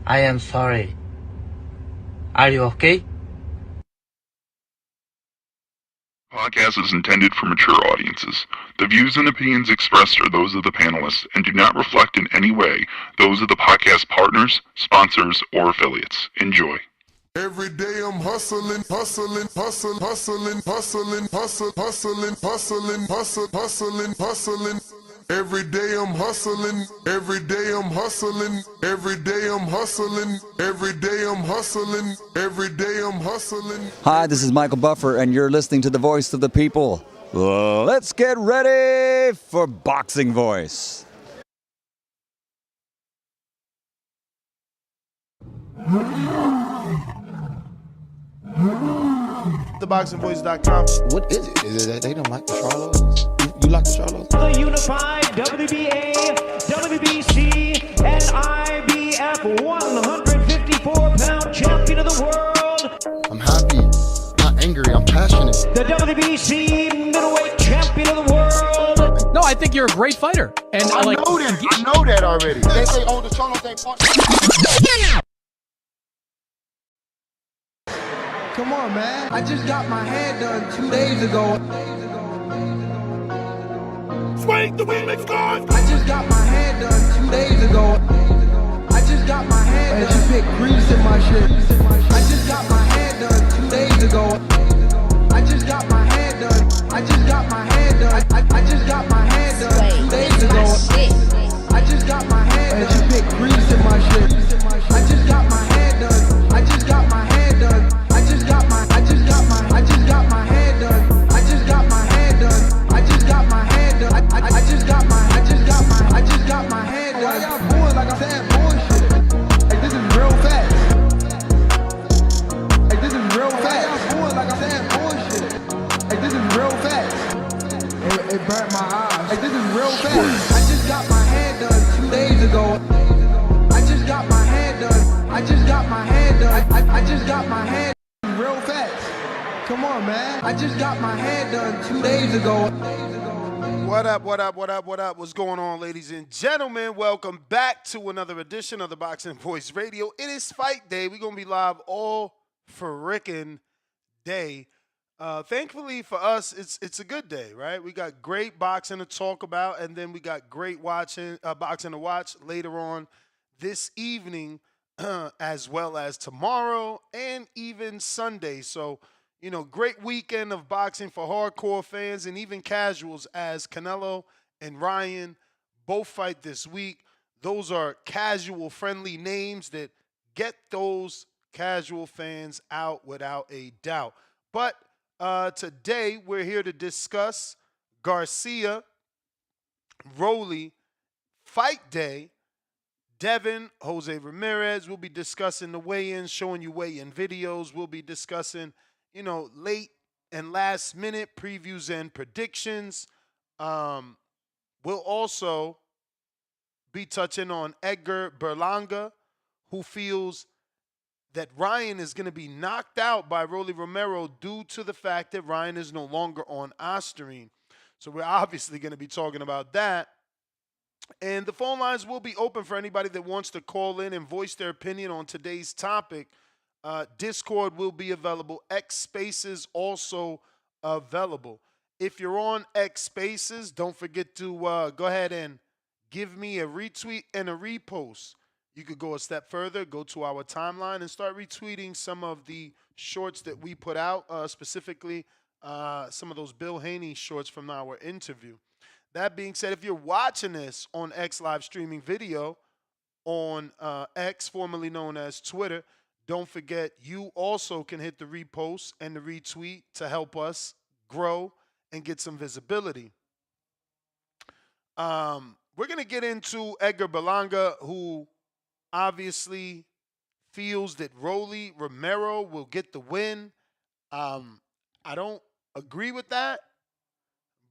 I am sorry. Are you okay? Podcast is intended for mature audiences. The views and opinions expressed are those of the panelists and do not reflect in any way those of the podcast partners, sponsors, or affiliates. Enjoy. Every day I'm hustling, hustling, hustling, hustling, hustling, hustling, hustling, hustling, hustling, hustling, hustling. Every day I'm hustling, every day I'm hustling, every day I'm hustling, every day I'm hustling, every day I'm hustling. Hi, this is Michael Buffer, and you're listening to the Voice of the People. Let's get ready for Boxing Voice. TheBoxingVoice.com. What is it? Is it that they don't like the Charlos? You like the Charlos? The unified WBA, WBC, and IBF 154-pound champion of the world. I'm happy, not angry, I'm passionate. The WBC middleweight champion of the world. No, I think you're a great fighter. And I know that already. They say, oh, the Charlos ain't part. Come on, man. I just got my hair done 2 days ago. Swing the remix guys! I just got my hair done 2 days ago. I just got my hair done. And she put grease in my shit. I just got my hair done 2 days ago. I just got my hair done. I just got my hair done. I just got my hair done 2 days ago. I just got my hair done. And she put grease in my shit. I just got my hair done. I just got my hair done. I just got my hair done. I just got my hair done. I just got my hair done. I just got my hair done. Why y'all booing like I'm saying bullshit? Like this is real fast. Like this is real fast. Why y'all booing like I'm saying bullshit? Like this is real fast. It burnt my eyes. Like this is real fast. I just got my hair done 2 days ago. I just got my hair done. I just got my hair done. I just got my hair done real fast. Come on, man. I just got my hair done 2 days ago. What up, what up, what up, what up? What's going on, ladies and gentlemen? Welcome back to another edition of the Boxing Voice Radio. It is fight day. We're going to be live all frickin' day. Thankfully for us, it's a good day, right? We got great boxing to talk about, and then we got great boxing to watch later on this evening, as well as tomorrow and even Sunday. So, you know, great weekend of boxing for hardcore fans and even casuals, as Canelo and Ryan both fight this week. Those are casual-friendly names that get those casual fans out without a doubt. But today we're here to discuss Garcia, Rolly, Fight Day, Devin, Jose Ramirez. We'll be discussing the weigh-ins, showing you weigh-in videos. We'll be discussing, you know, late and last minute previews and predictions. We'll also be touching on Edgar Berlanga, who feels that Ryan is going to be knocked out by Rolly Romero due to the fact that Ryan is no longer on Ostarine. So we're obviously going to be talking about that. And the phone lines will be open for anybody that wants to call in and voice their opinion on today's topic. Discord will be available. X Spaces also available. If you're on X Spaces, don't forget to go ahead and give me a retweet and a repost. You could go a step further, go to our timeline, and start retweeting some of the shorts that we put out, specifically some of those Bill Haney shorts from our interview. That being said, if you're watching this on X live streaming video on X, formerly known as Twitter, don't forget you also can hit the repost and the retweet to help us grow and get some visibility. We're going to get into Edgar Berlanga, who obviously feels that Rolly Romero will get the win. I don't agree with that.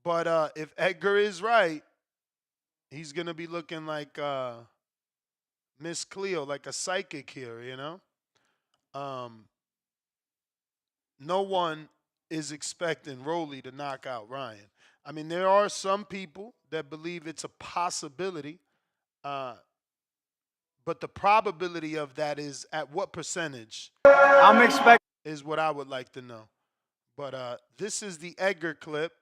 But if Edgar is right, he's going to be looking like Miss Cleo, like a psychic here, you know? No one is expecting Rolly to knock out Ryan. I mean, there are some people that believe it's a possibility, but the probability of that is at what percentage? I'm expecting is what I would like to know. But this is the Edgar clip.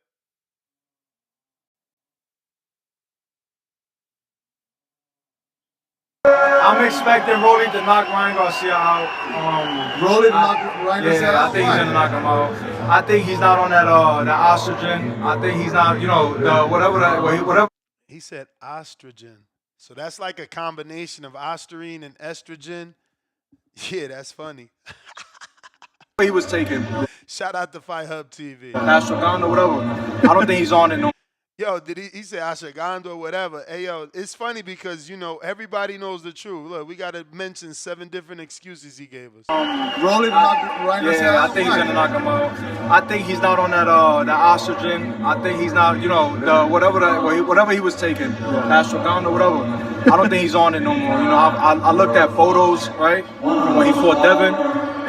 I'm expecting Rolly to knock Ryan Garcia out. Rolly to knock Ryan Garcia out? Yeah, I think he's gonna knock him out. I think he's not on that the Ostarine. I think he's not, the whatever. He said estrogen. So that's like a combination of Ostarine and estrogen. Yeah, that's funny. He was taking. Shout out to Fight Hub TV. Ashwagandha or whatever. I don't think he's on it no. Yo, did he say ashwagandha or whatever? Hey, yo, it's funny because, everybody knows the truth. Look, we got to mention 7 different excuses he gave us. Rolly to knock Ryan Garcia out? Yeah, I think he's going to knock him out. I think he's not on that the Ostarine. I think he's not, the whatever he was taking. Ashwagandha or whatever. I don't think he's on it no more. I looked at photos, right, when he fought Devin.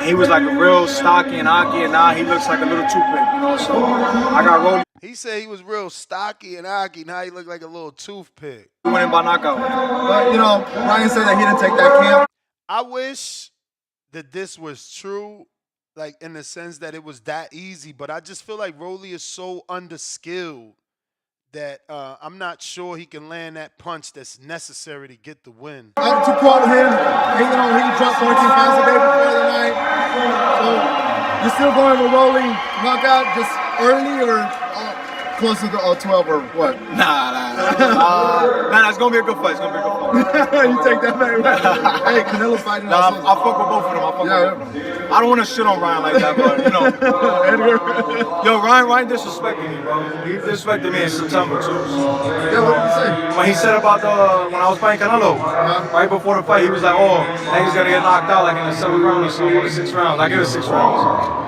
He was like a real stocky and hockey, and now he looks like a little toothpick, So I got Rolly. He said he was real stocky and hockey. Now he looked like a little toothpick. He went in by knockout. But, Ryan said that he didn't take that camp. I wish that this was true, like in the sense that it was that easy. But I just feel like Rolly is so underskilled that I'm not sure he can land that punch that's necessary to get the win. To quote him, he dropped 14 pounds a day before the night. So you're still going with Rolly knockout just early or closer to 12 or what? Nah, it's gonna be a good fight. It's gonna be a good fight. You take that back. Hey, Canelo's fighting. Nah, I fuck with both of them. I fuck with both of them. I don't want to shit on Ryan like that, but yo, Ryan disrespected me, bro. He disrespected me in September too. Yeah, what did he say? When he said about when I was fighting Canelo, right before the fight, he was like, "Oh, niggas gonna get knocked out like in the 7th round or so, or the 6th round." I give it 6 rounds.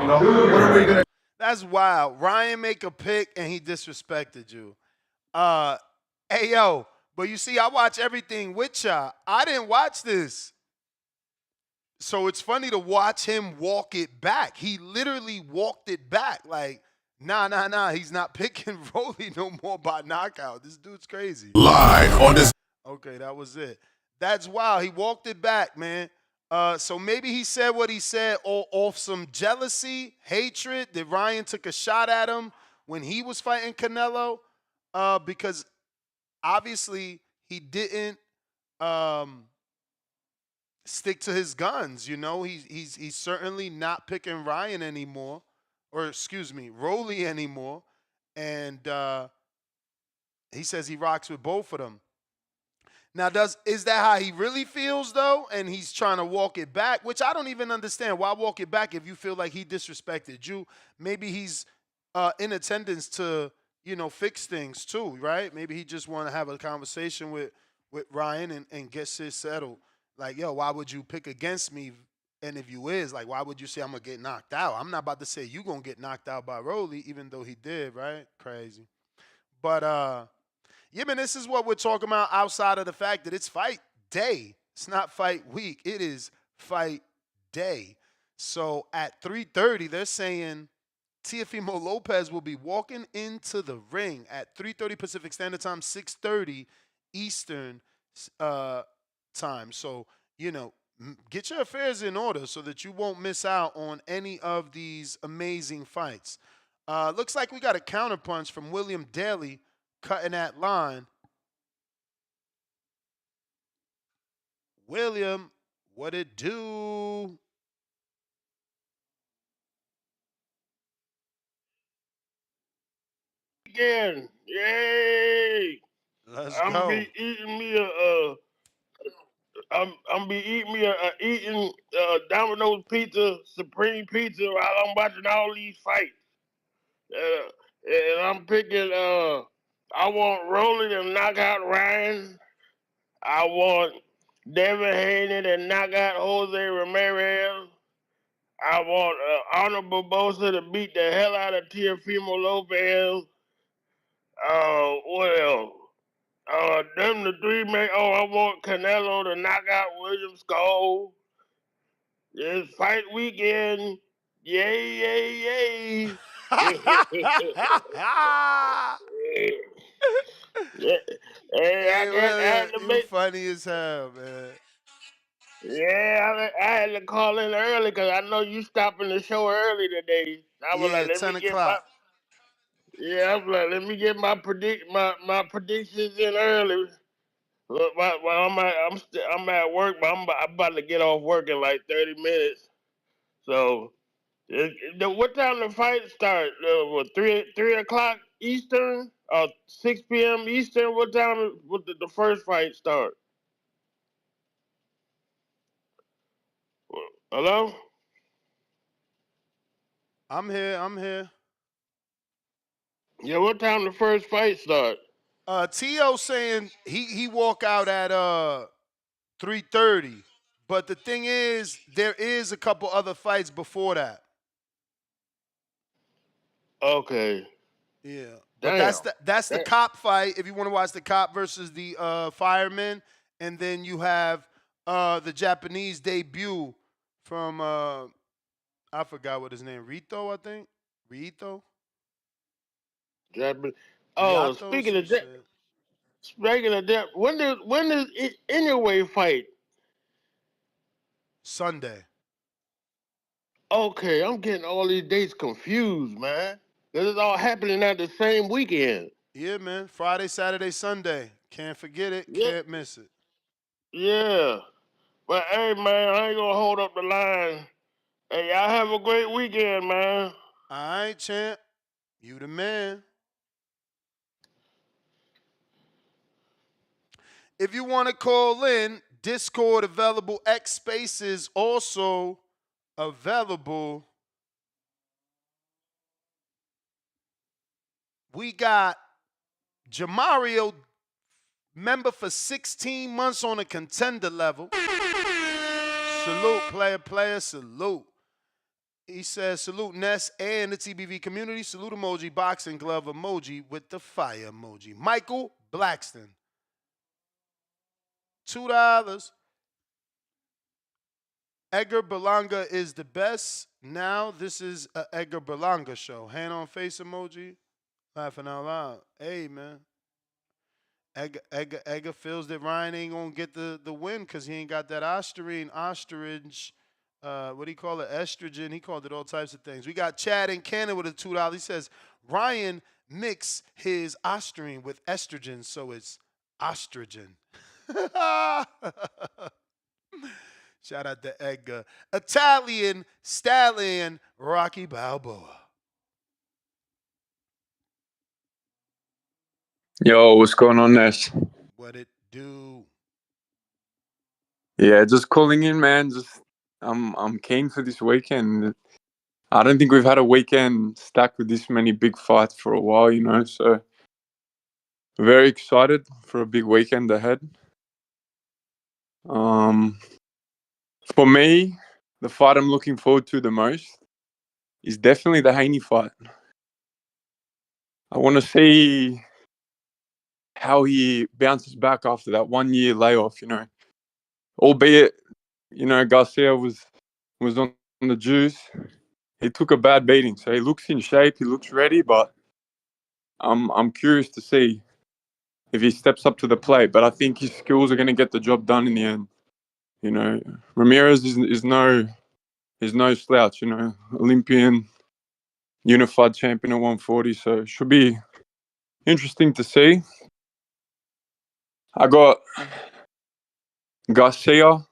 What are we gonna? That's wild. Ryan make a pick and he disrespected you. Hey, yo, but you see, I watch everything with y'all. I didn't watch this. So it's funny to watch him walk it back. He literally walked it back. Like, nah. He's not picking Rolly no more by knockout. This dude's crazy. Live on this. Okay, that was it. That's wild. He walked it back, man. So maybe he said what he said off some jealousy, hatred, that Ryan took a shot at him when he was fighting Canelo, because obviously he didn't stick to his guns. He's certainly not picking Ryan anymore, or excuse me, Rolly anymore, and he says he rocks with both of them. Now, is that how he really feels, though? And he's trying to walk it back, which I don't even understand. Why walk it back if you feel like he disrespected you? Maybe he's in attendance to, fix things too, right? Maybe he just want to have a conversation with Ryan and get shit settled. Like, yo, why would you pick against me? And if you is, like, why would you say I'm going to get knocked out? I'm not about to say you going to get knocked out by Rolly, even though he did, right? Crazy. But, yeah, man, this is what we're talking about outside of the fact that it's fight day. It's not fight week. It is fight day. So at 3:30, they're saying Teofimo Lopez will be walking into the ring at 3:30 Pacific Standard Time, 6:30 Eastern time. So, get your affairs in order so that you won't miss out on any of these amazing fights. Looks like we got a counterpunch from William Daly, cutting that line. William, what it do? Again, yay! Let's I'm go. be eating me eating Domino's pizza, Supreme pizza while I'm watching all these fights. And I'm picking. I want Rolly to knock out Ryan. I want Devin Haney to knock out Jose Ramirez. I want Honorable Bosa to beat the hell out of Teofimo Lopez. What else? Them the three man. Oh, I want Canelo to knock out William Skull. It's fight weekend. Yay, yay, yay. Hey, you funny as hell, man. Yeah, I had to call in early because I know you stopping the show early today. I was Yeah, like, let 10 me get my o'clock. I was like, let me get my predictions in early. Look, I'm at work, but I'm about to get off work in like 30 minutes. So, what time the fight start? What 3 o'clock Eastern? 6 p.m. Eastern? What time would the first fight start? Hello? I'm here. Yeah, what time the first fight start? T.O. saying he walk out at 3:30. But the thing is, there is a couple other fights before that. Okay. Yeah. But Damn. that's the cop fight. If you want to watch the cop versus the fireman, and then you have the Japanese debut from I forgot what his name, Rito, I think. Rito? Oh, Riato, speaking some of that, shit. when does anyway fight? Sunday. Okay, I'm getting all these dates confused, man. This is all happening at the same weekend. Yeah, man. Friday, Saturday, Sunday. Can't forget it. Yep. Can't miss it. Yeah. But hey, man, I ain't gonna hold up the line. Hey, y'all have a great weekend, man. All right, champ. You the man. If you want to call in, Discord available. X Spaces also available. We got Jamario, member for 16 months on a contender level. Salute, player, salute. He says, salute Ness and the TBV community. Salute emoji, boxing glove emoji with the fire emoji. Michael Blackston. $2. Edgar Berlanga is the best. Now this is a Edgar Berlanga show. Hand on face emoji. Laughing out loud. Hey, man. Edgar feels that Ryan ain't going to get the win because he ain't got that Ostarine, ostrich, what do you call it? Estrogen. He called it all types of things. We got Chad in Canada with a $2. He says, Ryan mix his Ostarine with estrogen, so it's ostrigen. Shout out to Edgar. Italian stallion Rocky Balboa. Yo, what's going on, Ness? What it do? Yeah, just calling in, man. I'm keen for this weekend. I don't think we've had a weekend stacked with this many big fights for a while, you know. So very excited for a big weekend ahead. For me, the fight I'm looking forward to the most is definitely the Haney fight. I want to see how he bounces back after that 1 year layoff, you know. Albeit, you know, Garcia was on the juice. He took a bad beating, so he looks in shape. He looks ready, but I'm curious to see if he steps up to the plate. But I think his skills are going to get the job done in the end. You know, Ramirez is no slouch. You know, Olympian, unified champion at 140. So it should be interesting to see. I got Garcia.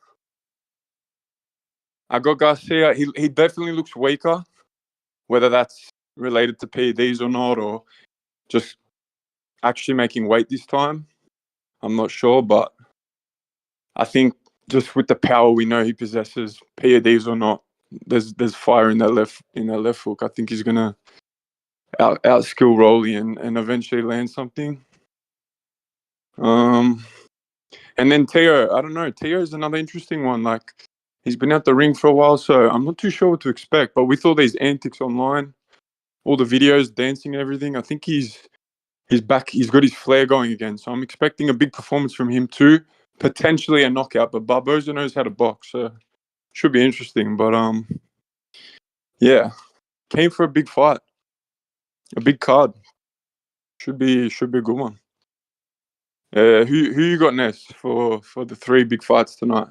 He definitely looks weaker. Whether that's related to PEDs or not, or just actually making weight this time, I'm not sure. But I think just with the power we know he possesses, PEDs or not, there's fire in that left hook. I think he's gonna out skill Rolly and eventually land something. And then Teo, I don't know. Teo is another interesting one. Like he's been out the ring for a while, so I'm not too sure what to expect. But with all these antics online, all the videos, dancing and everything, I think he's back. He's got his flair going again. So I'm expecting a big performance from him too. Potentially a knockout, but Barbosa knows how to box, so should be interesting. But yeah, came for a big fight, a big card. Should be a good one. Who you got next for the three big fights tonight?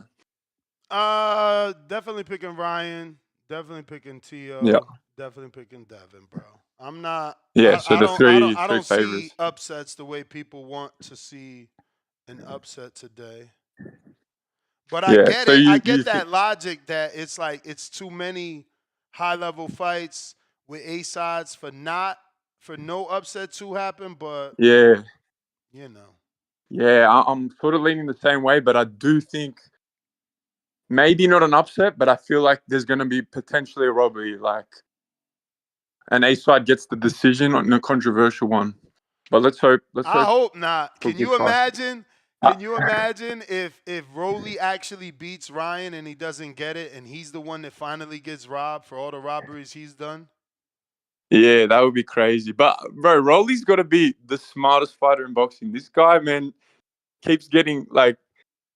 Definitely picking Ryan. Definitely picking Yeah. Tio. Definitely picking Devin, bro. I'm not. Yeah. I, So I the don't. I don't. three I three don't see favorites. upsets the way people want to see an upset today. But I Yeah. get So it. I you get think? that logic that it's like it's too many high level fights with A sides for no upset to happen. But Yeah. you know, Yeah. I'm sort of leaning the same way, but I do think maybe not an upset, but I feel like there's going to be potentially a robbery. Like an A side gets the decision on a controversial one. But let's hope. Let's I hope hope not. for a Can good you fight. imagine? Can you imagine if Rolly actually beats Ryan and he doesn't get it, and he's the one that finally gets robbed for all the robberies he's done? Yeah, that would be crazy. But bro, Rolly's got to be the smartest fighter in boxing. This guy, man, keeps getting like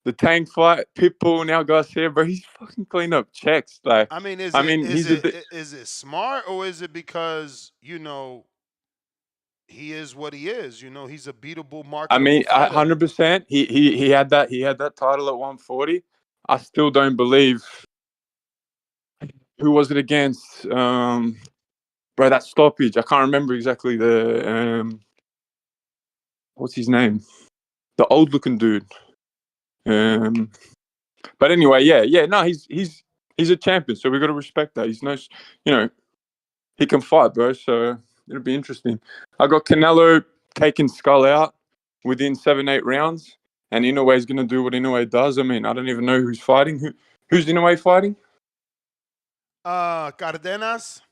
the Tank fight, Pitbull, now Garcia, bro. He's fucking cleaned up checks. Like, I mean, is I it mean, is he's a it bit. is it smart, or is it because he is what he is? He's a beatable, I marketable mean, fighter. 100%. He had that title at 140. I still don't believe who was it against. Bro, that stoppage. I can't remember exactly the what's his name? The old looking dude. Um, but anyway, yeah. No, he's a champion, so we got to respect that. He's no, you know, he can fight, bro. So it'll be interesting. I got Canelo taking Skull out within 7-8 rounds, and Inoue's going to do what Inoue does. I mean, I don't even know who's fighting. Who's Inoue fighting? Cardenas,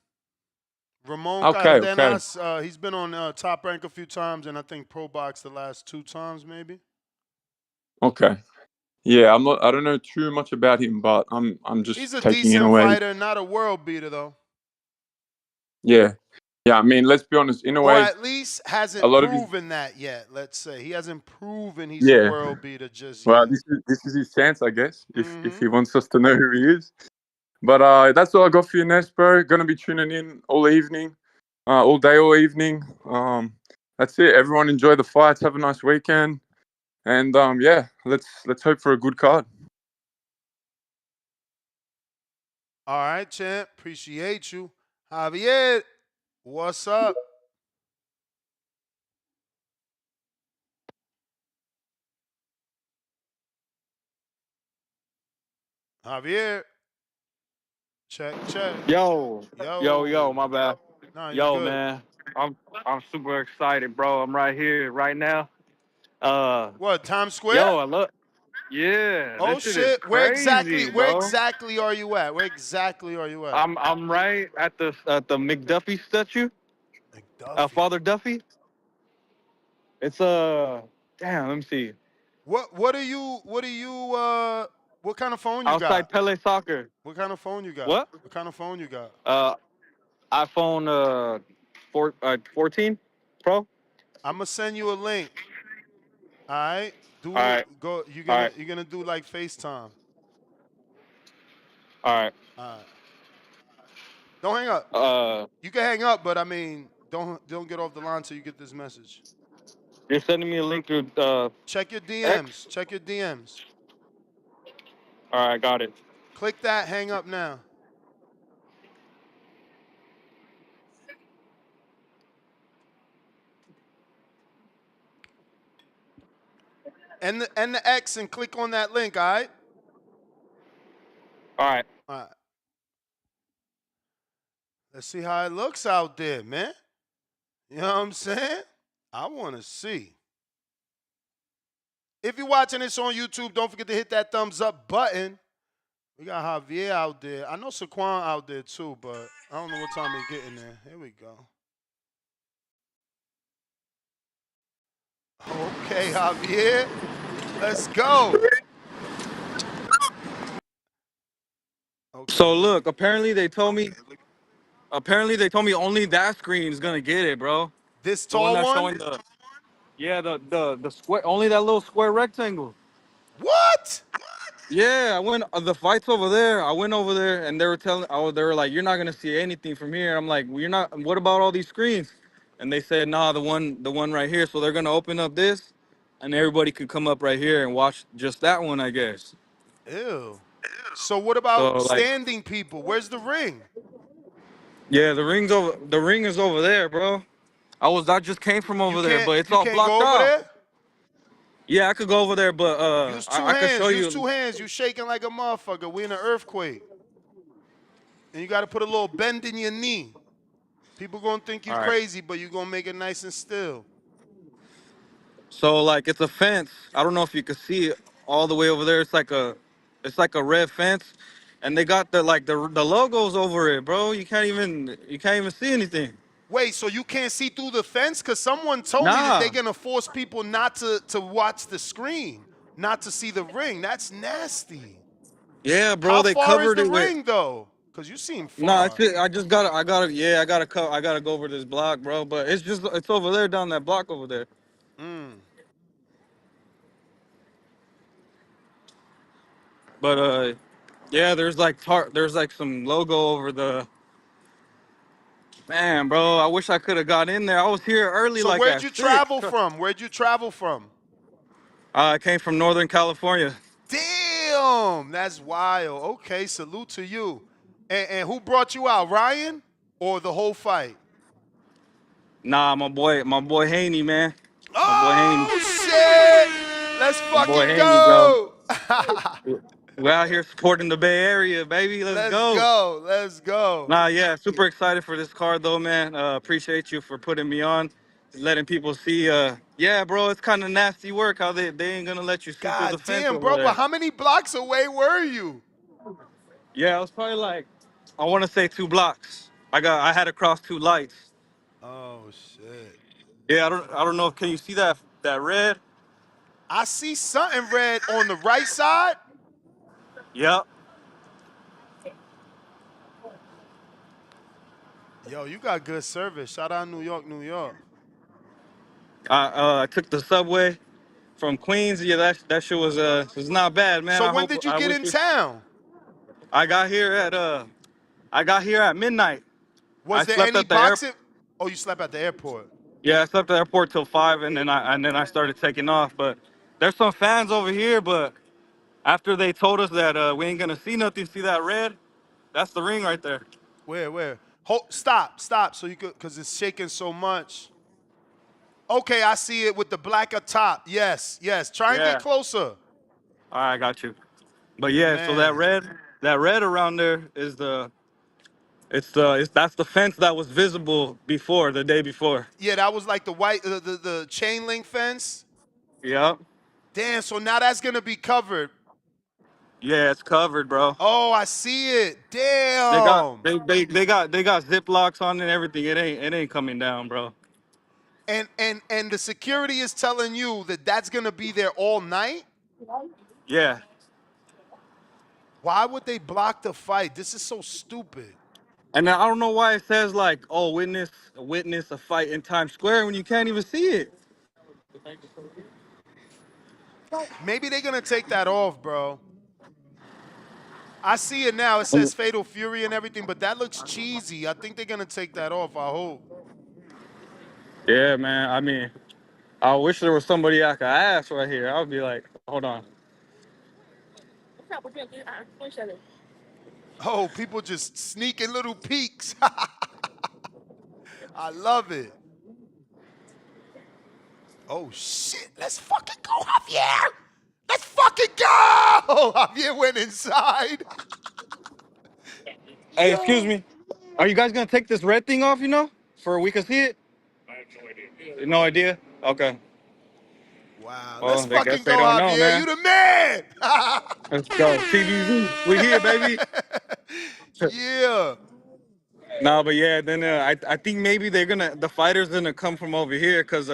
Ramon Okay. Cardenas. He's been on Top Rank a few times, and I think Pro Box the last 2 times, maybe. Okay. Yeah, I'm not. I don't know too much about him, but I'm just He's a taking decent Inoue. fighter, not a world beater though, Yeah. I mean, let's be honest. or Inoue, at least a hasn't lot of his. proven that yet. Let's say he hasn't proven he's a Yeah. world beater just Well, yet. this is his chance, I guess, if Hmm. he wants us to know who he is. But that's all I got for you, Ness, bro. Gonna be tuning in all evening, all day, all evening. That's it. Everyone enjoy the fights. Have a nice weekend, and yeah, let's hope for a good card. All right, champ. Appreciate you, Javier. What's up, Javier? Check. Yo, Yo. my bad. No, you Yo, good. man, I'm super excited, bro. I'm right here, right now. Uh, What, Times Square? yo, I look. Yeah, Oh this shit is shit. Where exactly? crazy, Where bro. exactly are you at? Where exactly are you at? I'm right at the McDuffie statue. McDuffie. Father Duffy. It's damn. Let me see. What kind of phone you got? Outside Pele Soccer. What kind of phone you got? What? What kind of phone you got? iPhone 14 Pro. I'm gonna send you a link. All right. All right. Go. All right. You're gonna do like FaceTime. All right. All right. Don't hang up. Uh, You can hang up, but I mean, don't get off the line till you get this message. you're sending me a link through Check your X. DMs. Check your DMs. All right, got it. Click that. Hang up now. And the X and click on that link. All right. All right. All right. Let's see how it looks out there, man. You know what I'm saying? I want to see. If you're watching this on YouTube, don't forget to hit that thumbs up button. We got Javier out there. I know Saquon out there too, but I don't know what time he's getting there. Here we go. Okay, Javier. Let's go. Okay. So look, apparently they told me only that screen is gonna get it, bro. This The one tall that's one? showing the square, only that little square rectangle. What? Yeah, I went the fight's over there. I went over there and they were like, you're not gonna see anything from here. I'm like, well, you're not. What about all these screens? And they said, nah, the one right here. So they're gonna open up this, and everybody could come up right here and watch just that one, I guess. Ew. So what So about like, standing people? Where's the ring? yeah, the ring's over. The ring is over there, bro. I just came from You over there, can't but it's you all can't go blocked over off. there? Yeah, I could go over there, but Use two I could show hands. Use you. two hands. You shaking like a motherfucker. We in an earthquake. And you got to put a little bend in your knee. People going to think you All right. crazy, but you going to make it nice and still. So like, it's a fence. I don't know if you can see it all the way over there. It's like a red fence, and they got the logos over it, bro. You can't even see anything. Wait, so you can't see through the fence? Because someone told me that they're Nah. going to force people not to watch the screen, not to see the ring. That's nasty. Yeah, How bro. They far is covered the it with. ring, though? Because you seem No, far. yeah, I gotta go over this block, bro. But it's over there down that block over there. Mm. But yeah, there's like some logo over the. Man, bro, I wish I could have got in there. I was here early, So like where'd at you 6. travel from? Where'd you travel from? I came from Northern California. Damn, that's wild. Okay, salute to you. And who brought you out, Ryan, or the whole fight? Nah, my boy Haney, man. My boy Haney. Oh shit! Let's My boy fucking Haney, bro. go. We're out here supporting the Bay Area, baby. Let's Let's go. go. Let's go. Nah, yeah, super excited for this card though, man. Appreciate you for putting me on, letting people see. Yeah, bro, it's kind of nasty work how they ain't gonna let you see through the God fence damn, over bro. But there. how many blocks away were you? Yeah, it was probably like, I want to say 2 blocks. I had to cross 2 lights. Oh shit. Yeah, I don't know. Can you see that red? I see something red on the right side. Yep. Yo, you got good service. Shout out New York, New York. I took the subway from Queens. Yeah, that shit was not bad, man. So when did you I get wish in town? I got here at midnight. I Was there slept any at the airport. boxing? Oh, you slept at the airport. Yeah, I slept at the airport till 5, and then I started taking off. But there's some fans over here. But after they told us that we ain't gonna see nothing, see that red? That's the ring right there. Where? Stop. So you could, because it's shaking so much. Okay, I see it with the black up top. Yes. Try and get Yeah. closer. All right, I got you. But yeah, so Man. that red around there is that's the fence that was visible before the day before. Yeah, that was like the white, the chain link fence. Yep. Damn, so now that's going to be covered. Yeah, it's covered, bro. Oh, I see it. They got Damn. they got zip locks on it and everything. It ain't coming down, bro. And the security is telling you that that's going to be there all night? Yeah. Why would they block the fight? This is so stupid. And I don't know why it says like, oh, witness a fight in Times Square when you can't even see it. Maybe they're going to take that off, bro. I see it now. It says Fatal Fury and everything, but that looks cheesy. I think they're going to take that off, I hope. Yeah, man. I mean, I wish there was somebody I could ask right here. I would be like, hold on. Oh, people just sneaking little peeks. I love it. Oh, shit. Let's fucking go, Javier. Let's fucking go. Javier went inside. Hey, excuse me. Are you guys gonna take this red thing off? For we can see it. I have no idea. No idea. Okay. Wow. Well, Let's I guess fucking they go, don't know, Javier. man. You the man. Let's go. TVZ. We here, baby. Yeah. No, but yeah, then I think maybe the fighters gonna come from over here because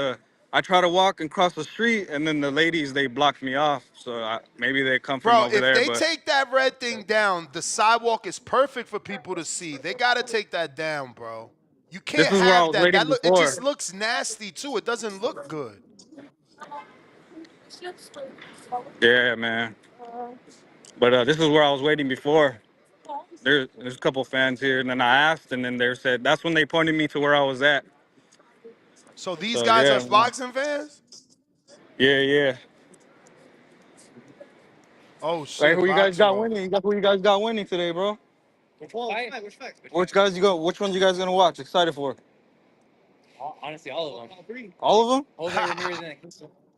I try to walk and cross the street and then the ladies they blocked me off, so maybe they come from Bro, over if there. they But take that red thing down, the sidewalk is perfect for people to see. They got to take that down, bro. You this can't is where I have was that. waiting It before. just looks nasty, too. It doesn't look good. Yeah, man. But this is where I was waiting before. There's a couple fans here, and then I asked, and then they said that's when they pointed me to where I was at. So these So guys yeah, are man. boxing fans? Yeah. Oh Like, shit, who you guys boxing got ball. winning? Who you guys got winning today, bro? Which ones you guys gonna watch? Excited for? Honestly, all of them. All of them? Jose Ramirez and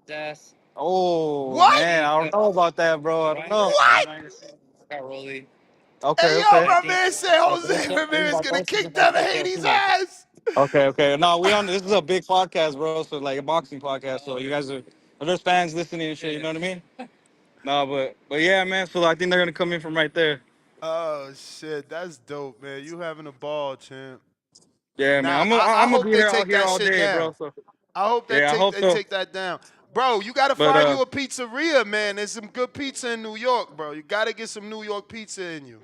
Death. Oh What? man, I don't know about that, bro. I don't know. What? Got Rolly. Okay, Hey yo, okay, my man said Jose Ramirez gonna kick Devin Haney's ass. okay. No, we on. This is a big podcast, bro. So like a boxing podcast. So you guys are there's fans listening and shit. You know what I mean? No, but yeah, man. So I think they're gonna come in from right there. Oh shit, that's dope, man. You having a ball, champ. Yeah, man. Nah, I'm I gonna hope be they here out take here that all shit day, bro. down. So I hope yeah, I hope they so. take that down. Bro, you gotta But find you a pizzeria, man. There's some good pizza in New York, bro. You gotta get some New York pizza in you.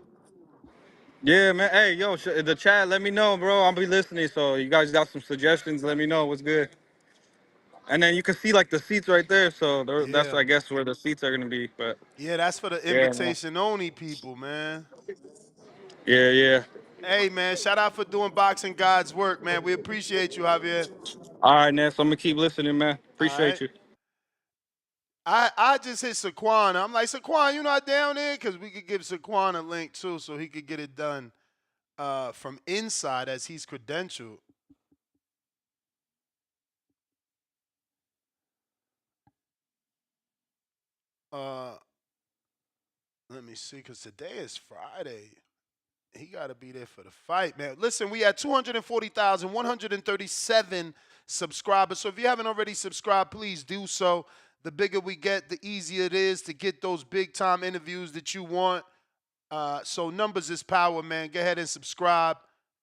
yeah, man. Hey, yo, the chat. Let me know, bro. I'll be listening. So you guys got some suggestions? Let me know what's good. And then you can see like the seats right there. So that's Yeah. I guess where the seats are gonna be. But Yeah, that's for the yeah, man. invitation only people, man. Yeah. Hey, man, shout out for doing Boxing God's work, man. We appreciate you, Javier. All right, Ness. I'm gonna keep listening, man. All Appreciate right. you. I just hit Saquon. I'm like, Saquon, you not down there? Because we could give Saquon a link, too, so he could get it done from inside as he's credentialed. Uh, Let me see, because today is Friday. He got to be there for the fight, man. Listen, we had 240,137 subscribers. So if you haven't already subscribed, please do so. The bigger we get, the easier it is to get those big-time interviews that you want. So numbers is power, man. Go ahead and subscribe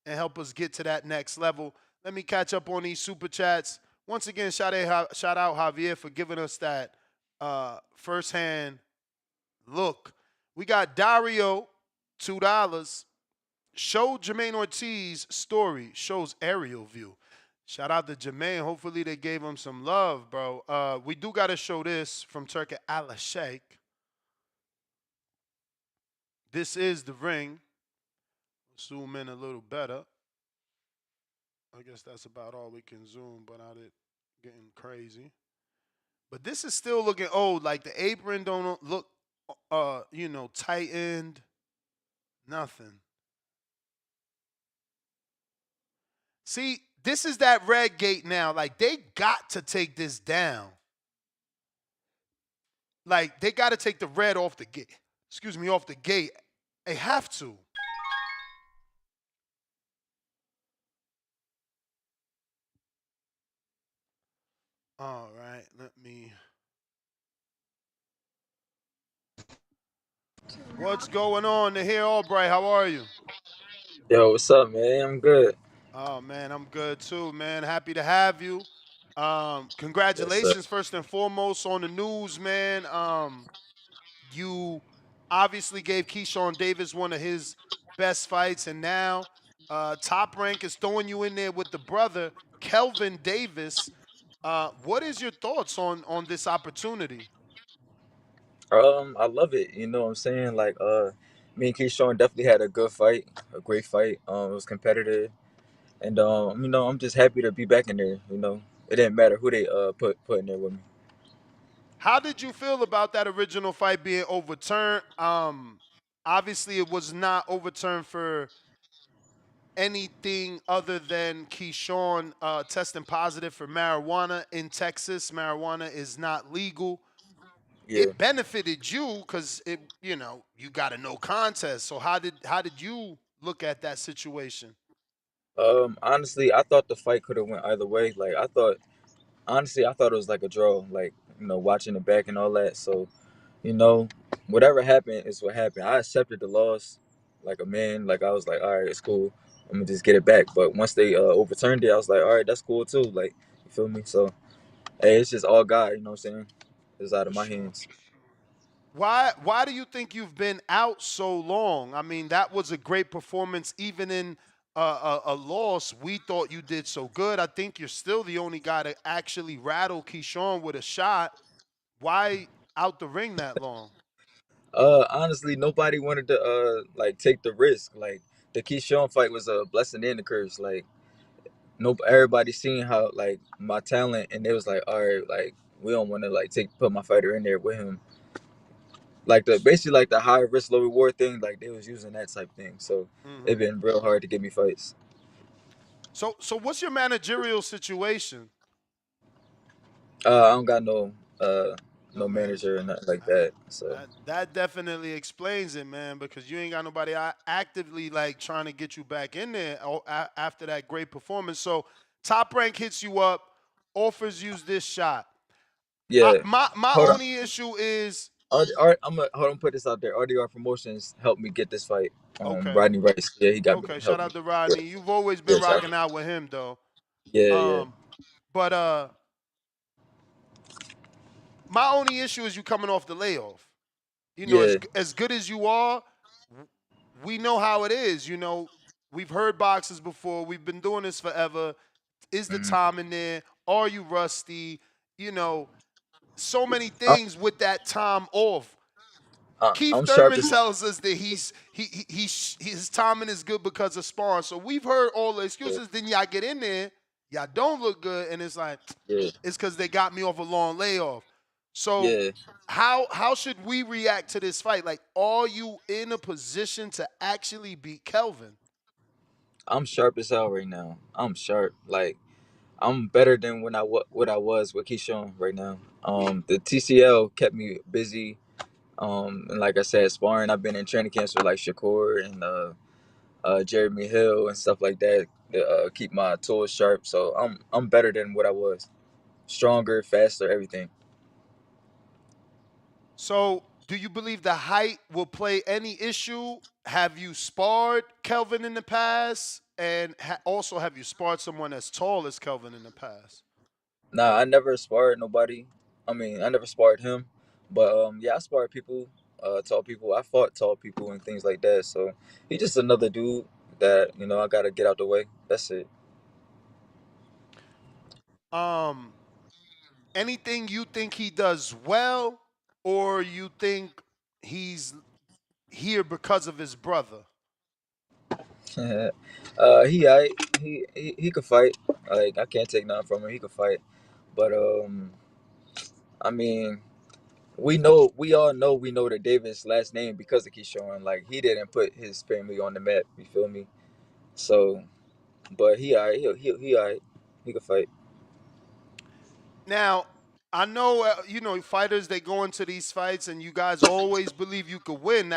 and help us get to that next level. Let me catch up on these super chats. Once again, shout out Javier for giving us that firsthand look. We got Dario, $2. Show Jermaine Ortiz story. Shows aerial view. Shout out to Jermaine. Hopefully they gave him some love, bro. We do got to show this from Turkey Al Sheikh. This is the ring. Zoom in a little better. I guess that's about all we can zoom without it getting crazy. But this is still looking old. Like the apron don't look, tightened. Nothing. See, this is that red gate now. Like they got to take this down. Like they got to take the red off the gate. Excuse me, off the gate. They have to. All right, let me. What's going on here, Albright? How are you? Yo, what's up, man? I'm good. Oh man, I'm good too, man. Happy to have you. Yes, sir. Congratulations first and foremost on the news, man. You obviously gave Keyshawn Davis one of his best fights, and now Top Rank is throwing you in there with the brother Kelvin Davis. What is your thoughts on this opportunity? I love it. You know what I'm saying? Like, me and Keyshawn definitely had a good fight, a great fight. It was competitive, and I'm just happy to be back in there. It didn't matter who they put in there with me. How did you feel about that original fight being overturned? Obviously, it was not overturned for anything other than Keyshawn testing positive for marijuana in Texas. Marijuana is not legal. Yeah. It benefited you because you got a no contest. So how did you look at that situation? Honestly, I thought the fight could have went either way. Like, I thought it was like a draw. Like, watching it back and all that. So, you know, whatever happened is what happened. I accepted the loss like a man. Like I was like, all right, it's cool. I'm gonna just get it back. But once they overturned it, I was like, all right, that's cool too. Like, you feel me? So, hey, it's just all God. You know what I'm saying? It's out For of my sure. hands. Why do you think you've been out so long? I mean, that was a great performance. Even in a loss, we thought you did so good. I think you're still the only guy to actually rattle Keyshawn with a shot. Why out the ring that long? Honestly, nobody wanted to like take the risk. Like the Keyshawn fight was a blessing and a curse. Like no, everybody seen how like my talent, and they was like, all right, like we don't want to like put my fighter in there with him. like the basically like the high risk low reward thing. Like they was using that type thing, so it been real hard to get me fights. So what's your managerial situation? I don't got no No no manager or manager. nothing like that. So That definitely explains it, man, because you ain't got nobody actively like trying to get you back in there after that great performance. So Top Rank hits you up, offers you this shot. yeah, My hold on. only issue is I'm gonna hold on. Put this out there. RDR Promotions helped me get this fight. okay. Rodney Rice. Yeah, he got me. Okay, shout Helped me. out to Yeah, Rodney. You've always yeah, been rocking out with him though. yeah. Um, but my only issue is you coming off the layoff. You know, Yeah. as good as you are, we know how it is. You know, we've heard boxes before. We've been doing this forever. Is the Mhm. time in there? Are you rusty? You know, so many I'm, things with that time off. Keith I'm sharp Thurman as tells us that his timing is good because of sparring. So we've heard all the yeah, excuses. Then y'all get in there, y'all don't look good, and it's like yeah, it's because they got me off a long layoff. So yeah. how should we react to this fight? Like, are you in a position to actually beat Kelvin? I'm sharp as hell right now. I'm sharp. Like I'm better than when what I was with Keyshawn right now. The TCL kept me busy. And like I said, sparring. I've been in training camps with like Shakur and Jeremy Hill and stuff like that to keep my tools sharp. So I'm better than what I was. Stronger, faster, everything. So, do you believe the height will play any issue? Have you sparred Kelvin in the past? And also, have you sparred someone as tall as Kelvin in the past? Nah, I never sparred nobody. I mean, I never sparred him, but yeah, I sparred people, tall people. I fought tall people and things like that. So he's just another dude that I gotta get out the way. That's it. Um, Anything you think he does well, or you think he's here because of his brother? He alright. He could fight. Like I can't take nothing from him. He could fight, but I mean, we know that Davis' last name because of Keyshawn. Like he didn't put his family on the map. You feel me? So, but he alright. He alright. He could fight. Now, I know fighters they go into these fights and you guys always believe you could win.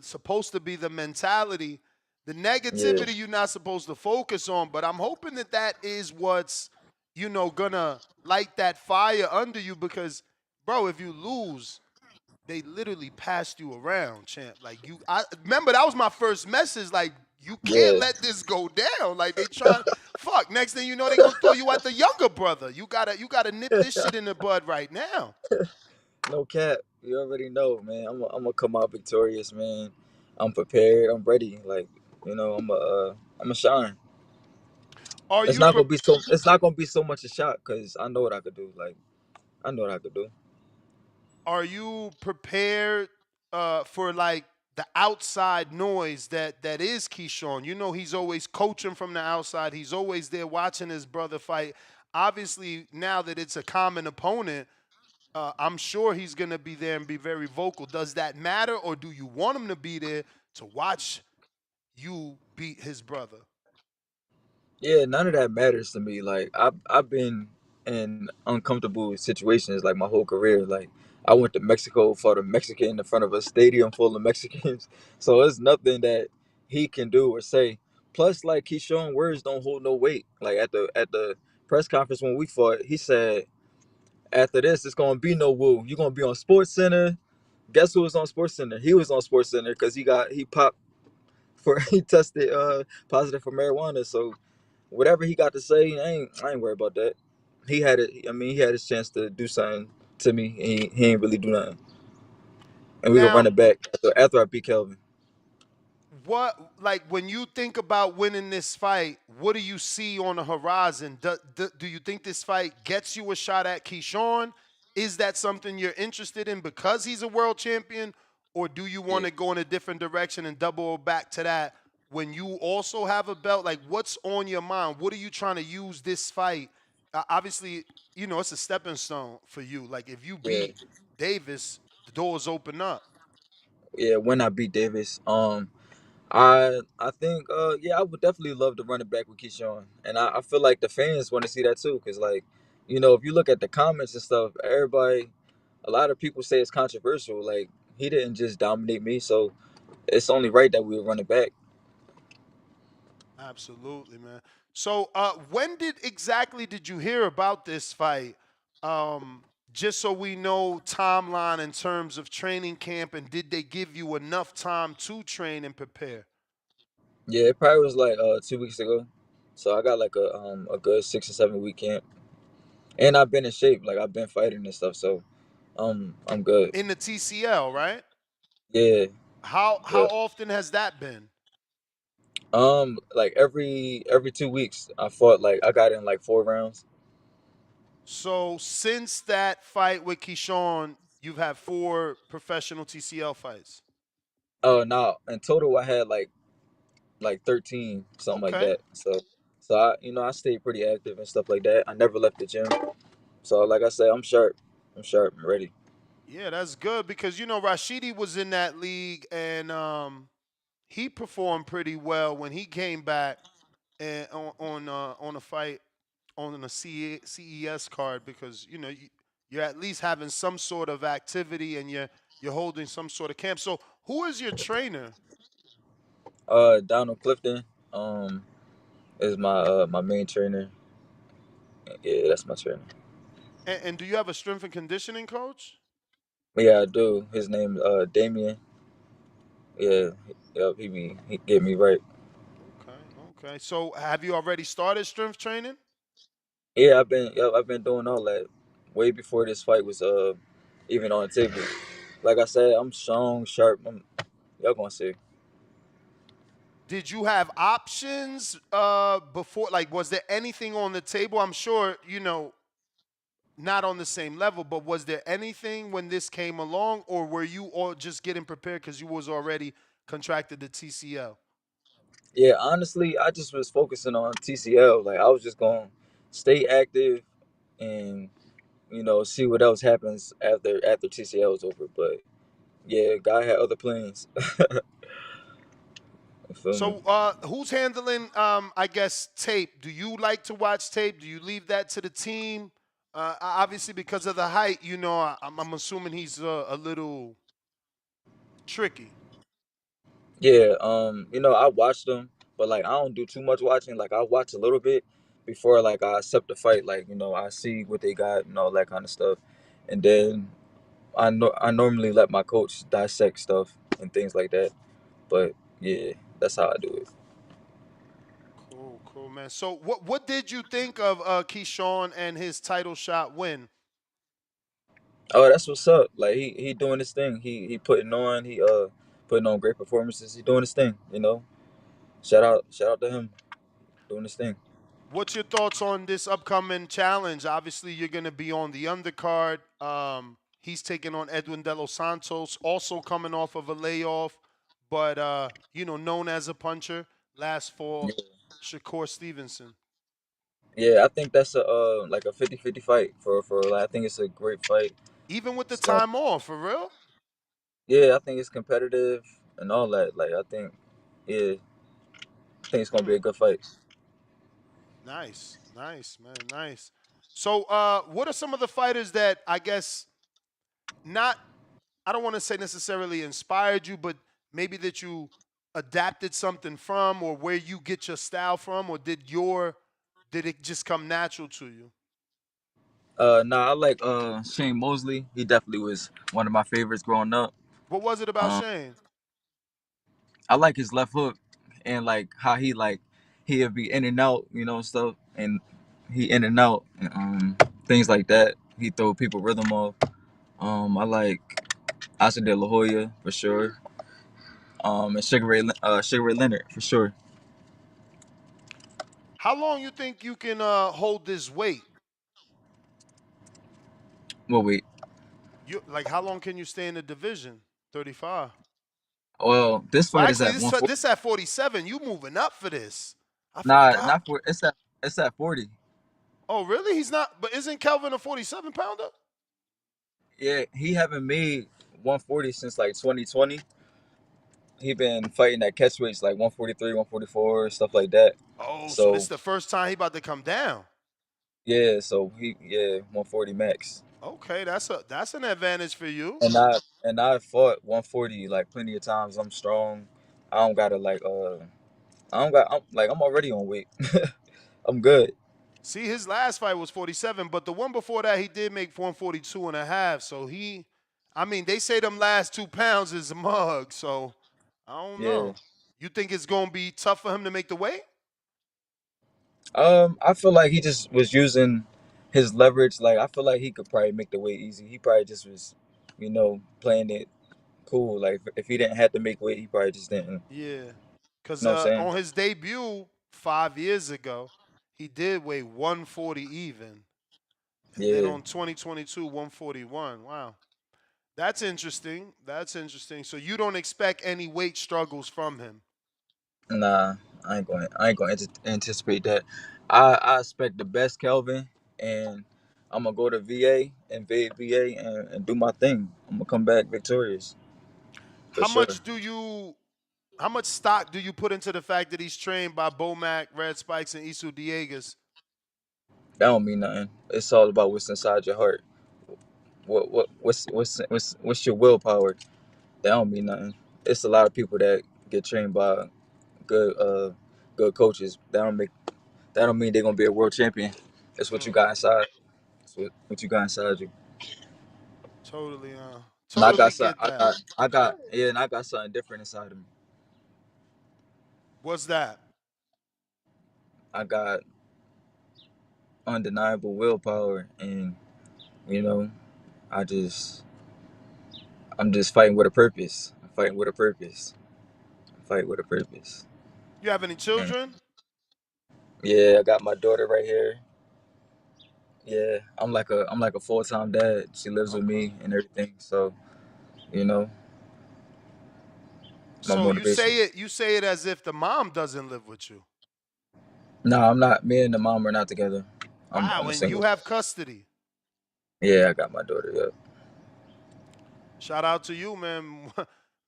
Supposed to be the mentality. The Yeah, negativity you're not supposed to focus on, but I'm hoping that is what's gonna light that fire under you because bro, if you lose, they literally passed you around, champ. Like I remember that was my first message. Like you can't yeah. let this go down. Like they trying, fuck. Next thing you know, they gonna throw you at the younger brother. You gotta nip this shit in the bud right now. No cap. You already know, man. I'm gonna come out victorious, man. I'm prepared. I'm ready. Like I'm a shine. Are It's you not pre- gonna be so. It's not gonna be so much a shot because I know what I could do. Like I know what I could do. are you prepared for like the outside noise that is Keyshawn? You know he's always coaching from the outside. He's always there watching his brother fight. Obviously, now that it's a common opponent, I'm sure he's going to be there and be very vocal. Does that matter, or do you want him to be there to watch you beat his brother? Yeah, none of that matters to me. Like I've been in uncomfortable situations like my whole career. Like I went to Mexico, fought a Mexican in front of a stadium full of Mexicans. So it's nothing that he can do or say. Plus, like he's showing words don't hold no weight. Like at the press conference when we fought, he said, "After this, it's gonna be no woo. You're gonna be on Sports Center." Guess who was on Sports Center? He was on Sports Center because he popped for he tested positive for marijuana. So whatever he got to say, I ain't worried about that. He had it. I mean, he had his chance to do something to me, and he ain't really do nothing. And we can run Now, it back after I beat Kelvin. what like when you think about winning this fight, what do you see on the horizon? Do you think this fight gets you a shot at Keyshawn? Is that something you're interested in because he's a world champion, or do you want Yeah, to go in a different direction and double back to that when you also have a belt? Like, what's on your mind? What are you trying to use this fight? Obviously, it's a stepping stone for you. Like, if you yeah. beat Davis, the doors open up. Yeah, when I beat Davis. I think yeah, I would definitely love to run it back with Keyshawn, and I feel like the fans want to see that too, cause like, if you look at the comments and stuff, everybody, a lot of people say it's controversial. Like he didn't just dominate me, so it's only right that we would run it back. Absolutely, man. So, when did you hear about this fight? Just so we know timeline in terms of training camp, and did they give you enough time to train and prepare? Yeah, it probably was like 2 weeks ago, so I got like a good 6 or 7 week camp, and I've been in shape, like I've been fighting and stuff, so I'm good. In the TCL, right? Yeah, How yeah. often has that been? Like every 2 weeks, I fought like I got in like 4 rounds. So since that fight with Keyshawn, you've had 4 professional TCL fights. Oh no, in total I had like 13, something like Okay. that. So I stayed pretty active and stuff like that. I never left the gym. So like I said, I'm sharp. I'm ready. Yeah, that's good because Rashidi was in that league and he performed pretty well when he came back and on a fight on a CES card because you're at least having some sort of activity and you're holding some sort of camp. So who is your trainer? Donald Clifton is my main trainer. Yeah, that's my trainer. And do you have a strength and conditioning coach? Yeah, I do. His name Damien. Yeah, yep, he get me right. Okay, okay. So have you already started strength training? Yeah, I've been doing all that way before this fight was even on the table. Like I said, I'm strong, sharp. Y'all gonna see. Did you have options before? Like, was there anything on the table? I'm sure, not on the same level, but was there anything when this came along, or were you all just getting prepared because you was already contracted the TCL? Yeah, honestly, I just was focusing on TCL. Like I was just gonna stay active and see what else happens after TCL is over. But yeah, guy had other plans. You feel me? So, who's handling, I guess, tape? Do you like to watch tape? Do you leave that to the team? Obviously, because of the height, I'm assuming he's a little tricky. Yeah, I watched them, but like I don't do too much watching. Like I watch a little bit before like I accept the fight. Like I see what they got and all that kind of stuff, and then I normally let my coach dissect stuff and things like that. But yeah, that's how I do it. Cool, cool, man. So, what did you think of Keyshawn and his title shot win? Oh, that's what's up. Like he doing his thing. He putting on. He putting on great performances. He doing his thing. Shout out to him doing his thing. What's your thoughts on this upcoming challenge? Obviously, you're going to be on the undercard. He's taking on Edwin De Los Santos, also coming off of a layoff, but known as a puncher. Last for Shakur Stevenson. Yeah, I think that's a like a 50-50 fight for like, I think it's a great fight. Even with the So time off, for real? yeah, I think it's competitive and all that. Like yeah, I think it's gonna be a good fight. Nice, nice, man, nice. So, what are some of the fighters that I guess not I don't want to say necessarily inspired you, but maybe that you adapted something from, or where you get your style from, or did it just come natural to you? Nah, I like Shane Mosley. He definitely was one of my favorites growing up. What was it about Um, Shane? I like his left hook and like how he'd be in and out, stuff, and he in and out, things like that. He throw people rhythm off. I like Asa De La Hoya for sure. And Sugar Ray Leonard for sure. How long you think you can hold this weight? Well, wait. You like how long can you stay in the division? 35. Well, this Well, fight is actually, at this 140. this at 47. You moving up for this? I Nah, forgot. not for it's at 40. Oh, really? He's not. But isn't Kelvin a 47 pounder? Yeah, he haven't made 140 since like 2020. he been fighting at catch weights like 143, 144, stuff like that. Oh, so this So is the first time he about to come down. yeah, so he 140 max. Okay, that's an advantage for you. And I fought 140 like plenty of times. I'm strong. I don't gotta like I don't got I'm already on weight. I'm good. See, his last fight was 47, but the one before that he did make 142 and a half. So I mean, they say them last 2 pounds is a mug. So I don't Yeah. know. You think it's gonna be tough for him to make the weight? I feel like he just was using his leverage. Like I feel like he could probably make the weight easy. He probably just was, playing it cool. Like if he didn't have to make weight, he probably just didn't. You Yeah, because know what I'm saying? on his debut 5 years ago, he did weigh 140 even, and then Yeah. on 2022 141. Wow, that's interesting. That's interesting. So you don't expect any weight struggles from him? Nah, I ain't going to anticipate that. I expect the best, Kelvin, and I'm gonna go to VA, invade VA, and do my thing. I'm gonna come back victorious for How sure. much how much stock do you put into the fact that he's trained by Bomac, Red Spikes, and Isu Diegas? That don't mean nothing. It's all about what's inside your heart. What's your willpower? That don't mean nothing. It's a lot of people that get trained by good good coaches. That don't mean they're gonna be a world champion. It's what you got inside. It's what you got inside you. Totally, And I got totally some, get that. and I got something different inside of me. What's that? I got undeniable willpower, and you know, I just, I'm just fighting with a purpose. I'm fighting with a purpose. I'm fighting with a purpose. You have any And children? yeah, I got my daughter right here. Yeah, I'm like a full time dad. She lives with Okay. me and everything. So you know, my So motivation. you say it as if the mom doesn't live with you. No, I'm not. Me and the mom are not together. I'm Wow, a and you single. have custody. Yeah, I got my daughter. Yep. Shout out to you, man.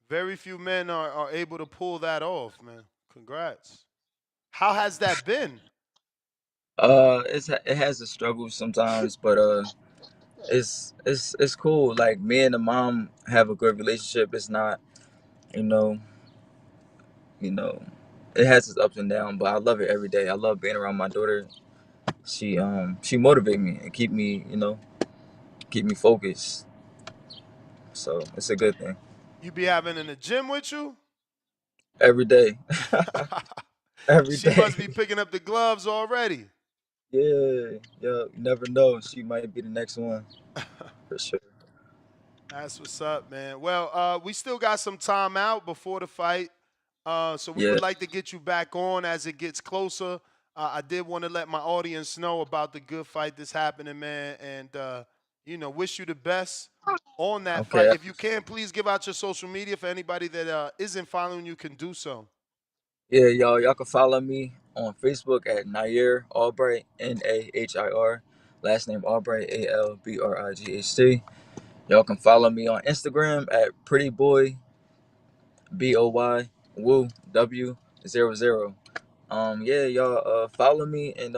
Very few men are able to pull that off, man. Congrats. How has that been? It has its struggles sometimes, but it's cool. Like me and the mom have a good relationship. It's not, you know, you know, it has its ups and downs, but I love it every day. I love being around my daughter. She motivate me and keep me focused. So it's a good thing. You be having in the gym with you? Every day, every She day. must be picking up the gloves already. Yeah, yeah. You never know. She might be the next one for sure. That's what's up, man. Well, we still got some time out before the fight. So we Yeah. would like to get you back on as it gets closer. I did want to let my audience know about the good fight that's happening, man, and wish you the best on that fight. Okay. If you can, please give out your social media for anybody that isn't following you can do so. Yeah, y'all can follow me on Facebook at Nair Albright, Nahir. Last name Albright, Albright. Y'all can follow me on Instagram at Pretty Boy Boy Woo W00. Yeah, y'all follow me, and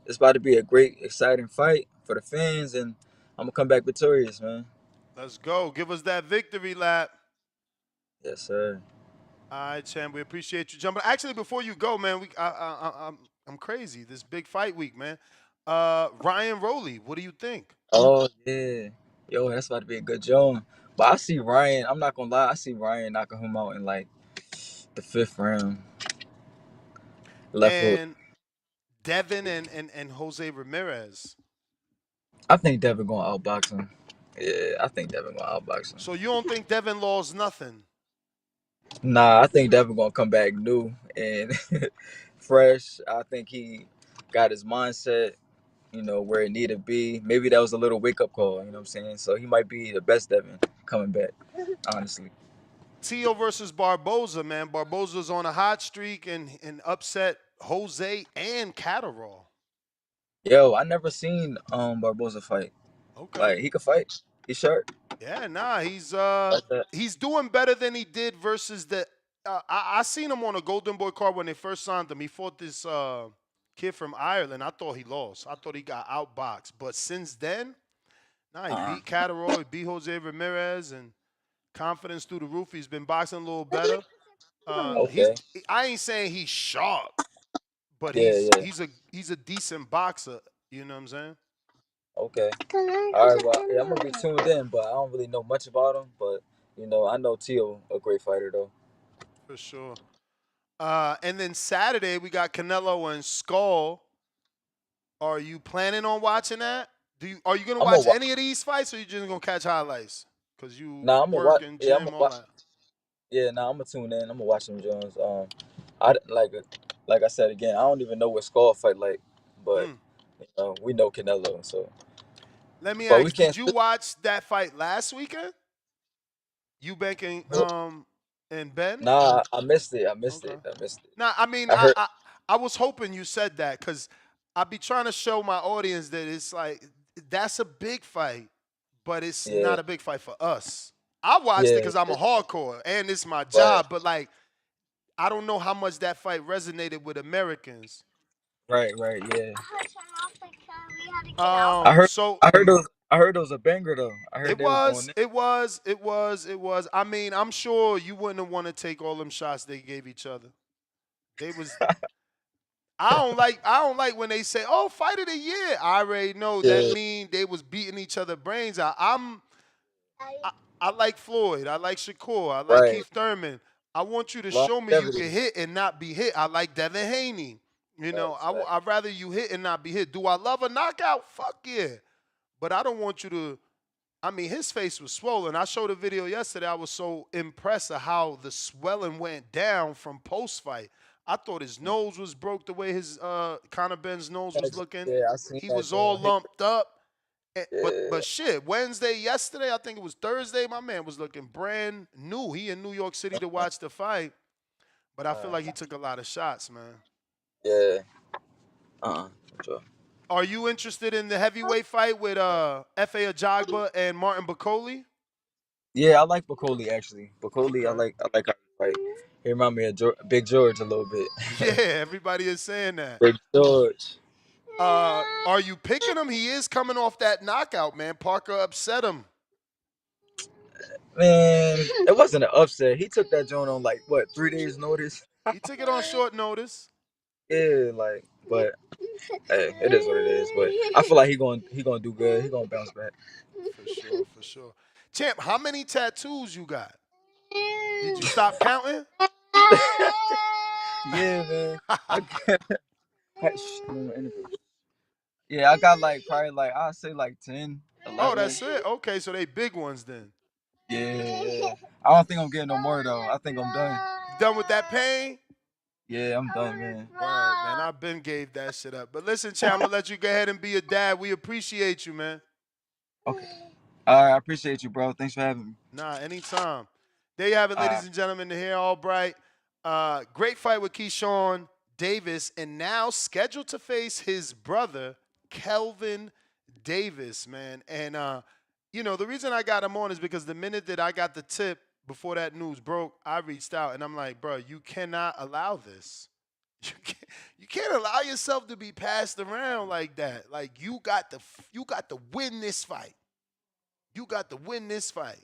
it's about to be a great, exciting fight for the fans, and I'm gonna come back victorious, man. Let's go. Give us that victory lap. Yes, sir. All right, champ. We appreciate you jumping. Actually, before you go, man, I'm crazy. This big fight week, man. Ryan Rowley, what do you think? Oh yeah, yo, that's about to be a good joint. But I see Ryan. I'm not gonna lie. I see Ryan knocking him out in like the fifth round. Left hook. And Devin and Jose Ramirez. I think Devin gonna outbox him. Yeah, I think Devin gonna outbox him. So you don't think Devin lost nothing? Nah, I think Devin gonna come back new and fresh. I think he got his mindset, where it needed to be. Maybe that was a little wake up call. You know what I'm saying? So he might be the best Devin coming back. Honestly. Tio versus Barboza, man. Barboza's on a hot streak and upset Jose and Catterall. Yo, I never seen Barboza fight. Okay. Like he could fight. He's sharp. Yeah, nah, Like that. he's doing better than he did versus the I seen him on a Golden Boy card when they first signed him. He fought this kid from Ireland. I thought he lost. I thought he got outboxed. But since then, he beat Catterall, he beat Jose Ramirez, and confidence through the roof. He's been boxing a little better. Okay. I ain't saying he's sharp, but Yeah. he's a decent boxer. You know what I'm saying? Okay. All right. Well, yeah, I'm gonna be tuned in, but I don't really know much about him. But I know Tio a great fighter though. For sure. And then Saturday we got Canelo and Skull. Are you planning on watching that? Are you gonna watch any of these fights, or you just gonna catch highlights? Cause you I'm work gonna and Yeah, gym, all that. Yeah, I'm gonna tune in. I'm gonna watch them Jones. I like I said again, I don't even know what Skull fight like, but we know Canelo. So let me but we ask: did can't. you watch that fight last weekend? Eubank and Ben? Nah, I missed it. I missed it. Nah, I mean, I heard. I was hoping you said that because I be trying to show my audience that it's like that's a big fight, but it's not a big fight for us. I watched it because I'm a hardcore and it's my job, but like I don't know how much that fight resonated with Americans. Right, yeah. I I heard it was a banger though. I heard it they was going in. it was. I mean, I'm sure you wouldn't want to take all them shots they gave each other. They was. I don't like when they say, "Oh, fight of the year." I already know that mean they was beating each other brains out. I like Floyd. I like Shakur. I like Keith Thurman. I want you to show me you can hit and not be hit. I like Devin Haney. I'd rather you hit and not be hit. Do I love a knockout? Fuck yeah. But I don't want you to. I mean, his face was swollen. I showed a video yesterday. I was so impressed at how the swelling went down from post-fight. I thought his nose was broke the way his Conor Ben's nose was looking. Yeah, I seen he that was all lumped up. Yeah. But shit, yesterday, I think it was Thursday, my man was looking brand new. He in New York City to watch the fight. But I feel like he took a lot of shots, man. Yeah. Sure. Are you interested in the heavyweight fight with F.A. Ajagba and Martin Bakoli? Yeah, I like Bakoli actually. Bakoli, I like how he fight. He remind me of Big George a little bit. Yeah, everybody is saying that. Big George. Are you picking him? He is coming off that knockout, man. Parker upset him. Man, it wasn't an upset. He took that joint on 3 days notice. He took it on short notice. Yeah, but hey, it is what it is. But I feel like he gonna do good. He gonna bounce back. For sure. Champ, how many tattoos you got? Did you stop counting? Yeah, man. Yeah, I got probably I'd say 10, 11. Oh, that's it. Okay, so they big ones then. Yeah. I don't think I'm getting no more though. I think I'm done. Done with that pain? Yeah, I'm done, man. Word, man. I've been gave that shit up. But listen, Champ, I'm gonna let you go ahead and be a dad. We appreciate you, man. Okay. All right, I appreciate you, bro. Thanks for having me. Nah, anytime. There you have it, ladies and gentlemen. To hear Albright. Great fight with Keyshawn Davis, and now scheduled to face his brother, Kelvin Davis, man. And, the reason I got him on is because the minute that I got the tip before that news broke, I reached out, and I'm like, bro, you cannot allow this. You can't allow yourself to be passed around like that. Like, you got to win this fight. You got to win this fight.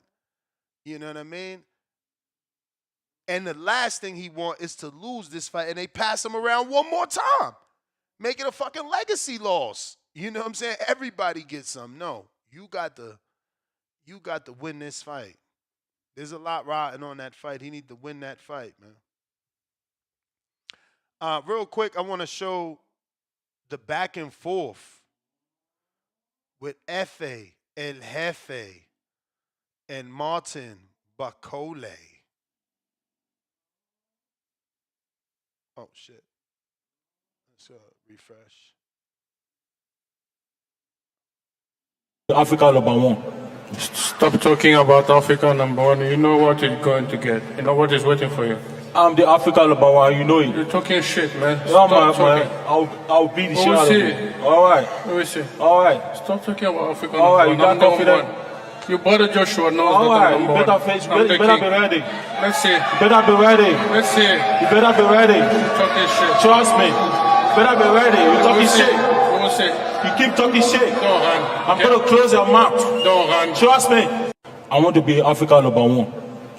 You know what I mean? And the last thing he wants is to lose this fight, and they pass him around one more time. Make it a fucking legacy loss. You know what I'm saying? Everybody gets some. No, you got to win this fight. There's a lot riding on that fight. He need to win that fight, man. Real quick, I want to show the back and forth with Efe El Jefe and Martin Bakole. Oh, shit. Let's refresh. Africa number one. Stop talking about Africa number one. You know what you're going to get. You know what is waiting for you. I'm the Africa number one. You know it. You're talking shit, man. Stop talking. I'll beat the shit out of you. All right. Let me see. All right. Stop talking about Africa. All right. You got confidence. Your brother Joshua knows All that right, I'm you number better one. face. I'm You the better king. be ready. Let's see. You better be ready. Let's see. You better be ready. Talking shit. Trust me. You better be ready. You're talking We'll see. shit. We'll see. You keep talking shit. Don't run. I'm gonna close your mouth. Don't run. Trust me. I want to be Africa number one.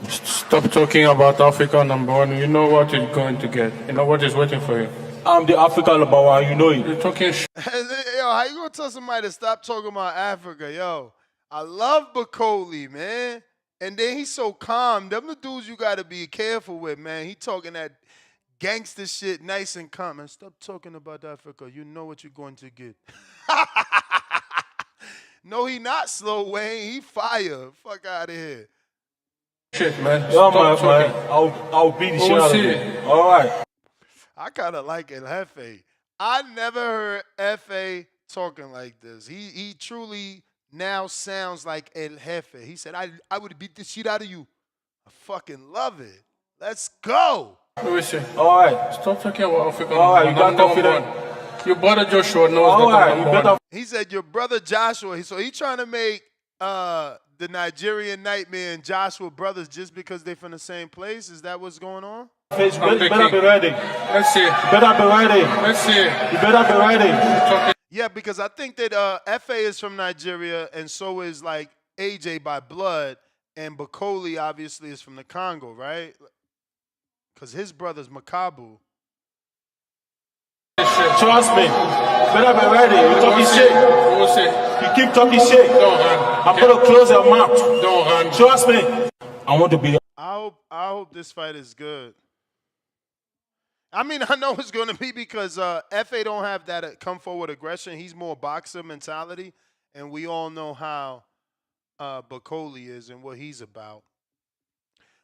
Stop talking about Africa number one. You know what you're going to get. You know what is waiting for you. I'm the Africa number one. You know it. You're talking shit. Yo, how you gonna tell somebody to stop talking about Africa? Yo, I love Bakoli, man. And then he's so calm. Them the dudes you gotta be careful with, man. He talking that gangster shit nice and calm. Man, stop talking about Africa. You know what you're going to get. No, he not Slow Wayne. He fire. Fuck out of here. Shit, man. Yo, Stop man. talking. I'll beat the shit We'll out of see. you. All right. I kind of like El Jefe. I never heard F.A. talking like this. He truly now sounds like El Jefe. He said, I would beat the shit out of you. I fucking love it. Let's go. We'll see. All right. Stop talking about Africa. All right, you got I'm number confidence. one. Your brother Joshua knows All that right, I'm you number better. one. He said, your brother Joshua. So he trying to make the Nigerian Nightmare and Joshua brothers just because they're from the same place? Is that what's going on? Face. You I'm the better king. be ready. Let's see. You better be ready. Let's see. You better be ready. Talking. Yeah, because I think that F.A. is from Nigeria, and so is like AJ by blood, and Bakoli obviously is from the Congo, right? Because his brother's Makabu. Trust me. You better be ready. You're talking shit. We'll see. You keep talking shit. Don't run. I'm gonna close your mouth. Don't run. Trust me. I want to be. I hope this fight is good. I mean, I know it's going to be because F.A. don't have that come forward aggression. He's more boxer mentality, and we all know how Bakoli is and what he's about.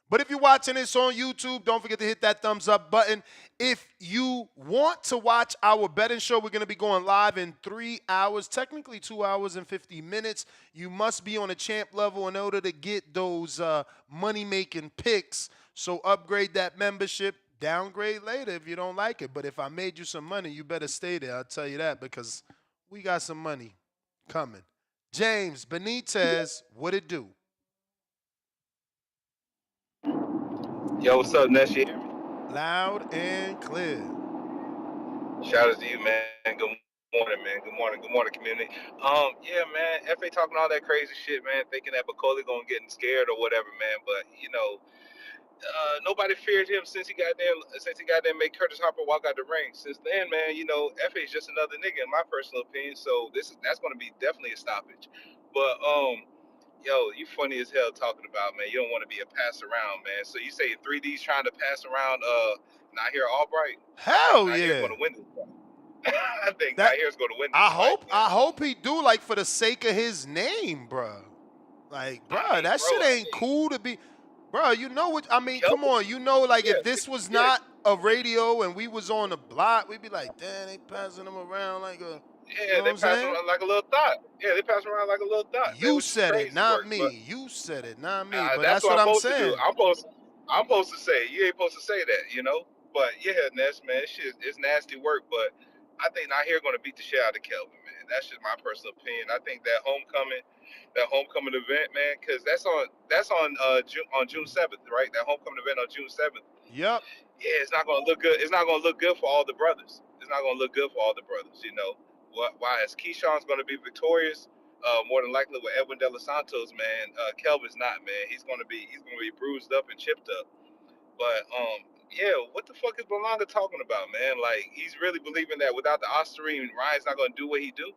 But if you're watching this on YouTube, don't forget to hit that thumbs up button. If you want to watch our betting show, we're going to be going live in 3 hours, technically 2 hours and 50 minutes. You must be on a champ level in order to get those money-making picks. So upgrade that membership, downgrade later if you don't like it. But if I made you some money, you better stay there. I'll tell you that because we got some money coming. James Benitez, what it do? Yo, what's up, Ness? You hear me? Loud and clear. Shout out to you, man. Good morning, man. Good morning. Good morning, community. Yeah, man. FA talking all that crazy shit, man. Thinking that Bakoli gonna get scared or whatever, man. But you know, nobody feared him since he got there. Since he got there, and made Curtis Harper walk out the ring. Since then, man, you know, FA is just another nigga in my personal opinion. So that's gonna be definitely a stoppage. But yo, you funny as hell talking about, man. You don't want to be a pass around, man. So you say 3D's trying to pass around Nahir Albright? Hell Nahir's yeah. going to win this. I think That- Nahir's going to win this I hope he do, like, for the sake of his name, bruh. Like, bruh, that shit ain't cool to be. Bruh, you know what? I mean, come on. You know, like, if this was not a radio and we was on the block, we'd be like, damn, they passing him around like a. Yeah, they pass around like a little thought. Yeah, they pass around like a little thought. You said it, not me. You said it, not me. But that's what what I'm supposed saying. to do. I'm supposed to say. You ain't supposed to say that, you know. But yeah, Ness, man, it's nasty work. But I think Nahir going to beat the shit out of Kelvin, man. That's just my personal opinion. I think that homecoming event, man, because that's on June 7th, right? That homecoming event on June 7th. Yep. Yeah, it's not going to look good. It's not going to look good for all the brothers. It's not going to look good for all the brothers, you know. Why is Keyshawn's going to be victorious? More than likely with Edwin De Los Santos, man. Kelvin's not, man. He's going to be bruised up and chipped up. But yeah, what the fuck is Berlanga talking about, man? Like, he's really believing that without the Ostarine, Ryan's not going to do what he do.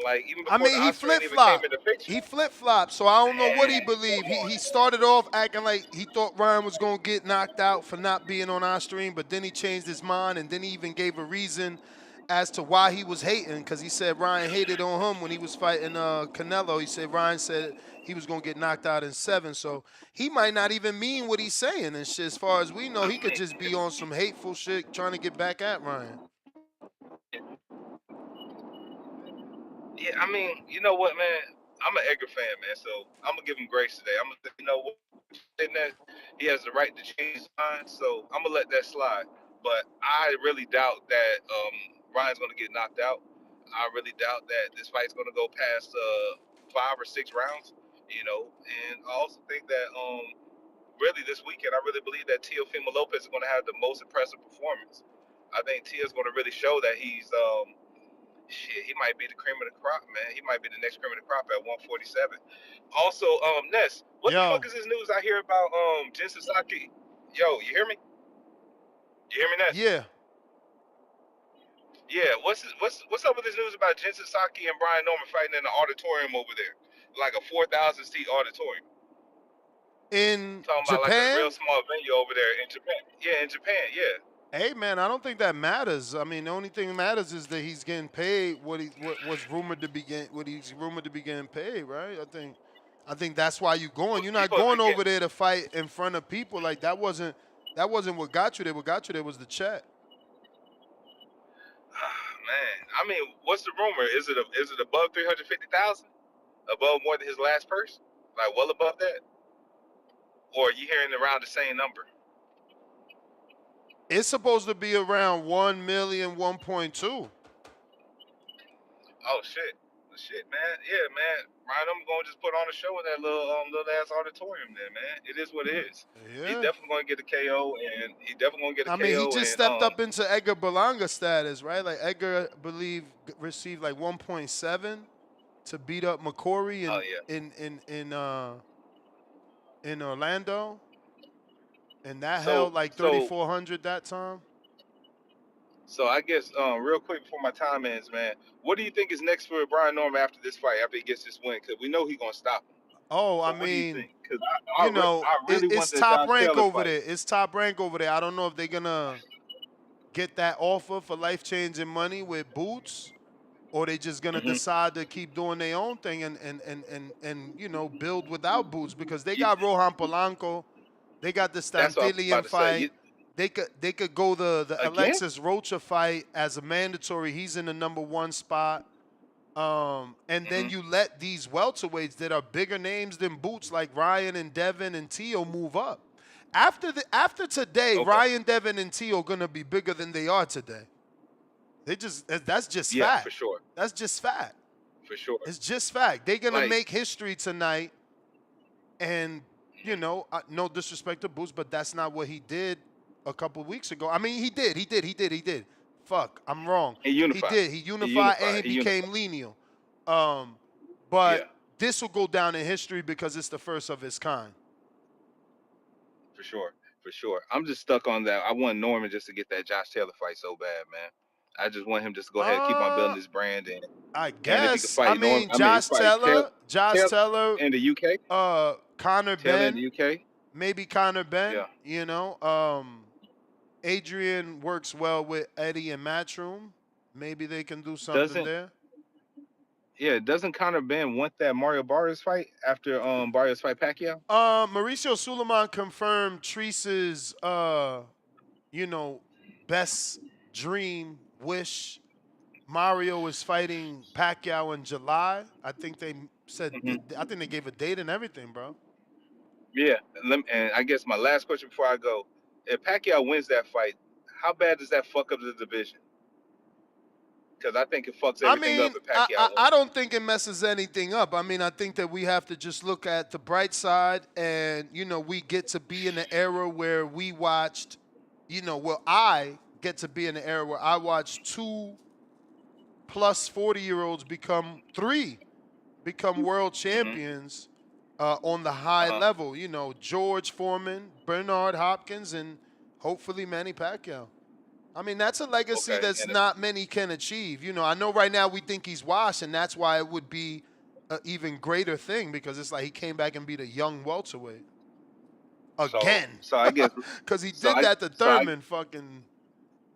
Like, even before he Ostarine even flip-flopped. came into picture. He flip-flopped, so I don't know what he believed. He started off acting like he thought Ryan was going to get knocked out for not being on Ostarine, but then he changed his mind, and then he even gave a reason as to why he was hating, because he said Ryan hated on him when he was fighting Canelo. He said Ryan said he was going to get knocked out in 7, so he might not even mean what he's saying and shit. As far as we know, he could just be on some hateful shit trying to get back at Ryan. Yeah, I mean, you know what, man? I'm an Edgar fan, man, so I'm going to give him grace today. I'm going to, you know what, that he has the right to change his mind, so I'm going to let that slide. But I really doubt that Ryan's going to get knocked out. I really doubt that this fight's going to go past 5 or 6 rounds. And I also think that really this weekend, I really believe that Teofimo Lopez is going to have the most impressive performance. I think Tia's going to really show that he's he might be the cream of the crop, man. He might be the next cream of the crop at 147. Also, Ness, what the Yo. fuck is this news I hear about Jin Sasaki? Yo, you hear me? You hear me, Ness? Yeah. Yeah, what's up with this news about Jin Sasaki and Brian Norman fighting in the auditorium over there, like a 4,000 seat auditorium? In Talking about like a real Japan? small venue over there in Japan. Yeah, in Japan. Yeah. Hey man, I don't think that matters. I mean, the only thing that matters is that he's getting paid what was rumored to be what he's rumored to be getting paid, right? I think that's why you're going. You're He's not supposed to going be over getting. there to fight in front of people. Like that wasn't what got you there. What got you there was the check. Man, I mean, what's the rumor? Is it above 350,000? Above more than his last purse? Like well above that? Or are you hearing around the same number? It's supposed to be around 1 million, 1.2. Oh shit, man. Yeah, man. Ryan, I'm gonna just put on a show in that little ass auditorium there, man. It is what it is. He's Yeah. definitely gonna get a KO, and he definitely gonna get a I mean, he KO, just and stepped up into Edgar Berlanga status, right? Like Edgar, received like 1.7 to beat up McCory oh in yeah. in Orlando, and that So held like so 3,400 that time. so I guess real quick before my time ends, man. What do you think is next for Brian Norman after this fight? After he gets this win, because we know he's gonna stop him. Oh, I So what do you mean, think? Because I really it's want the top Josh rank Taylor over fight. there. It's top rank over there. I don't know if they're gonna get that offer for life changing money with Boots, or they just gonna Hmm. decide to keep doing their own thing and build without Boots because they You, got Rohan Polanco, they got the that's what I was Stantilian about to say. fight. They could go the Again? Alexis Rocha fight as a mandatory. He's in the number one spot. And then Hmm. you let these welterweights that are bigger names than Boots, like Ryan and Devin and Tio, move up. After today, Okay. Ryan, Devin, and Tio gonna be bigger than they are today. That's just Yeah, for fact. sure. That's just fact. For sure. It's just fact. They're gonna Like, make history tonight, and no disrespect to Boots, but that's not what he did a couple weeks ago. I mean, he did. Fuck, I'm wrong. he He unified. did. He unified and he He became unified. lineal. But Yeah, this will go down in history because it's the first of its kind. for sure. For sure. I'm just stuck on that. I want Norman just to get that Josh Taylor fight so bad, man. I just want him just to go ahead and keep on building Uh, his brand, I and if he could guess. I fight Norman, mean, I mean, fight Josh Taylor Taylor, in the UK. Connor Taylor in the Ben, UK. maybe Connor Ben. Yeah. Adrian works well with Eddie and Matchroom. Maybe they can do something Doesn't there. doesn't Conor Ben want that Mario Barrios fight after Barrios fight Pacquiao? Mauricio Suleiman confirmed Treese's best dream wish. Mario is fighting Pacquiao in July. I think they said. Hmm. I think they gave a date and everything, bro. Yeah. And I guess my last question before I go: if Pacquiao wins that fight, how bad does that fuck up the division? Because I think it fucks I everything mean, up if I, Pacquiao I I wins. don't think it messes anything up. I mean, I think that we have to just look at the bright side, and we get to be in an era where we watched, I get to be in an era where I watched 2 plus 40-year-olds become world Hmm. champions on the high Uh-huh. level. George Foreman, Bernard Hopkins, and hopefully Manny Pacquiao. I mean, that's a legacy Okay. that's not many can achieve. I know right now we think he's washed, and that's why it would be an even greater thing because it's like he came back and beat a young welterweight So again. so I guess Because he so did I that to so I Thurman, fucking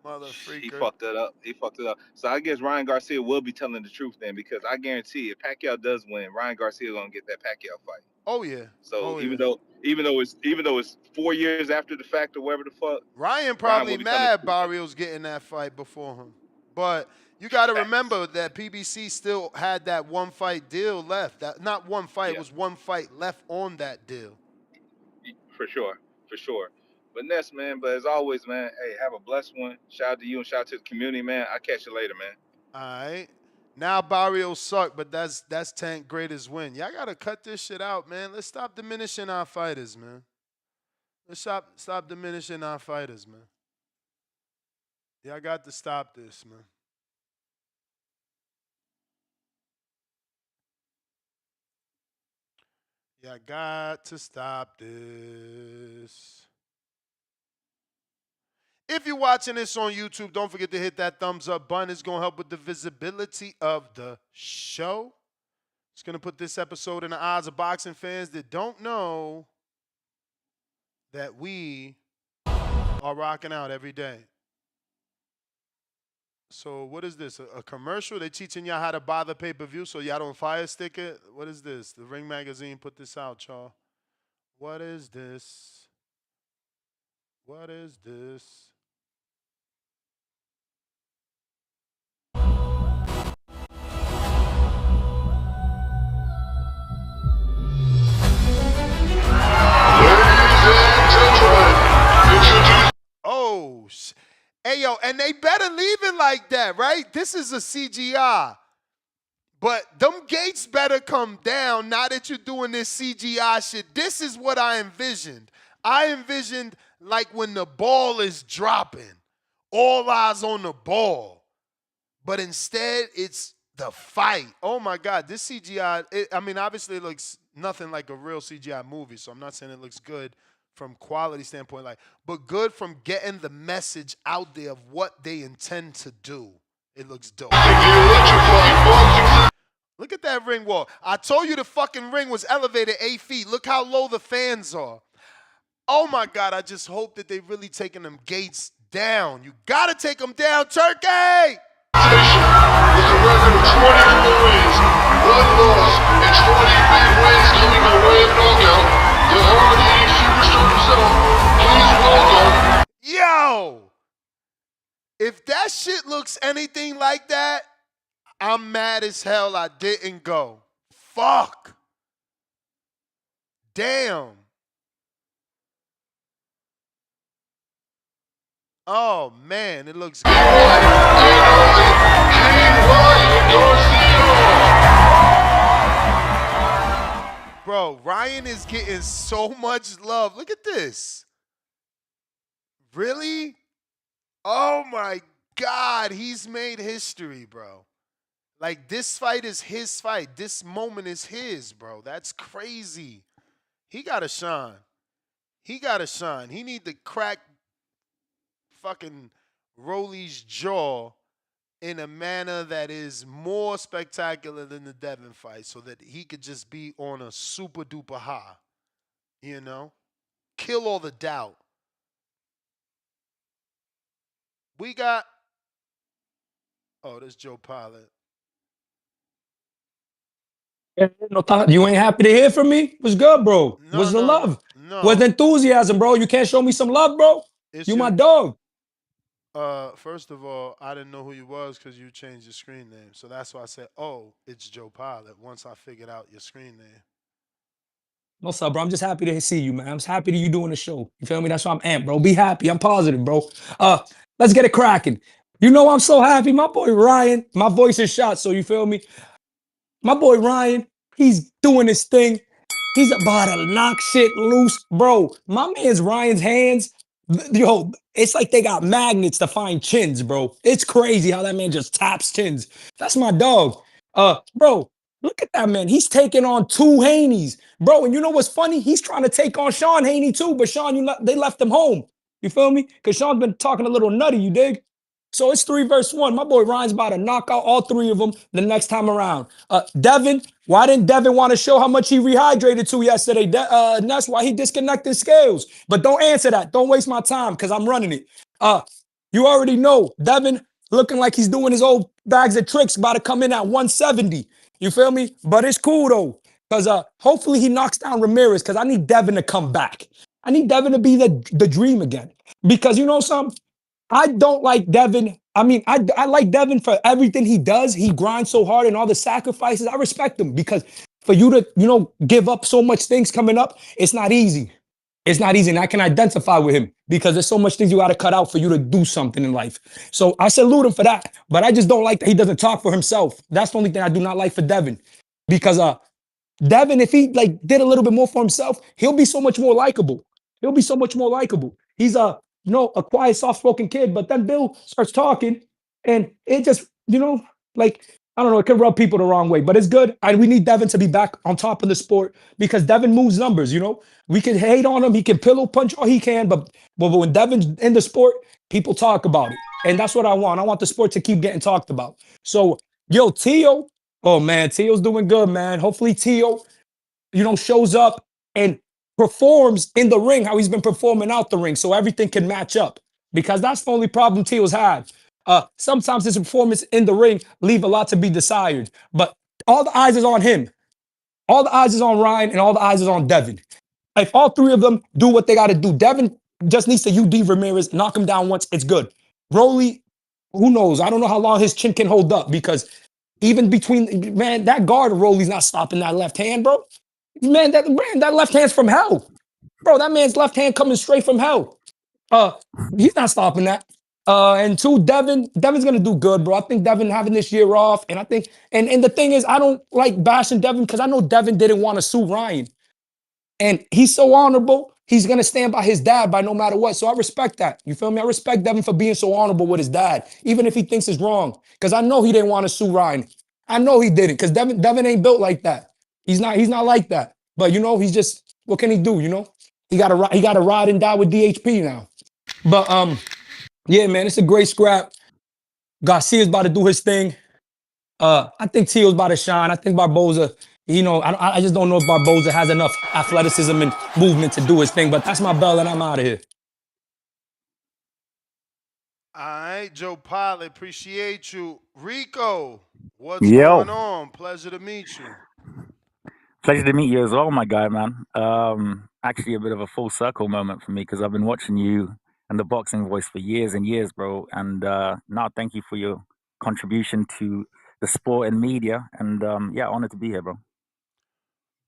mother he freaker. fucked it up. He fucked it up. So I guess Ryan Garcia will be telling the truth then, because I guarantee if Pacquiao does win, Ryan Garcia gonna get that Pacquiao fight. Oh yeah, So oh even yeah. though it's 4 years after the fact or whatever the fuck, Ryan Ryan probably will be telling the mad truth. Barrios getting that fight before him. But you got to Facts. remember that PBC still had that one fight deal left. That not one fight, it Yeah, was one fight left on that deal. for sure, for sure. But Ness, man. But as always, man. Hey, have a blessed one. Shout out to you and shout out to the community, man. I'll catch you later, man. All right. Now Barrios suck, but that's Tank greatest win. Y'all gotta cut this shit out, man. Let's stop diminishing our fighters, man. Let's stop diminishing our fighters, man. Y'all got to stop this, man. Y'all got to stop this. If you're watching this on YouTube, don't forget to hit that thumbs up button. It's going to help with the visibility of the show. It's going to put this episode in the eyes of boxing fans that don't know that we are rocking out every day. So what is this? A commercial? They teaching y'all how to buy the pay-per-view so y'all don't fire stick it? What is this? The Ring Magazine put this out, y'all. What is this? What is this? Oh, hey, yo, and they better leave it like that, right? This is a CGI. But them gates better come down now that you're doing this CGI shit. This is what I envisioned. I envisioned like when the ball is dropping, all eyes on the ball. But instead, it's the fight. Oh, my God. This CGI, obviously it looks nothing like a real CGI movie, so I'm not saying it looks good from quality standpoint, but good from getting the message out there of what they intend to do. It looks dope. Look at that ring wall. I told you the fucking ring was elevated 8 feet. Look how low the fans are. Oh my God, I just hope that they really taking them gates down. You gotta take them down, Turkey! With a record of 24 wins, 1 loss, and 20 big wins coming away of knockout, the hard-hitting superstar himself, please welcome. Yo! If that shit looks anything like that, I'm mad as hell I didn't go. Fuck. Damn. Oh, man, it looks good. Bro, Ryan is getting so much love. Look at this. Really? Oh, my God. He's made history, bro. Like, this fight is his fight. This moment is his, bro. That's crazy. He got to shine. He got to shine. He need to crack fucking Rolly's jaw in a manner that is more spectacular than the Devin fight so that he could just be on a super duper high. You know? Kill all the doubt. We got... Oh, this Joe Pilot. You ain't happy to hear from me? What's good, bro? What's the love? No. What's the enthusiasm, bro? You can't show me some love, bro? You my dog. First of all, I didn't know who you was because you changed your screen name. So that's why I said, oh, it's Joe Pilot once I figured out your screen name. No, sir, bro. I'm just happy to see you, man. I'm just happy that you doing the show. You feel me? That's why I'm amped, bro. Be happy. I'm positive, bro. Let's get it cracking. You know I'm so happy. My boy Ryan, my voice is shot, so you feel me? My boy Ryan, he's doing his thing. He's about to knock shit loose. Bro, my man's Ryan's hands, yo, it's like they got magnets to find chins, bro. It's crazy how that man just taps chins. That's my dog. Bro, look at that man. He's taking on 2 Haneys. Bro, and you know what's funny? He's trying to take on Sean Haney too, but Sean, they left him home. You feel me? Because Sean's been talking a little nutty, you dig? So it's 3 versus 1. My boy Ryan's about to knock out all 3 of them the next time around. Devin, why didn't Devin want to show how much he rehydrated to yesterday? That's why he disconnected scales. But don't answer that. Don't waste my time because I'm running it. You already know Devin looking like he's doing his old bags of tricks, about to come in at 170. You feel me? But it's cool though, because hopefully he knocks down Ramirez because I need Devin to come back. I need Devin to be the dream again. Because you know something? I don't like Devin. I like Devin for everything he does. He grinds so hard and all the sacrifices. I respect him because for you to, give up so much things coming up, it's not easy. It's not easy. And I can identify with him because there's so much things you got to cut out for you to do something in life. So I salute him for that. But I just don't like that he doesn't talk for himself. That's the only thing I do not like for Devin. Because Devin, if he like did a little bit more for himself, he'll be so much more likable. He'll be so much more likable. He's a quiet, soft-spoken kid, but then Bill starts talking, and it just, like, I don't know, it can rub people the wrong way. But it's good. And we need Devin to be back on top of the sport because Devin moves numbers, We can hate on him, he can pillow punch all he can, but when Devin's in the sport, people talk about it. And that's what I want. I want the sport to keep getting talked about. So, yo, Tio, oh man, Tio's doing good, man. Hopefully Tio, shows up and performs in the ring how he's been performing out the ring so everything can match up. Because that's the only problem Tio's had. Sometimes his performance in the ring leave a lot to be desired. But all the eyes is on him. All the eyes is on Ryan and all the eyes is on Devin. If all three of them do what they got to do, Devin just needs to UD Ramirez, knock him down once, it's good. Broly, who knows? I don't know how long his chin can hold up because even between, man, that guard of Rolly's not stopping that left hand, bro. Man, that left hand's from hell. Bro, that man's left hand coming straight from hell. He's not stopping that. And two, Devin's gonna do good, bro. I think Devin having this year off, and I think, and the thing is, I don't like bashing Devin because I know Devin didn't want to sue Ryan. And he's so honorable, he's gonna stand by his dad by no matter what. So I respect that. You feel me? I respect Devin for being so honorable with his dad, even if he thinks it's wrong. Because I know he didn't want to sue Ryan. I know he didn't, because Devin ain't built like that. He's not like that. But he's just, what can he do? He gotta ride and die with DHP now. But yeah, man, it's a great scrap. Garcia's about to do his thing. I think Tio's about to shine. I think Barboza, I just don't know if Barboza has enough athleticism and movement to do his thing, but that's my bell and I'm out of here. All right, Joe Pilot, appreciate you. Rico, what's going on? Pleasure to meet you. Pleasure to meet you as well, my guy, man. Actually, a bit of a full circle moment for me because I've been watching you and the Boxing Voice for years and years, bro. And now, thank you for your contribution to the sport and media. And yeah, honored to be here, bro.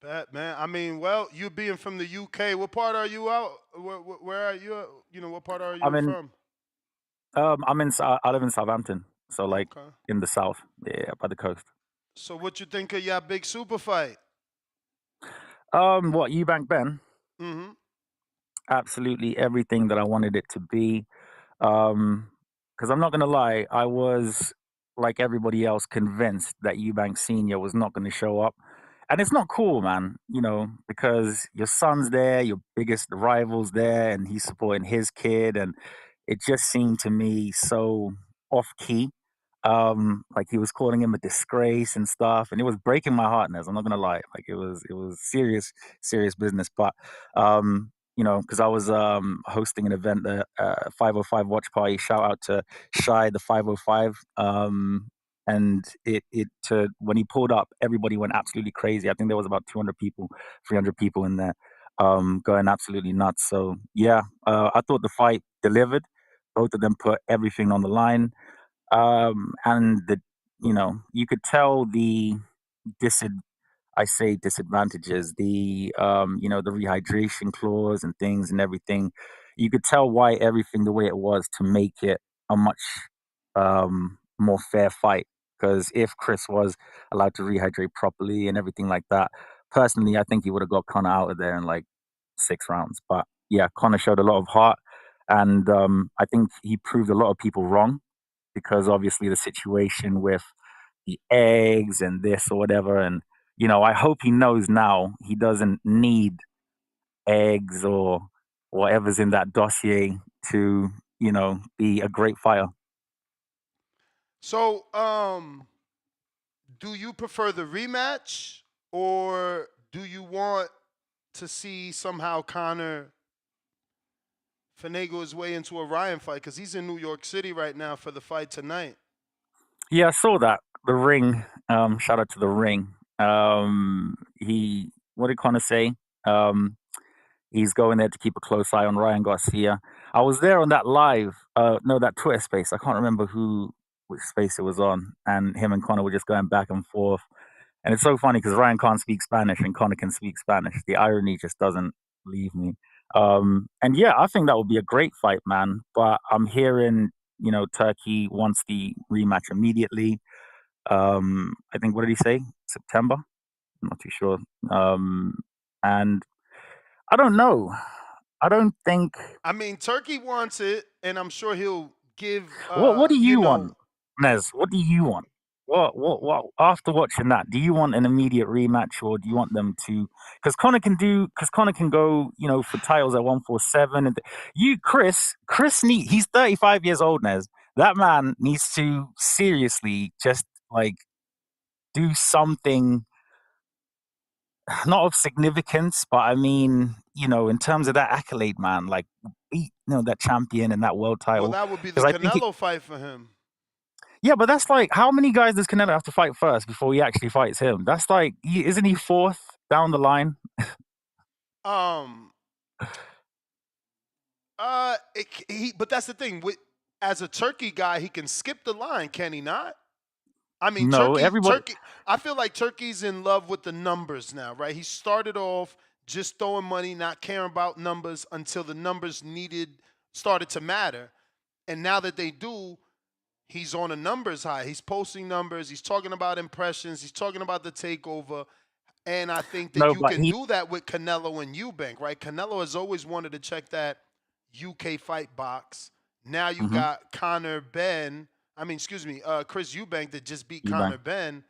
Bet, man. I mean, well, you being from the UK, what part are you out? Where are you? What part are you from? I live in Southampton, so like in the south, yeah, by the coast. So, what you think of your big super fight? What Eubank Ben? Mm-hmm. Absolutely everything that I wanted it to be. Because I'm not gonna lie, I was like everybody else convinced that Eubank Senior was not going to show up, and it's not cool, man. Because your son's there, your biggest rival's there, and he's supporting his kid, and it just seemed to me so off key. Like he was calling him a disgrace and stuff, and it was breaking my heart. Nez, I'm not gonna lie, like it was serious business. But because I was hosting an event, the 505 watch party. Shout out to Shy, the 505. And when he pulled up, everybody went absolutely crazy. I think there was about 200 people, 300 people in there, going absolutely nuts. So yeah, I thought the fight delivered. Both of them put everything on the line. And you could tell the disadvantages, the the rehydration clause and things and everything. You could tell why everything the way it was to make it a much more fair fight. Because if Chris was allowed to rehydrate properly and everything like that, personally, I think he would have got Connor out of there in like 6 rounds. But yeah, Connor showed a lot of heart, and I think he proved a lot of people wrong because obviously the situation with the eggs and this or whatever. And, I hope he knows now he doesn't need eggs or whatever's in that dossier to, be a great fighter. So, do you prefer the rematch or do you want to see somehow Connor finagle his way into a Ryan fight? Because he's in New York City right now for the fight tonight. Yeah, I saw that. The Ring. Shout out to The Ring. What did Connor say? He's going there to keep a close eye on Ryan Garcia. I was there on that live, that Twitter space. I can't remember which space it was on. And him and Connor were just going back and forth. And it's so funny because Ryan can't speak Spanish and Connor can speak Spanish. The irony just doesn't leave me. And yeah, I think that would be a great fight, man. But I'm hearing, Turkey wants the rematch immediately. I think, what did he say? September? I'm not too sure. And I don't know. I don't think. I mean, Turkey wants it, and I'm sure he'll give. What do You you want, know, Nez? What do you want? What? After watching that, do you want an immediate rematch, or do you want them to? Because Connor can go, for titles at 147, and he's 35 years old, Nez. That man needs to seriously just like do something, not of significance, but I mean, in terms of that accolade, man, like beat, that champion and that world well, title. that would be the Because I think Canelo fight for him. yeah, but that's like, how many guys does Canelo have to fight first before he actually fights him? That's like, isn't he fourth down the line? Um. But that's the thing. As a Turkey guy, he can skip the line, can he not? I mean, No, everybody. Turkey. I feel like Turkey's in love with the numbers now, right? He started off just throwing money, not caring about numbers until the numbers started to matter, and now that they do, he's on a numbers high. He's posting numbers. He's talking about impressions. He's talking about the takeover. And I think that No, you but can do that with Canelo and Eubank, right? Canelo has always wanted to check that UK fight box. Now you Mhm. got Chris Eubank that just beat Eubank. Conor Ben.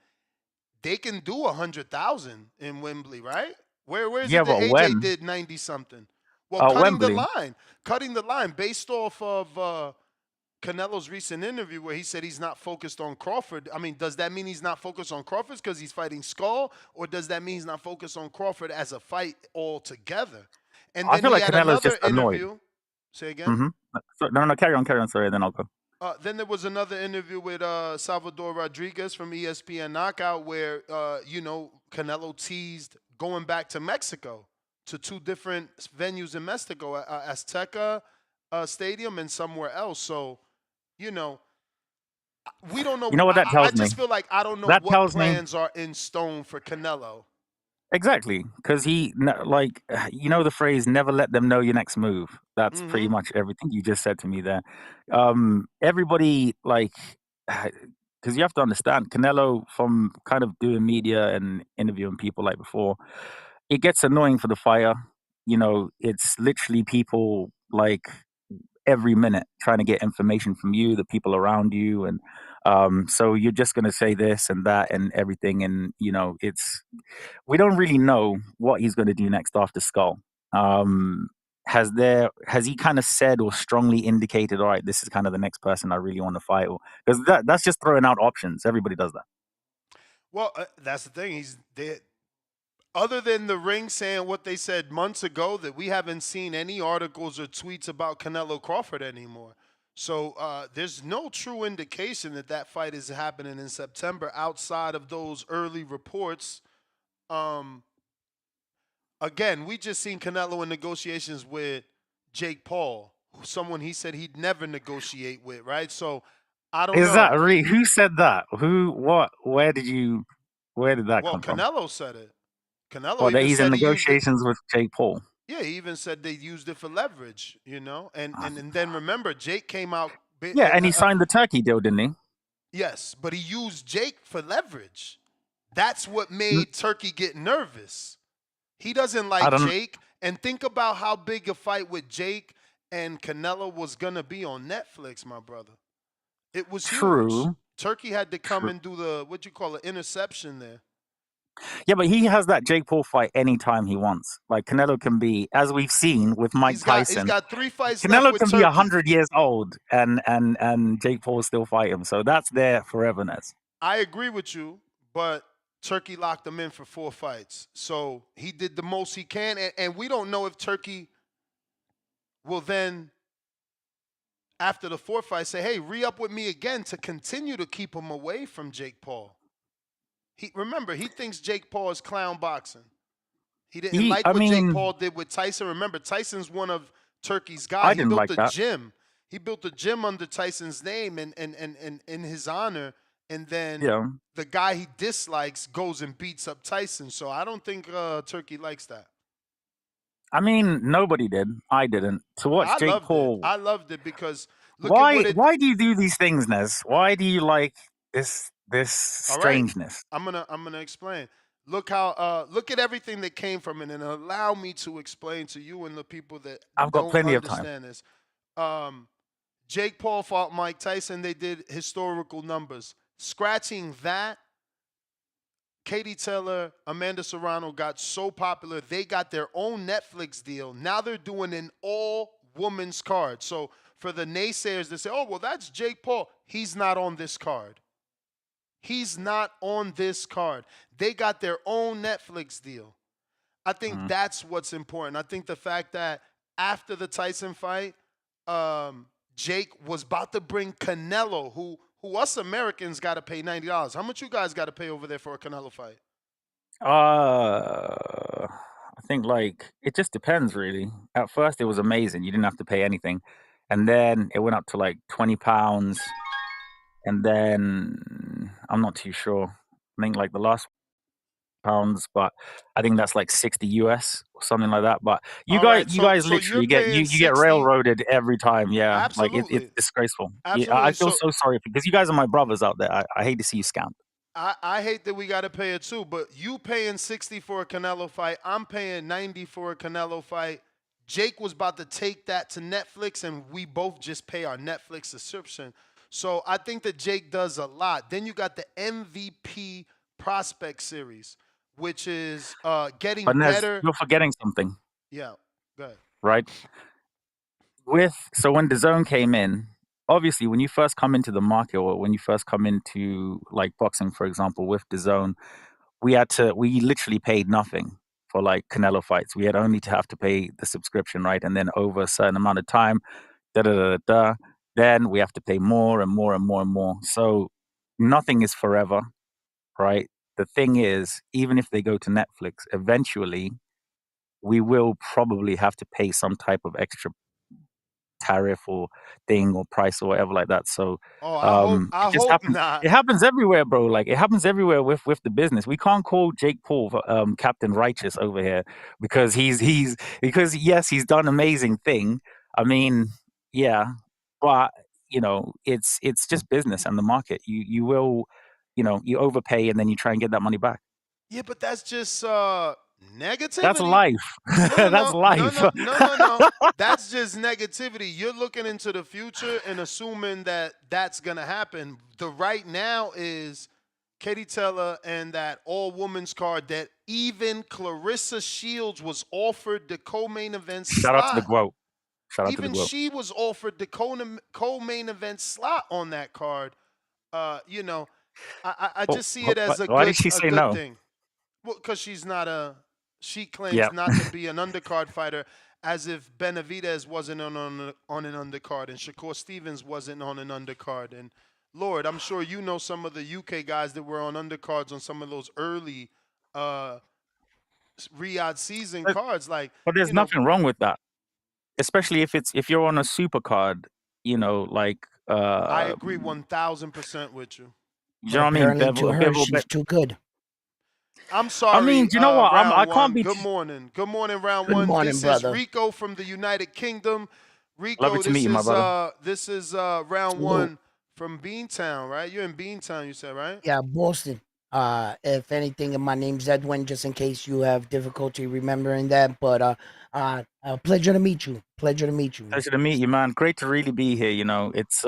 They can do 100,000 in Wembley, right? Where is Yeah, it that but AJ when? did 90 something? Well, cutting Wembley. the line based off of Canelo's recent interview where he said he's not focused on Crawford. I mean, does that mean he's not focused on Crawford because he's fighting Skull, or does that mean he's not focused on Crawford as a fight altogether? And I then feel he like had Canelo's another just annoyed. interview. Say again. Mm-hmm. No, carry on. Sorry, then I'll go. Then there was another interview with Salvador Rodriguez from ESPN Knockout where, Canelo teased going back to Mexico, to two different venues in Mexico, Azteca Stadium and somewhere else. So, we don't know. You know what that I tells me? just feel like I don't know That what tells me plans are in stone for Canelo. exactly, because the phrase "never let them know your next move." That's pretty much everything you just said to me there. Everybody because you have to understand Canelo, from kind of doing media and interviewing people like before, it gets annoying for the fighter. It's literally people like every minute trying to get information from you, the people around you, and so you're just going to say this and that and everything, and we don't really know what he's going to do next after Skull. Um, has he kind of said or strongly indicated, all right, this is kind of the next person I really want to fight? Because that's just throwing out options. Everybody does that. Well, that's the thing. He's dead. Other than the ring saying what they said months ago, that we haven't seen any articles or tweets about Canelo Crawford anymore. So there's no true indication that that fight is happening in September outside of those early reports. Um, Again, we just seen Canelo in negotiations with Jake Paul, someone he said he'd never negotiate with, right? So I don't Is that know. really, who said that? Who? What? Where did that Well, come from? Canelo said it. Canelo Or that even he's in said he used it. negotiations with Jake Paul? Yeah, he even said they used it for leverage, and then remember, Jake came out. Yeah, and he signed the Turkey deal, didn't he? Yes, but he used Jake for leverage. That's what N- made Turkey get nervous. He doesn't I like don't. Jake, and think about how big a fight with Jake and Canelo was gonna be on Netflix, my brother. It was huge. True. Turkey had to come True. and do the what you call it interception there. Yeah, but he has that Jake Paul fight anytime he wants. Like Canelo can be, as we've seen with Mike He's Tyson, got 3 fights left Canelo with can be Turkey. 100 years old, and Jake Paul still fight him. So that's there foreverness. I agree with you, but Turkey locked him in for 4 fights. So he did the most he can. And we don't know if Turkey will then, after the 4th fight, say, hey, re-up with me again to continue to keep him away from Jake Paul. Remember, he thinks Jake Paul is clown boxing. He didn't like I what Jake mean, Paul did with Tyson. Remember, Tyson's one of Turkey's I guys. He didn't built like a that. gym. He built a gym under Tyson's name and in his honor. And then Yeah. the guy he dislikes goes and beats up Tyson. So I don't think Turkey likes that. I mean, nobody did. I didn't. To watch I Jake loved it. Paul. I loved it because look at what it. Why do you do these things, Nez? Why do you like this All right, strangeness? I'm gonna explain. Look at everything that came from it, and allow me to explain to you and the people that I've got don't plenty of time. understand this. Jake Paul fought Mike Tyson. They did historical numbers. Scratching that, Katie Taylor, Amanda Serrano got so popular, they got their own Netflix deal. Now they're doing an all-women's card. So for the naysayers that say, oh, well, that's Jake Paul, he's not on this card. He's not on this card. They got their own Netflix deal. I think that's what's important. I think the fact that after the Tyson fight, Jake was about to bring Canelo, who us Americans got to pay $90. How much you guys got to pay over there for a Canelo fight? I think like it just depends really. At first it was amazing. You didn't have to pay anything. And then it went up to like £20. And then I'm not too sure. I think like the last pounds, but I think that's like 60 US or something like that. But you All right, guys so literally you're get paying you get 60. railroaded every time. Yeah, like it's Absolutely. disgraceful. Yeah, Absolutely. I feel so sorry because you guys are my brothers out there. I hate to see you scammed. I hate that we got to pay it too, but you paying 60 for a Canelo fight. I'm paying 90 for a Canelo fight. Jake was about to take that to Netflix, and we both just pay our Netflix subscription. So I think that Jake does a lot. Then you got the MVP Prospect Series, which is getting But Nez, better. you're forgetting something, Yeah, go ahead. right? So when the zone came in, obviously when you first come into the market or when you first come into like boxing, for example, with the zone, we literally paid nothing for like Canelo fights. We had only to have to pay the subscription, right? And then over a certain amount of time, then we have to pay more and more and more and more. So nothing is forever, right? The thing is, even if they go to Netflix, eventually we will probably have to pay some type of extra tariff or thing or price or whatever like that. So I it just hope happens. not. It happens everywhere, bro. Like it happens everywhere with the business. We can't call Jake Paul Captain Righteous over here because because yes, he's done amazing thing. I mean, yeah, but it's just business and the market. You will, you overpay and then you try and get that money back. Yeah, but that's just negativity. That's life. No. That's life. No. That's just negativity. You're looking into the future and assuming that that's going to happen. The right now is Katie Taylor and that all-women's card that even Clarissa Shields was offered the co-main event slot. Shout out to the GOAT. Even she was offered the co-main event slot on that card. I just see it as a good thing. Well, because she claims not to be an undercard fighter, as if Benavidez wasn't on an undercard and Shakur Stevens wasn't on an undercard. And Lord, I'm sure you know some of the UK guys that were on undercards on some of those early Riyadh season cards. But there's nothing wrong with that, especially if you're on a super card. I agree 1,000% with you. You know what I mean? To her, she's too good. I'm sorry. I mean, you know what? I can't be. Good morning. Good morning, round Good one. morning, This brother. is Rico from the United Kingdom. Rico, Lovely to meet you, my brother. This is round one from Beantown, right? You're in Beantown, you said, right? Yeah, Boston. If anything, my name's Edwin, just in case you have difficulty remembering that. But pleasure to meet you. Pleasure to meet you. Pleasure to meet you, man. Great to really be here. It's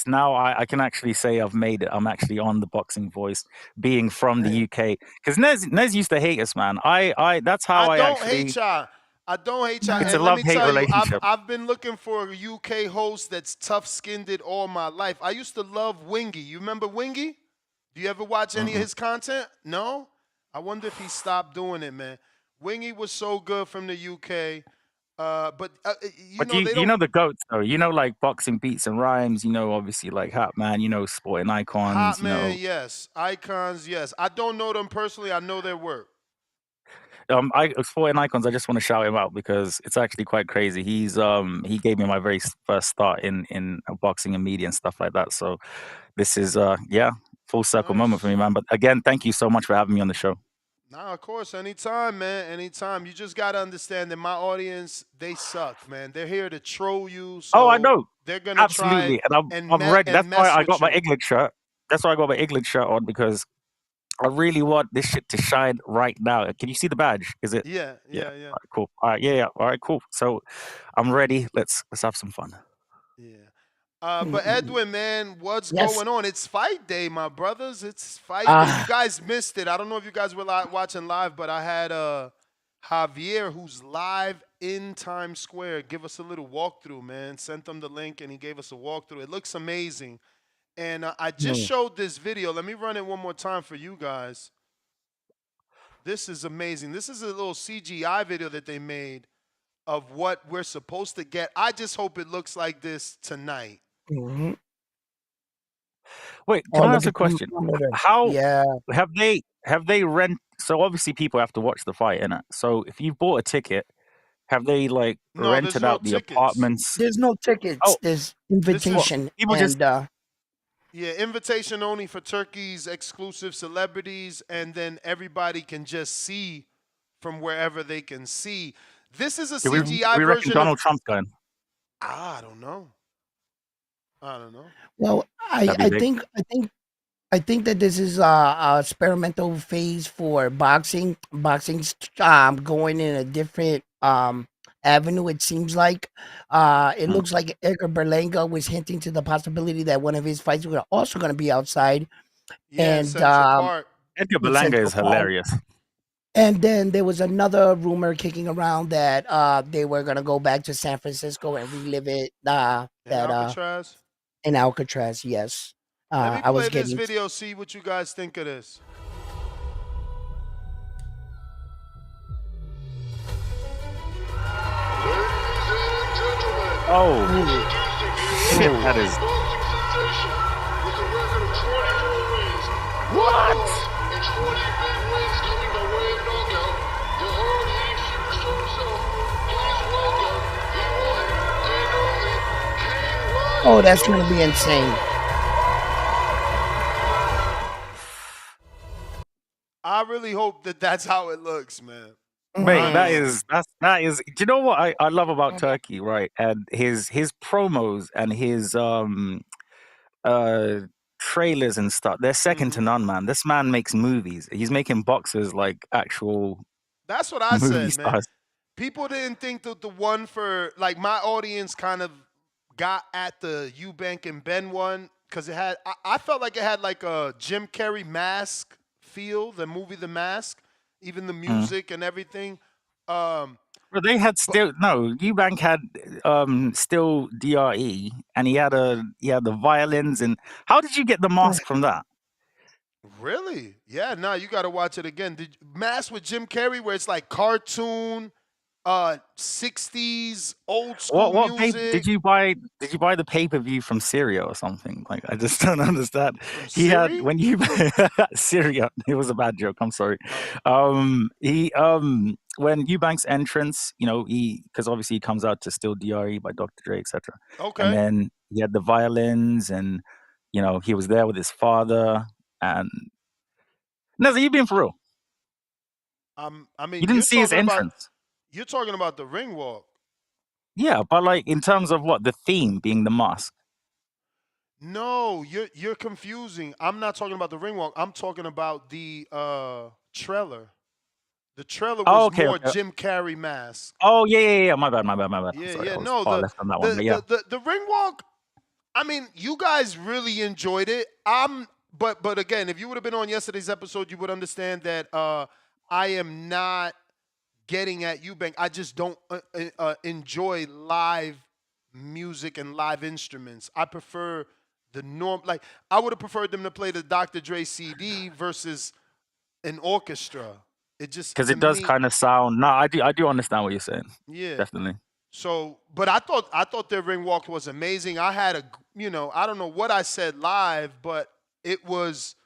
now I can actually say I've made it. I'm actually on the Boxing Voice, being from the UK. Because Nez used to hate us, man. That's how I don't actually. hate y'all. I don't hate y'all. It's a And let me love-hate tell you, relationship. I've been looking for a UK host that's tough-skinned all my life. I used to love Wingy. You remember Wingy? Do you ever watch any of his content? No? I wonder if he stopped doing it, man. Wingy was so good from the UK. But you know the GOATs, though. Like Boxing Beats and Rhymes. Obviously like Hot Man. Sporting Icons. Hot Man, yes. Icons, yes. I don't know them personally. I know their work. Sporting Icons. I just want to shout him out because it's actually quite crazy. He gave me my very first start in boxing and media and stuff like that. So this is full circle moment for me, man. But again, thank you so much for having me on the show. Nah, of course, anytime, man, anytime. You just gotta understand that my audience, they suck, man. They're here to troll you, Oh, I so know. they're gonna try Absolutely. And I'm ready. and That's why mess I got with my you. England shirt. That's why I got my England shirt on because I really want this shit to shine right now. Can you see the badge? Is it? Yeah, Yeah. yeah, yeah, All right, cool. All right, yeah, yeah. All right, cool. So I'm ready. Let's have some fun. yeah. But Edwin, man, what's Yes. going on? It's fight day, my brothers. It's fight day. You Uh, guys missed it. I don't know if you guys were watching live, but I had Javier, who's live in Times Square, give us a little walkthrough, man. Sent them the link, and he gave us a walkthrough. It looks amazing. And I just mm, showed this video. Let me run it one more time for you guys. This is amazing. This is a little CGI video that they made of what we're supposed to get. I just hope it looks like this tonight. mhm. Wait, can Oh, I look ask a at the question? monitor. How Yeah. have they rent? So obviously people have to watch the fight, innit? So if you bought a ticket, have they like No, there's rented no out the tickets. apartments? There's no tickets. Oh, There's This what? is invitation, People just and yeah, invitation only for Turkey's exclusive celebrities, and then everybody can just see from wherever they can see. This is a do we CGI reckon version of Donald Trump's going? I don't know. I don't know. well, I That'd be I big. think I think I think that this is a experimental phase for boxing. Boxing's going in a different avenue. It seems like it Mm. looks like Edgar Berlanga was hinting to the possibility that one of his fights were also going to be outside, Yeah, in and Central Park. Edgar in Berlanga Central is Park. hilarious. And then there was another rumor kicking around that they were gonna go back to San Francisco and relive it. In That Alcatraz. in Alcatraz, yes. Let me I was play this getting video, see what you guys think of this. Oh shit, Ooh. that is what? Oh, that's gonna be insane. I really hope that that's how it looks, man. Mate, that Mhm. is that is. Do you know what I love about Turkey, right? And his promos and his uh trailers and stuff. They're second to Hmm. none, man. This man makes movies. He's making boxers like actual That's what I movie said, man. stars. People didn't think that the one for like my audience kind of got at the Eubank and Ben one because it had. I felt like it had like a Jim Carrey mask feel. The movie The Mask, even the Mm. music and everything. Um, But they had but still no. Eubank had still DRE, and he had the violins. And how did you get the mask from that? really, yeah, no, you got to watch it again. Did Mask with Jim Carrey where it's like cartoon, 60s old school What pay music did you buy? Did you buy the pay per view from Syria or something? Like I just don't understand. from He had Siri. when you Syria. It was a bad joke. I'm sorry. Oh, He when Eubank's entrance, he because obviously he comes out to Still Dre by Dr. Dre, etc. And okay. then he had the violins, and he was there with his father. And Neza, you been for real? I You mean, didn't see his entrance. you're talking about the ring walk. Yeah, but like in terms of what the theme being the mask. No, you're confusing. I'm not talking about the ring walk. I'm talking about the trailer. The trailer Oh, was okay, more okay. Jim Carrey mask. Oh yeah, yeah, yeah. My bad, my bad, my bad. I'm Yeah, sorry, yeah. I was No, far the left on that one. the But yeah, the the, the ring walk. I mean, you guys really enjoyed it. But again, if you would have been on yesterday's episode, you would understand that I am not getting at Eubank. I just don't enjoy live music and live instruments. I prefer the norm. Like I would have preferred them to play the Dr. Dre CD versus an orchestra. It just because to it does me, kind of sound. No, I do understand what you're saying. yeah. Definitely. So, but I thought their ring walk was amazing. I had I don't know what I said live, but it was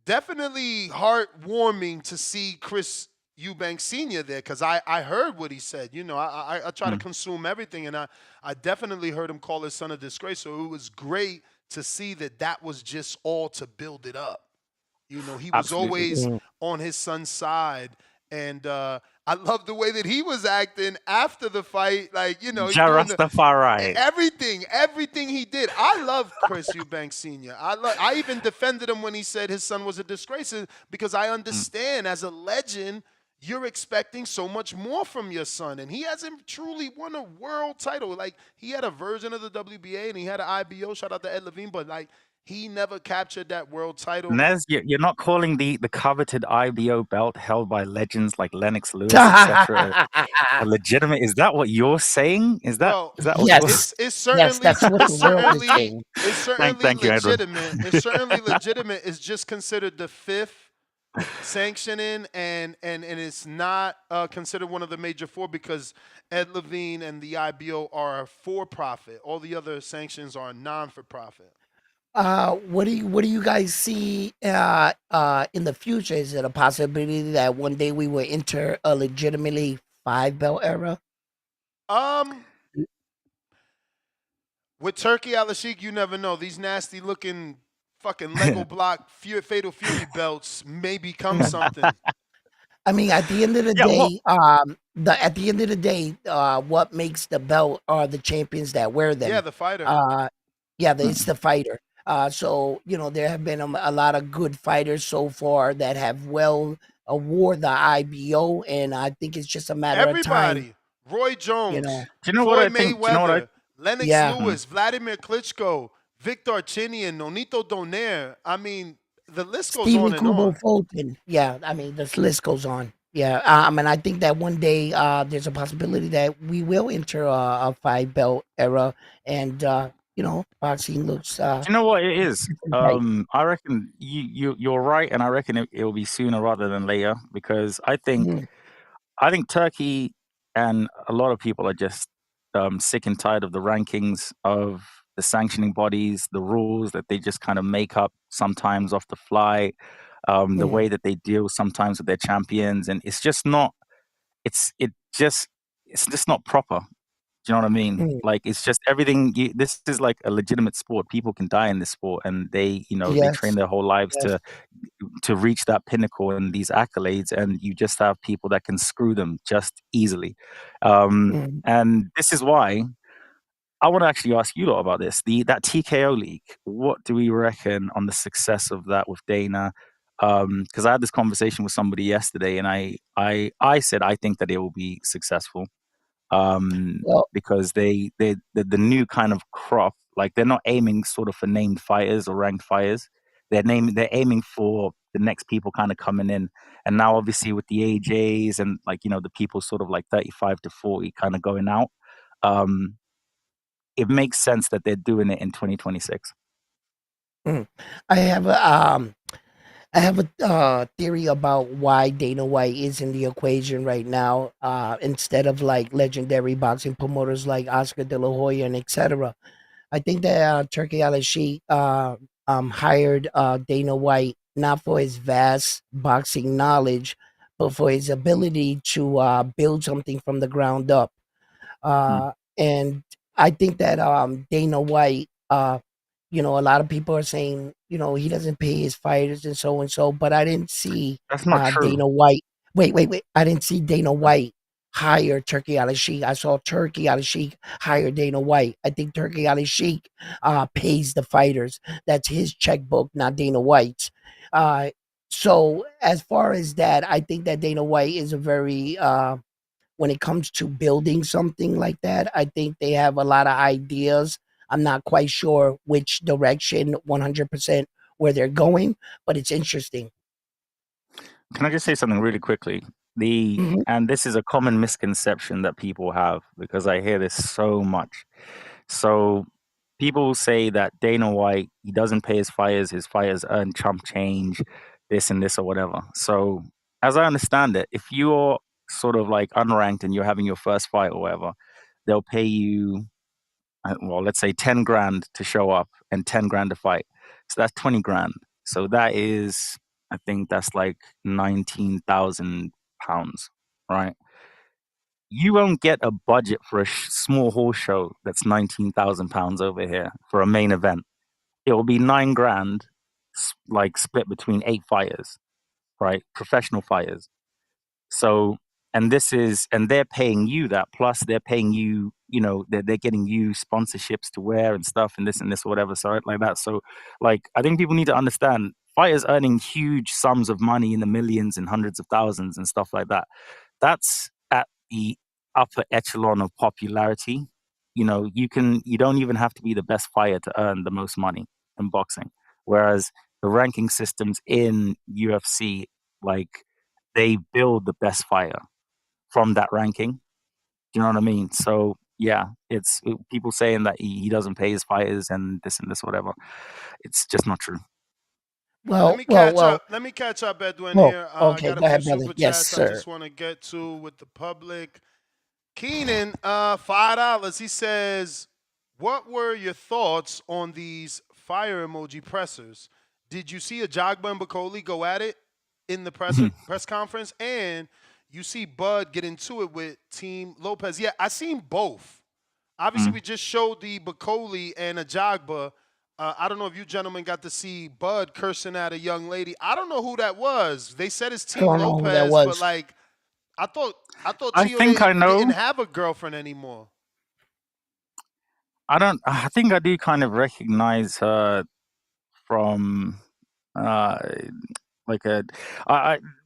definitely heartwarming to see Chris Eubank Sr. there because I heard what he said. I try to Mm. consume everything, and I definitely heard him call his son a disgrace. So it was great to see that was just all to build it up. You know, he was Absolutely. always on his son's side. And I love the way that he was acting after the fight. Like, you know, he's doing Jarastafari. everything he did. I love Chris Eubanks Sr. I even defended him when he said his son was a disgrace because I understand as a legend, you're expecting so much more from your son. And he hasn't truly won a world title. Like, he had a version of the WBA and he had an IBO. Shout out to Ed Levine. But, like, he never captured that world title. Nez, you're not calling the coveted IBO belt held by legends like Lennox Lewis, etc. a legitimate. Is that what you're saying? Is that Well, what you're it's certainly that's what it's the world is certainly saying. it's certainly Thank you, Edwin. legitimate. It's certainly legitimate. It's just considered the fifth sanctioning, and it's not considered one of the major four because Ed Levine and the IBO are for profit. All the other sanctions are non for profit. What do you guys see in the future? Is it a possibility that one day we will enter a legitimately 5-belt era? With Turkey Al Sheikh, you never know. These nasty looking fucking Lego block Fatal Fury belts may become something. I mean, at the end of the day, at the end of the day, what makes the belt are the champions that wear them. Yeah, the fighter. It's the fighter. So you know, there have been a lot of good fighters so far that have wore the IBO, and I think it's just a matter of time. Everybody. Roy Jones, You know. Do you know what I Floyd think? Do you know what I? Mayweather, Lennox Yeah. Lewis, Vladimir Klitschko, Victor Archinian, Nonito Donaire. I mean, the list goes Stephen on and Kubo on. Fulton. Yeah, I mean, the list goes on. Yeah, and I think that one day there's a possibility that we will enter a 5-belt era, and you know, boxing looks. Do you know what it is? Right. I reckon you're right, and I reckon it will be sooner rather than later because I think Turkey and a lot of people are just sick and tired of the rankings of the sanctioning bodies, the rules that they just kind of make up sometimes off the fly, the way that they deal sometimes with their champions, and it's just not. It's just not proper. Do you know what I mean? Like it's just everything. This is like a legitimate sport. People can die in this sport, and they train Yes. their whole lives Yes. to reach that pinnacle and these accolades, and you just have people that can screw them just easily. And this is why I want to actually ask you lot about this. That TKO league. What do we reckon on the success of that with Dana? Because I had this conversation with somebody yesterday, and I said I think that it will be successful Well, because the new kind of crop, like they're not aiming sort of for named fighters or ranked fighters. They're aiming for the next people kind of coming in. And now obviously with the AJs and like, the people sort of like 35 to 40 kind of going out, it makes sense that they're doing it in 2026. I have a theory about why Dana White is in the equation right now, instead of like legendary boxing promoters like Oscar De La Hoya and etc. I think that Turkey Al Sheikh hired Dana White not for his vast boxing knowledge, but for his ability to build something from the ground up. And I think that Dana White, you know, a lot of people are saying, you know, he doesn't pay his fighters and so, but I didn't see That's not true. Dana White. Wait. I didn't see Dana White hire Turkey Al Sheikh. I saw Turkey Al Sheikh hire Dana White. I think Turkey Al Sheikh pays the fighters. That's his checkbook, not Dana White's. So as far as that, I think that Dana White is a very when it comes to building something like that, I think they have a lot of ideas. I'm not quite sure which direction 100% where they're going, but it's interesting. Can I just say something really quickly? And this is a common misconception that people have because I hear this so much. So people will say that Dana White, he doesn't pay his fighters earn chump change, this and this or whatever. So as I understand it, if you're sort of like unranked and you're having your first fight or whatever, they'll pay you, well, let's say 10 grand to show up and 10 grand to fight. So that's 20 grand. So that is, I think that's like 19,000 pounds, right? You won't get a budget for a small horse show that's 19,000 pounds over here for a main event. It will be 9 grand like split between 8 fighters, right? Professional fighters. So, and they're paying you that. Plus, they're paying you, they're getting you sponsorships to wear and stuff, and this or whatever. So, like that. So, like, I think people need to understand fighters earning huge sums of money in the millions and hundreds of thousands and stuff like that. That's at the upper echelon of popularity. You don't even have to be the best fighter to earn the most money in boxing. Whereas the ranking systems in UFC, like, they build the best fighter from that ranking. Do you know what I mean? So yeah, it's people saying that he doesn't pay his fighters and this, whatever. It's just not true. Let me catch up, Edwin. Here, I Okay, got a go few ahead, brother. super Yes, chats I sir. just want to get to with the public. Keenan, $5. He says, "What were your thoughts on these fire emoji pressers? Did you see Ajagba and Bakoli go at it in the press conference? And you see Bud get into it with Team Lopez?" Yeah, I seen both. Obviously, we just showed the Bakoli and Ajagba. I don't know if you gentlemen got to see Bud cursing at a young lady. I don't know who that was. They said it's I Team don't know who that Lopez, but was. like, I thought I Tio think I know. didn't have a girlfriend anymore. I think I do kind of recognize her from like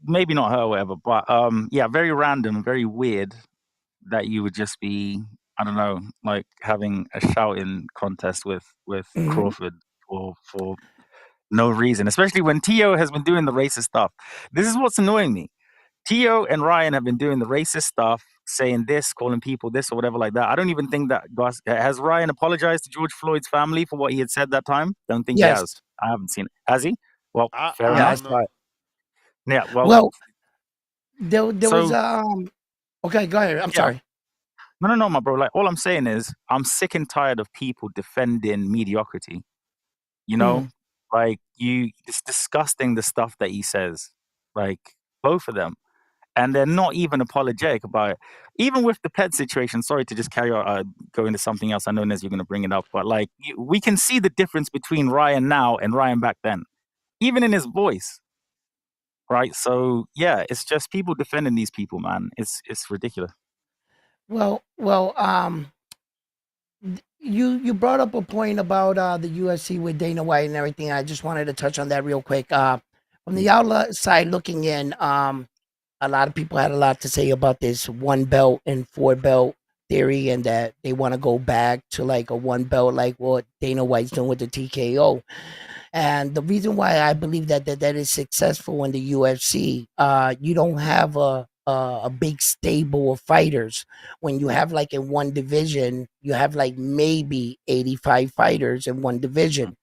maybe not her or whatever, but yeah, very random, very weird that you would just be, I don't know, like having a shouting contest with Crawford for no reason, especially when Tio has been doing the racist stuff. This is what's annoying me. Tio and Ryan have been doing the racist stuff, saying this, calling people this or whatever like that. I don't even think that has Ryan apologized to George Floyd's family for what he had said that time. Don't think he Yes. has. I haven't seen it. Has he? Well, fair I enough. don't know. Yeah. Well. Well, there was So Okay, go ahead. I'm yeah. sorry. No, my bro. Like, all I'm saying is, I'm sick and tired of people defending mediocrity. You know, like it's disgusting the stuff that he says. Like, both of them, and they're not even apologetic about it. Even with the pet situation. Sorry to just carry on, go into something else. I know, Nez, you're going to bring it up, but like, we can see the difference between Ryan now and Ryan back then, even in his voice. Right. So yeah, it's just people defending these people, man. It's ridiculous. Well, you brought up a point about the UFC with Dana White and everything. I just wanted to touch on that real quick. From the outside looking in, a lot of people had a lot to say about this 1 belt and 4 belt theory, and that they want to go back to like a 1 belt, like what Dana White's doing with the TKO. And the reason why I believe that is successful in the UFC, you don't have a big stable of fighters. When you have like in one division, you have like maybe 85 fighters in one division.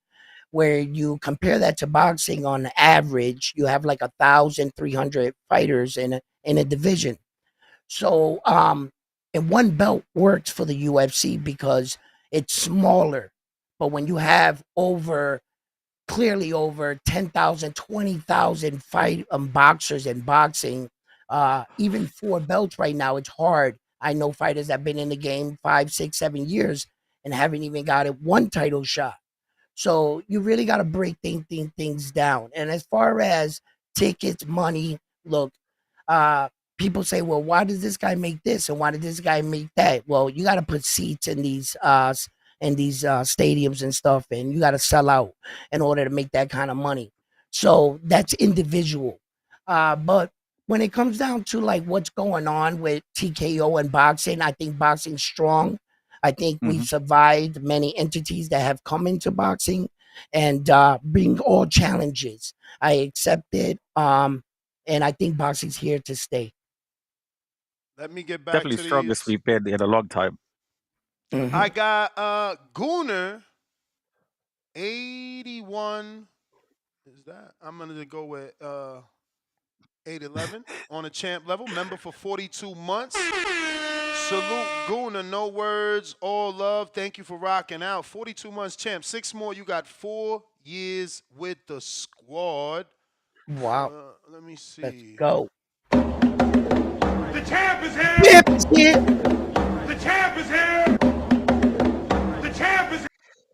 Where you compare that to boxing, on average, you have like 1,300 fighters in a division. So, and 1 belt works for the UFC because it's smaller. But when you have clearly over 10,000, 20,000 boxers in boxing, even 4 belts right now, it's hard. I know fighters that have been in the game 5, 6, 7 years and haven't even got it 1 title shot. So you really got to break things down. And as far as tickets, money, look, people say, well, why does this guy make this and why did this guy make that? Well, you got to put seats in these stadiums and stuff, and you got to sell out in order to make that kind of money. So that's individual. But when it comes down to like what's going on with TKO and boxing, I think boxing's strong. I think we've survived many entities that have come into boxing and bring all challenges. I accept it. And I think boxing's here to stay. Let me get back Definitely to strongest these. we played at a long time. I got Gooner 81. Is that? I'm gonna go with 811 on a champ level. Member for 42 months. Salute Gooner. No words, all love. Thank you for rocking out. 42 months champ. 6 more. You got 4 years with the squad. Wow. Let me see. Let's go. The champ is here. Champ is here. The champ is here. The champ is here.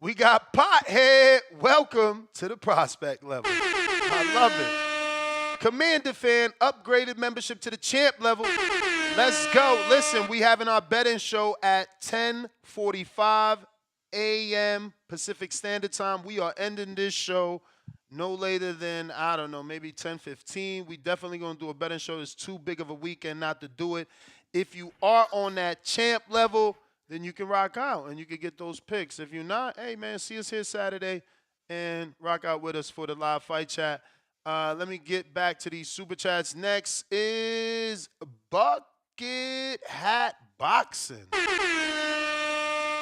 We got Pothead. Welcome to the prospect level. I love it. Commander fan upgraded membership to the champ level. Let's go. Listen, we having our betting show at 10:45 a.m. Pacific Standard Time. We are ending this show no later than, I don't know, maybe 10:15. We definitely going to do a betting show. It's too big of a weekend not to do it. If you are on that champ level, then you can rock out and you can get those picks. If you're not, hey, man, see us here Saturday and rock out with us for the live fight chat. Let me get back to these super chats. Next is Bucket Hat Boxing.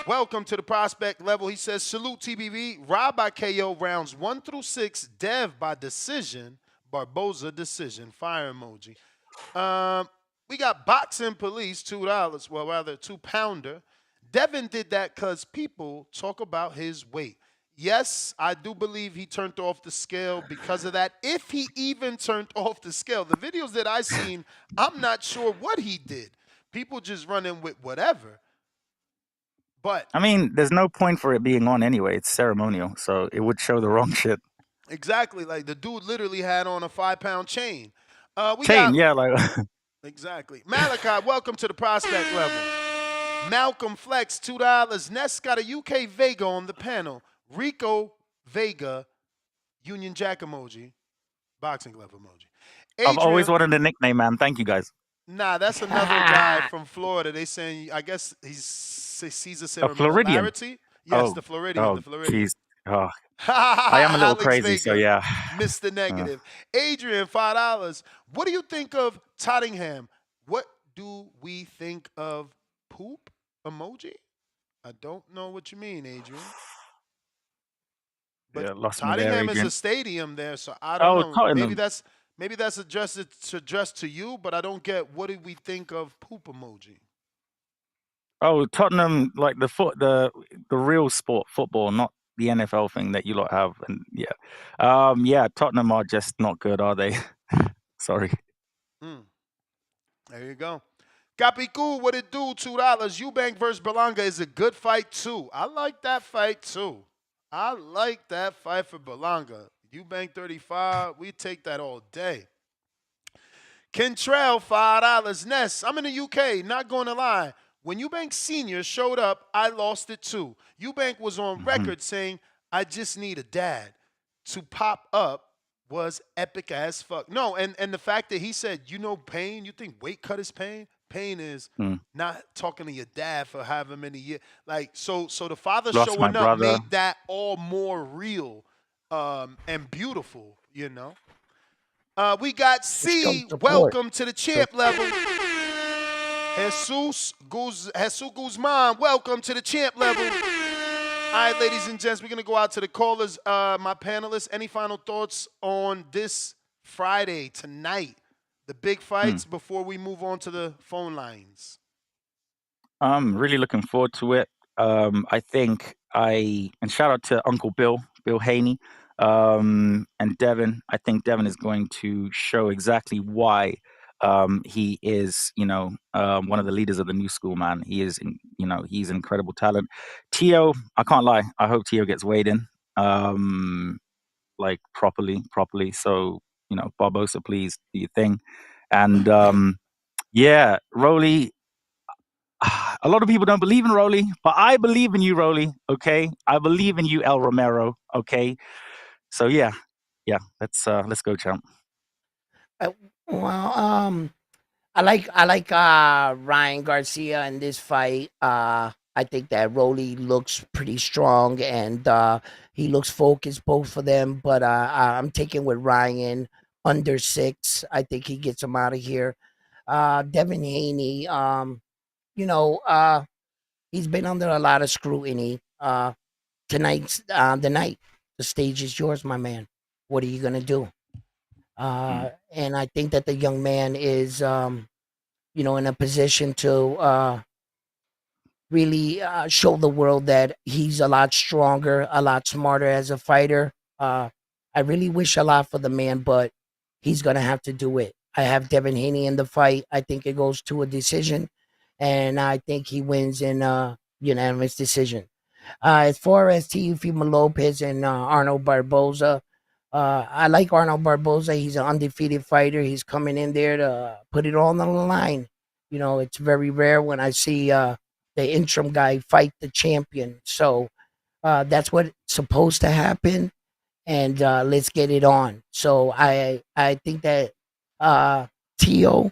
Welcome to the prospect level. He says, salute TBV. Rob by KO rounds 1 through 6. Dev by decision. Barboza decision. Fire emoji. We got Boxing Police, $2. Well, rather, 2-pounder. Devin did that because people talk about his weight. Yes, I do believe he turned off the scale because of that. If he even turned off the scale. The videos that I seen, I'm not sure what he did. People just running with whatever. But I mean, there's no point for it being on anyway. It's ceremonial, so it would show the wrong shit. Exactly. Like, the dude literally had on a 5-pound chain. Yeah, like... Exactly. Malachi, welcome to the prospect level. Malcolm Flex, $2. Ness got a UK Vega on the panel. Rico Vega, Union Jack emoji, boxing glove emoji. I've always wanted a nickname, man. Thank you, guys. Nah, that's another guy from Florida. They saying, I guess he's Caesar Floridian. Yes, the Floridian. Oh, the Floridian. jeez. Oh. I am a little Alex crazy, Vega, so yeah. Mr. Negative. Adrian, $5. What do you think of Tottenham? What do we think of poop emoji? I don't know what you mean, Adrian. But Yeah, lost me there, Tottenham is Adrian. a stadium there, so I don't know. Tottenham. Maybe that's addressed to you, but I don't get what did we think of poop emoji. Oh, Tottenham, like the real sport, football, not the NFL thing that you lot have. And yeah, Tottenham are just not good, are they? Sorry. There you go. Capicu, what it do? $2. Eubank versus Berlanga is a good fight too. I like that fight too. I like that fight for Berlanga. Eubank 35. We take that all day. Kentrell, $5. Ness, I'm in the UK. Not going to lie. When Eubank Sr. showed up, I lost it too. Eubank was on record saying, I just need a dad. To pop up was epic as fuck. No, and the fact that he said, you know pain, you think weight cut is pain? Pain is not talking to your dad for however many years. Like, so the father showing up made that all more real and beautiful, you know. We got C, welcome to the champ level. Jesus Guzman, welcome to the champ level. All right, ladies and gents, we're going to go out to the callers. My panelists, any final thoughts on this Friday, tonight, the big fights before we move on to the phone lines? I'm really looking forward to it. I think and shout out to Uncle Bill Haney, and Devin. I think Devin is going to show exactly why he is, one of the leaders of the new school, man. He is, he's an incredible talent. Tio, I can't lie. I hope Tio gets weighed in, like properly. So, Barbosa, please do your thing. And yeah, Rolly. A lot of people don't believe in Rolly, but I believe in you, Rolly. Okay, I believe in you, El Romero. Okay, so yeah, let's go, champ. Well, I like Ryan Garcia in this fight. I think that Rolly looks pretty strong and he looks focused, both of them. But I'm taking with Ryan under 6. I think he gets him out of here. Devin Haney, he's been under a lot of scrutiny. Tonight's the night. The stage is yours, my man. What are you gonna do? And I think that the young man is, in a position to really show the world that he's a lot stronger, a lot smarter as a fighter. I really wish a lot for the man, but he's gonna have to do it. I have Devin Haney in the fight. I think it goes to a decision, and I think he wins in a unanimous decision. As far as Teofimo Lopez and Arnold Barboza, I like Arnold Barboza. He's an undefeated fighter. He's coming in there to put it all on the line. You know, it's very rare when I see the interim guy fight the champion. So that's what's supposed to happen, and let's get it on. So I think that Tio,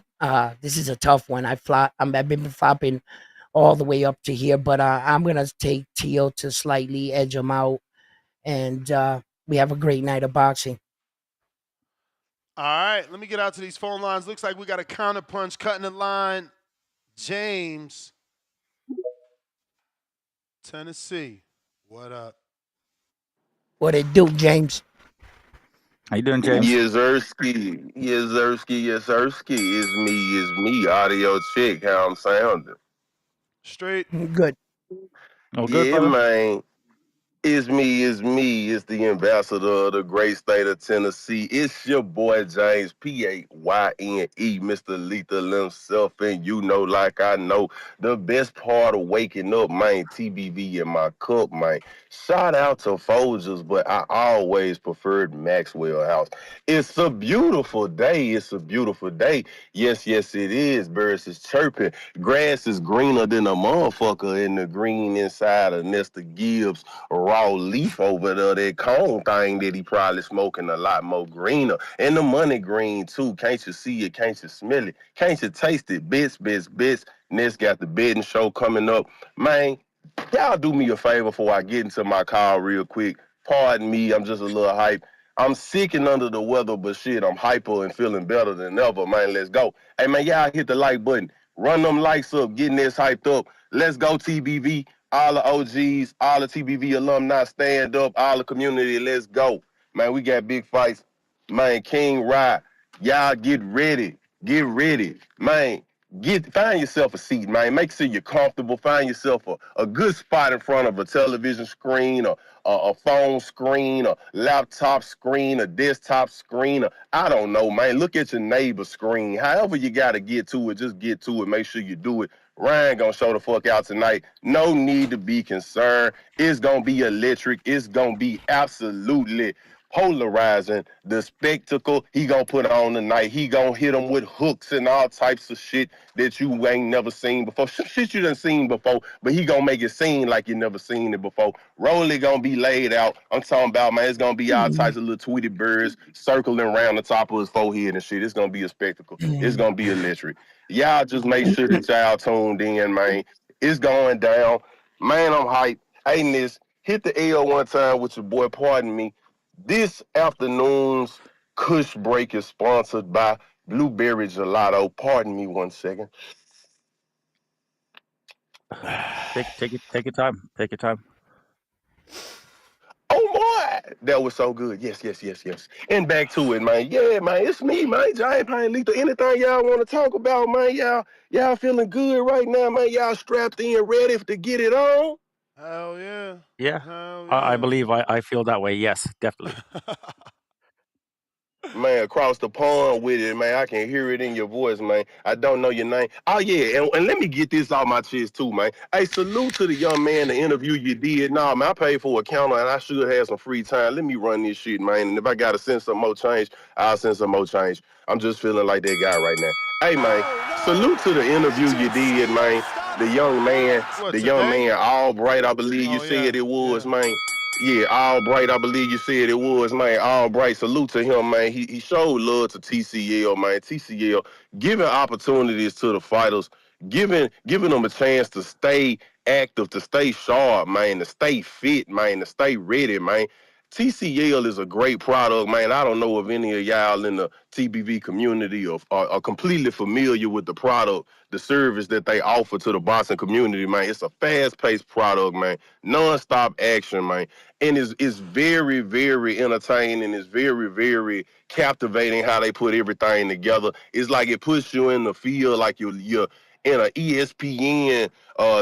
this is a tough one. I've been flopping all the way up to here, but I'm gonna take Tio to slightly edge him out, and we have a great night of boxing. All right, let me get out to these phone lines. Looks like we got a counter punch cutting the line. James, Tennessee. What up? What it do, James? How you doing, James? Yezersky, is me, audio check, how I'm sounding. Straight. Good. Oh, good, Yeah, brother. man. It's me. It's the ambassador of the great state of Tennessee. It's your boy James Payne, Mr. Lethal himself, and you know, like I know, the best part of waking up, man, TBV in my cup, man. Shout out to Folgers, but I always preferred Maxwell House. It's a beautiful day. Yes, it is. Birds is chirping. Grass is greener than a motherfucker in the green inside of Nesta Gibbs raw leaf over there, that cone thing that he probably smoking a lot more greener. And the money green too. Can't you see it? Can't you smell it? Can't you taste it? Bits. Ness got the betting show coming up. Man, y'all do me a favor before I get into my call real quick. Pardon me, I'm just a little hype. I'm sick and under the weather, but shit, I'm hyper and feeling better than ever, man. Let's go. Hey, man, y'all hit the like button. Run them likes up, getting this hyped up. Let's go, TBV. All the OGs, all the TBV alumni, stand up. All the community, let's go. Man, we got big fights. Man, King Rye, y'all get ready. Get ready. Man, find yourself a seat, man. Make sure you're comfortable. Find yourself a good spot in front of a television screen, or a phone screen, a laptop screen, a desktop screen. Or, I don't know, man. Look at your neighbor's screen. However you got to get to it, just get to it. Make sure you do it. Ryan gonna show the fuck out tonight. No need to be concerned. It's gonna be electric. It's gonna be absolutely polarizing. The spectacle he gonna put on tonight. He gonna hit them with hooks and all types of shit that you ain't never seen before. Shit you done seen before, but he gonna make it seem like you never seen it before. Rolly gonna be laid out. I'm talking about, man, it's gonna be all types of little Tweety birds circling around the top of his forehead and shit. It's gonna be a spectacle. It's gonna be electric. Y'all just make sure that y'all tuned in, man. It's going down. Man, I'm hyped. Hey, Nis, hit the L one time with your boy, pardon me. This afternoon's Kush Break is sponsored by Blueberry Gelato. Pardon me 1 second. Take your time. Take your time. Oh boy, that was so good. Yes. And back to it, man. Yeah, man, it's me, man. Giant Pine Lethal. Anything y'all want to talk about, man? Y'all feeling good right now, man? Y'all strapped in, ready to get it on? Hell yeah. Yeah, Hell I yeah. believe I feel that way. Yes, definitely. Man, across the pond with it, man. I can hear it in your voice, man. I don't know your name. Oh, yeah, and let me get this off my chest, too, man. Hey, salute to the young man, the interview you did. Nah, man, I paid for a counter, and I should have some free time. Let me run this shit, man. And if I got to send some more change, I'll send some more change. I'm just feeling like that guy right now. Hey, man, salute to the interview you did, man. The young man, Albright, I believe you said it was, man. Yeah, Albright, I believe you said it was, man. Albright, salute to him, man. He showed love to TCL, man. TCL giving opportunities to the fighters, giving them a chance to stay active, to stay sharp, man, to stay fit, man, to stay ready, man. TCL is a great product, man. I don't know if any of y'all in the TBV community are completely familiar with the product, the service that they offer to the boxing community, man. It's a fast-paced product, man. Non-stop action, man. And it's very, very entertaining. It's very, very captivating how they put everything together. It's like it puts you in the field like you're in an ESPN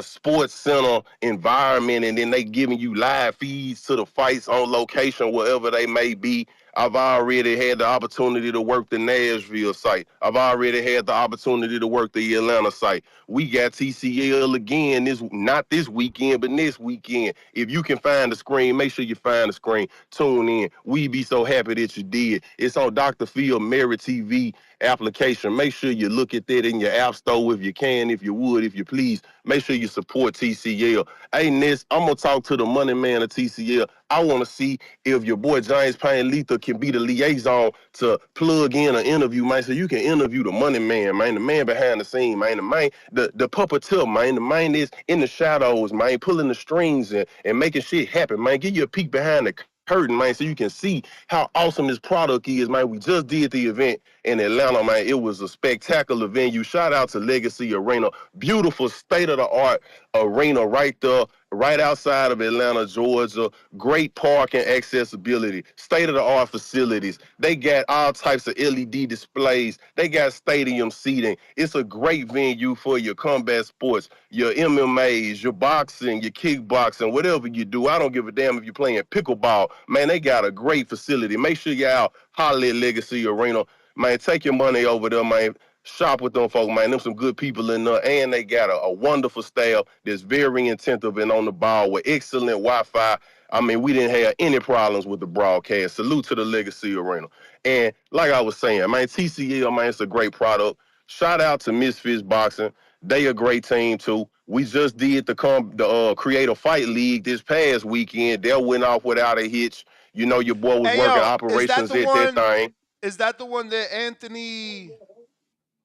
sports center environment, and then they giving you live feeds to the fights on location, wherever they may be. I've already had the opportunity to work the Nashville site. I've already had the opportunity to work the Atlanta site. We got TCL again, not this weekend, but next weekend. If you can find the screen, make sure you find the screen. Tune in. We be so happy that you did. It's on Dr. Phil Merit TV application. Make sure you look at that in your app store if you can, if you would, if you please. Make sure you support TCL. Hey, Ness, I'm going to talk to the money man of TCL. I want to see if your boy James Payne Lethal can be the liaison to plug in an interview, man, so you can interview the money man, man, the man behind the scene, man, the puppeteer, man, the man is in the shadows, man, pulling the strings and making shit happen, man. Give you a peek behind the curtain, man, so you can see how awesome this product is, man. We just did the event in Atlanta, man. It was a spectacular venue. Shout out to Legacy Arena. Beautiful state-of-the-art arena right there, right outside of Atlanta, Georgia. Great parking accessibility, state-of-the-art facilities. They got all types of LED displays. They got stadium seating. It's a great venue for your combat sports, your MMAs, your boxing, your kickboxing, whatever you do. I don't give a damn if you're playing pickleball. Man, they got a great facility. Make sure y'all holler at Legacy Arena. Man, take your money over there, man. Shop with them folk, man. Them some good people in there, and they got a wonderful staff that's very attentive and on the ball with excellent Wi-Fi. I mean, we didn't have any problems with the broadcast. Salute to the Legacy Arena. And like I was saying, man, TCL, man, it's a great product. Shout out to Misfits Boxing. They a great team, too. We just did the Creative Fight League this past weekend. They went off without a hitch. You know, your boy was Hey, working yo, operations at that thing. Is that the one that Anthony?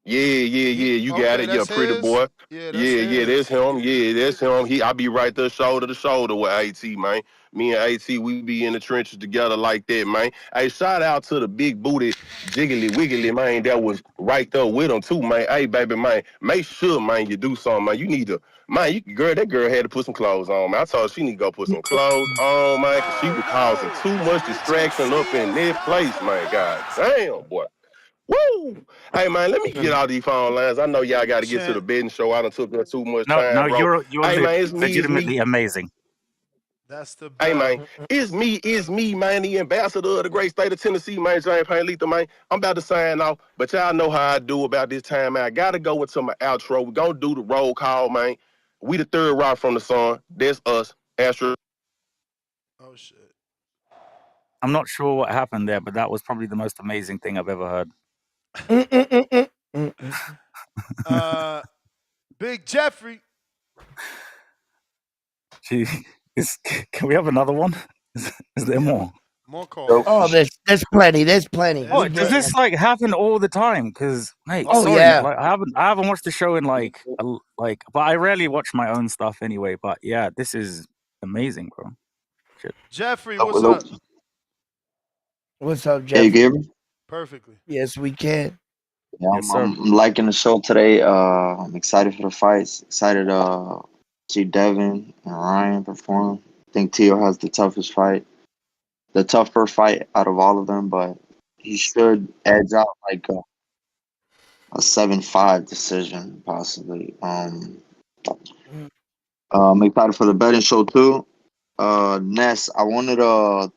Yeah. You got Okay, it. Yeah, that's pretty his. boy. Yeah, that's That's his. him. Yeah, that's him. I be right there shoulder to shoulder with AT, man. Me and AT, we be in the trenches together like that, man. Hey, shout out to the big booty jiggly wiggly, man, that was right there with him too, man. Hey, baby, man, make sure, man, you do something, man. You need to, man, that girl had to put some clothes on, man. I told her she need to go put some clothes on, man, because she was causing too much distraction up in that place, man. God damn, boy. Woo! Hey, man, let me get all these phone lines. I know y'all got to get to the betting show. I done took up too much No, time, bro. you're Hey, man, it's me. legitimately amazing. That's the Hey, bell. man, it's me, man, the ambassador of the great state of Tennessee, man, James Payne Lethal, man. I'm about to sign off, but y'all know how I do about this time, man. I got to go into my outro. We're going to do the roll call, man. We the third rock from the sun. That's us, Astro. Oh, shit. I'm not sure what happened there, but that was probably the most amazing thing I've ever heard. Big Jeffrey. Gee, can we have another one? Is there more? More calls. Oh, there's plenty. There's plenty. Oh, does this like happen all the time? Because, mate, Oh, sorry, yeah. like, I haven't watched the show in like, but I rarely watch my own stuff anyway. But yeah, this is amazing, bro. Shit. Jeffrey, what's up? What's up, Hey, Jeffrey? you hear me? Perfectly. Yes, we can. Yeah, Yes, sir. I'm liking the show today. I'm excited for the fights. Excited to see Devin and Ryan perform. I think Tio has the toughest fight, the tougher fight out of all of them, but he should edge out like a 7-5 decision, possibly. I'm excited for the betting show too. Ness, I wanted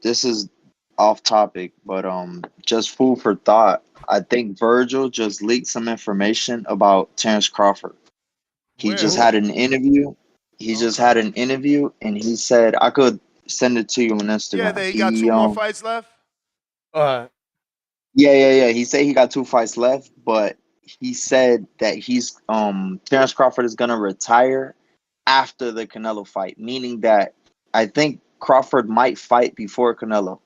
this is off topic, but just food for thought. I think Virgil just leaked some information about Terrence Crawford. He just had an interview. He just had an interview, and he said I could send it to you on Instagram. Yeah, he got 2 more fights left. Yeah. He said he got 2 fights left, but he said that Terrence Crawford is gonna retire after the Canelo fight, meaning that I think Crawford might fight before Canelo,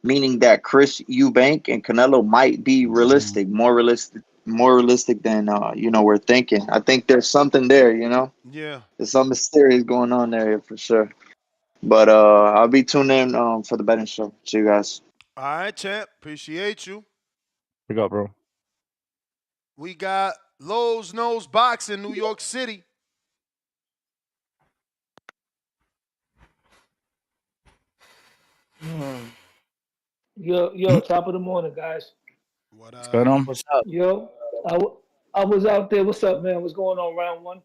meaning that Chris Eubank and Canelo might be more realistic than we're thinking. I think there's something there, Yeah. There's something mysterious going on there for sure. But I'll be tuned in for the betting show. See you guys. All right, champ. Appreciate you. Pick up, bro. We got Lowe's Nose Boxing, New York City. Yo, top of the morning, guys. What's going on? What's up? Yo, I was out there. What's up, man? What's going on, round one?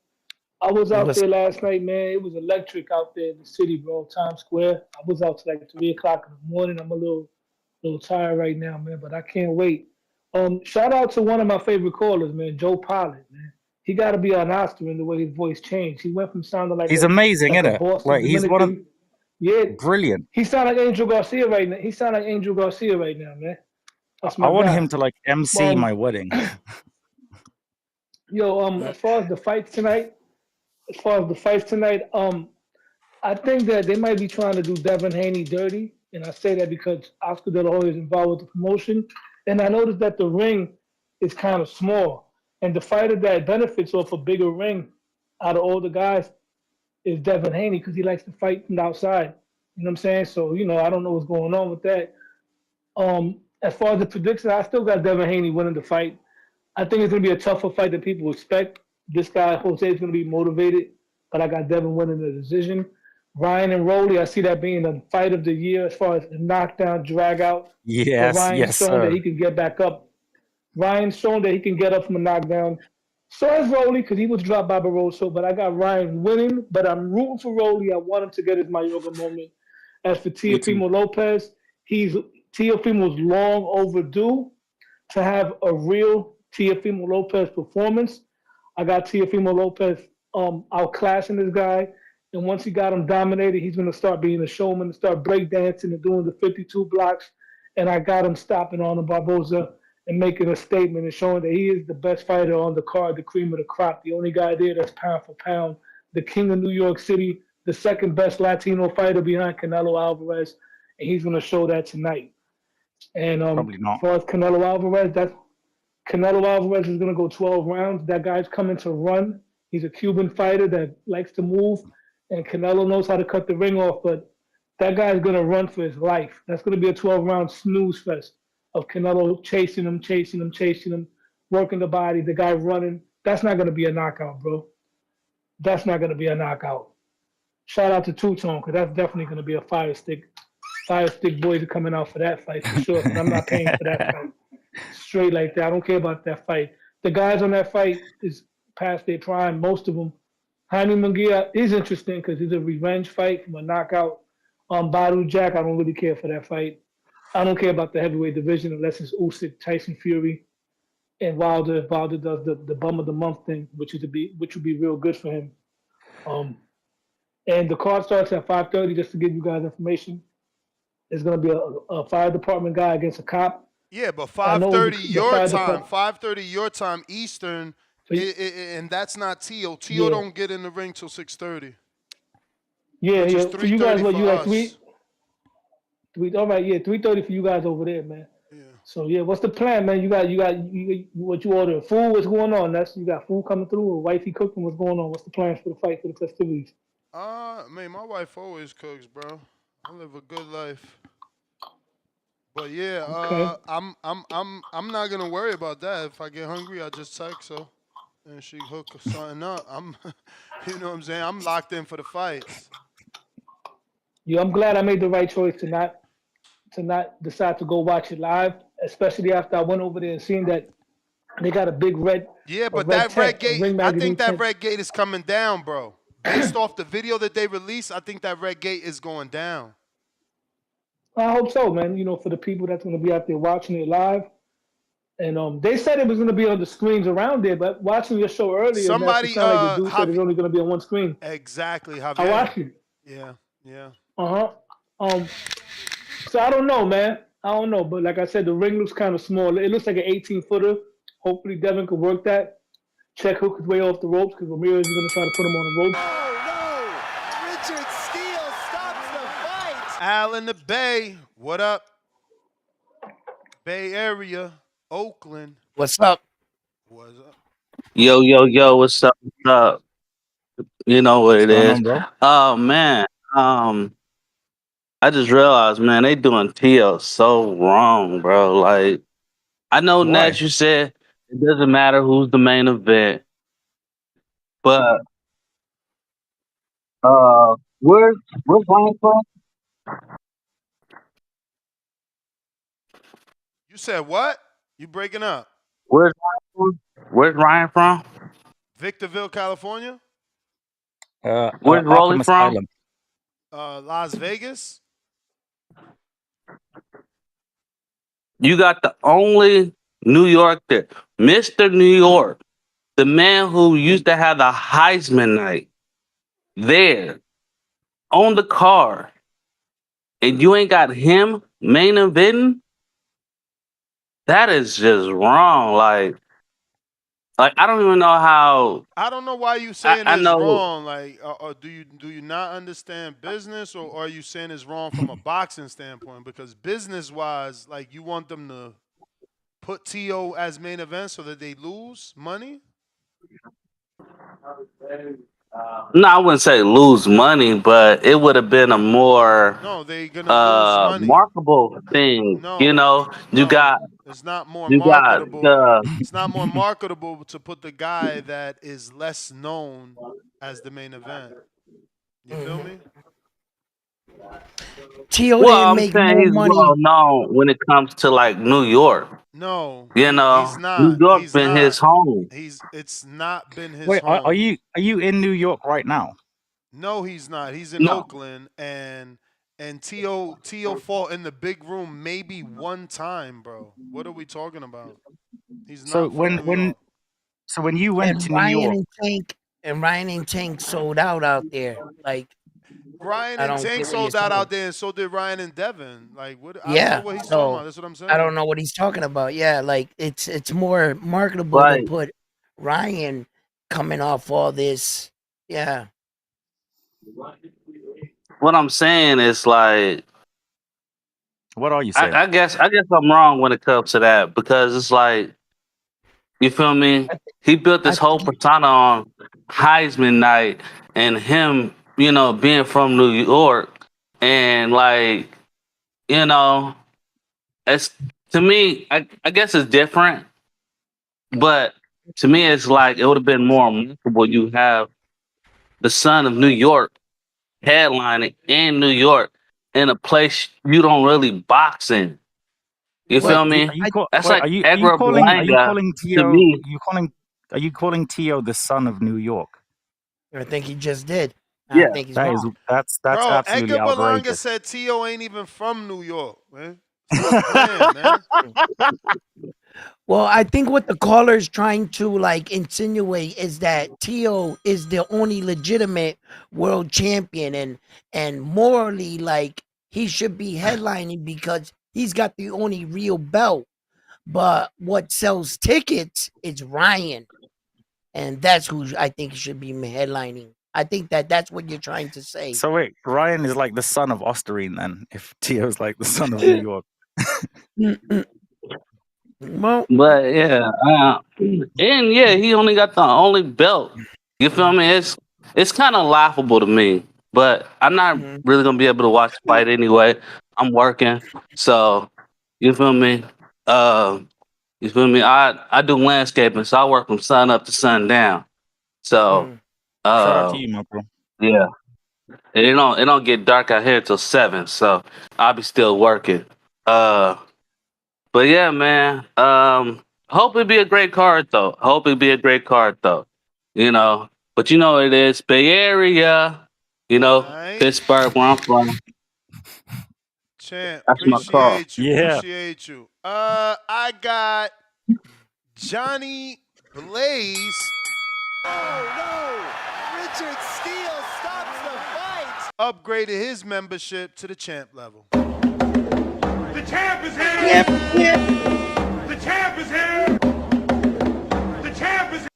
I was out What's there last night, man. It was electric out there in the city, bro. Times Square. I was out till like 3 o'clock in the morning. I'm a little tired right now, man, but I can't wait. Shout out to one of my favorite callers, man, Joe Pilot, man. He got to be an Oscar in the way his voice changed. He went from sounding He's amazing, like isn't a it? Boston Like he's one of Dominican. Yeah, brilliant. he sound like Angel Garcia right now. He sound like Angel Garcia right now, man. That's I my want guy. him to like MC Um, my wedding. as far as the fights tonight, I think that they might be trying to do Devin Haney dirty, and I say that because Oscar De La Hoya is involved with the promotion, and I noticed that the ring is kind of small, and the fighter that benefits off a bigger ring out of all the guys is Devin Haney because he likes to fight from the outside. You know what I'm saying? So I don't know what's going on with that. As far as the prediction, I still got Devin Haney winning the fight. I think it's going to be a tougher fight than people expect. This guy, Jose, is going to be motivated, but I got Devin winning the decision. Ryan and Rolly, I see that being the fight of the year as far as the knockdown, drag out. But Yes, Ryan's yes, shown that sir. he can get back up. Ryan's shown that he can get up from a knockdown. So has Rolly because he was dropped by Barroso, but I got Ryan winning, but I'm rooting for Rolly. I want him to get his Mayorga moment. As for Me too. Teofimo Lopez, Teofimo's long overdue to have a real Teofimo Lopez performance. I got Teofimo Lopez outclassing this guy. And once he got him dominated, he's going to start being a showman and start breakdancing and doing the 52 blocks. And I got him stopping on the Barboza and making a statement and showing that he is the best fighter on the card, the cream of the crop, the only guy there that's pound for pound, the king of New York City, the second best Latino fighter behind Canelo Alvarez. And he's going to show that tonight. And Probably as not. far as Canelo Alvarez is going to go 12 rounds. That guy's coming to run. He's a Cuban fighter that likes to move, and Canelo knows how to cut the ring off, but that guy's going to run for his life. That's going to be a 12-round snooze fest of Canelo chasing him, working the body, the guy running. That's not going to be a knockout, bro. That's not going to be a knockout. Shout out to Two Tone, because that's definitely going to be a fire stick. Fire stick boys are coming out for that fight for sure, because I'm not paying for that fight. Straight like that. I don't care about that fight. The guys on that fight is past their prime, most of them. Jaime Munguia is interesting because it's a revenge fight from a knockout. Badu Jack, I don't really care for that fight. I don't care about the heavyweight division unless it's Usyk, Tyson Fury, and Wilder. If Wilder does the bum of the month thing, which would be real good for him. And the card starts at 5:30. Just to give you guys information, there's gonna be a fire department guy against a cop. Yeah, but I know 5:30 the your fire time, department. 5:30 your time Eastern, and that's not Tio. Tio Yeah. don't get in the ring till 6:30. Yeah, which is For you guys, 3:30 what for you like us. three? All right, yeah, 3:30 for you guys over there, man. Yeah. So yeah, what's the plan, man? You got what you ordering? Food? What's going on? You got food coming through, or wifey cooking? What's going on? What's the plans for the fight, for the festivities? Man, my wife always cooks, bro. I live a good life. But yeah, Okay. I'm not gonna worry about that. If I get hungry, I just text her, and she hook something up. You know what I'm saying? I'm locked in for the fights. Yeah, I'm glad I made the right choice to not decide to go watch it live, especially after I went over there and seen that they got a big red, Yeah, a but red that red tent, a gate, Ring I Magazine think that tent. red gate is coming down, bro. Based off the video that they released, I think that red gate is going down. I hope so, man. For the people that's going to be out there watching it live. And they said it was going to be on the screens around there, but watching your show earlier, man, it Somebody, sounded like the dude said it's only going to be on one screen. Exactly, Javier. I watched it. Yeah. So I don't know, man. I don't know, but like I said, the ring looks kind of small. It looks like an 18-footer. Hopefully, Devin can work that. Check hook his way off the ropes because Ramirez is going to try to put him on the ropes. Richard Steele stops the fight. Al in the Bay, what up? Bay Area, Oakland. What's up? What's up? Yo, what's up? What's up? You know what What's it going is. on, bro? Oh man. I just realized, man, they doing Tio so wrong, bro. Like, I know Why? Nat, you said it doesn't matter who's the main event, but where's Ryan from? You said what? You breaking up? Where's Ryan from? Victorville, California? Where's Rolly Arkham from? Asylum. Las Vegas. You got the only New York there, Mr. New York, the man who used to have the Heisman night there on the card, and you ain't got him main eventing. That is just wrong. Like I don't even know how. I don't know why you saying I it's know. wrong. Like, or do you not understand business, or are you saying it's wrong from a boxing standpoint? Because business wise, like you want them to put To as main event so that they lose money. No, I wouldn't say lose money, but it would have been a more No, they gonna lose money. marketable thing. You No, know, no, it's not more you got marketable. the It's not more marketable to put the guy that is less known as the main event. You feel me? Tio well, didn't I'm make saying more he's well money. known when it comes to like New York. No, You he's know, New not. York He's been his not. home. It's not been his Wait, are home. you in New York right now? No, he's not. He's in No, Oakland, and To fought in the big room maybe one time, bro. What are we talking about? He's So not from New York. when you went And to New York, Ryan and Tank sold out there. Like Ryan I and don't Tank get what you're sold that saying. out there, and so did Ryan and Devin. Like, what? I don't know Yeah. what he's talking So about. That's what I'm I don't saying. know what he's talking about. Yeah, like it's more marketable to like put Ryan coming off all this. Yeah. what I'm saying is like what are you saying? I guess I'm wrong when it comes to that because it's like you feel me. He built I this whole think persona on Heisman night and him, being from New York and like you know, it's to me. I guess it's different, but to me, it's like it would have been more remarkable. You have the son of New York headlining in New York in a place you don't really box in. You what feel me? That's Wait, like Edgar Berlanga to me. Are you calling Tio the son of New York? I think he just did. I Yeah. think he's That is wrong. that's Bro, absolutely Edgar Berlanga outrageous. said To ain't even from New York, man. Stop playing, man. Well, I think what the caller is trying to like insinuate is that Tio is the only legitimate world champion, and morally, like he should be headlining because he's got the only real belt. But what sells tickets is Ryan, and that's who I think should be headlining. I think that's what you're trying to say. So wait, Ryan is like the son of Ostarine then, if Tio's like the son of New York. Well, But yeah, and yeah, he only got the only belt. You feel me? It's kind of laughable to me, but I'm not really gonna be able to watch the fight anyway. I'm working, so you feel me? Uh, you feel me? I do landscaping, so I work from sun up to sundown. So Shout out to uh, you, my bro. yeah, and it don't get dark out here till 7, so I'll be still working. Uh, But yeah, man. Hope it be a great card though. Hope it be a great card though. But it is Bay Area. Alright. Pittsburgh, where I'm from. Champ, That's my car. appreciate you. Appreciate you. I got Johnny Blaze. Richard Steele stops the fight. Upgraded his membership to the champ level. The champ is here! The champ is here! The champ is here!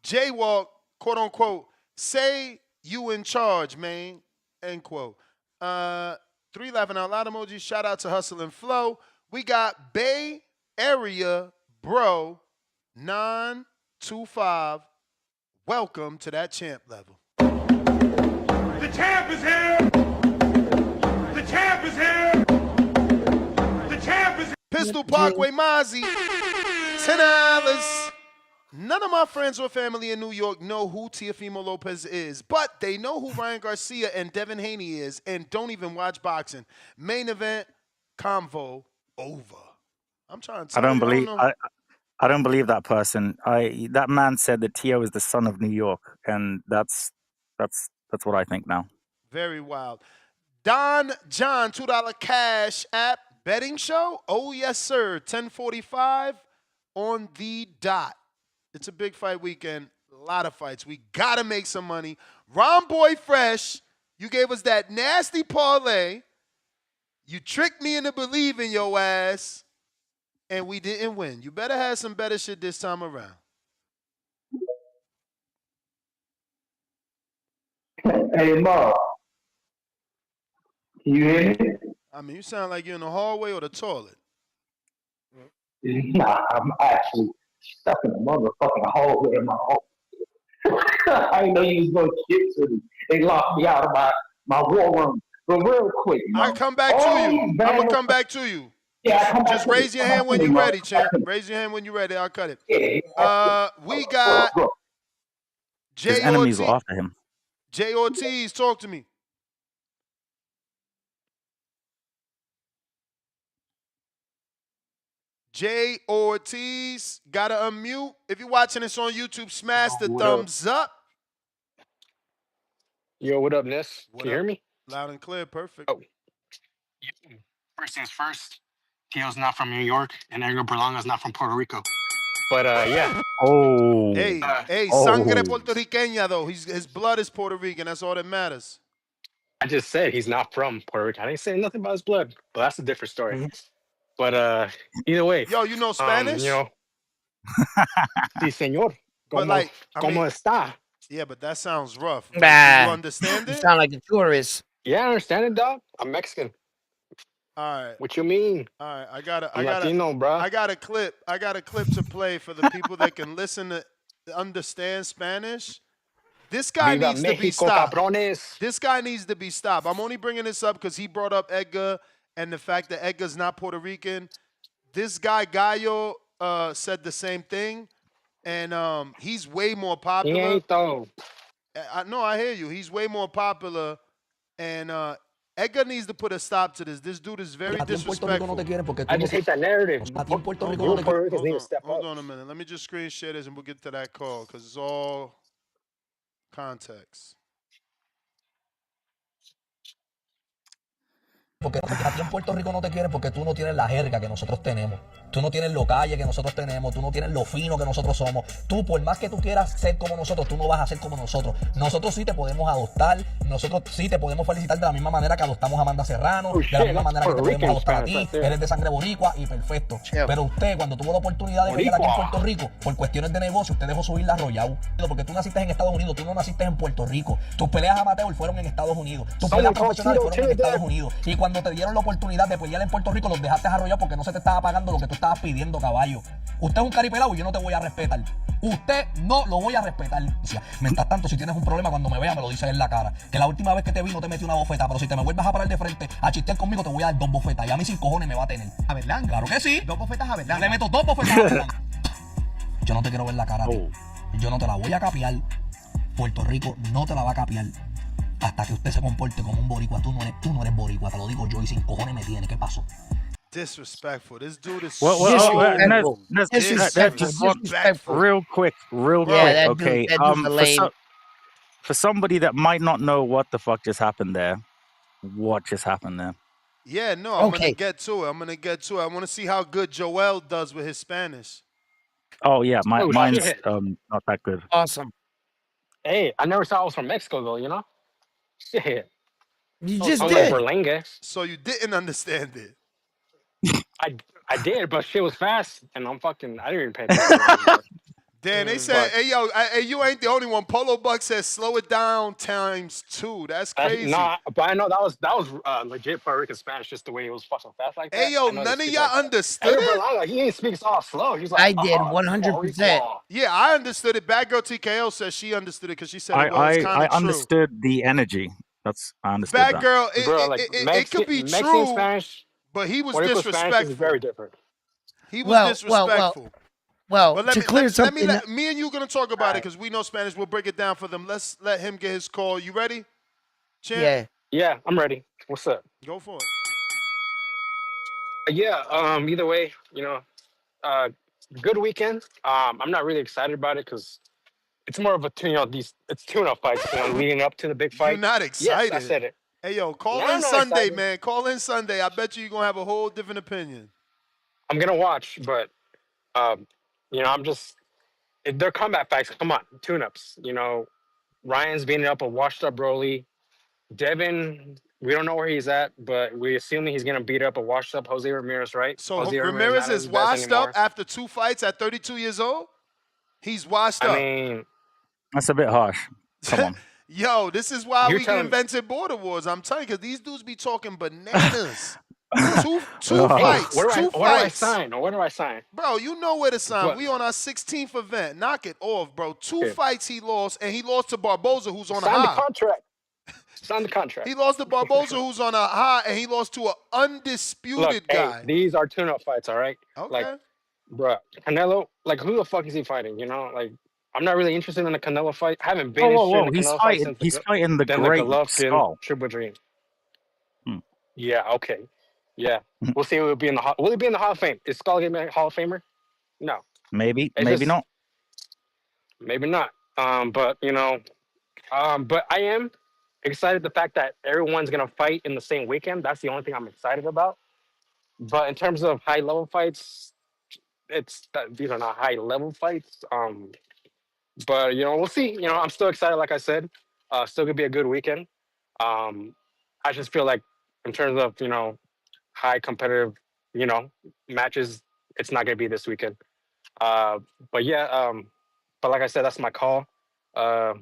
Jaywalk, quote unquote, say you in charge, man. End quote. 3 laughing out loud emojis. Shout out to Hustle and Flow. We got Bay Area Bro 925. Welcome to that champ level. The champ is here! The champ is here! The champ is here! Pistol Parkway Mozzie, $10. None of my friends or family in New York know who Teofimo Lopez is, but they know who Ryan Garcia and Devin Haney is and don't even watch boxing. Main event, convo, over. I'm trying to I tell don't you, I don't believe know. I don't believe that person. That man said that Tio is the son of New York, and that's That's what I think now. Very wild. Don John, $2 cash app betting show. Oh yes, sir. 10:45 on the dot. It's a big fight weekend. A lot of fights. We gotta make some money. Ron Boy Fresh, you gave us that nasty parlay. You tricked me into believing your ass, and we didn't win. You better have some better shit this time around. Hey, Ma, can you hear me? I mean, you sound like you're in the hallway or the toilet. Nah, I'm actually stuck in the motherfucking hallway in my home. I didn't know you was going to get to me. They locked me out of my war room. But real quick, I'll come back to you. I'm going to come back to you. Yeah, Just raise your hand when you're ready, champ. Raise your hand when you're ready. I'll cut it. We got His Jay enemies Ortiz. are after him. Jay Ortiz, talk to me. Jay Ortiz, gotta unmute. If you're watching this on YouTube, smash the thumbs up. Yo, what up, Ness? What Can you up? hear me? Loud and clear, perfect. Oh. First things first, Tio's not from New York, and Edgar Berlanga's not from Puerto Rico. But yeah. Oh. Hey, sangre puertorriqueña though. His blood is Puerto Rican. That's all that matters. I just said he's not from Puerto Rico. I didn't say nothing about his blood, but that's a different story. But either way. Yo, you know Spanish? You know. Sí, señor. But like, ¿Cómo está? Yeah, but that sounds rough. Nah, Like, do you understand you it? sound like a tourist. Yeah, I understand it, dog. I'm Mexican. All right. What you mean? All right, I got Latino, bro. I got a clip to play for the people that can listen to understand Spanish. This guy Viva needs to be Mexico, stopped. cabrones. This guy needs to be stopped. I'm only bringing this up because he brought up Edgar and the fact that Edgar's not Puerto Rican. This guy Gallo said the same thing, and he's way more popular. He ain't though. I hear you. He's way more popular, and Edgar needs to put a stop to this. This dude is very disrespectful. I just hate that narrative. Puerto Ricans need to step up. Hold on a minute. Let me just screen share this, and we'll get to that call because it's all context. Porque a ti en Puerto Rico no te quieren porque tú no tienes la jerga que nosotros tenemos. Tú no tienes lo calle que nosotros tenemos. Tú no tienes lo fino que nosotros somos. Tú, por más que tú quieras ser como nosotros, tú no vas a ser como nosotros. Nosotros sí te podemos adoptar. Nosotros sí te podemos felicitar de la misma manera que adoptamos a Amanda Serrano. De la misma manera que te podemos adoptar a ti. Eres de sangre boricua y perfecto. Pero usted, cuando tuvo la oportunidad de venir aquí en Puerto Rico, por cuestiones de negocio, usted dejó subir la arrollado. Porque tú naciste en Estados Unidos, tú no naciste en Puerto Rico. Tus peleas amateur fueron en Estados Unidos. Tus peleas profesionales fueron en Estados Unidos. Y cuando te dieron la oportunidad de pelear en Puerto Rico, los dejaste arrollados porque no se te estaba pagando lo que tú estabas pidiendo, caballo. Usted es un caripelado y yo no te voy a respetar. Usted no lo voy a respetar. Mientras tanto, si tienes un problema, cuando me veas me lo dices en la cara. Que la última vez que te vi no te metí una bofeta, pero si te me vuelves a parar de frente a chistear conmigo, te voy a dar 2 bofetas. Y a mí sin cojones me va a tener. ¿A Berlanga? Claro que sí. 2 bofetas a Berlanga. Le meto 2 bofetas a Berlanga. Yo no te quiero ver la cara a ti. Yo no te la voy a capiar. Puerto Rico no te la va a capiar. Hasta que usted se comporte como un boricua. Tú no eres boricua, te lo digo yo y sin cojones me tiene. ¿Qué pasó? Disrespectful. This dude is disrespectful. Real quick. Okay. For somebody that might not know what the fuck just happened there, what just happened there? Yeah, no, I'm gonna get to it. I want to see how good Joel does with his Spanish. Oh yeah, mine's not that good. Awesome. Hey, I never saw I was from Mexico though, you know? Shit. You just did. Berlanga. So you didn't understand it. I did, but shit was fast, and I didn't even pay attention. Dan, they said, hey, you ain't the only one. Polo Buck says slow it down ×2. That's crazy. But I know that was legit Puerto Rican Spanish, just the way it was fucking fast like that. Hey, yo, none of y'all understood it? Berlanga, he ain't speaks all slow. He's like, I did, 100%. Yeah, I understood it. Bad Girl TKO says she understood it because she said it was kind of true. I understood the energy. I understood Bad that. Girl, it could be Mexican true, Spanish, but he was Puerto Rico disrespectful. Spanish is very different. He was disrespectful. Well, but to clear something, me and you gonna talk about it because we know Spanish. We'll break it down for them. Let's let him get his call. You ready, Champ? Yeah, I'm ready. What's up? Go for it. Yeah. Either way, you know, good weekend. I'm not really excited about it because it's more of a it's tune-up fights, leading up to the big You're fight. not Yes, I excited. said it. Hey, yo, No, call I'm in not Sunday, excited. man. Call in Sunday. I bet you're going to have a whole different opinion. I'm gonna watch, but um, I'm just they're combat fights. Come on, tune-ups. Ryan's beating up a washed-up Broly. Devin, we don't know where he's at, but we assuming he's gonna beat up a washed-up Jose Ramirez, right? So Jose Ramirez Ramirez not at is his best washed up anymore. after 2 fights at 32 years old? He's washed I up. mean, That's a bit harsh. Come on. Yo, this is why you're we telling invented border wars. I'm telling you, because these dudes be talking bananas. two hey, fights. Two where do I fights. sign? Or where do I sign? Bro, you know where to sign. But We on our 16th event. Knock it off, bro. 2 okay. fights he lost, and he lost to Barboza, who's on a Sign the high. contract. Sign the contract. He lost to Barboza, who's on a high, and he lost to an undisputed Look, hey, guy. these are tune-up fights, all right? Okay. Like, bruh, Canelo, like, who the fuck is he fighting? Like, I'm not really interested in the Canelo fight. I haven't been interested in the He's Canelo fight fighting. since He's fighting the the great Golovkin Skull. Triple Dream. Hmm. Yeah, okay. Yeah. We'll see who will be in the will he be in the Hall of Fame? Is Skull gonna be a Hall of Famer? No. Maybe, It's maybe just, not. maybe not. But but I am excited the fact that everyone's gonna fight in the same weekend. That's the only thing I'm excited about. But in terms of high level fights, these are not high level fights. But we'll see. I'm still excited, like I said. Still gonna be a good weekend. I just feel like in terms of high competitive matches, it's not gonna be this weekend. Uh, but yeah, but like I said, that's my call. Uh,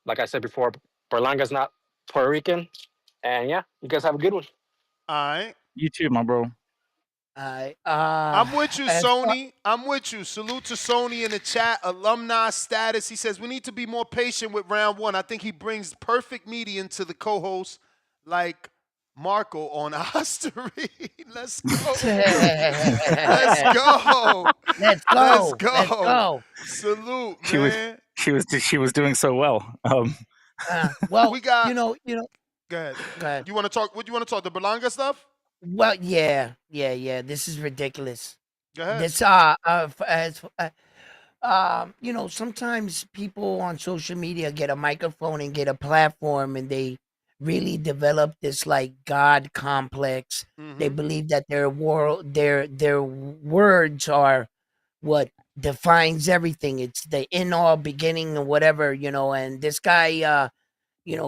like I said before, Berlanga's not Puerto Rican, and yeah, you guys have a good one. All right. You too, my bro. I'm with you, as far- Sony. I'm with you. Salute to Sony in the chat. Alumni status. He says we need to be more patient with round one. I think he brings perfect median to the co-host, like Marco on Ostarine. Let's go. Let's go. Let's go. Let's go. Let's go. Salute, man. She was doing so well. Well, We got. Go Go ahead. ahead. You want to talk? What do you want to talk? The Berlanga stuff? Well, yeah. This is ridiculous. Go ahead. This sometimes people on social media get a microphone and get a platform, and they really develop this like God complex. They believe that their words are what defines everything. It's the end all beginning and whatever, and this guy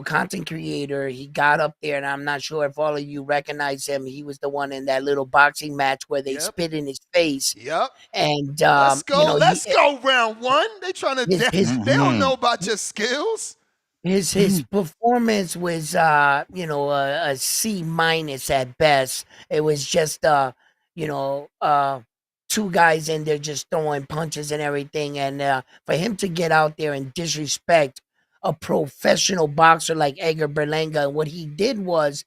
content creator, he got up there, and I'm not sure if all of you recognize him. He was the one in that little boxing match where they spit in his face. Yep. And let's go. Let's go round one. They trying to. They don't know about your skills. His performance was a C minus at best. It was just two guys in there just throwing punches and everything, and for him to get out there and disrespect a professional boxer like Edgar Berlanga, and what he did was,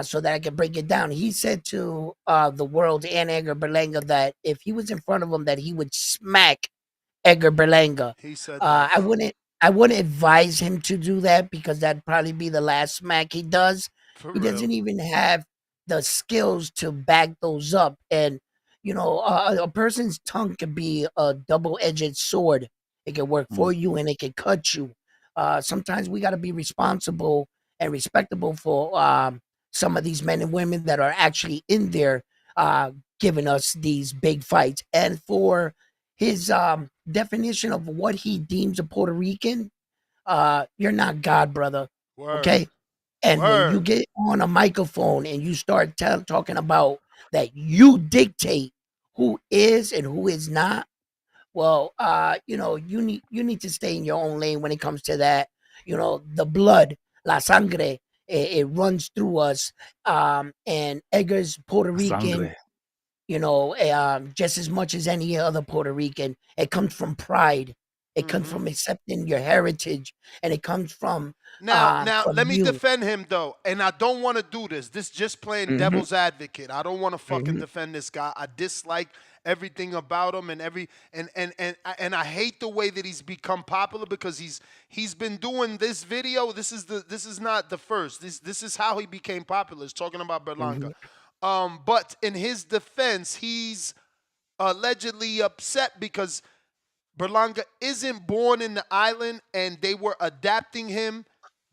so that I can break it down, he said to the world and Edgar Berlanga that if he was in front of him, that he would smack Edgar Berlanga. He said that. I wouldn't advise him to do that, because that'd probably be the last smack he does. He doesn't even have the skills to back those up. And a person's tongue could be a double-edged sword. It can work for you and it can cut you. Sometimes we got to be responsible and respectable for some of these men and women that are actually in there giving us these big fights. And for his definition of what he deems a Puerto Rican, you're not God, brother. Word. Okay? And Word. when you get on a microphone and you start talking about that you dictate who is and who is not, well, you need to stay in your own lane when it comes to that. The blood, la sangre, it runs through us. And Edgar's Puerto Rican, just as much as any other Puerto Rican. It comes from pride. It comes from accepting your heritage, and it comes from now. Let me you. defend him though, and I don't want to do this. This just playing devil's advocate. I don't want to fucking defend this guy. I dislike everything about him, and I hate the way that he's become popular, because he's been doing this video. This is not the first. This is how he became popular. It's talking about Berlanga. But in his defense, he's allegedly upset because Berlanga isn't born in the island and they were adapting him.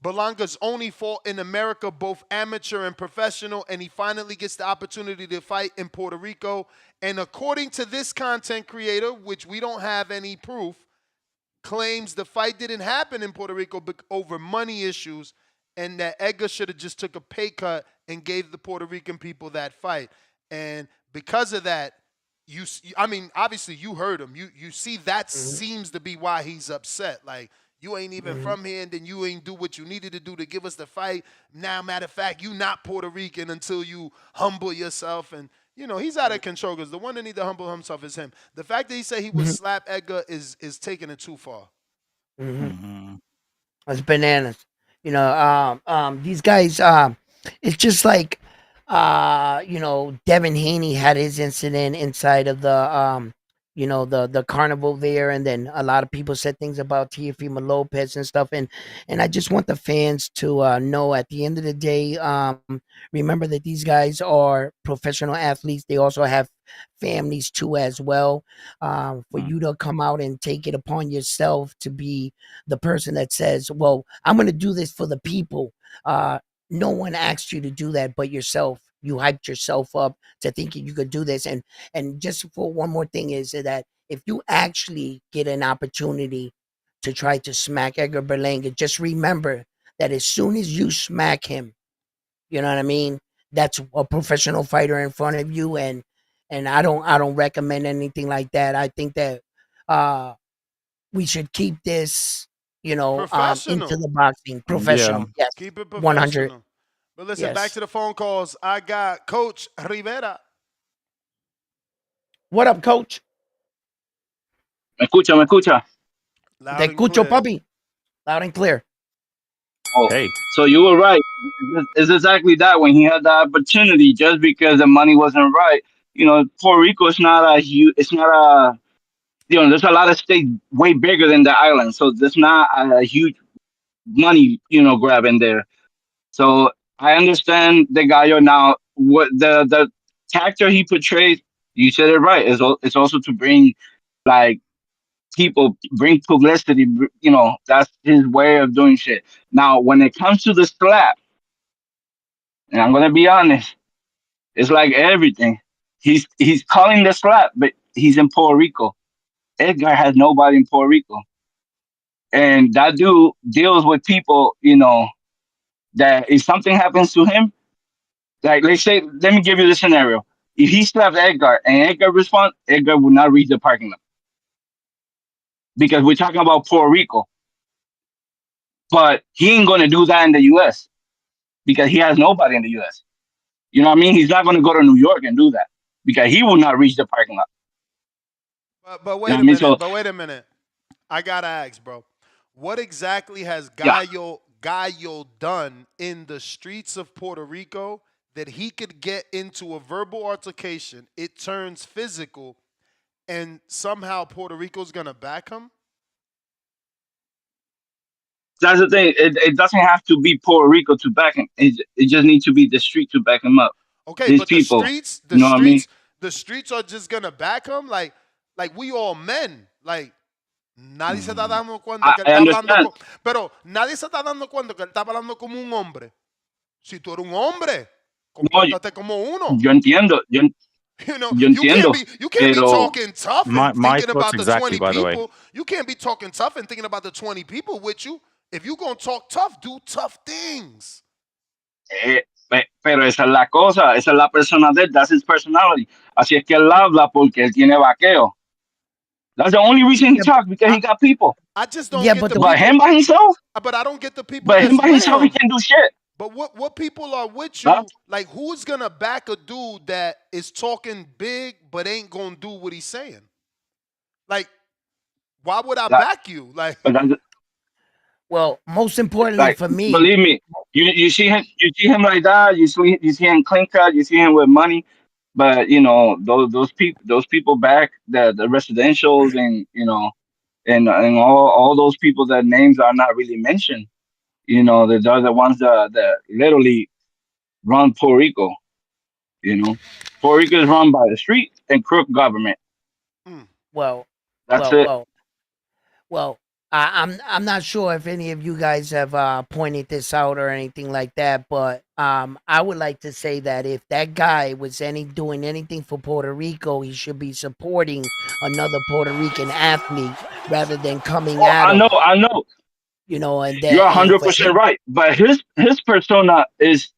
Berlanga's only fought in America, both amateur and professional, and he finally gets the opportunity to fight in Puerto Rico. And according to this content creator, which we don't have any proof, claims the fight didn't happen in Puerto Rico over money issues and that Edgar should have just took a pay cut and gave the Puerto Rican people that fight. And because of that, I mean, obviously you heard him. You see that seems to be why he's upset. Like, you ain't even from here, and then you ain't do what you needed to do to give us the fight. Now, matter of fact, you not Puerto Rican until you humble yourself. And, you know, he's out of control because the one that need to humble himself is him. The fact that he said he would slap Edgar is taking it too far. It's bananas. You know, these guys, it's just like, you know, Devin Haney had his incident inside of the, you know, the carnival there, and then a lot of people said things about Teofimo Lopez and stuff, and I just want the fans to know at the end of the day, remember that these guys are professional athletes. They also have families too as well. For you to come out and take it upon yourself to be the person that says, well, I'm going to do this for the people. No one asked you to do that but yourself. You hyped yourself up to thinking you could do this. And just for one more thing is that if you actually get an opportunity to try to smack Edgar Berlanga, just remember that as soon as you smack him, you know what I mean? That's a professional fighter in front of you, and I don't recommend anything like that. I think that we should keep this, you know, into the boxing professional. Yes, Keep it 100. professional. But listen, back to the phone calls. I got Coach Rivera. What up, Coach? Me escucha. Te escucho, papi. Loud and clear. Oh, so you were right. It's exactly that. When he had the opportunity, just because the money wasn't right, you know, Puerto Rico is not a huge. It's not a, you know, there's a lot of states way bigger than the island, so there's not a huge money, you know, grab in there. So I understand the Gallo now. What the character he portrays, you said it right. It's also to bring like people, bring publicity. You know, that's his way of doing shit. Now, when it comes to the slap, and I'm gonna be honest, it's like everything. He's calling the slap, but he's in Puerto Rico. Edgar has nobody in Puerto Rico, and that dude deals with people. You know that if something happens to him, like let's say, let me give you the scenario. If he slaps Edgar and Edgar responds, Edgar will not reach the parking lot because we're talking about Puerto Rico. But he ain't gonna do that in the U.S. because he has nobody in the U.S. You know what I mean? He's not gonna go to New York and do that because he will not reach the parking lot. But wait You know a minute. So, but wait a minute. I gotta ask, bro. What exactly has Gallo done in the streets of Puerto Rico that he could get into a verbal altercation? It turns physical, and somehow Puerto Rico's gonna back him. that's the thing. It doesn't have to be Puerto Rico to back him. It just needs to be the street to back him up. Okay, His but people. You know what I mean? the streets are just gonna back him. Like we all men. Like nadie se está dando cuenta que él I está understand. hablando. Pero nadie se está dando cuenta que él está hablando como un hombre. Si tú eres un hombre, compórtate como uno. Yo entiendo. Yo entiendo. You can't be talking tough and My thinking about thoughts the exactly, 20 by the way. people. You can't be talking tough and thinking about the 20 people with you. If you gonna talk tough, do tough things. Pero esa es la cosa, esa es la persona de él, that's his personality. Así es que él habla porque él tiene vaqueo. That's the only reason he talks, because he got people. I just don't get the people. But him by himself? But I don't get the people. But him by himself, he can do shit. But what people are with you? Huh? Like, who's gonna back a dude that is talking big but ain't gonna do what he's saying? Like, why would I back you? Like, well, most importantly for me, believe me, you see him like that. You see him clean cut. You see him with money. But you know those people back the residentials, and you know and all those people that names are not really mentioned. You know, they're the ones that literally run Puerto Rico. You know, Puerto Rico is run by the street and crook government. Well, That's it. Well, Well, I'm not sure if any of you guys have pointed this out or anything like that, but I would like to say that if that guy was doing anything for Puerto Rico, he should be supporting another Puerto Rican athlete rather than coming Oh, at I him. know, I know. You know, and You're that 100% right. But his persona is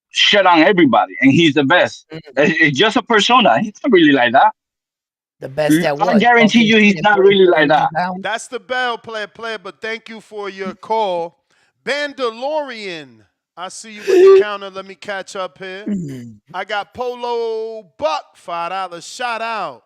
shut on everybody, and he's the best. It's just a persona. He's not really like that. the best at I what? guarantee Talking you, he's shit, not putting really like 70 that. pounds? That's the bell, player. But thank you for your call. Bandalorian, I see you with the counter. Let me catch up here. I got Polo Buck, $5. Shout out.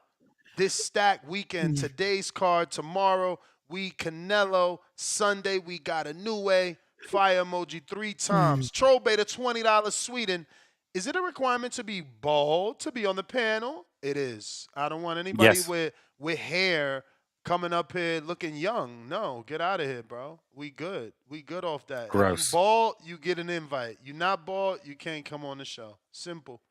This stack weekend, today's card, tomorrow, we Canelo. Sunday, we got a new way. Fire emoji 3 times. Troll Beta, $20 Sweden. Is it a requirement to be bald to be on the panel? It is. I don't want anybody Yes. with hair coming up here looking young. No, get out of here, bro. We good. We good off that. If you Gross. bald, you get an invite. You not bald, you can't come on the show. Simple.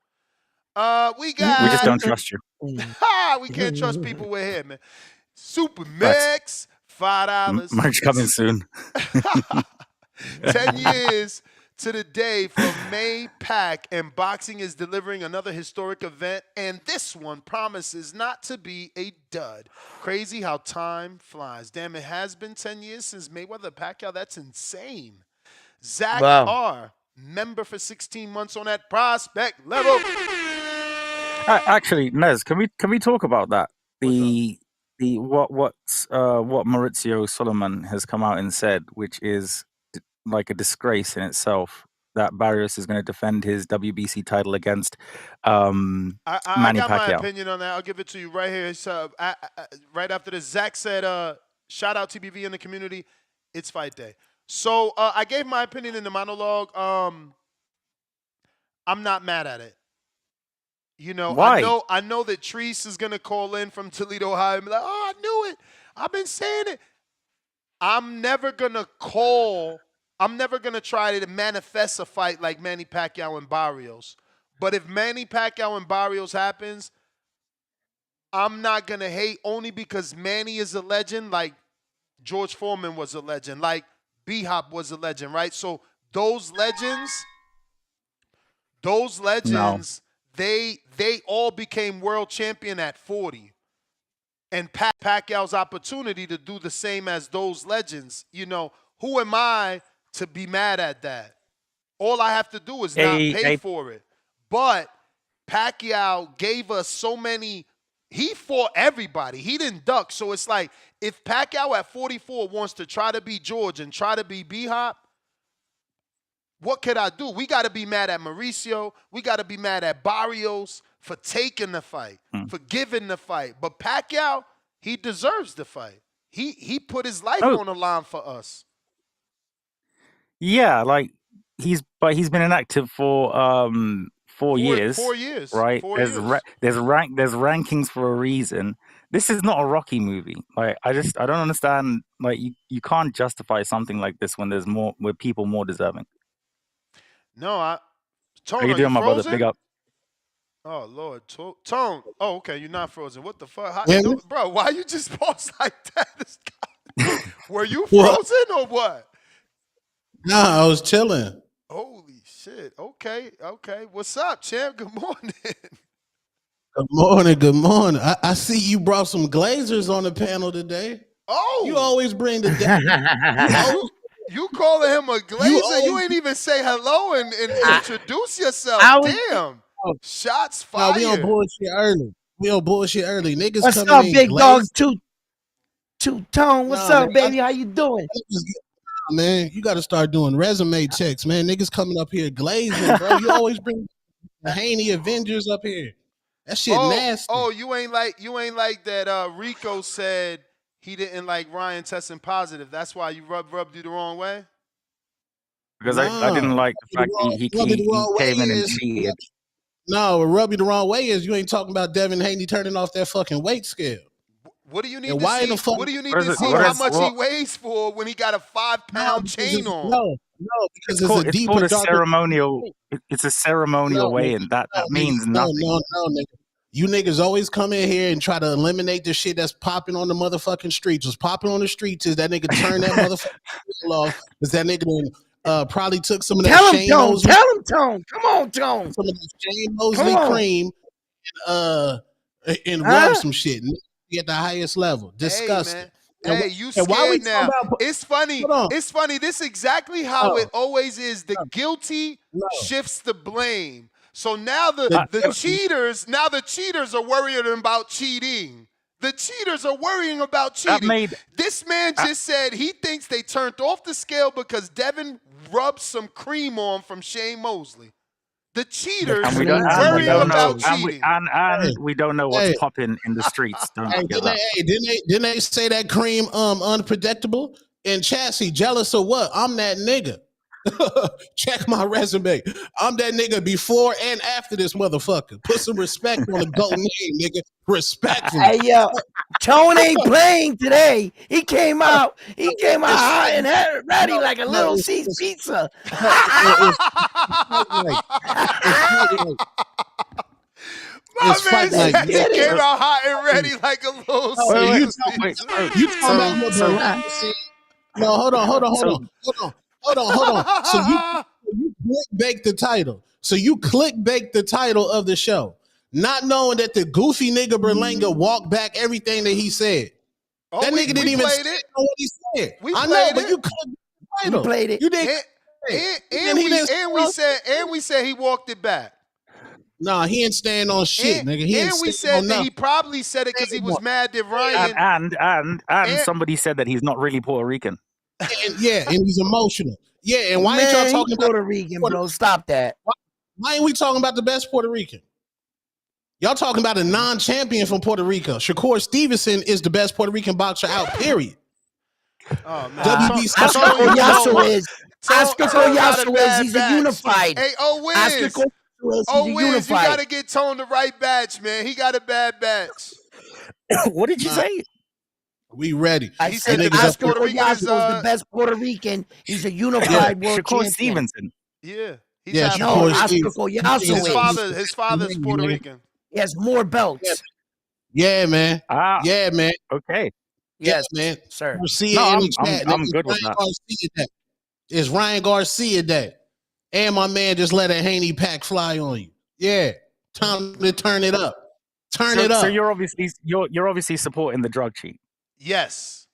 We We just got don't trust you. we can't trust people with hair, man. Super Facts. Mix, $5. Merch coming soon. 10 years to the day from May Pack, and boxing is delivering another historic event, and this one promises not to be a dud. Crazy how time flies. Damn, it has been 10 years since Mayweather Pacquiao. That's insane. Zach Wow. R., member for 16 months on that prospect level. Actually, Nez, can we talk about that? What Maurizio Solomon has come out and said, which is like a disgrace in itself, that Barrios is going to defend his WBC title against I Manny got my Pacquiao. opinion on that. I'll give it to you right here. So, right after this, Zach said, shout out TBV in the community. It's fight day. So I gave my opinion in the monologue. I'm not mad at it. You know, Why? I know that Treese is gonna call in from Toledo, Ohio, and be like, "Oh, I knew it. I've been saying it." I'm never gonna try to manifest a fight like Manny Pacquiao and Barrios. But if Manny Pacquiao and Barrios happens, I'm not gonna hate only because Manny is a legend, like George Foreman was a legend, like B-Hop was a legend, right? So those legends. No. They all became world champion at 40. And Pacquiao's opportunity to do the same as those legends, you know, who am I to be mad at that? All I have to do is not pay for it. But Pacquiao gave us so many. He fought everybody. He didn't duck. So it's like, if Pacquiao at 44 wants to try to be George and try to be B-Hop, what could I do? We got to be mad at Mauricio. We got to be mad at Barrios for taking the fight, for giving the fight. But Pacquiao, he deserves the fight. He put his life on the line for us. Yeah, like he's been inactive for 4 years. 4 years, right? 4 There's years. there's rankings for a reason. This is not a Rocky movie. Like I don't understand. Like you can't justify something like this when there's people more deserving. No, Tone, How you are doing, you my brother? frozen? Big up. Oh, Lord. Tone. Oh, okay, you're not frozen. What the fuck? Yeah, Bro, why you just pause like that? This guy. Were you What? frozen or what? Nah, I was chilling. Holy shit. Okay. What's up, champ? Good morning. Good morning. Good morning. I see you brought some Glazers on the panel today. Oh, you always bring the. You calling him a glazer? You ain't even say hello and introduce yourself. Damn. Shots No, fired. we on bullshit early. Niggas What's coming up, in big dog? glazed. Tone. What's up, baby? How you doing? Man, you got to start doing resume checks, man. Niggas coming up here glazing, bro. You always bring the Haney Avengers up here. That shit nasty. Oh, you ain't like that. Rico said he didn't like Ryan testing positive. That's why you rubbed you the wrong way. Because I didn't like the fact he came in and cheated. No, what rub you the wrong way is you ain't talking about Devin Haney turning off that fucking weight scale. What do you need And to why see? the fuck? What do you need to see how much he weighs for when he got a 5-pound chain on? No, because it's a deeper, called a ceremonial. It's a ceremonial weigh-in. That means nothing. No, nigga. You niggas always come in here and try to eliminate the shit that's popping on the motherfucking streets. What's popping on the streets is that nigga turned that motherfucking off. Is that nigga probably took some of that Tell him, Shane Tone. Mosley. Tell him, Tone. Come on, Tone. Some of that Shane Mosley cream and Huh? rub some shit. At the highest level. Disgusting. Hey, you scared now. It's funny. It's funny. This is exactly how it always is. The guilty shifts the blame. So now the cheaters are worrying about cheating. The cheaters are worrying about cheating. This man just said he thinks they turned off the scale because Devin rubbed some cream on from Shane Mosley. The cheaters worrying about cheating. And we don't know what's popping in the streets. Don't forget that. Didn't they say that cream unpredictable? And Chassis jealous of what? I'm that nigga. Check my resume. I'm that nigga before and after this motherfucker. Put some respect on the GOAT name, nigga. Respectfully. Hey, yo, Tone ain't playing today. He came out hot and ready like a little C's pizza. My man said he came out hot and ready like a little C's pizza. You talking about what Berlanga said? No, hold on. So you clickbait the title. So you clickbait the title of the show, not knowing that the goofy nigga Berlanga walked back everything that he said. Oh, that nigga didn't even say what he said. I know, but you clickbait the title. You played it. You did. And we said he walked it back. No, he ain't stand on shit, nigga. And we said that he probably said it because he was mad that Ryan. And somebody said that he's not really Puerto Rican. And he's emotional. Yeah, and why ain't y'all talking about Puerto Rican, bro? Stop that. Why ain't we talking about the best Puerto Rican? Y'all talking about a non-champion from Puerto Rico. Shakur Stevenson is the best Puerto Rican boxer out, period. Oh, man. Oscar Collazo is. Oscar Collazo is. He's a unified. Hey, Oscar Collazo is. You got to get Tone the right badge, man. He got a bad badge. What did you say? We ready. I said Oscar Collazo is the best Puerto Rican. He's a unified world Shakur champion. Stevenson. Yeah. Oscar Collazo is. His father's Puerto Rican. He has more belts. Yeah, man. Yeah, man. Okay. Yes, man. Sir. I'm good with that. It's Ryan Garcia Day. And my man just let a Haney pack fly on you. Yeah. Time to turn it up. Turn it up. So you're obviously supporting the drug cheat. Yes.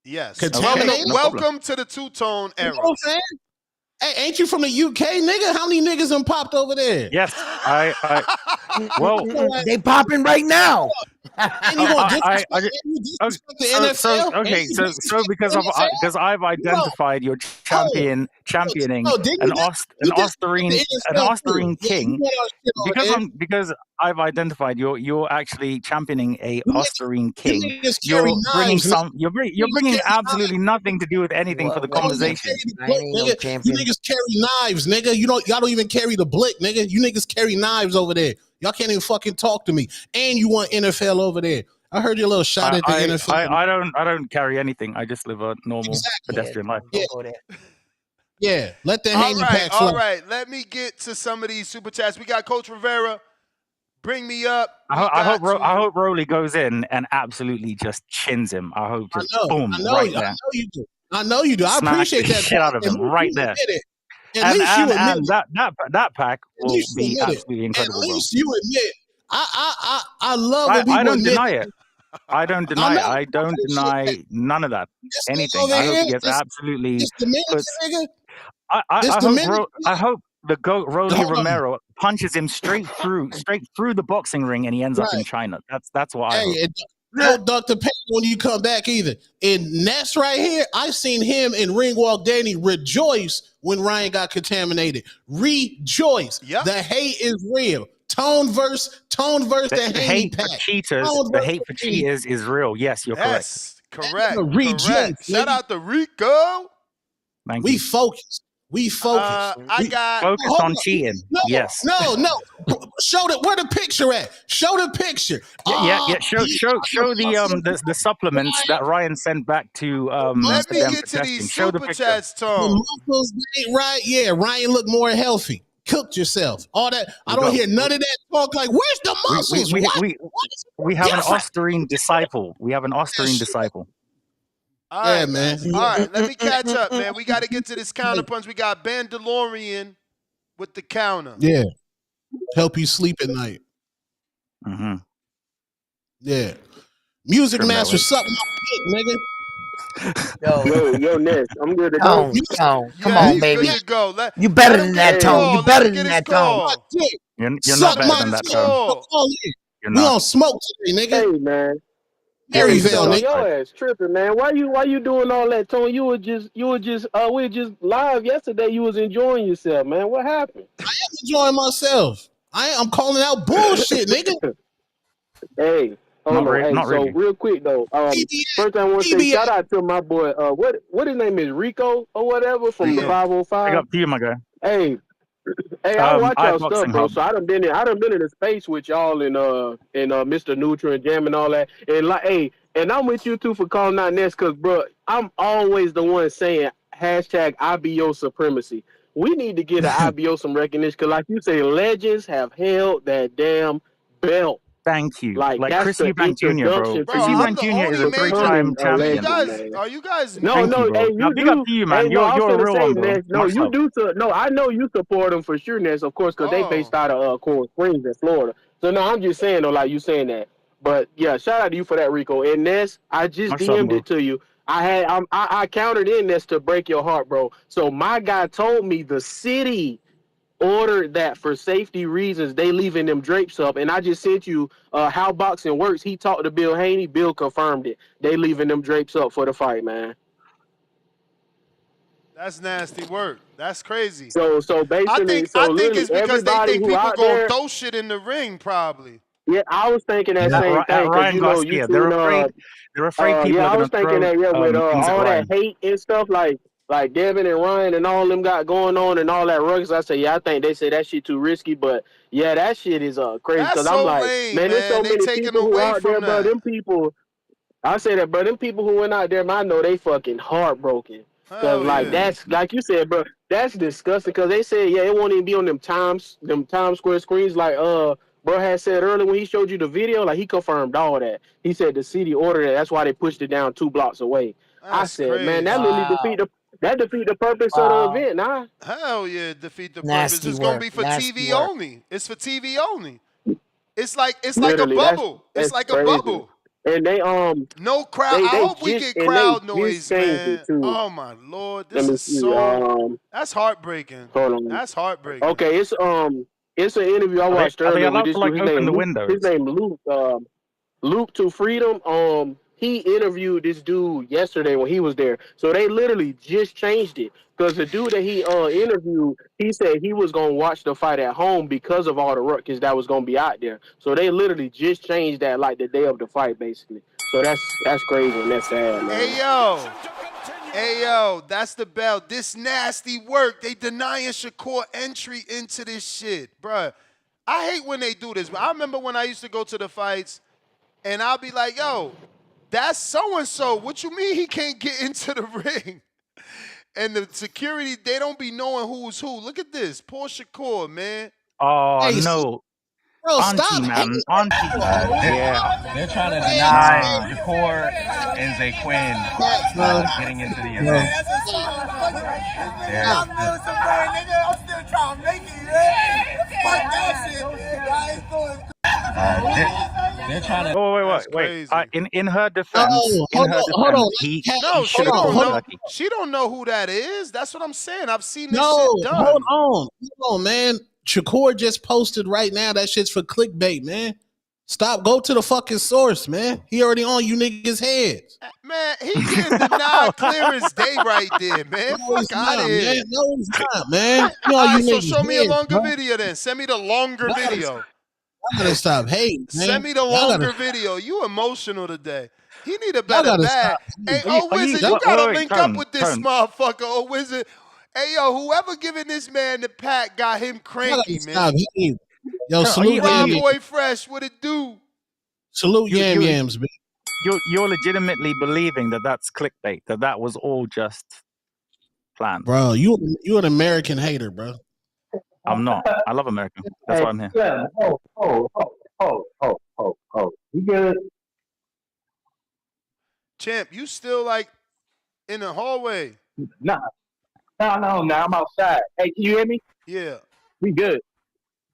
Welcome to the two-tone era. You know what I'm saying? Hey, ain't you from the UK, nigga? How many niggas done popped over there? Yes, well, they popping right now. And you gonna disrespect the NFL? So because I've identified your championing an Ostarine king because I've identified you're actually championing a Ostarine king. You're bringing absolutely nothing to do with anything for the conversation. You niggas carry knives, nigga. Y'all don't even carry the blick, nigga. You niggas carry knives over there. Y'all can't even fucking talk to me. And you want NFL over there. I heard your little shot at the NFL. I don't carry anything. I just live a normal pedestrian life. Yeah. Let the Haney pack fly. All right. Let me get to some of these super chats. We got Coach Rivera. Bring me up. I hope Rolly goes in and absolutely just chins him. I hope just boom right there. I know you do. I appreciate that shit out of him right there. And that pack will be absolutely incredible. At least you admit. I love when people admit. I don't deny it. I don't deny none of that. Anything. I hope he gets absolutely. I hope the GOAT Rolly Romero punches him straight through the boxing ring, and he ends up in China. That's what I hope. Don't duck the pain when you come back either. And Ness right here, I've seen him and Ringwalk Danny rejoice when Ryan got contaminated. Rejoice. Yep. The hate is real. Tone verse the hate pack. The hate for cheaters is real. Yes, you're correct. Correct. Shout out to Rico. We focus. Focused on cheating. Yes. No. Show where the picture at. Show the picture. Yeah. Show the supplements that Ryan sent back to. Let me get to these super chats, Tom. The muscles ain't right. Yeah, Ryan looked more healthy. Cooked yourself. All that. I We don't got hear none of that talk. Like, where's the muscles? What is we have an different? Ostarine disciple. We have an Ostarine disciple. All Yeah, right, man. all right. Let me catch up, man. We got to get to this counter punch. We got Ben DeLorean with the counter. Yeah. Help you sleep at night. Mm-hmm. Yeah. Music Trim that Master, way. suck my dick, nigga. Yo, Ness, I'm good to go. Come on, Yeah, you you baby. good to go. You better Let him than get that, his Tone. You call. Let better him than get his that, Tone. call. You're Suck not better my than that, dick. Tone. Call in. You're We not. on smoke today, nigga. Hey, man. Get into the Maryville, dark nigga. Your side. ass tripping, man. Why you doing all that, Tony? We were just live yesterday. You was enjoying yourself, man. What happened? I am enjoying myself. I'm calling out bullshit, nigga. Hey, hold on. Hey, Not so really. real quick though, first I want to say PBA. shout out to my boy. What his name is, Rico or whatever from the Yeah. 505. Big up to you, my guy. Hey, I watch y'all stuff, iBoxing bro. Hub. So I done been in the space with y'all and Mr. Neutral and Jam and all that. And like, hey, and I'm with you too for calling out Ness, cause bro, I'm always the one saying hashtag IBO supremacy. We need to get an IBO some recognition, cause like you say, legends have held that damn belt. Thank you. Like Like that's Chris the Eubank Jr., bro. introduction to Chris Bro, you I'm Eubank the Jr. is only a major. three-time becoming a champion. legend, Are you guys? no, Thank you, bro. hey, Now, you big up do. to you, Hey, man. no, I was You're a gonna real say, one, bro. Ness. No, Much you love. do. No, I know you support them for sure, Ness. Of course, because they based out of Coral Springs in Florida. So no, I'm just saying, though, like you saying that. But yeah, shout out to you for that, Rico. And Ness, I just Much love, DM'd bro. it to you. I countered in Ness to break your heart, bro. So my guy told me the city ordered that for safety reasons. They leaving them drapes up, and I just sent you how boxing works. He talked to Bill Haney. Bill confirmed it. They leaving them drapes up for the fight, man. That's nasty work. That's crazy. So basically, I so think literally it's because they everybody think who people out gonna there, throw shit in the ring, probably. yeah, I was thinking that At, same at thing because Ryan you know you Garcia, seen they're afraid people yeah, are I gonna was thinking throw that with things at all that Ryan. hate and stuff like Devin and Ryan and all them got going on and all that ruckus. I say yeah, I think they say that shit too risky, but yeah, that shit is crazy That's because I'm so like, lame, man, there's man. so They many taking people who away out there, from bro. that. Them people, I say that, bro. Them people who went out there, man, I know they fucking heartbroken. Cause Hell like yeah. that's like you said, bro. That's disgusting. Cause they said yeah, it won't even be on them Times Square screens. Like bro had said earlier when he showed you the video, like he confirmed all that. He said the city ordered it. That's why they pushed it down 2 blocks away. I That's said, man, that crazy. literally defeat the purpose of the event. Nah, Hell yeah, defeat the purpose. Nasty It's gonna work. be for Nasty TV work. only. It's for TV only. It's like a literally, bubble. It's that's like a crazy. bubble. And No crowd. I hope we get they crowd just noise, changed it man. too. Oh my lord, Let this me is see. so. That's heartbreaking. Hold on. That's heartbreaking. Okay, it's an interview I watched Are they earlier with allowed this to dude. like open the His windows? name Luke. Luke to Freedom. He interviewed this dude yesterday when he was there. So they literally just changed it because the dude that he interviewed, he said he was gonna watch the fight at home because of all the ruckus that was gonna be out there. So they literally just changed that like the day of the fight, basically. So that's crazy and that's sad, man. Hey yo, that's the bell. This nasty work. They denying Shakur entry into this shit, bruh. I hate when they do this, but I remember when I used to go to the fights, and I'll be like, yo, that's so-and-so. What you mean he can't get into the ring? And the security, they don't be knowing who's who. Look at this. Poor Shakur, man. Oh Hey, no, bro, Auntie, stop man, hating. Auntie. Yeah, They're trying to Hey, deny nah. Shakur and Zaquin bro. getting into the Bro. event. Stop. They're trying to. That's Wait. crazy. In her No, defense, hold on. No, should she have don't called know. Turkey. She don't know who that is. That's what I'm saying. I've seen this No, shit hold done. on, man. Shakur just posted right now. That shit's for clickbait, man. Stop. Go to the fucking source, man. He already on you niggas' heads. Man, he getting denied clear as day right there, man. No, he's Fuck out not, of here. man. No, he's not, man. You All on you right, so niggas' show me a heads, longer bro. video then. Send me the longer Y'all video. gotta stop hating, man. Send me the Y'all longer gotta, video. You emotional today. He need a y'all better gotta bag. stop. Hey, Are you? Wizard, you gotta Wait, link up Tone, with this Tone. motherfucker, Wizard. Hey, yo, whoever giving this man the pack got him Y'all cranky, gotta man. stop hating. Yo, Tone, salute Yam Rob Yam. Boy Fresh, what it do? Salute Yam You Yams, man. you're legitimately believing that that's clickbait. That was all just planned. Bro, you an American hater, bro. I'm not. I love America. That's Hey, why I'm here. Slim. You good? Champ, you still like in the hallway? Nah. No. I'm outside. Hey, can you hear me? Yeah. We good.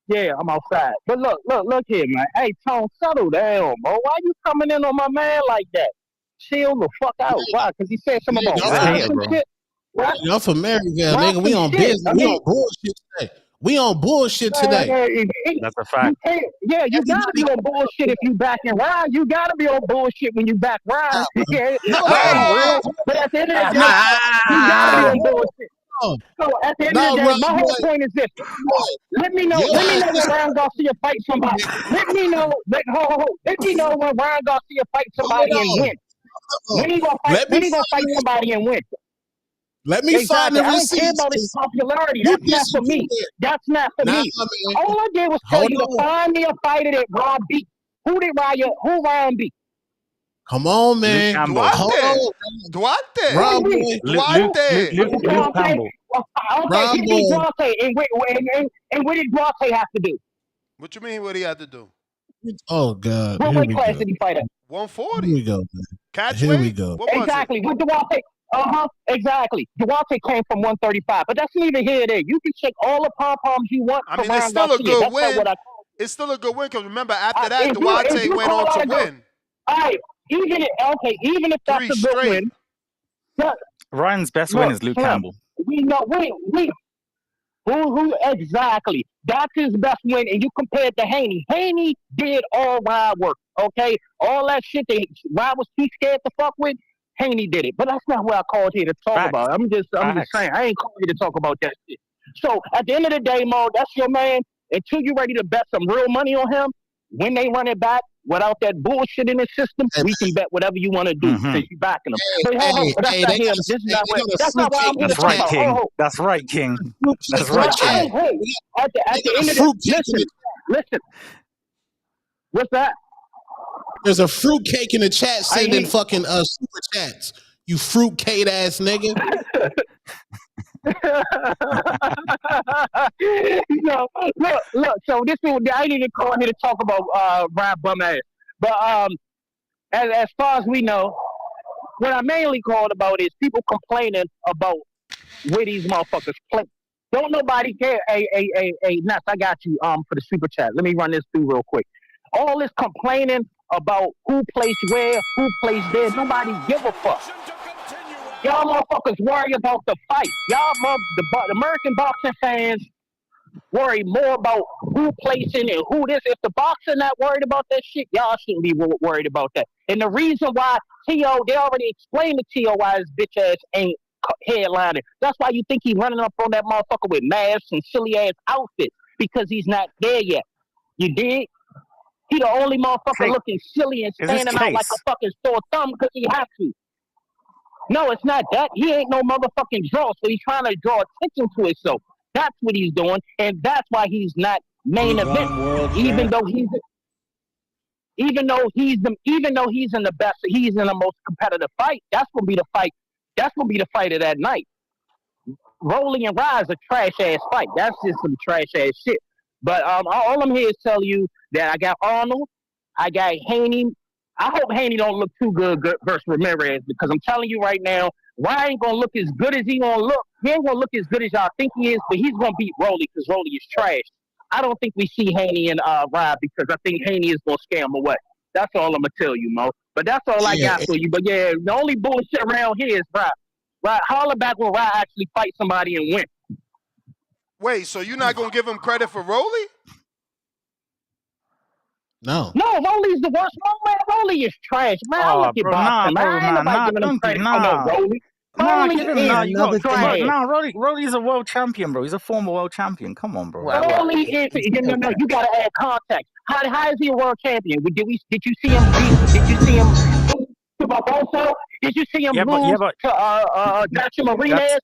Yeah, I'm outside. But look here, man. Hey, Tone, settle down, bro. Why you coming in on my man like that? Chill the fuck out. Why? Because he said something Nigga, about He's a rhymes hater, and bro. shit? What? I'm from Maryville, Rhymes nigga. We some on shit. business. We on bullshit today. We on bullshit today. That's a You fact. can't. Yeah, you gotta be Everybody, on bullshit if you backing Ryan. You gotta be on bullshit when you back Ryan. Yeah, no, let's be no, real. But at the end of the no, day, you gotta be no, on bullshit. no, So at the end of no, the day, Ryan my whole boy, point is this. boy. Let me know. Your Let me ass know when is Ryan Garcia fight somebody. Let me know. Let me know when Ryan Garcia fight hold somebody and on. win. When he gonna fight? Let me When he gonna fight find the somebody and win? let me find Exactly. the I don't care receipts. about his 'Cause popularity. you That's not for disagree me. with. That's not for Nah, me. man. All I did was tell Hold you to on. find me a fighter that Rob beat. Who did Ryan? Who Ryan beat? Come on, Luke man. Campbell. Hold Duarte. on. Duarte. Who Rob did he? boy. Duarte. Luke Duarte. Campbell. Okay, Rob he beat boy. Duarte. And what did Duarte have to do? What you mean? What he had to do? Oh God. What Here weight we class go. did he fight at? Here 140. we go, man. Catch Here we weight. go. What was it? Exactly. What Duarte? Exactly. Duarte came from 135, but that's neither here nor there. You can check all the pom poms you want I for mean, it's Ryan still a Garcia. good That's not win. what I. It's still a good win because remember after that, If Duarte you went call on out to a good, win all right. Even if that's 3 a good straight. win, look, Ryan's best win is Luke Slim, Campbell. we know we who exactly. That's his best win, and you compared to Haney. Haney did all Ryan work. Okay, all that shit that Ryan was too scared to fuck with. Haney did it, but that's not what I called here to talk Facts. about. I'm just Facts. saying. I ain't called here to talk about that shit. So at the end of the day, Mo, that's your man. Until you're ready to bet some real money on him, when they run it back without that bullshit in the system, Hey, we can bet whatever you want to do Mm-hmm. because you backing them. hey, But that's hey, not they got him. This is not they what. got a That's not what I'm fruitcake here in to the That's talk right, chat. about. King. That's right, King. Fruitcake That's in the right, Well, King. chat. hey, at They the got a end of the fruitcake in the listen. What's that? There's a fruitcake in the chat I sending ain't. fucking super chats. You fruitcake ass nigga. Look. So this is I ain't even call here to talk about Ryan bum ass. But as far as we know, what I mainly called about is people complaining about where these motherfuckers play. Don't nobody care. Hey, Ness, I got you for the super chat. Let me run this through real quick. All this complaining about who plays where, who plays there, nobody give a fuck. Y'all motherfuckers worry about the fight. The American boxing fans worry more about who placing and who this. If the boxer not worried about that shit, y'all shouldn't be worried about that. And the reason why T.O., they already explained to T.O. why his bitch ass ain't headlining. That's why you think he running up on that motherfucker with masks and silly ass outfits because he's not there yet. You dig? He the only motherfucker Case. looking silly and Is this standing out like a Case? fucking sore thumb because he has to. No, it's not that. He ain't no motherfucking draw, so he's trying to draw attention to himself. That's what he's doing, and that's why he's not main event. Even though he's in the best, he's in the most competitive fight. That's gonna be the fight. That's gonna be the fight of that night. Rolling and Rise a trash ass fight. That's just some trash ass shit. But all I'm here is tell you that I got Arnold, I got Haney. I hope Haney don't look too good versus Ramirez because I'm telling you right now, Ryan ain't gonna look as good as he gonna look. He ain't gonna look as good as y'all think he is, but he's gonna beat Rolly because Rolly is trash. I don't think we see Haney and Ryan because I think Haney is gonna scare him away. That's all I'm gonna tell you, Mo. But that's all I Yeah, got for you. But yeah, the only bullshit around here is Ryan. Right, holler back when Ryan actually fight somebody and win. Wait, so you're not gonna give him credit for Rolly? no. No, Rolly's the worst. Man, Rolly is trash. Man, I Oh, look at bro, nah, boxing. Man, bro, I ain't nah, nobody nah, giving him don't do, credit for no nah. Rolly. Nah, Rolly give him, is nah, you got, Another thing. bro, trash. nah, Rolly's a world champion, bro. He's a former world champion. Come on, bro. Rolly is. No, you gotta add context. How is he a world champion? Did you see him beat? Did you see him lose to Barbosa? Did you see him Yeah, lose but to Nacho that's, Marinez?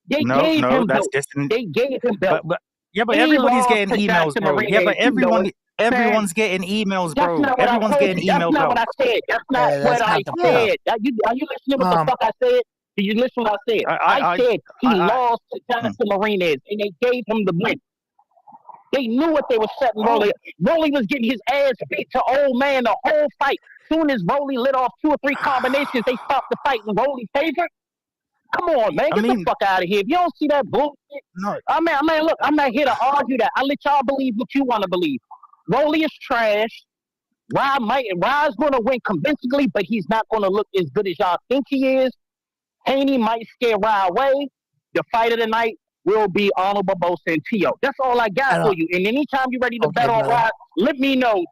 They no, gave no, him that's belts. distant. They gave him belts. But yeah, but He everybody's lost getting to emails, Jackson bro. Yeah, Marinez. but You know it. Man, everyone's getting emails, that's bro. not what I Everyone's told getting you. That's emails, not bro. what I said. That's not what That's I not the Yeah, point. said. Are you listening to what the fuck I said? Did you listen to what I said? I said he I lost to Jackson Marinez and they gave him the win. They knew what they were setting Rolly. Rolly was getting his ass beat to old man the whole fight. Soon as Rolly lit off 2 or 3 combinations, they stopped the fight in Rolly's favor. Come on, man, get the fuck out of here. If you don't see that bullshit, No. man, look, I'm not here to argue that. I let y'all believe what you want to believe. Rolly is trash. Rod's going to win convincingly, but he's not going to look as good as y'all think he is. Haney might scare Rod away. The fight of the night will be Honorable Santillo. That's all I got for you. And anytime you're ready to bet on Rod, let me know.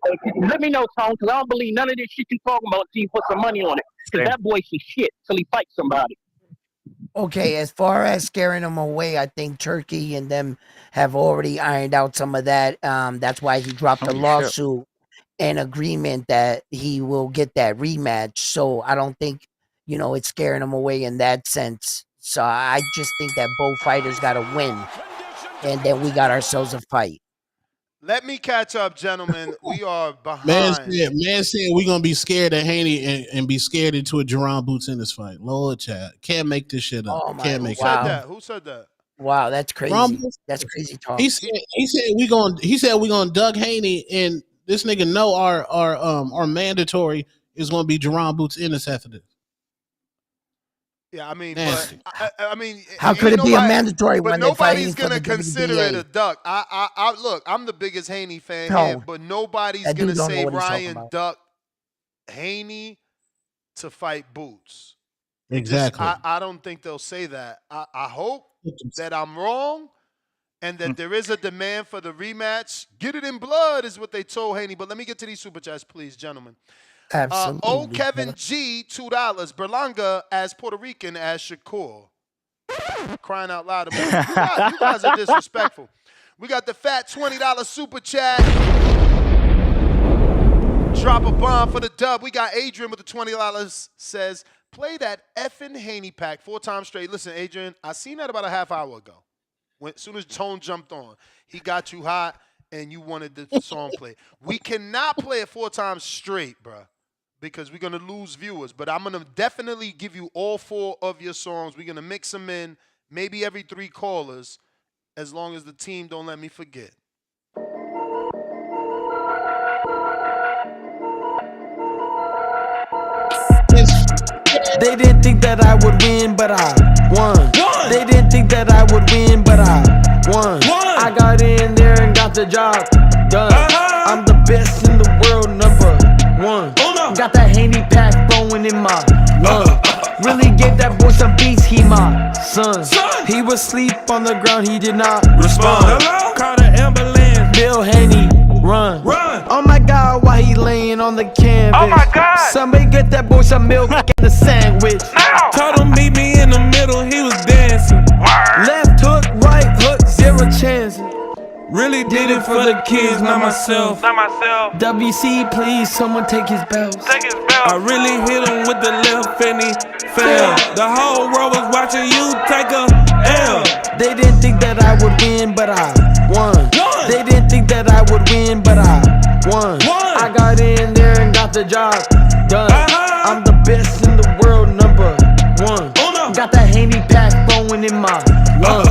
Let me know, Tone, because I don't believe none of this shit you talking about until you put some money on it. Because that boy should shit till he fights somebody. Okay, as far as scaring him away, I think Turkey and them have already ironed out some of that. That's why he dropped the lawsuit and agreement that he will get that rematch. So I don't think, it's scaring him away in that sense. So I just think that both fighters got to win, and then we got ourselves a fight. Let me catch up, gentlemen. We are behind. Man said we're gonna be scared of Haney and be scared into a Jerron Boots in this fight. Lord, Chad, can't make this shit up. Can't make Who said that? Who said that? Wow, that's crazy. That's crazy talk. He said we gonna Doug Haney, and this nigga know our mandatory is gonna be Jerron Boots in this after this. Yeah, I mean, how could it be a mandatory when nobody's gonna consider it a duck? I look, I'm the biggest Haney fan here, but nobody's gonna say Ryan ducked Haney to fight Boots. Exactly. I don't think they'll say that. I hope that I'm wrong, and that there is a demand for the rematch. Get it in blood is what they told Haney. But let me get to these super chats, please, gentlemen. Absolutely. Kevin G, $2. Berlanga as Puerto Rican as Shakur. Crying out loud. You guys are disrespectful. We got the fat $20 super chat. Drop a bomb for the dub. We got Adrian with the $20 says, play that effing Haney pack 4 times straight. Listen, Adrian, I seen that about a half hour ago. As soon as Tone jumped on, he got you hot and you wanted the song played. We cannot play it 4 times straight, bruh, because we're going to lose viewers. But I'm going to definitely give you all 4 of your songs. We're going to mix them in, maybe every 3 callers, as long as the team don't let me forget. They didn't think that I would win, but I won. They didn't think that I would win, but I won. I got in there and got the job done. I'm the best in the world, #1. Got that Haney pack flowing in my lungs. Really gave that boy some beats, he my son. He was asleep on the ground, he did not respond. Call the ambulance, Bill Haney, run. Oh my God, why he laying on the canvas? Oh my God. Somebody get that boy some milk and a sandwich. Told him meet me in the middle, he was dancing. Left hook, right hook, 0 chances. Really did it for the kids, not myself. WC, please, someone take his belt. I really hit him with the left and he fell. The whole world was watching you take a L. They didn't think that I would win, but I won. They didn't think that I would win, but I won. I got in there and got the job done. I'm the best in the world, #1. Got that Haney pack flowing in my lungs.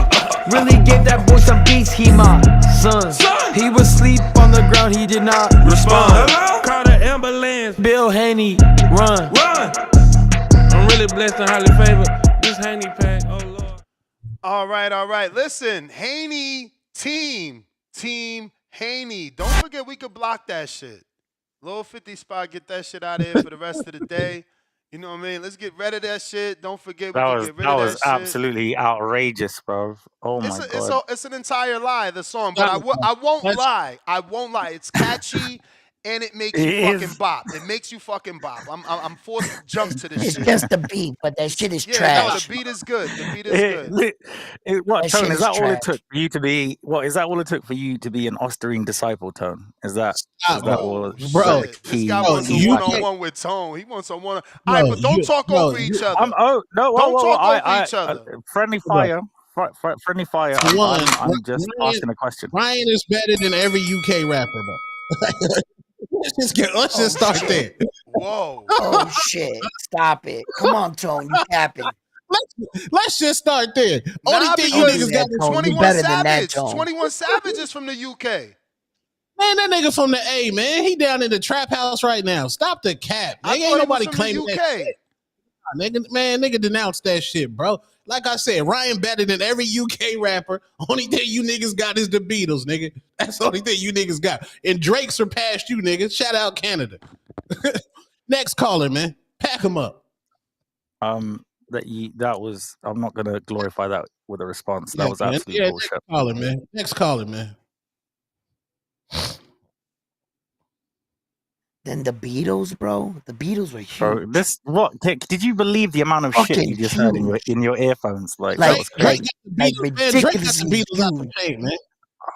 Really gave that boy some beats, he my son. He was asleep on the ground, he did not respond. Call the ambulance, Bill Haney, run. I'm really blessed and highly favored. This Haney pack, oh Lord. All right. Listen, Haney team Haney. Don't forget we could block that shit. Low 50 spot, get that shit out of here for the rest of the day. You know what I mean? Let's get rid of that shit. Don't forget we can get rid of that shit. That was absolutely outrageous, bro. Oh my God. It's an entire lie, the song, but I won't lie. It's catchy and it makes you fucking bop. It makes you fucking bop. I'm forced to jump to this shit. It's just the beat, but that shit is trash. No, the beat is good. What, Tone, is that all it took for you to be? What is that all it took for you to be an Ostarine disciple, Tone? Is that all? Bro, this guy wants a one-on-one with Tone. He wants a one. All right, but don't talk over each other. Don't talk over each other. Friendly fire. Friendly fire. I'm just asking a question. Ryan is better than every UK rapper, though. Let's just start there. Whoa. Oh shit! Stop it! Come on, Tone, you capping. Let's just start there. Only Nah, thing you because niggas got is 21 Savage. 21 Savage is from the UK. Man, that nigga from the A, man. He down in the trap house right now. Stop the cap. I Nigga, thought ain't he was nobody from the claiming that UK. shit. Nah, nigga denounce that shit, bro. Like I said, Ryan better than every UK rapper. Only thing you niggas got is the Beatles, nigga. That's the only thing you niggas got. And Drake surpassed you, nigga. Shout out Canada. Next caller, man. Pack him up. That was. I'm not gonna glorify that with a response. That Yeah, was man. absolute Yeah, bullshit. next caller, man. Next caller, man. Then the Beatles, bro. The Beatles were huge. Bro, did you believe the amount of shit you just heard in your earphones? Like that was crazy. Drake got the Beatles out the chain, man.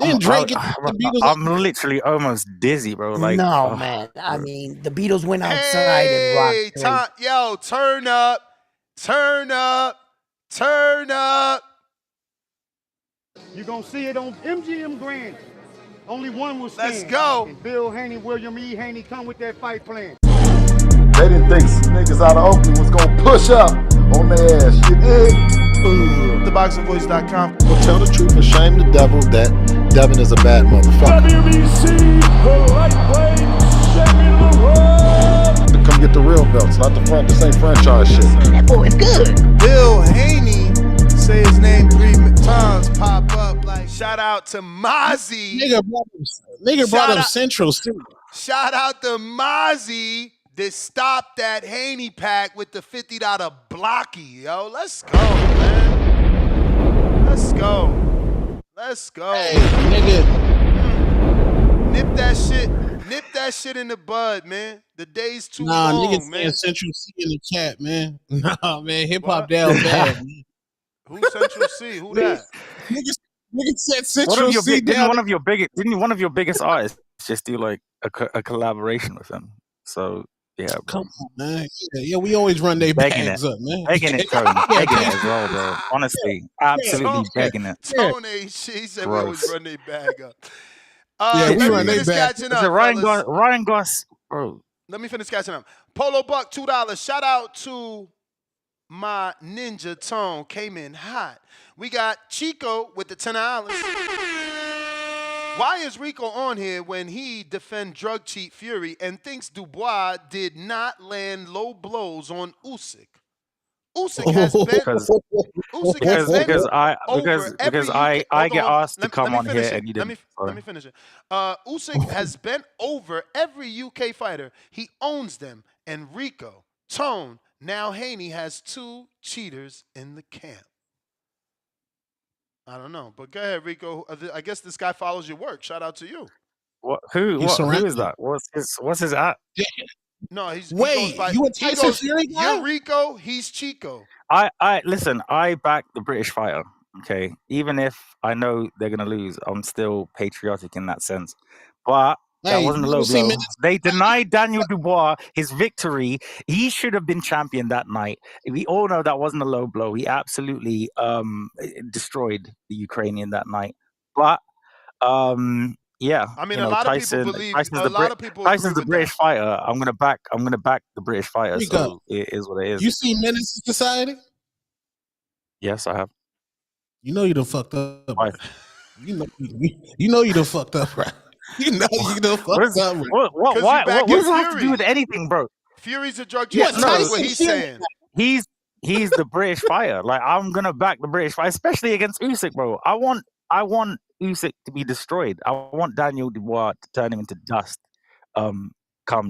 Didn't Drake get the Beatles out I'm literally almost dizzy, bro. Like, no, man. I mean, the Beatles went outside and rocked. Yo, turn up, turn up, turn up. You're going to see it on MGM Grand. Only one will stand. Let's go. And Bill Haney, William E. Haney, come with that fight plan. They didn't think niggas out of Oakland was gonna push up on their ass. You dig? TheBoxingVoice.com. Well, tell the truth and shame the devil that Devin is a bad motherfucker. WBC, the lightweight champion of the world. Come get the real belts, not this ain't franchise shit. That boy is good. Bill Haney, say his name 3 times, pop up like shout out to Mozzie. Nigga brought up Central City. Shout out to Mozzie that stopped that Haney pack with the $50 blocky. Yo, let's go, man. Let's go. Let's go. Hey, nigga. Nip that shit in the bud, man. The day's too long, niggas man. saying Central C in the chat, man. Nah, man, hip hop down bad, man. Who's Central C? Who that? Niggas said Central C Didn't down. one of your biggest artists just do like a collaboration with him? So yeah, bro. Come on, man. Yeah, we always run their bags up, man. Begging it, Tony. Begging it as well, bro. Honestly, absolutely begging it. Tony, she said we always run their bag up. We run their bag. Catching up, Ryan Goss, bro. Let me finish catching up. Polo Buck, $2. Shout out to my ninja Tone. Came in hot. We got Chico with the $10. Why is Rico on here when he defend drug cheat Fury and thinks Dubois did not land low blows on Usyk? Usyk has been because I get asked to come on here and you didn't. Let me finish it. Usyk has bent over every UK fighter. He owns them. And Rico, Tone, now Haney has 2 cheaters in the camp. I don't know, but go ahead, Rico. I guess this guy follows your work. Shout out to you. Who is that? What's his at? No, he's Wait, you a Tyson Fury guy? You're Rico, he's Chico. I listen, I back the British fighter, okay? Even if I know they're gonna lose, I'm still patriotic in that sense. But that wasn't a low blow. They denied Daniel Dubois his victory. He should have been champion that night. We all know that wasn't a low blow. He absolutely destroyed the Ukrainian that night. But yeah, I mean, a lot of people believe. A lot of people. Tyson's the British fighter. I'm gonna back the British fighter. So it is what it is. You see Menace to Society? Yes, I have. You know you done fucked up. Right? You know you done fucked up, right? You know you done fucked up. What does that have to do with anything, bro? Fury's a drug cheat. That's what he's saying. He's the British fighter. Like, I'm gonna back the British fighter, especially against Usyk, bro. I want Usyk to be destroyed. I want Daniel Dubois to turn him into dust come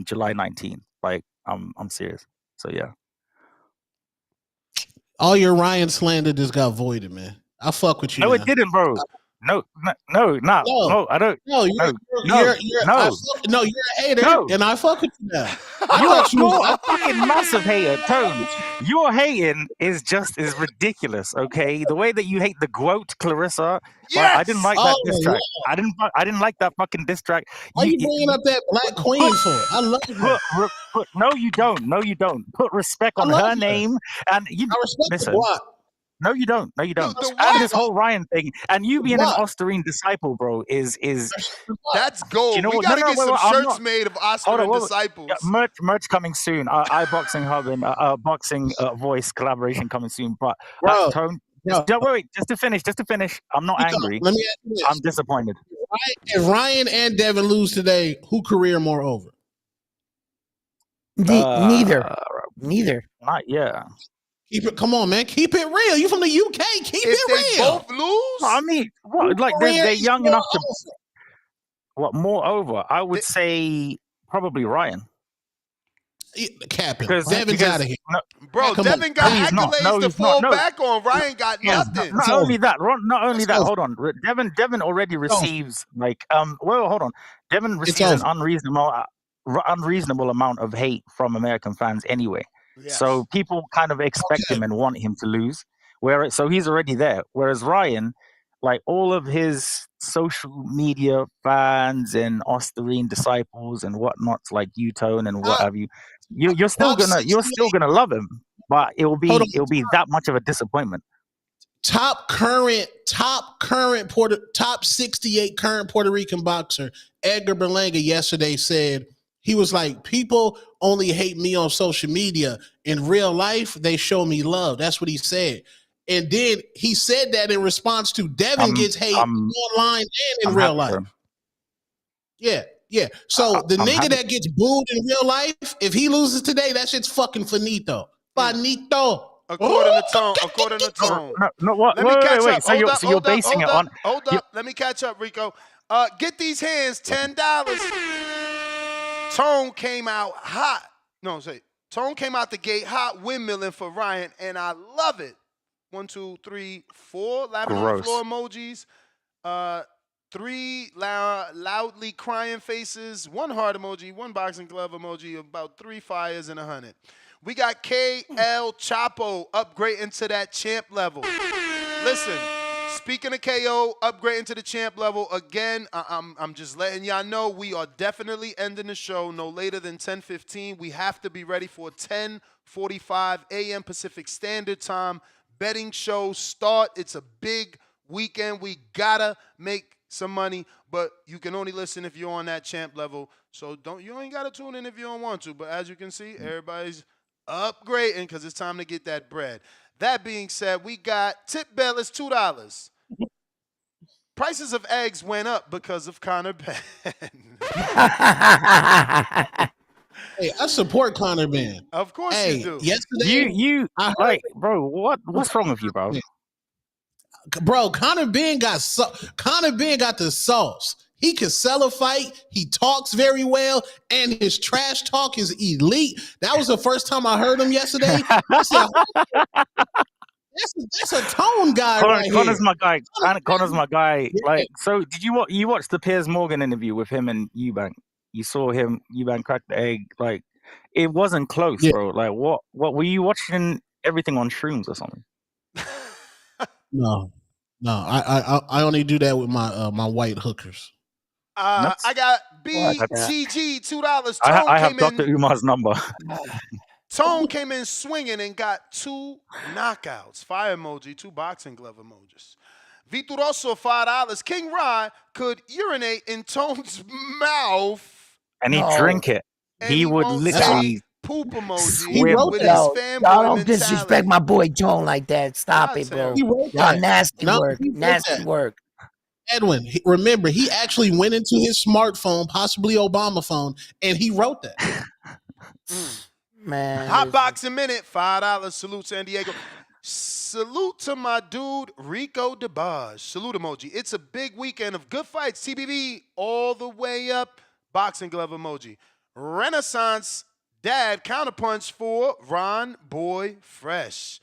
July 19th. Like, I'm serious. So yeah. All your Ryan slander just got voided, man. I fuck with you. No, it didn't, bro. No, I don't. No, you're a hater, and I fuck with you now. You're a fucking massive hater, Tone. Your hating is just as ridiculous. Okay, the way that you hate the quote Clarissa. Yes! I didn't like that diss track. Yeah. I didn't like that fucking diss track. Why you bringing up that Black Queen for? I love her. No, you don't. Put respect on her name, and I respect the block. No, you don't. No, you don't. The And what? this whole Ryan thing, and you being an What? Ostarine disciple, bro, is. That's Do you gold. know We what? No, got to no, get wait, some wait, I'm shirts not. made of Hold Oscar on, and wait, wait. Yeah, disciples. merch coming soon. iBoxing Hub and boxing voice collaboration coming soon. But Bro, Tone, bro, wait, just to finish. I'm not Rico, angry. let me ask you I'm this. disappointed. If Ryan and Devin lose today, who career more over? Neither. Not yeah. Keep it. Come on, man. Keep it real. You from the UK? Keep If it they real. both lose, I mean, what? Like career they're is young more enough to. over. What more over? I would say probably Ryan. Capping. Because Devin's out of here. no, bro, Come on. Devin got he's not. accolades No, to he's not. fall No, back on. Ryan got nothing. It's not over. only that. Not only It's that. over. Hold on. Devin already It's over. receives like well, hold on. Devin It's receives an over. unreasonable amount of hate from American fans anyway. Yes. So people kind of expect him and want him to lose. So he's already there. Whereas Ryan, like all of his social media fans and Ostarine disciples and whatnots, like Utone and what have you, you're still Top gonna love him, but it'll Hold on. be that much of a disappointment. Top 68 current Puerto Rican boxer Edgar Berlanga yesterday said he was like, people only hate me on social media. In real life, they show me love. That's what he said. And then he said that in response to Devin gets hate online and in real life. Yeah. So the I'm nigga happy. that gets booed in real life, if he loses today, that shit's fucking finito. Finito. According to Tone. No, what? Let me catch Wait. up. So you're basing it on. Hold up. Let me catch up, Rico. Get these hands, $10. Tone came out hot. Tone came out the gate hot, windmilling for Ryan, and I love it. 1, 2, 3, 4 laughing on the floor emojis. 3 loudly crying faces, 1 heart emoji, 1 boxing glove emoji, about 3 fires and 100. We got KL Chapo upgrading to that champ level. Listen, speaking of KO upgrading to the champ level again, I'm just letting y'all know we are definitely ending the show no later than 10:15. We have to be ready for 10:45 a.m. Pacific Standard Time. Betting shows start. It's a big weekend. We gotta make some money, but you can only listen if you're on that champ level. So you ain't gotta tune in if you don't want to. But as you can see, everybody's upgrading because it's time to get that bread. That being said, we got tip bell is $2. Prices of eggs went up because of Conor Ben. Hey, I support Conor Ben. Of course you do. Yesterday, You like, bro, what's wrong with you, bro? Bro, Conor Ben got the sauce. He can sell a fight. He talks very well, and his trash talk is elite. That was the first time I heard him yesterday. I said, that's a tone guy right Connor's here. my guy. Connor's my guy. Like, so did you watch the Piers Morgan interview with him and Eubank? You saw him, Eubank crack the egg. Like, it wasn't close, bro. Like, what were you watching? Everything on shrooms or something? No, I only do that with my white hookers. I got BTG $2. I have Dr. Umar's number. Tone came in swinging and got 2 knockouts. Fire emoji, 2 boxing glove emojis. Vituroso $5. King Rye could urinate in Tone's mouth. And he'd drink it. He would literally poop emoji He wrote with that. his Y'all fanboy don't mentality. disrespect my boy Tone like that. Stop it, bro. He wrote Y'all that. nasty No, work. he wrote Nasty that. work. Edwin, remember, he actually went into his smartphone, possibly Obama phone, and he wrote that. Man. Hot Boxing Minute, $5. Salute San Diego. Salute to my dude, Rico DeBarge. Salute emoji. It's a big weekend of good fights. TBV all the way up. Boxing glove emoji. Renaissance Dad counterpunch for Ron Boy Fresh.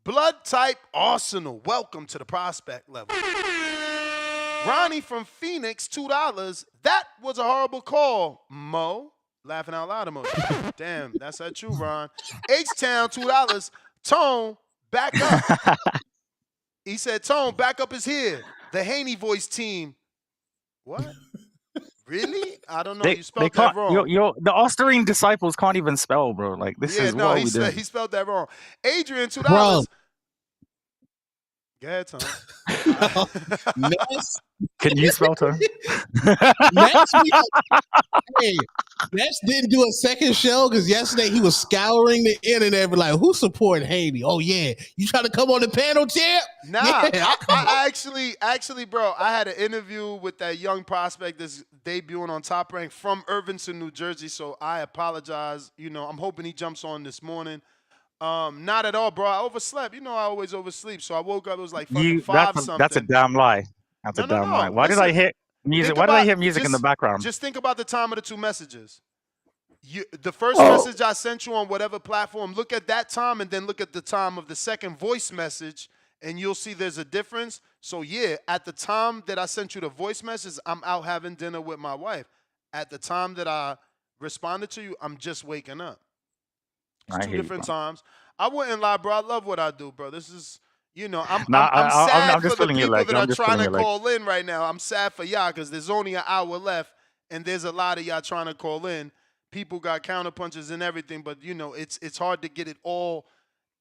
Blood type Arsenal. Welcome to the prospect level. Ronnie from Phoenix, $2. That was a horrible call. Mo, laughing out loud emoji. Damn, that's that true, Ron. H-Town, $2. Tone, back up. He said, Tone, back up is here. The Haney Voice team. What? Really? I don't know. You spelled that wrong. The Ostarine disciples can't even spell, bro. Like, this is what we do. He spelled that wrong. Adrian, $2. Bro. Go ahead, Tom. Ness. Can you spell Tom? Ness, hey, Ness didn't do a second show because yesterday he was scouring the internet, but like, who support Haney? Oh yeah, you trying to come on the panel, champ? Nah, Yeah, I actually, bro, I had an interview with that young prospect that's debuting on Top Rank from Irvington, New Jersey. So I apologize. You know, I'm hoping he jumps on this morning. Not at all, bro. I overslept. You know, I always oversleep. So I woke up. It was like fucking five something. That's a damn lie. That's a damn lie. Why did I hear music? Why did I hear music in the background? Just think about the time of the two messages. The first message I sent you on whatever platform, look at that time and then look at the time of the second voice message, and you'll see there's a difference. So, yeah, at the time that I sent you the voice message, I'm out having dinner with my wife. At the time that I responded to you, I'm just waking up. It's two different times. I wouldn't lie, bro. I love what I do, bro. This is, you know, I'm sad for the people that are trying to call in right now. I'm sad for y'all because there's only an hour left, and there's a lot of y'all trying to call in. People got counterpunches and everything, but, you know, it's hard to get it all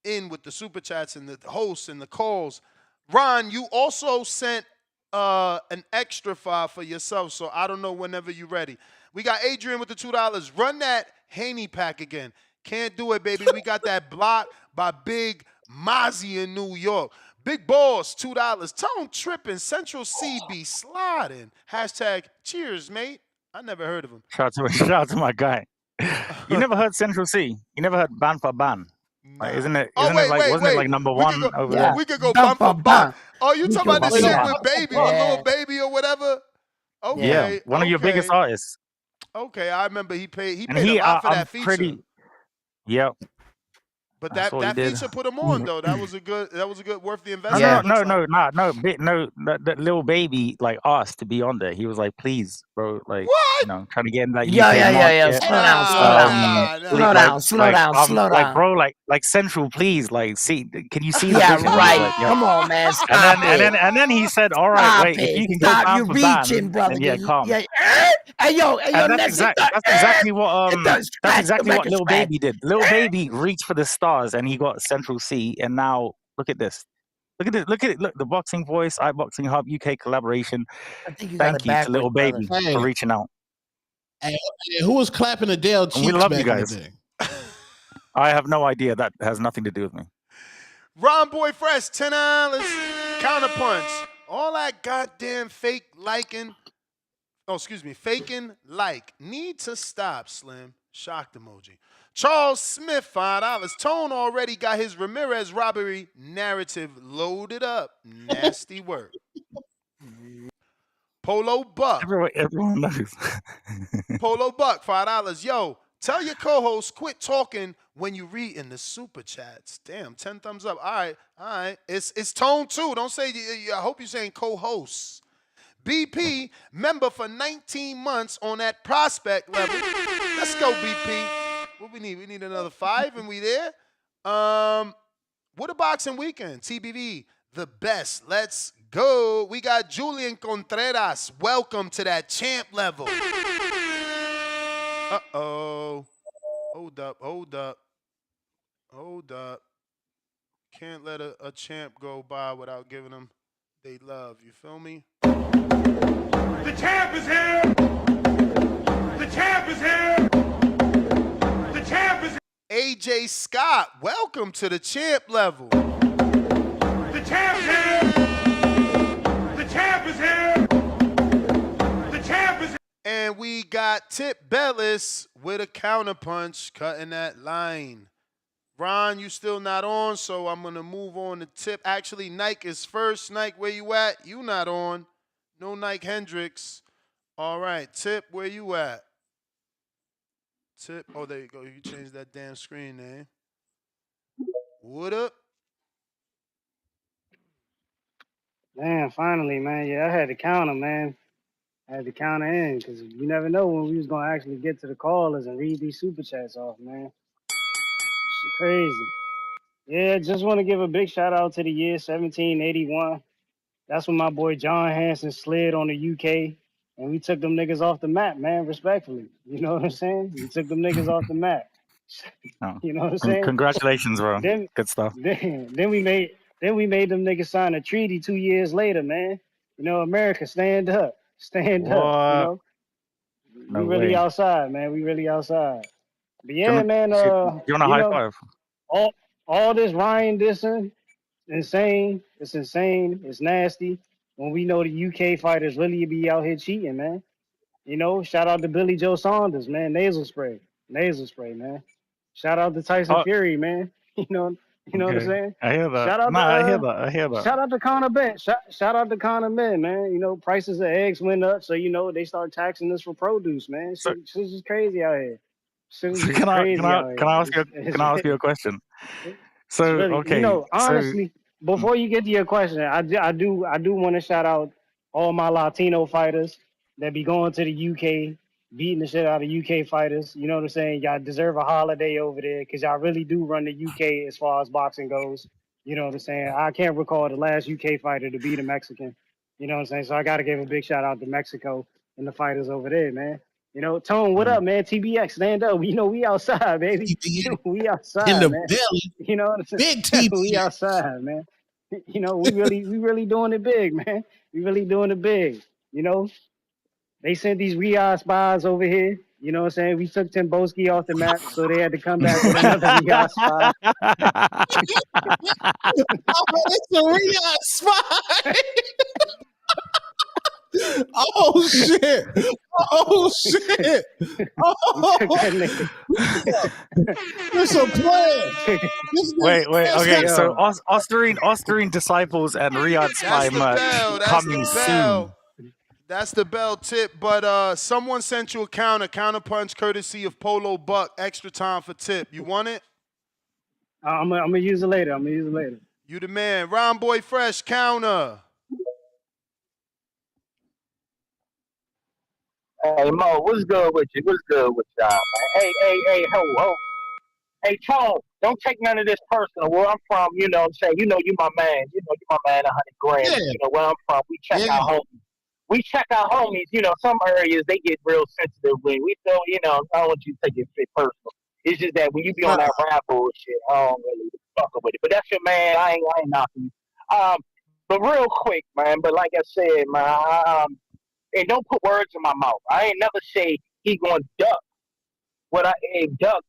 in with the super chats and the hosts and the calls. Ron, you also sent an extra file for yourself, so I don't know whenever you're ready. We got Adrian with the $2. Run that Haney pack again. Can't do it, baby. We got that block by Big Mozzie in New York. Big Boss, $2. Tone tripping. Central C be sliding. Hashtag cheers, mate. I never heard of him. Shout out to my guy. You never heard Central C? You never heard Ban for Ban? Nah. Like, wasn't it like number one over there? We could go Ban for Ban. Oh, you talking about this shit with Baby, with Lil Baby or whatever? Okay. Yeah, one of your biggest artists. Okay, I remember he paid a lot for that feature. Yep. But that feature put him on though. That was a good worth the investment. No. That Lil Baby like asked to be on there. He was like, "Please, bro, like, you know, trying to get in that UK market." Slow down. Like, bro, like Central, please, like, see, can you see? Yeah, the right. Like, come on, man. And then he said, "All right, wait, if you can go down for reaching, brother. yeah, come." Hey yo, that's exactly what Lil Baby did. Lil Baby reached for the stars and he got Central C, and now look at this. Look at it. Look, the Boxing Voice, iBoxing Hub, UK collaboration. Thank you to Lil Baby for reaching out. Hey, who was clapping Adele cheeks? We love you guys. I have no idea. That has nothing to do with me. Ron Boy Fresh, $10. Counterpunch. All that goddamn fake liking. Oh, excuse me. Faking like. Need to stop, Slim. Shocked emoji. Charles Smith, $5. Tone already got his Ramirez robbery narrative loaded up. Nasty work. Polo Buck. Everyone knows. Polo Buck, $5. Yo, tell your co-host, quit talking when you read in the super chats. Damn, 10 thumbs up. All right. It's Tone too. Don't say, I hope you're saying co-hosts. BP, member for 19 months on that prospect level. Let's go, BP. What we need? We need another 5, and we there. What a boxing weekend. TBV, the best. Let's go. We got Julian Contreras. Welcome to that champ level. Uh-oh. Hold up. Can't let a champ go by without giving them they love. You feel me? The champ is here. The champ is here. The champ is here. AJ Scott, welcome to the champ level. The champ is here. The champ is here. The champ is here. And we got Tip Bellis with a counterpunch cutting that line. Ron, you still not on, so I'm going to move on to Tip. Actually, Nike is first. Nike, where you at? You not on. No Nike Hendricks. All right, Tip, where you at? Tip, oh, there you go. You changed that damn screen name. What up? Man, finally, man. Yeah, I had to count them, man. I had to count her in because you never know when we was going to actually get to the callers and read these super chats off, man. It's crazy. Yeah, just want to give a big shout out to the year 1781. That's when my boy John Hanson slid on the UK, and we took them niggas off the map, man, respectfully. You know what I'm saying? We took them niggas off the map. Oh. You know what I'm saying? Congratulations, bro. Good stuff. Then we made Then we made them niggas sign a treaty 2 years later, man. You know, America, stand up. Stand up. You What? know, we No really way. outside, man. We really outside. But Do you yeah, want man, do you want a you high know, five? all this Ryan dissing, insane. It's insane. It's nasty. When we know the UK fighters really be out here cheating, man. You know, shout out to Billy Joe Saunders, man. Nasal spray, man. Shout out to Tyson Oh, Fury, man. You know what I'm okay. saying? I hear that. Shout out to Nah, I hear that. I hear that. shout out to Conor Ben. Shout out to Conor Ben, man. You know, prices of eggs went up, so you know they start taxing us for produce, man. So, Shit's just crazy out here. Shit is so just crazy out can here. I ask you It's can I ask you a question? So it's really, you okay, know, honestly, mm, before you get to your question, I do want to shout out all my Latino fighters that be going to the UK, beating the shit out of UK fighters. You know what I'm saying? Y'all deserve a holiday over there because y'all really do run the UK as far as boxing goes. You know what I'm saying? I can't recall the last UK fighter to beat a Mexican. You know what I'm saying? So I got to give a big shout out to Mexico and the fighters over there, man. You know, Tone, what mm, up, man? TBX, stand up. You know, we outside, baby. TBA We in outside, the man. belly. You know what I'm Big saying? We TBA. outside, man. You know, we really doing it big, man. We really doing it big. You know, they sent these Riyadh spies over here. You know what I'm saying? We took Timboski off the map, so they had to come back with another Riyadh spy. Oh, it's a Riyadh spy. Oh shit! Oh shit! We took Oh, that nigga. it's a plan. This wait, nigga ass okay. got So Yo, Ostarine Disciples and Riyadh That's Spy the merch bell. That's the coming bell. soon. That's the bell tip. But someone sent you a counter punch courtesy of Polo Buck. Extra time for tip. You want it? I'm gonna use it later. I'm gonna use it later. You the man. Ron Boy Fresh counter. Hey Mo, what's good with you? What's good with y'all, man? Hey, ho. Hey, Tone, don't take none of this personal. Where I'm from, you know what I'm saying? You know you my man. You know you my man, 100 grand. yeah, You know where I'm from, we check yeah. our homies. We check our homies. You know, some areas they get real sensitive when we feel, you know, I don't want you to take it fit personal. It's just that when you be on Nah, that rap bullshit, I don't really fuck with it. But that's your man. I ain't knocking you. But real quick, man. But like I said, man, and don't put words in my mouth. I ain't never say he gonna duck what I duck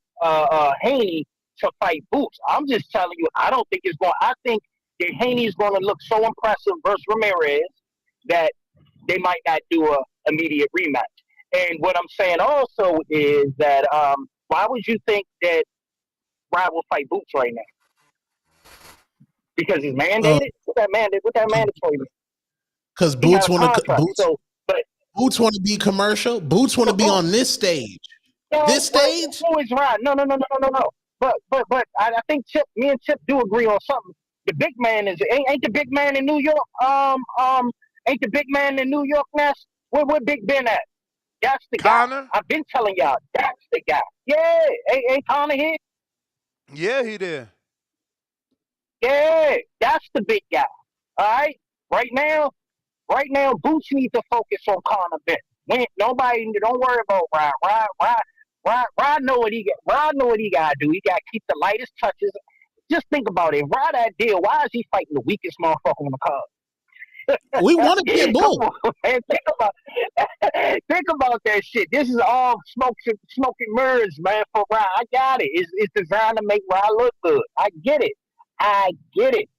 Haney to fight Boots. I'm just telling you, I don't think it's going. I think that Haney is going to look so impressive versus Ramirez that they might not do a immediate rematch. And what I'm saying also is that why would you think that Ryan will fight Boots right now? Because he's uh, mandated. What that mandate? What that mandatory mean? because He got Boots a want to contract. So, but Boots want to be commercial. Boots want to be on this stage. no, This stage. who is Ryan? No. But I think me and Tip do agree on something. The big man ain't the big man in New York. Ain't the big man in New York, Ness? Where Big Ben at? That's the guy. Connor? I've been telling y'all. That's the guy. Yeah, ain't Connor here? Yeah, he there. Yeah, that's the big guy. All right. Right now, Boots needs to focus on Connor Ben. Nobody, don't worry about Ryan. Ryan know what he got. Ryan know what he got to do. He got to keep the lightest touches. Just think about it. Ryan that deal. Why is he fighting the weakest motherfucker on the card? We want to get Come Boot. on, man. Think about that shit. This is all smoking mirrors, man, for Ryan. I got it. It's designed to make Ryan look good. I get it.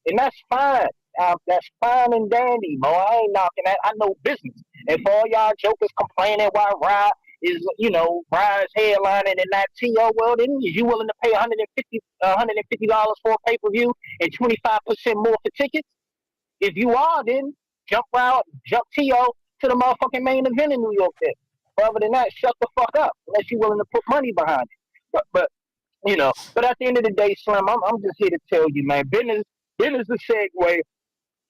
And that's fine. That's fine and dandy, Mo. I ain't knocking that. I know business. And for all y'all jokers complaining why Ryan is, Ryan's headlining and not T.O., well, then is you willing to pay $150 for a pay-per-view and 25% more for tickets? If you are, then jump T.O. to the motherfucking main event in New York then. But other than that, shut the fuck up unless you're willing to put money behind it. But at the end of the day, Slim, I'm just here to tell you, man, business is the segue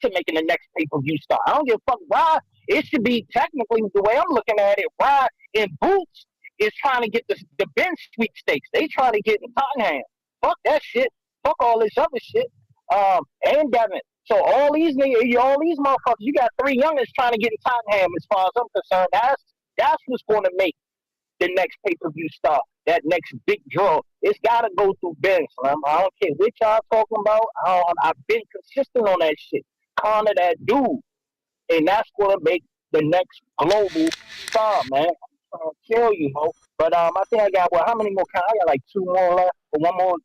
to making the next pay-per-view star. I don't give a fuck why. It should be technically the way I'm looking at it. Why in Boots is trying to get the Ben sweepstakes. They trying to get in Tottenham. Fuck that shit. Fuck all this other shit. And Devin. So all these motherfuckers, you got three youngins trying to get in Tottenham. As far as I'm concerned, that's what's going to make the next pay-per-view star, that next big draw. It's got to go through Ben, Slim. I don't care what y'all talking about. I've been consistent on that shit. Connor, that dude. And that's going to make the next global star, man. I'm trying to tell you, Mo. But I think I got, how many more? I got like 2 more left, or one more.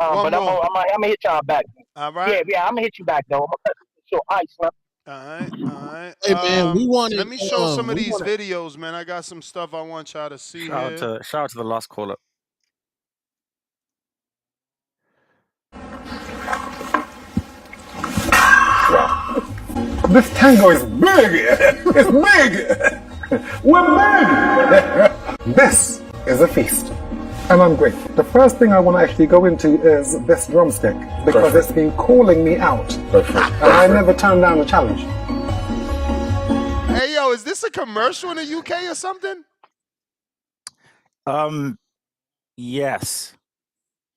One But I'm more. gonna hit y'all back. All right. Yeah, I'm gonna hit you back though. I'm gonna cut your ice, Slim. All right. Hey man, we wanted. Let me show some of we these wanted. videos, man. I got some stuff I want y'all to see Shout here. out to the last caller. This tango is big! It's big! We're big! This is a feast. And I'm grateful. The first thing I want to actually go into is this drumstick because it's been calling me out. And I never turned down the challenge. Hey, yo, is this a commercial in the UK or something? Yes.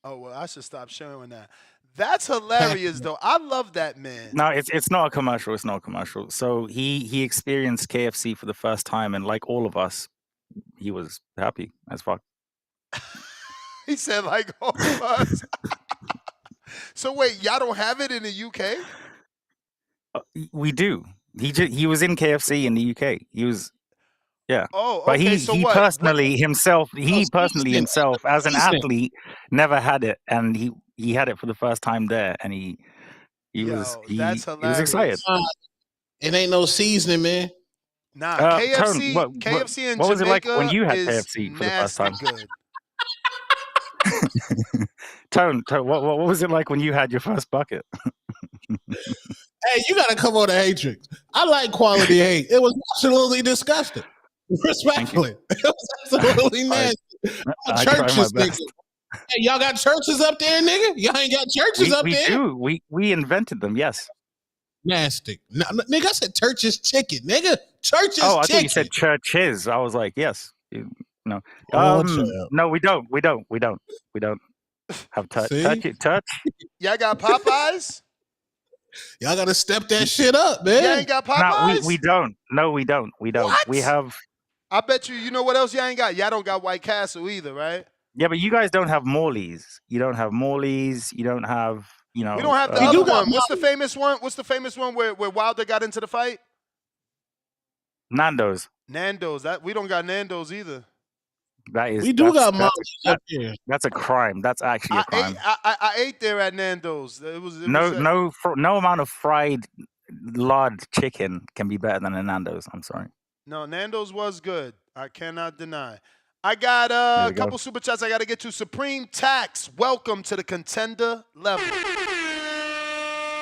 Oh, well, I should stop showing that. That's hilarious, though. I love that man. No, it's not a commercial. It's not a commercial. So he experienced KFC for the first time, and like all of us, he was happy as fuck. He said, like all of us. So wait, y'all don't have it in the UK? We do. He was in KFC in the UK. He was, yeah. Oh, but okay. he personally himself as an seasoning. athlete never had it, and he had it for the first time there, and he was excited. It ain't no seasoning, man. Nah, KFC, Tone, KFC in what was it like Jamaica when you had is KFC for the first nasty time? good. Tone, what was it like when you had your first bucket? Hey, you gotta come on the Hatrix. I like quality hate. It was absolutely disgusting. Respectfully. It was absolutely nasty. I'm a churches nigga. Hey, y'all got churches up there, nigga? Y'all ain't got churches up there? We do. We invented them, yes. Nasty. No, nigga, I said churches chicken, nigga. Churches I chicken. thought you said churches. I was like, yes. No. No, we don't. We don't have touch. Touch. Y'all got Popeyes? Y'all gotta step that shit up, man. Y'all ain't got Popeyes? No, we don't. No, we don't. What? We have. I bet you know what else y'all ain't got? Y'all don't got White Castle either, right? Yeah, but you guys don't have Morley's. You don't have Morley's. You don't have, We don't have the other one. What's the famous one? What's the famous one where Wilder got into the fight? Nando's. We don't got Nando's either. That is. We do got Molly's up here. That's a crime. That's actually a crime. I ate there at Nando's. No amount of fried lard chicken can be better than a Nando's. I'm sorry. No, Nando's was good. I cannot deny. I got a couple super chats I got to get to. Supreme Tax, welcome to the contender level.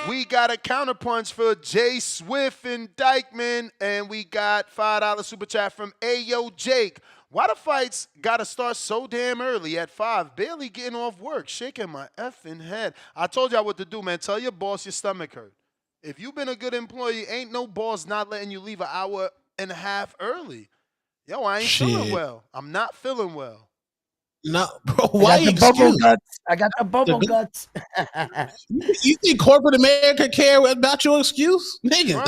We got a counterpunch for Jay Swift and Dykeman, and we got $5 super chat from Ayo Jake. Why the fights got to start so damn early at 5? Barely getting off work, shaking my effing head. I told y'all what to do, man. Tell your boss your stomach hurt. If you've been a good employee, ain't no boss not letting you leave an hour and a half early. Yo, I ain't feeling well. I'm not feeling well. No, bro, why I got the bubble guts. I got the bubble guts. You think corporate America care about your excuse? Nigga.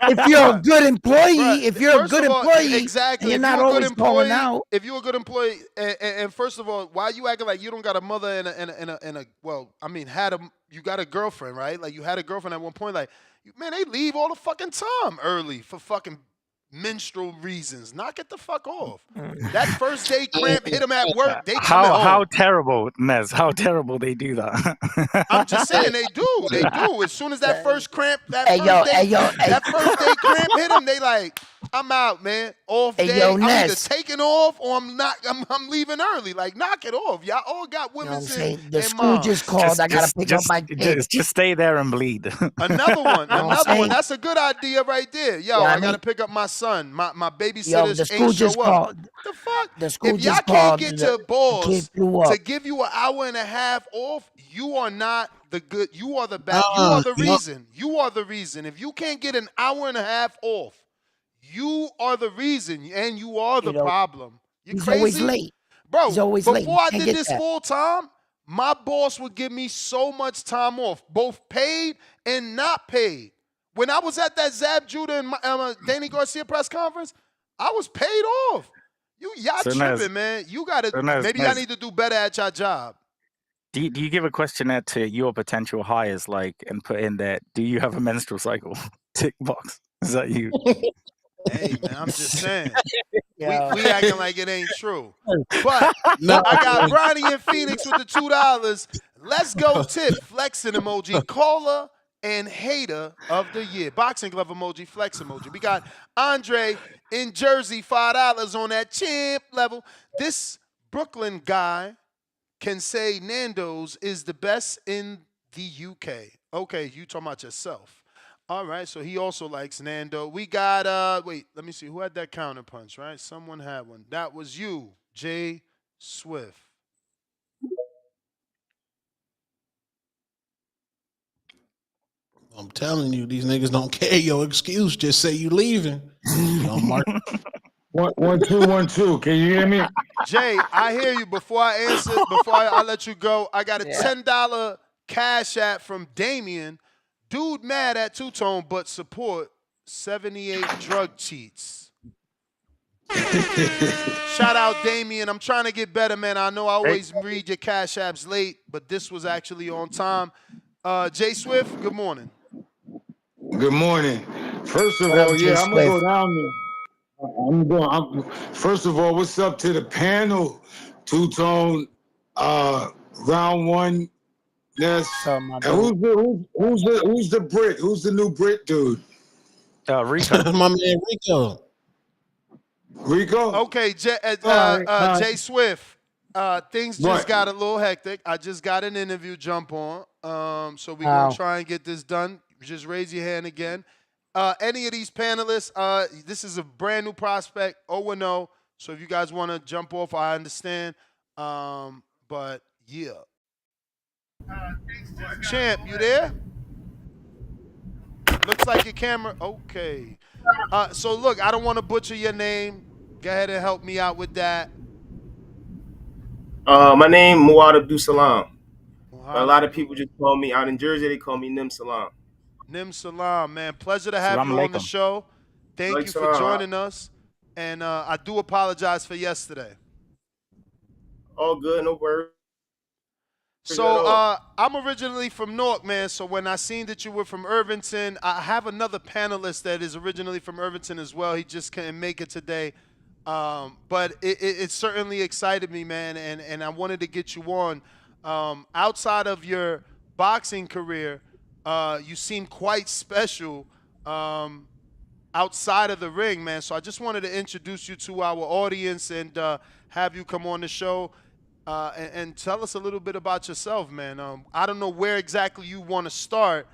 If you're a good employee, exactly. you're not always calling out. If you're a good employee, and first of all, why you acting like you don't got a mother and a you got a girlfriend, right? Like you had a girlfriend at one point. Like, man, they leave all the fucking time early for fucking menstrual reasons. Knock it the fuck off. That first day cramp hit them at work. They coming home. How terrible, Nez. How terrible they do that. I'm just saying they do. They do. As soon as that first cramp, that first day cramp hit them, they like, I'm out, man. Off day. I'm either taking off or I'm leaving early. Like, knock it off. Y'all all got women saying the school just called. I gotta pick up my kids. Just stay there and bleed. Another one. That's a good idea right there. Yo, I gotta pick up my son. My babysitters ain't show up. The fuck? The school if y'all just can't called. get your boss to give you an hour and a half off, you are not the good. You are the bad. You are the reason. You are the reason. If you can't get an hour and a half off, you are the reason, and you are the problem. You he's crazy? Always late. Bro, he's always before late. I did this full time, my boss would give me so much time off, both paid and not paid. When I was at that Zab Judah and Danny Garcia press conference, I was paid off. Y'all So tripping, man. You gotta. Maybe y'all need to do better at your job. Do you give a questionnaire to your potential hires, like, and put in there, do you have a menstrual cycle? Tick box. Is that you? Hey, man, I'm just saying. Yo. We acting like it ain't true. But No, I got Bronny and Phoenix with the $2. Let's go tip flexing emoji, caller and hater of the year. Boxing glove emoji, flex emoji. We got Andre in Jersey, $5 on that champ level. This Brooklyn guy can say Nando's is the best in the UK. Okay, you talking about yourself. All right, so he also likes Nando. We got wait, let me see. Who had that counter punch, right? Someone had one. That was you, Jay Swift. I'm telling you, these niggas don't care your excuse. Just say you leaving. Don't mark. 1 2 1 2. Can you hear me? Jay, I hear you. Before I answer, before I let you go, I got a $10 cash app from Damien. Dude mad at Two Tone, but support 78 drug cheats. Shout out Damien. I'm trying to get better, man. I know I always read your cash apps late, but this was actually on time. Jay Swift, good morning. Good morning. First of What up, all, Jay yeah, I'm gonna Swift? go down there. First of all, what's up to the panel? Two Tone, round one. Yes. And who's the Brit? Who's the new Brit dude? Rico. My man Rico. Rico? Okay, Jay Swift. Things just got a little hectic. I just got an interview jump on. So we're going to try and get this done. Just raise your hand again. Any of these panelists, this is a brand new prospect, 0-0. So if you guys want to jump off, I understand. But yeah. Champ, you there? Looks like your camera. Okay. So look, I don't want to butcher your name. Go ahead and help me out with that. My name Muad Abdul Salam, but a lot of people just call me out in Jersey. They call me Nim Salam. Nim Salam, man. Pleasure to have Salam you on the alaikum. show. Thank Like you for salam. joining us. And I do apologize for yesterday. All good, no worries. So I'm originally from Newark, man. So when I seen that you were from Irvington, I have another panelist that is originally from Irvington as well. He just couldn't make it today. But it certainly excited me, man. And I wanted to get you on. Outside of your boxing career, you seem quite special outside of the ring, man. So I just wanted to introduce you to our audience and have you come on the show and tell us a little bit about yourself, man. I don't know where exactly you want to start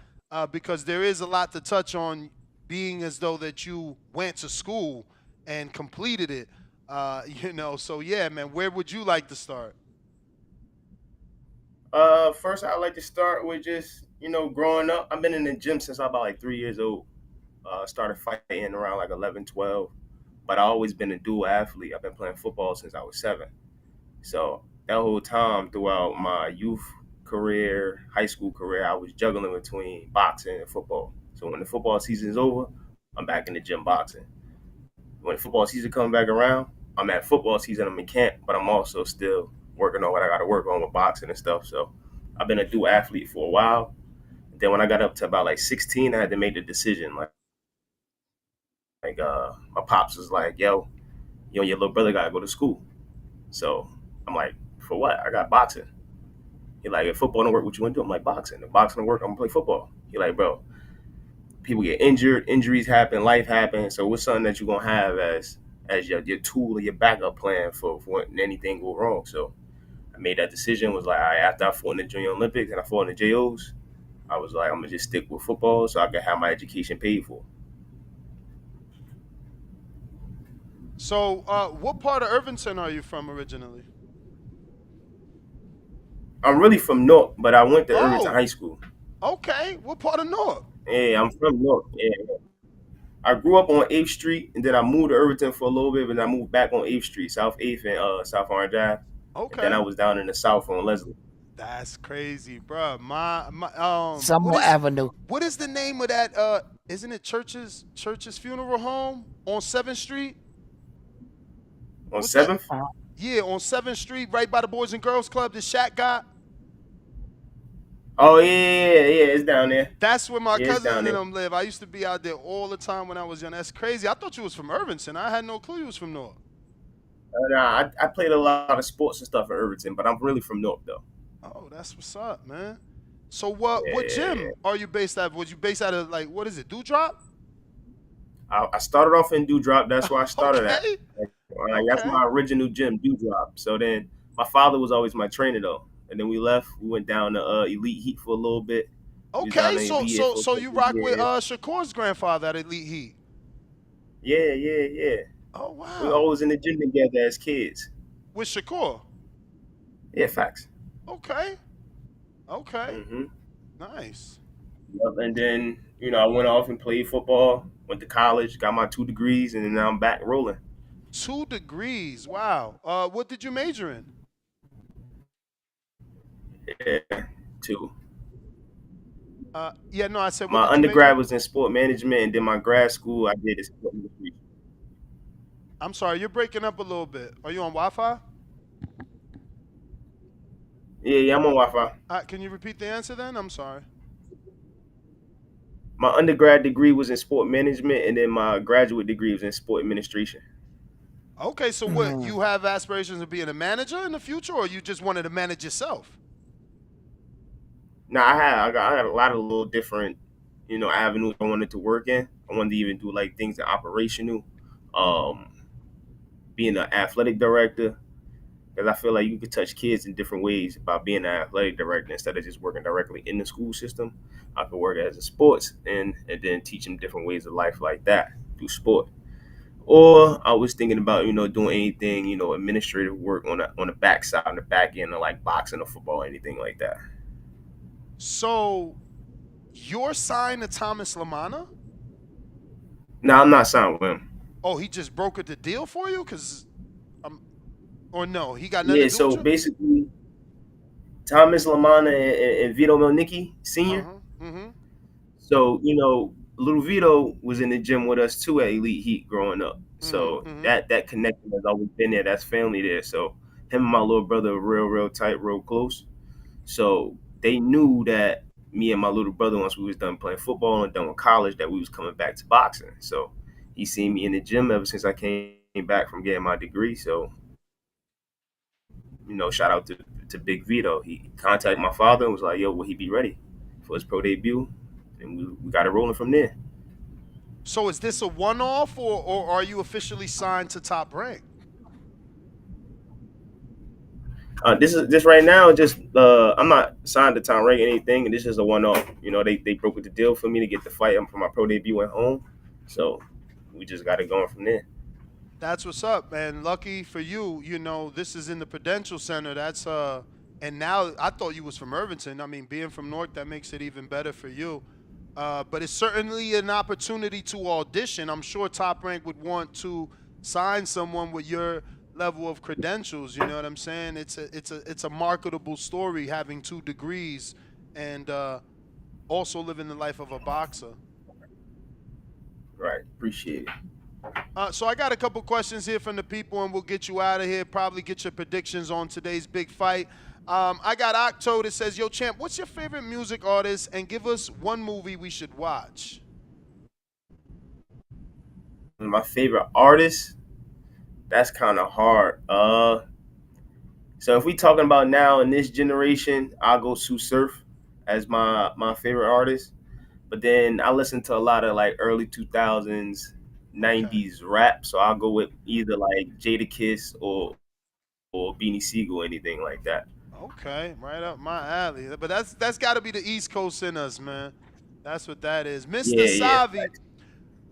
because there is a lot to touch on, being as though that you went to school and completed it. So yeah, man, where would you like to start? First I'd like to start with just, growing up. I've been in the gym since I was about like 3 years old. Started fighting around like 11, 12. But I always been a dual athlete. I've been playing football since I was 7. So that whole time throughout my youth career, high school career, I was juggling between boxing and football. So when the football season is over, I'm back in the gym boxing. When the football season comes back around, I'm at football season, I'm in camp, but I'm also still working on what I got to work on with boxing and stuff. So I've been a dual athlete for a while. Then when I got up to about like 16, I had to make the decision. My pops was like, yo, you and your little brother got to go to school. So I'm like, for what? I got boxing. He like, if football don't work, what you want to do? I'm like, boxing. If boxing don't work, I'm going to play football. He like, bro, people get injured, injuries happen, life happens. So what's something that you're going to have as your tool or your backup plan for when anything go wrong? So I made that decision, was like, all right, after I fought in the Junior Olympics and I fought in the JOs, I was like, I'm going to just stick with football so I can have my education paid for. So what part of Irvington are you from originally? I'm really from Newark, but I went to Irvington High School. Okay. What part of Newark? Yeah, I'm from Newark. Yeah. I grew up on 8th Street, and then I moved to Irvington for a little bit, but then I moved back on 8th Street, South 8th and South Orange Ave. Okay. And then I was down in the South on Leslie. That's crazy, bro. Summer Avenue. What is the name of that? Isn't it Church's Funeral Home on 7th Street? On What's that? 7th? Yeah, on 7th Street, right by the Boys and Girls Club, the Shaq got. Oh yeah, it's down there. That's where my Yeah, it's cousins down and there. them live. I used to be out there all the time when I was young. That's crazy. I thought you was from Irvington. I had no clue you was from North. Nah, I played a lot of sports and stuff in Irvington, but I'm really from North though. Oh, that's what's up, man. So what Yeah. gym are you based at? Was you based out of like what is it, Dewdrop? I started off in Dewdrop. That's where I started at. Okay. That's Okay. my original gym, Dewdrop. So then my father was always my trainer though, and then we left. We went down to Elite Heat for a little bit. We was down Okay. in So Elite Heat so for a so couple you of rock with years. Shakur's grandfather at Elite Heat. Yeah. Oh We wow. always in the gym together as kids. With Shakur. Yeah, facts. Okay. Okay. hmm Nice. Yep. And then I went off and played football. Went to college, got my 2 degrees, and then now I'm back rolling. 2 degrees. Wow. What did you major in? Yeah, 2. Yeah, no, I said what My did you major undergrad in? was in sport management, and then my grad school I did is sport administration. I'm sorry, you're breaking up a little bit. Are you on Wi-Fi? Yeah, I'm on Wi-Fi. Can you repeat the answer then? I'm sorry. My undergrad degree was in sport management, and then my graduate degree was in sport administration. Okay, so what, you have aspirations of being a manager in the future, or you just wanted to manage yourself? Now I got a lot of little different, avenues I wanted to work in. I wanted to even do like things in operational, um, being an athletic director, because I feel like you could touch kids in different ways by being an athletic director instead of just working directly in the school system. I could work as a sports and then teach them different ways of life like that through sport. Or I was thinking about doing anything administrative work on the backside on the back end of like boxing or football or anything like that. So you're signed to Thomas Lamana? No, I'm not signed with him. Oh, he just brokered the deal for you? Or no, he got nothing Yeah, to do with so you? basically Thomas Lamana and Vito Melnicki Sr. Uh-huh. Mm-hmm. So little Vito was in the gym with us too at Elite Heat growing up. So Mm-hmm. that connection has always been there. That's family there. So him and my little brother are real tight, real close. So they knew that me and my little brother, once we was done playing football and done with college, that we was coming back to boxing. So he seen me in the gym ever since I came back from getting my degree. So shout out to Big Vito. He contacted my father and was like, "Yo, will he be ready for his pro debut?" And we got it rolling from there. So is this a one-off, or are you officially signed to Top Rank? This right now. Just I'm not signed to Tom Rank or anything, and this is a one off. They broke the deal for me to get the fight for my pro debut at home, so we just got it going from there. That's what's up, man. Lucky for you, this is in the Prudential Center. That's and now I thought you was from Irvington. I mean, being from Newark, that makes it even better for you. But it's certainly an opportunity to audition. I'm sure Top Rank would want to sign someone with your level of credentials. You know what I'm saying? It's a marketable story having 2 degrees and also living the life of a boxer. Right, appreciate it. So I got a couple questions here from the people, and we'll get you out of here. Probably get your predictions on today's big fight. I got Octo that says, "Yo, champ, what's your favorite music artist? And give us one movie we should watch." My favorite artist, that's kind of hard. So if we talking about now in this generation, I'll go Sue Surf as my favorite artist. But then I listen to a lot of like early 2000s, Okay. 90s rap. So I'll go with either like Jada Kiss or Beanie Siegel, anything like that. Okay, right up my alley. But that's got to be the East Coast in us, man. That's what that is. Mr. Yeah. Savi,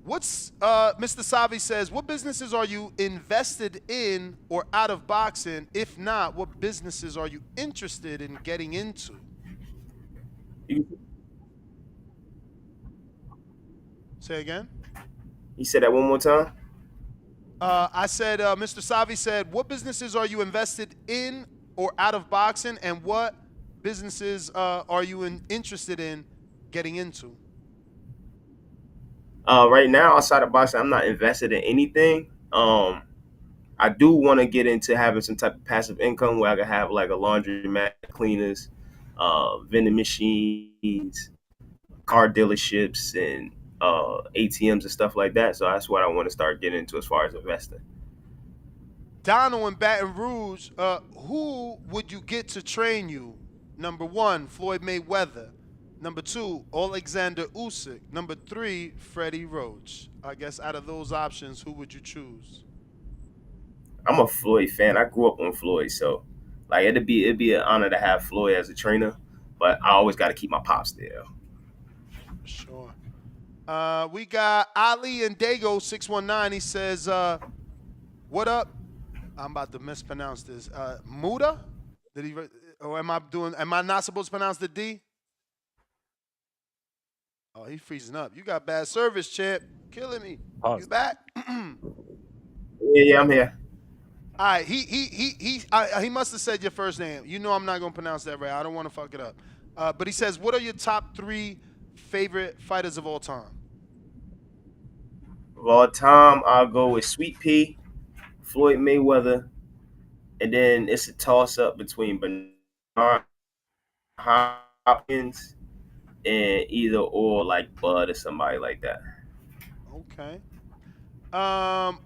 Mr. Savi says, "What businesses are you invested in or out of boxing? If not, what businesses are you interested in getting into?" Say again. You said that one more time. I said, Mr. Savi said, "What businesses are you invested in or out of boxing, and what businesses are you interested in getting into?" Right now, outside of boxing, I'm not invested in anything. I do want to get into having some type of passive income where I could have like a laundromat, cleaners, vending machines, car dealerships, and ATMs and stuff like that. So that's what I want to start getting into as far as investing. Donald in Baton Rouge, who would you get to train you? Number one, Floyd Mayweather. Number two, Alexander Usyk. Number three, Freddie Roach. I guess out of those options, who would you choose? I'm a Floyd fan. I grew up on Floyd, so like it'd be an honor to have Floyd as a trainer. But I always got to keep my pops there. For sure. We got Ali and Dago 619. He says, "What up? I'm about to mispronounce this. Muda? Did he? Or am I doing? Am I not supposed to pronounce the D? Oh, he's freezing up. You got bad service, champ. Killing me. You Pause. back? Yeah, I'm here. All right. He must have said your first name. You know I'm not gonna pronounce that right. I don't want to fuck it up. But he says, what are your top three favorite fighters of all time? Of all time, I'll go with Sweet Pea, Floyd Mayweather, and then it's a toss up between Bernard Hopkins and either or like Bud or somebody like that. Okay.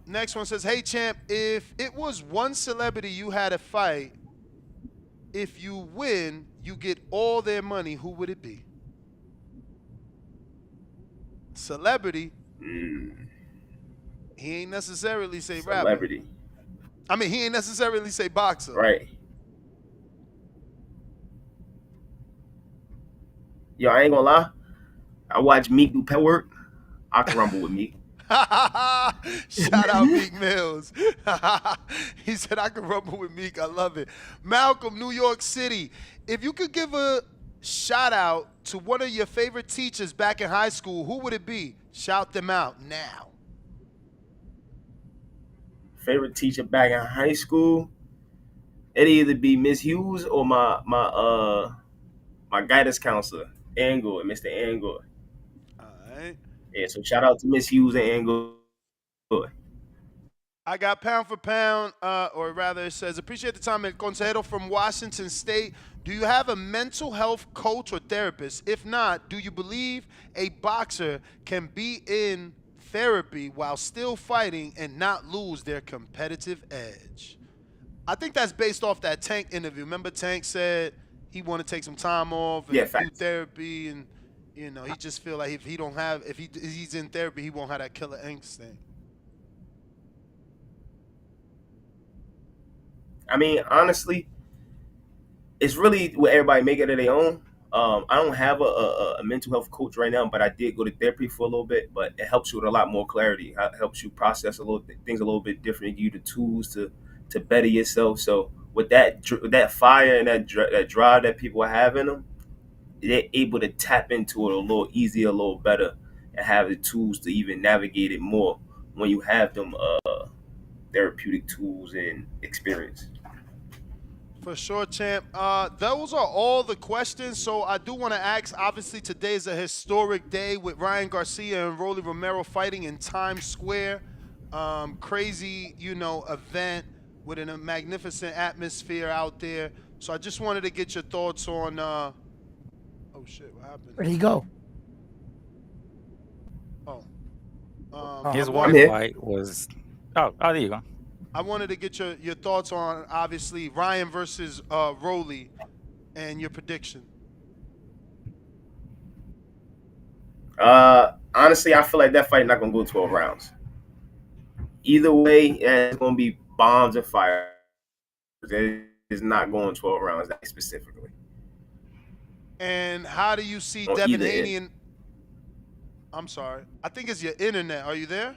Next one says, "Hey champ, if it was one celebrity you had to fight, if you win, you get all their money. Who would it be? Celebrity. He ain't necessarily say rapper. Celebrity. I mean, he ain't necessarily say boxer. Right. Yo, I ain't gonna lie. I watch Meek do pet work. I can rumble with Meek. Shout out Meek Mills. He said, I can rumble with Meek. I love it. Malcolm, New York City. If you could give a shout out to one of your favorite teachers back in high school, who would it be? Shout them out now. Favorite teacher back in high school? It'd either be Miss Hughes or my guidance counselor, Angor, Mr. Angor. All right. Yeah, so shout out to Miss Hughes and Angor. I got pound for pound, or rather it says, appreciate the time, El Consejero from Washington State. Do you have a mental health coach or therapist? If not, do you believe a boxer can be in therapy while still fighting and not lose their competitive edge? I think that's based off that Tank interview. Remember Tank said he want to take some time off and do therapy, and he just feel like if he's in therapy, he won't have that killer instinct. I mean, honestly, it's really what everybody make it of their own. I don't have a mental health coach right now, but I did go to therapy for a little bit. But it helps you with a lot more clarity. It helps you process things a little bit different. Give you the tools to better yourself. So with that fire and that drive that people have in them, they're able to tap into it a little easier, a little better, and have the tools to even navigate it more when you have them therapeutic tools and experience. For sure, champ. Those are all the questions. So I do want to ask, obviously today is a historic day with Ryan Garcia and Rolly Romero fighting in Times Square. Crazy, event with a magnificent atmosphere out there. So I just wanted to get your thoughts on, oh shit, what happened? Where'd he go? His Wi-Fi was, there you go. I wanted to get your thoughts on, obviously, Ryan versus Rolly and your prediction. Honestly, I feel like that fight not going to go 12 rounds. Either way, it's going to be bombs and fire. It is not going 12 rounds specifically. And how do you see Devin Haney and... I'm sorry. I think it's your internet. Are you there?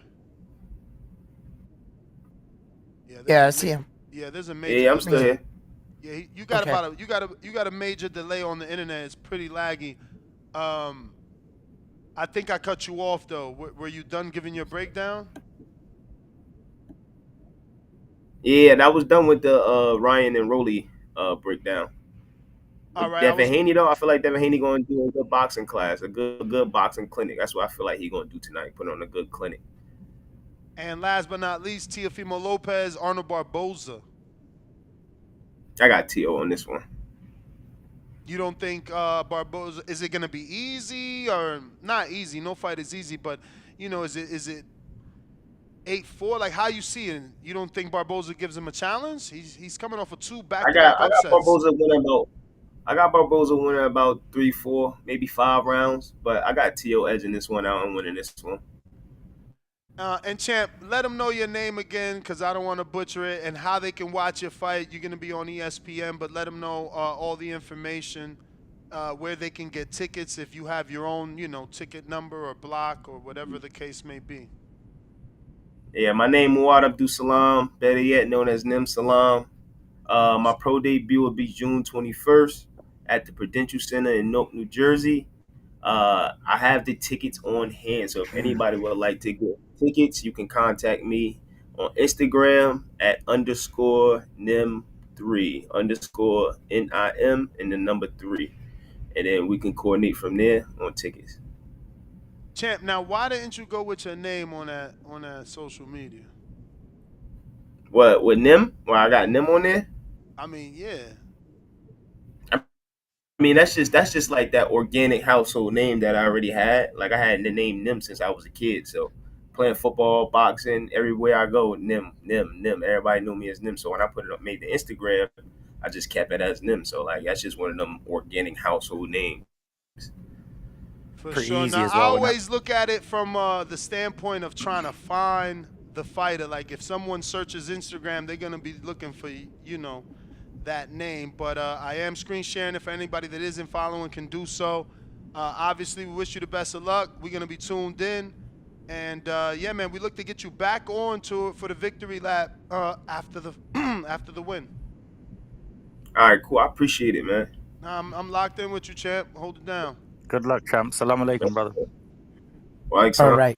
Yeah, I see him. Yeah, there's a major. Yeah, I'm still here. Yeah, you got a major delay on the internet. It's pretty laggy. I think I cut you off though. Were you done giving your breakdown? Yeah, that was done with the Ryan and Rolly breakdown. All right. Devin Haney though, I feel like Devin Haney going to do a good boxing class, a good boxing clinic. That's what I feel like he's going to do tonight. Put on a good clinic. And last but not least, Teofimo Lopez, Arnold Barboza. I got T.O. on this one. You don't think Barboza, is it going to be easy or not easy? No fight is easy, but, is it 8-4? Like, how you see it? You don't think Barboza gives him a challenge? He's coming off of 2 back-to-back I got upsets. Barboza winning about 3, 4, maybe 5 rounds, but I got T.O. edging this one out and winning this one. And Champ, let them know your name again because I don't want to butcher it, and how they can watch your fight. You're going to be on ESPN, but let them know all the information, where they can get tickets if you have your own, ticket number or block or whatever the case may be. Yeah, my name Muad Abdul Salam, better yet known as Nim Salam. My pro debut will be June 21st at the Prudential Center in Newark, New Jersey. I have the tickets on hand, so if anybody would like to get tickets, you can contact me on Instagram at _Nim3 _NIM and the number 3, and then we can coordinate from there on tickets. Champ, now why didn't you go with your name on that social media? What, with Nim? Well, I got Nim on there. I mean, yeah. I mean, that's just like that organic household name that I already had. Like, I had the name Nim since I was a kid. So playing football, boxing, everywhere I go, Nim. Everybody knew me as Nim. So when I made the Instagram, I just kept it as Nim. So like, that's just one of them organic household names. For sure. Now, I always look at it from the standpoint of trying to find the fighter. Like, if someone searches Instagram, they're going to be looking for, that name. But I am screen sharing it for anybody that isn't following can do so. Obviously, we wish you the best of luck. We're going to be tuned in. And, yeah, man, we look to get you back on to it for the victory lap after the after the win. All right, cool. I appreciate it, man. I'm locked in with you, champ. Hold it down. Good luck, champ. Salam alaikum, brother. All right. All right.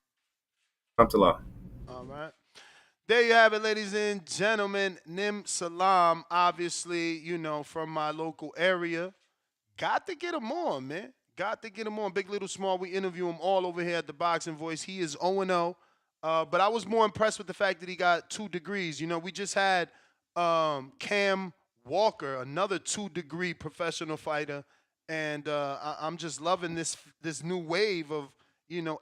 There you have it, ladies and gentlemen. Nim Salam, obviously, from my local area. Got to get him on, man. Got to get him on. Big, Little, Small. We interview him all over here at the Boxing Voice. He is 0-0. But I was more impressed with the fact that he got 2 degrees. We just had Cam Walker, another 2-degree professional fighter. And I'm just loving this new wave of,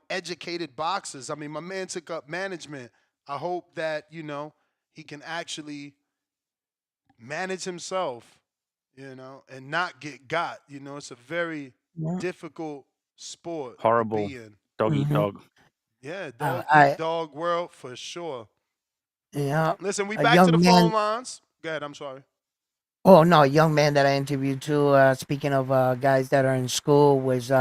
educated boxers. I mean, my man took up management. I hope that, he can actually manage himself, and not get got. It's a very difficult sport. Horrible. To be in. Dog eat dog. Yeah, dog eat dog world for sure. Yeah. Listen, we back to the phone lines. Go ahead, I'm sorry. Oh, no, a young man that I interviewed too, speaking of guys that are in school, was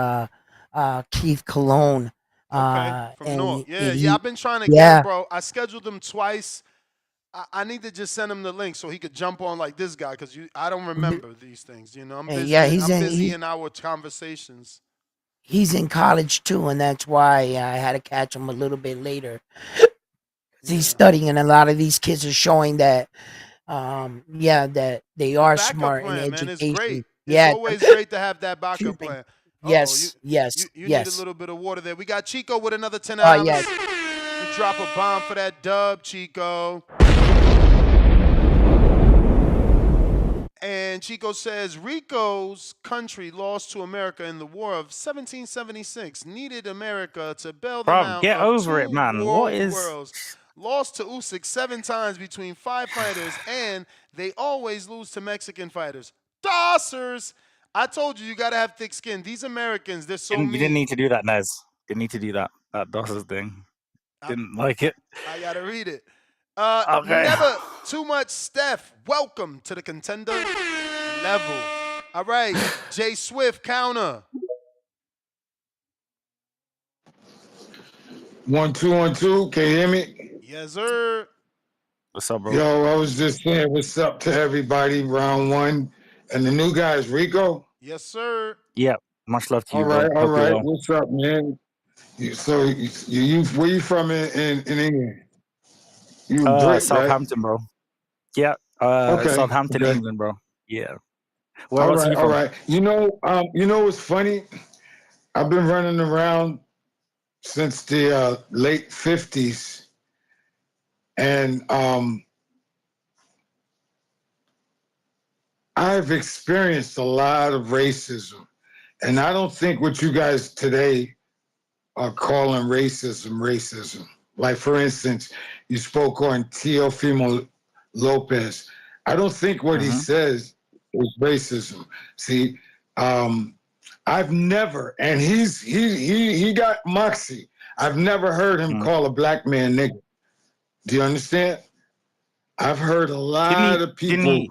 Keith Cologne. Okay, from North. Yeah, I've been trying to get him, bro. I scheduled him twice. I need to just send him the link so he could jump on like this guy, because I don't remember these things. I'm busy, I'm busy in our conversations. He's in college too, and that's why I had to catch him a little bit later. He's studying, and a lot of these kids are showing that that they are smart in education. Man, it's great. Yeah, it's always great to have that backup plan. Yes. You need a little bit of water there. We got Chico with another 10 hours. Yeah. You drop a bomb for that dub, Chico. And Chico says, Rico's country lost to America in the War of 1776. Needed America to bail them out. Get over it, man. What is... Worlds. Lost to Usyk 7 times between 5 fighters, and they always lose to Mexican fighters. Dossers! I told you got to have thick skin. These Americans, they're so mean. You didn't need to do that, Nez. Didn't need to do that Dossers thing. Didn't like it. I got to read it. Okay. Never too much Steph. Welcome to the contender level. All right, Jay Swift, counter. 1 2 1 2. Can you hear me? Yes, sir. What's up, bro? Yo, I was just saying what's up to everybody. Round 1, and the new guy is Rico. Yes, sir. Yeah, much love to you. All right. What's up, man? So you where you from in England? You Brit, Southampton, right? Bro. Yeah, Southampton, England, bro. Yeah. Where else are you from? All right. You know what's funny? I've been running around since the late 50s, And I've experienced a lot of racism. And I don't think what you guys today are calling racism. Like, for instance, you spoke on Teofimo Lopez. I don't think what he says is racism. See, I've never, and he got moxie. I've never heard him call a black man nigga. Do you understand? I've heard a lot of people.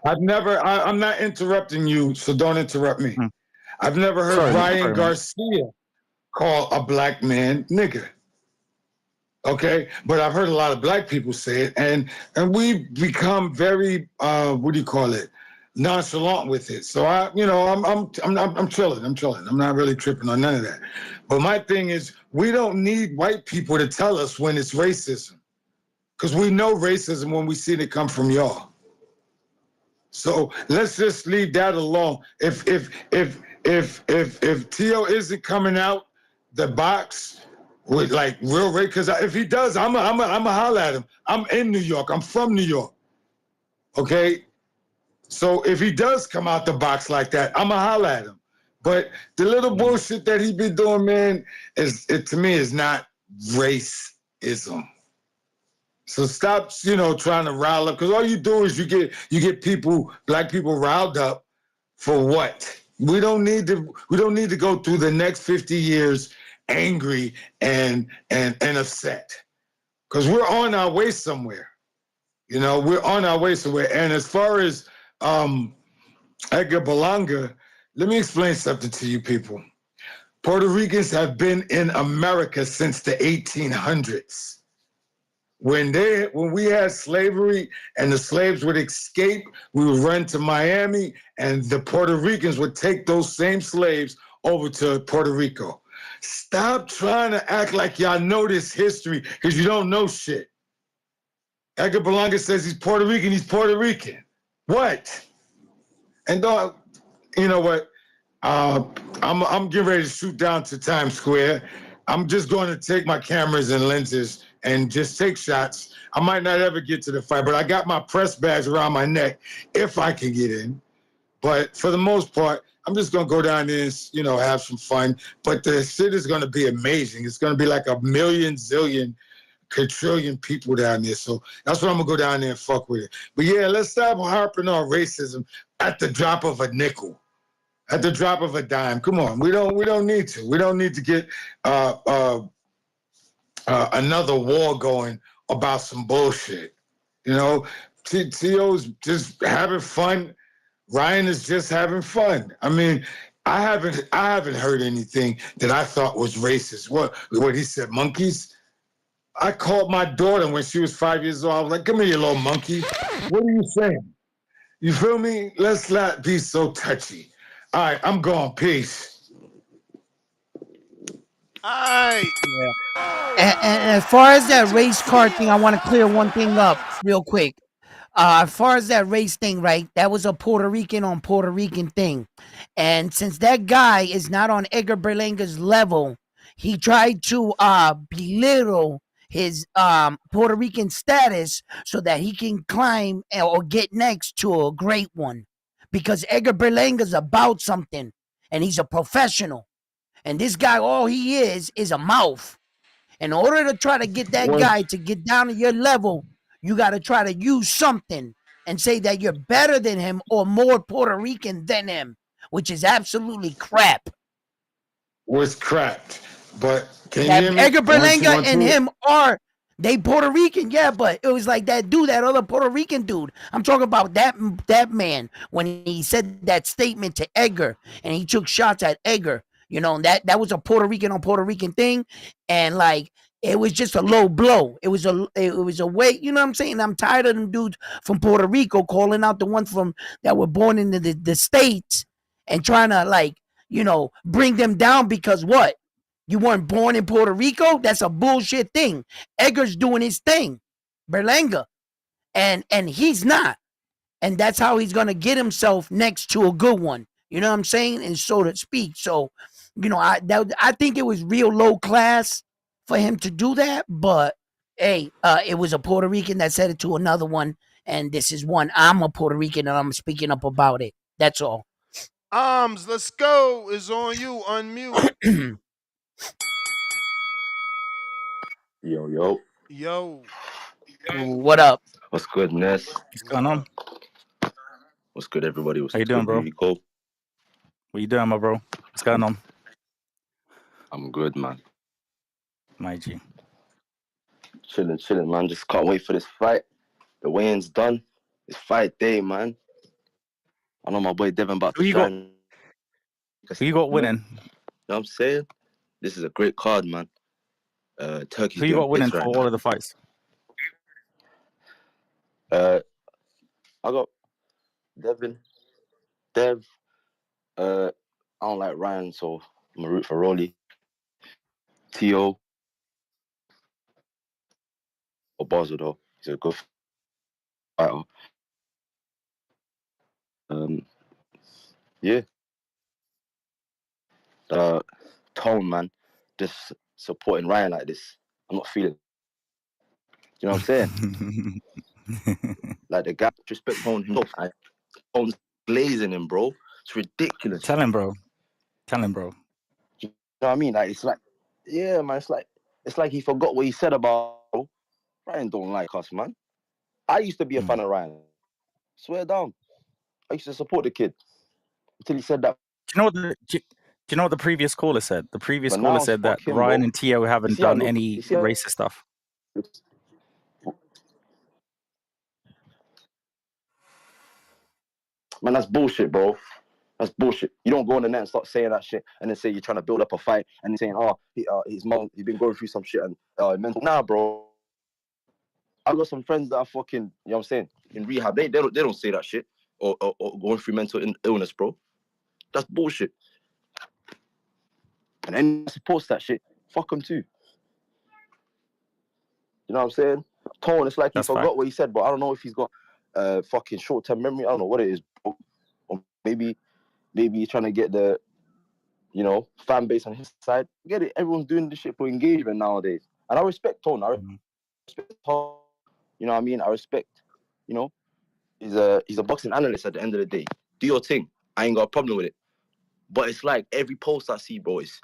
I'm not interrupting you, so don't interrupt me. I've never heard Ryan Garcia call a black man nigga. Okay, but I've heard a lot of black people say it, and we've become very nonchalant with it. So I'm chilling. I'm not really tripping on none of that. But my thing is, we don't need white people to tell us when it's racism, because we know racism when we see it come from y'all. So let's just leave that alone. If Tio isn't coming out the box with like real race, because if he does, I'm a holler at him. I'm in New York. I'm from New York. Okay, so if he does come out the box like that, I'm a holler at him. But the little bullshit that he been doing, man, to me is not racism. So stop, trying to rile up, because all you do is you get black people riled up for what? We don't need to go through the next 50 years angry and upset, because we're on our way somewhere. We're on our way somewhere. And as far as Edgar Berlanga, let me explain something to you people. Puerto Ricans have been in America since the 1800s. When we had slavery and the slaves would escape, we would run to Miami, and the Puerto Ricans would take those same slaves over to Puerto Rico. Stop trying to act like y'all know this history, because you don't know shit. Edgar Berlanga says he's Puerto Rican. He's Puerto Rican. What? And you know what? I'm getting ready to shoot down to Times Square. I'm just going to take my cameras and lenses and just take shots. I might not ever get to the fight, but I got my press badge around my neck if I can get in. But for the most part, I'm just going to go down there and, have some fun. But the shit is going to be amazing. It's going to be like a million, zillion, quadrillion people down there. So that's what I'm going to go down there and fuck with it. But yeah, let's stop harping on racism at the drop of a nickel. At the drop of a dime. Come on. We don't need to. We don't need to get another war going about some bullshit. Tio's just having fun. Ryan is just having fun. I mean, I haven't heard anything that I thought was racist. What he said, monkeys? I called my daughter when she was 5 years old. I was like, come here, you little monkey. What are you saying? You feel me? Let's not be so touchy. All right, I'm gone. Peace. All right. Yeah. And as far as that race card thing, I want to clear one thing up real quick. As far as that race thing, right? That was a Puerto Rican on Puerto Rican thing. And since that guy is not on Edgar Berlanga's level, he tried to belittle his Puerto Rican status so that he can climb or get next to a great one. Because Edgar Berlanga's about something, and he's a professional. And this guy, all he is a mouth. In order to try to get that guy to get down to your level, you got to try to use something and say that you're better than him or more Puerto Rican than him, which is absolutely crap. Was crapped. But can you hear me? Edgar Berlanga and him they Puerto Rican, yeah, but it was like that other Puerto Rican dude. I'm talking about that man when he said that statement to Edgar and he took shots at Edgar. That was a Puerto Rican on Puerto Rican thing, and like it was just a low blow. It was a way, you know what I'm saying? I'm tired of them dudes from Puerto Rico calling out the ones that were born in the States and trying to bring them down because what? You weren't born in Puerto Rico? That's a bullshit thing. Edgar's doing his thing, Berlanga, and he's not. And that's how he's going to get himself next to a good one. You know what I'm saying? And so to speak. So, I think it was real low class for him to do that, but Hey, it was a Puerto Rican that said it to another one, and this is one. I'm a Puerto Rican, and I'm speaking up about it. That's all. Arms, let's go. It's on you. Unmute. Yo. Yo. What up? What's good, Ness? What's going on? What's good, everybody? How you What's doing, good, bro? Rico? What you doing, my bro? What's going on? I'm good, man. My G. Chilling, man. Just can't wait for this fight. The weigh-in's done. It's fight day, man. I know my boy Devin about Who to you got? shine. Who you got You know winning? what I'm saying? This is a great card, man. Turkey's Who you doing got winning bits for right all now. of the fights? I got Devin, Dev. I don't like Ryan, so I'm gonna root for Rolly. T.O. or Basel, though. He's a good fighter. Yeah. Tone, man. Just supporting Ryan like this. I'm not feeling. You know what I'm saying? Like the guy respect Tone himself. Tone's glazing him, bro. It's ridiculous. Tell him, bro. Tell him, bro. You know what I mean? Like it's like, yeah, man. It's like he forgot what he said about Ryan. Don't like us, man. I used to be a fan of Ryan. Swear down. I used to support the kid until he said that. Do you know what the previous caller said? The previous But caller now, said that fuck him, Ryan bro. and Tio You haven't see how done look. any You see how. racist stuff. Man, that's bullshit, bro. That's bullshit. You don't go on the net and start saying that shit and then say you're trying to build up a fight and then saying, his mom, he's been going through some shit and mental. Nah, bro. I got some friends that are fucking, you know what I'm saying, in rehab. They don't say that shit or going through mental illness, bro. That's bullshit. And anyone that supports that shit, fuck them too. You know what I'm saying? Tone, it's like he forgot what he said, but I don't know if he's got fucking short-term memory. I don't know what it is, bro. Or maybe he's trying to get the, fan base on his side. Get it? Everyone's doing this shit for engagement nowadays. And I respect Tone. I respect Tone. You know what I mean? I respect, he's a boxing analyst at the end of the day. Do your thing. I ain't got a problem with it. But it's like every post I see, bro, is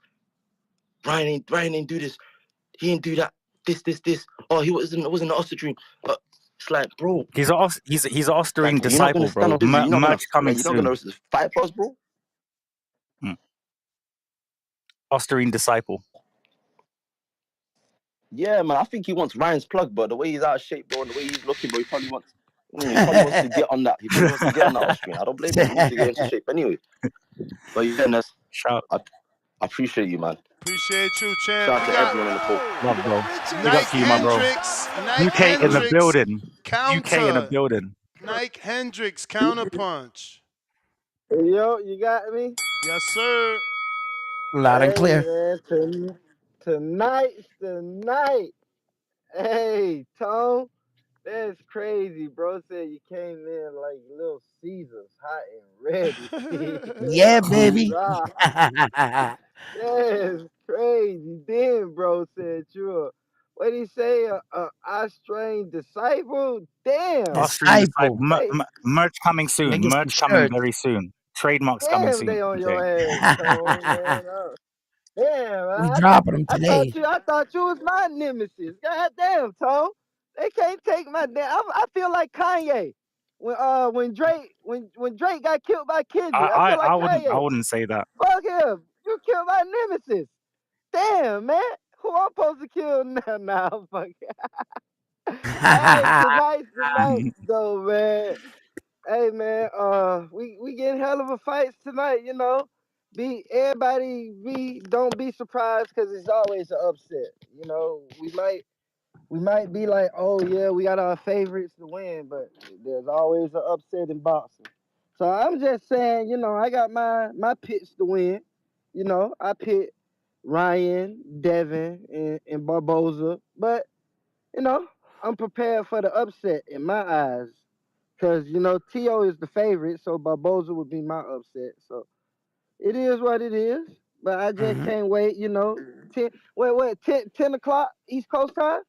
Ryan ain't do this. He ain't do that. This. Oh, it wasn't the Ostarine. It's like, bro. He's an Ostarine Like, you're not gonna disciple, stand bro. up. You're not Merch coming gonna soon. fight for us, bro. Ostarine disciple. Yeah, man. I think he wants Ryan's plug, but the way he's out of shape, bro, and the way he's looking, bro, he probably wants to get on that. He probably wants to get on that Austrian. I don't blame him. He needs to get into shape anyway. But yeah, Ness, I appreciate you, man. Appreciate you, champ. Shout out to everyone in the post. Love, bro. Big up Nike to you, my bro. Hendricks. UK in the building. UK in the Counter. building. Nike Hendricks counter punch. Hey, yo, you got me? Yes, sir. Loud and Hey, clear. man, tonight's the night. Hey, Tone, that's crazy, bro. Said you came in like Little Caesars, hot and ready. Yeah, On baby. God. That's crazy. Then, bro, said you're, what did he say, a Australian disciple? Damn. Austrian disciple. Hey, Merch coming soon. Niggas some Merch coming shirts. very soon. Trademarks coming damn, they soon. on Okay. your ass, Tone, man. Damn, We I dropping them I today. thought you was my nemesis. God damn, Tone. They can't take my damn. I feel like Kanye when Drake got killed by Kendrick. I feel like I Kanye. wouldn't say that. Fuck him. You killed my nemesis. Damn, man. Who I'm supposed to kill now? Nah, fuck. Hey, tonight's the night, though, man. Hey, man. We getting hell of a fights tonight. Don't be surprised because it's always an upset. We might be like, oh yeah, we got our favorites to win, but there's always an upset in boxing. So I'm just saying, I got my picks to win. I picked Ryan, Devin, and Barboza, but I'm prepared for the upset in my eyes. Cause T.O. is the favorite, so Barboza would be my upset. So it is what it is. But I just can't wait, 10 o'clock East Coast time?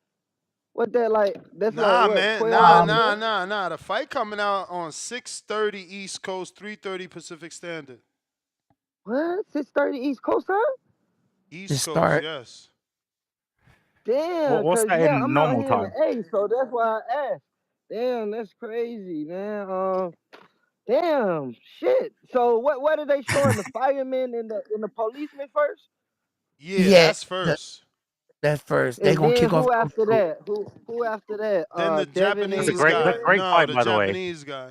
What that like? That's like Nah, what man. 12 Nah, a.m. nah, there? nah, nah. The fight coming out on 6:30 East Coast, 3:30 Pacific Standard. What? 6:30 East Coast time? East To Coast, start. yes. Damn, What's cause that yeah, in I'm out normal here in time? the A, so that's why I asked. Damn, that's crazy, man. Damn, shit. So what are they showing the firemen and the policemen first? Yeah, Yeah, that's first. that first. They're And gonna then kick off who those after two. that? Who after that? Then the Devin That's a and Japanese great, guy. that's a Ramirez? great No, fight, the by the way. Japanese guy.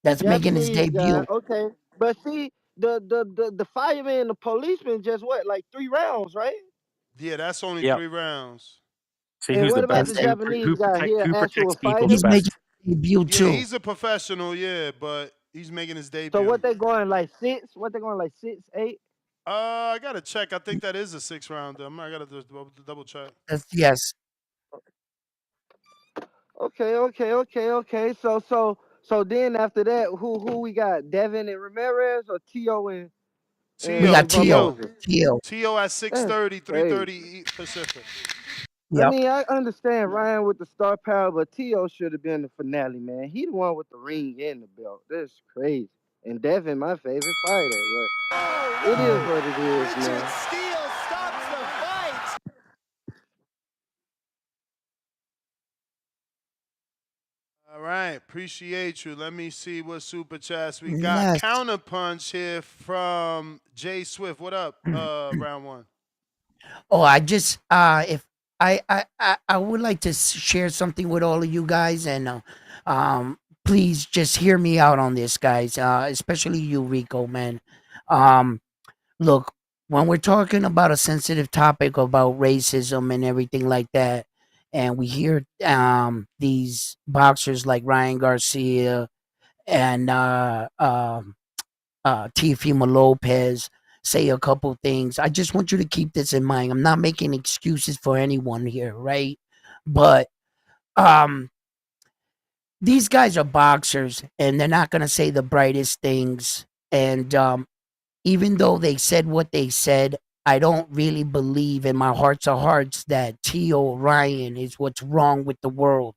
The That's making his Japanese guy. debut. Okay. But see, the fireman and the policeman just what, like 3 rounds, right? Yeah, that's only Yep. 3 rounds. See And who's the what about That's the best. it. Japanese guy? He an Who actual protects people fighter? the He's making best. his debut Yeah, too. he's a professional, yeah, but he's making his So debut. what they going like six? What they going like 6, 8? I gotta check. I think that is a 6 rounder. I gotta just double check. That's yes. Okay. So then after that, who we got? Devin and Ramirez or Tio and We Tio, got Tio. Tio, Barboza? Tio. Tio at That's 6:30, crazy. 3:30 Pacific. I Yep. mean, I understand Ryan with the star power, but Tio should have been the finale, man. He the one with the ring and the belt. That's crazy. And Devin, my favorite fighter, but it is what it is, man. Steele stops the fight. All right, appreciate you. Let me see what super chats we got. Last. Counterpunch here from Jay Swift. What up? Round one. Oh, I just if I would like to share something with all of you guys, and please just hear me out on this, guys. Especially you, Rico, man. Um, look, when we're talking about a sensitive topic about racism and everything like that, and we hear these boxers like Ryan Garcia and Teofimo Lopez say a couple things. I just want you to keep this in mind. I'm not making excuses for anyone here, right? But um, these guys are boxers, and they're not gonna say the brightest things. And even though they said what they said, I don't really believe in my hearts of hearts that Tio Ryan is what's wrong with the world.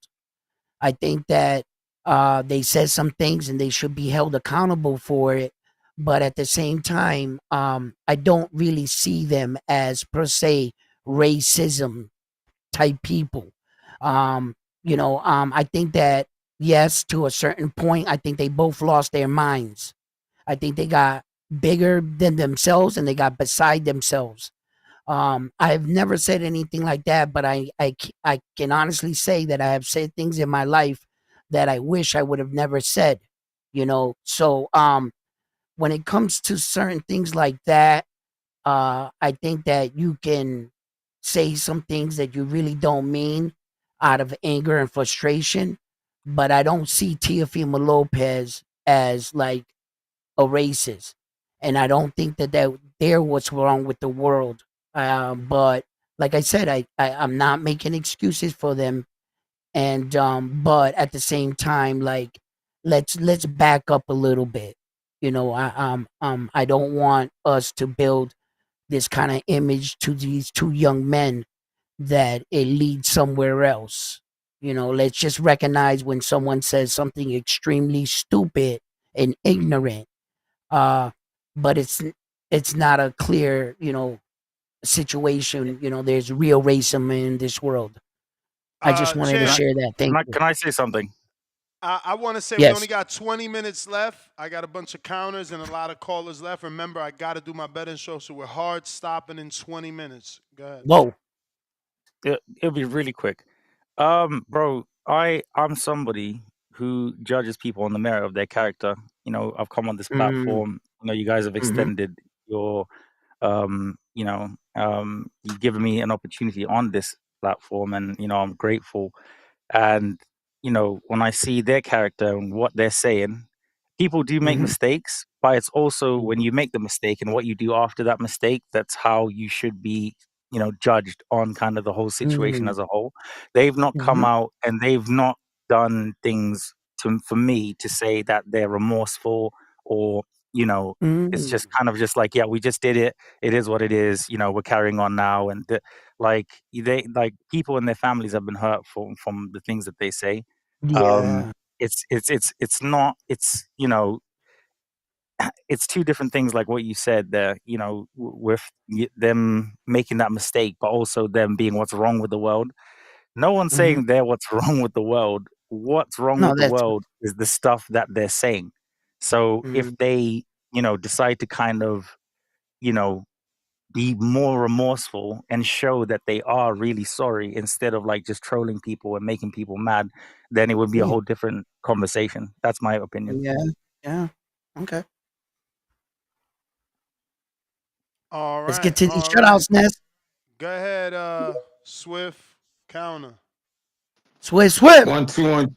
I think that they said some things and they should be held accountable for it. But at the same time, I don't really see them as per se racism type people. Um, I think that yes, to a certain point, I think they both lost their minds. I think they got bigger than themselves and they got beside themselves. I've never said anything like that, but I can honestly say that I have said things in my life that I wish I would have never said, So, when it comes to certain things like that, I think that you can say some things that you really don't mean out of anger and frustration, but I don't see Teofimo Lopez as like a racist, and I don't think that they're what's wrong with the world. But like I said, I'm not making excuses for them, and but at the same time, like let's back up a little bit. I don't want us to build this kind of image to these two young men that it leads somewhere else. Let's just recognize when someone says something extremely stupid and ignorant, uh, but it's not a clear, situation. There's real racism in this world. I just wanted to Can I, Champ, share that. can Thank I, you. can I say something? I want to say we only Yes. got 20 minutes left. I got a bunch of counters and a lot of callers left. Remember, I got to do my betting show, so we're hard stopping in 20 minutes. Go ahead. Whoa. It'll be really quick. Bro, I'm somebody who judges people on the merit of their character. I've come on this Mm, platform. You guys have mm-hmm. extended your, you've given me an opportunity on this platform, and I'm grateful. And when I see their character and what they're saying, people do make Mm-hmm. mistakes, but it's also when Mm-hmm. you make the mistake and what you do after that mistake, that's how you should be, judged on kind of the whole situation Mm-hmm. as a whole. They've not come Mm-hmm. out and they've not done things for me to say that they're remorseful or it's just kind of just like, yeah, we just did it. It is what it is. We're carrying on now, and like people and their families have been hurt from the things that they say. Yeah. It's not. It's two different things, like what you said there. With them making that mistake, but also them being what's wrong with the world. No one's saying they're what's wrong with the world. What's wrong No, with the that's world is the stuff that they're saying. So if they, decide to kind of, you know, be more remorseful and show that they are really sorry instead of like just trolling people and making people mad, then it would be a whole different conversation. That's my opinion. Yeah. Okay. All Let's right. get to these All shutouts, right. Ness. Go ahead, Swift counter. Swift. 1, 2, 1.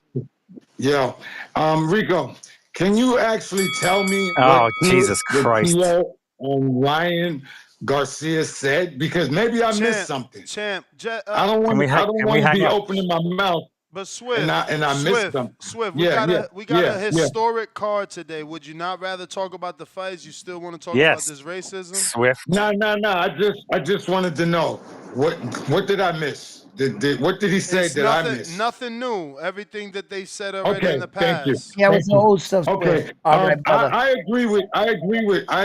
Yeah. Rico, can you actually tell me Oh, what Jesus the Christ. PO on Ryan Garcia said? Because maybe I missed something. Champ. I don't Can want we to. I don't want to hang be up? opening my mouth But and I missed something. Swift. We Yeah, got a yeah. historic card today. Would you not rather talk about the fights? You still want to talk about Yes. this racism? Swift. No. I just wanted to know what did I miss? What did he say It's that I missed? nothing new. Everything that they said already in Okay, the thank you. past. Yeah, it was Thank the you. old stuff, Okay. Swift. All right, brother. I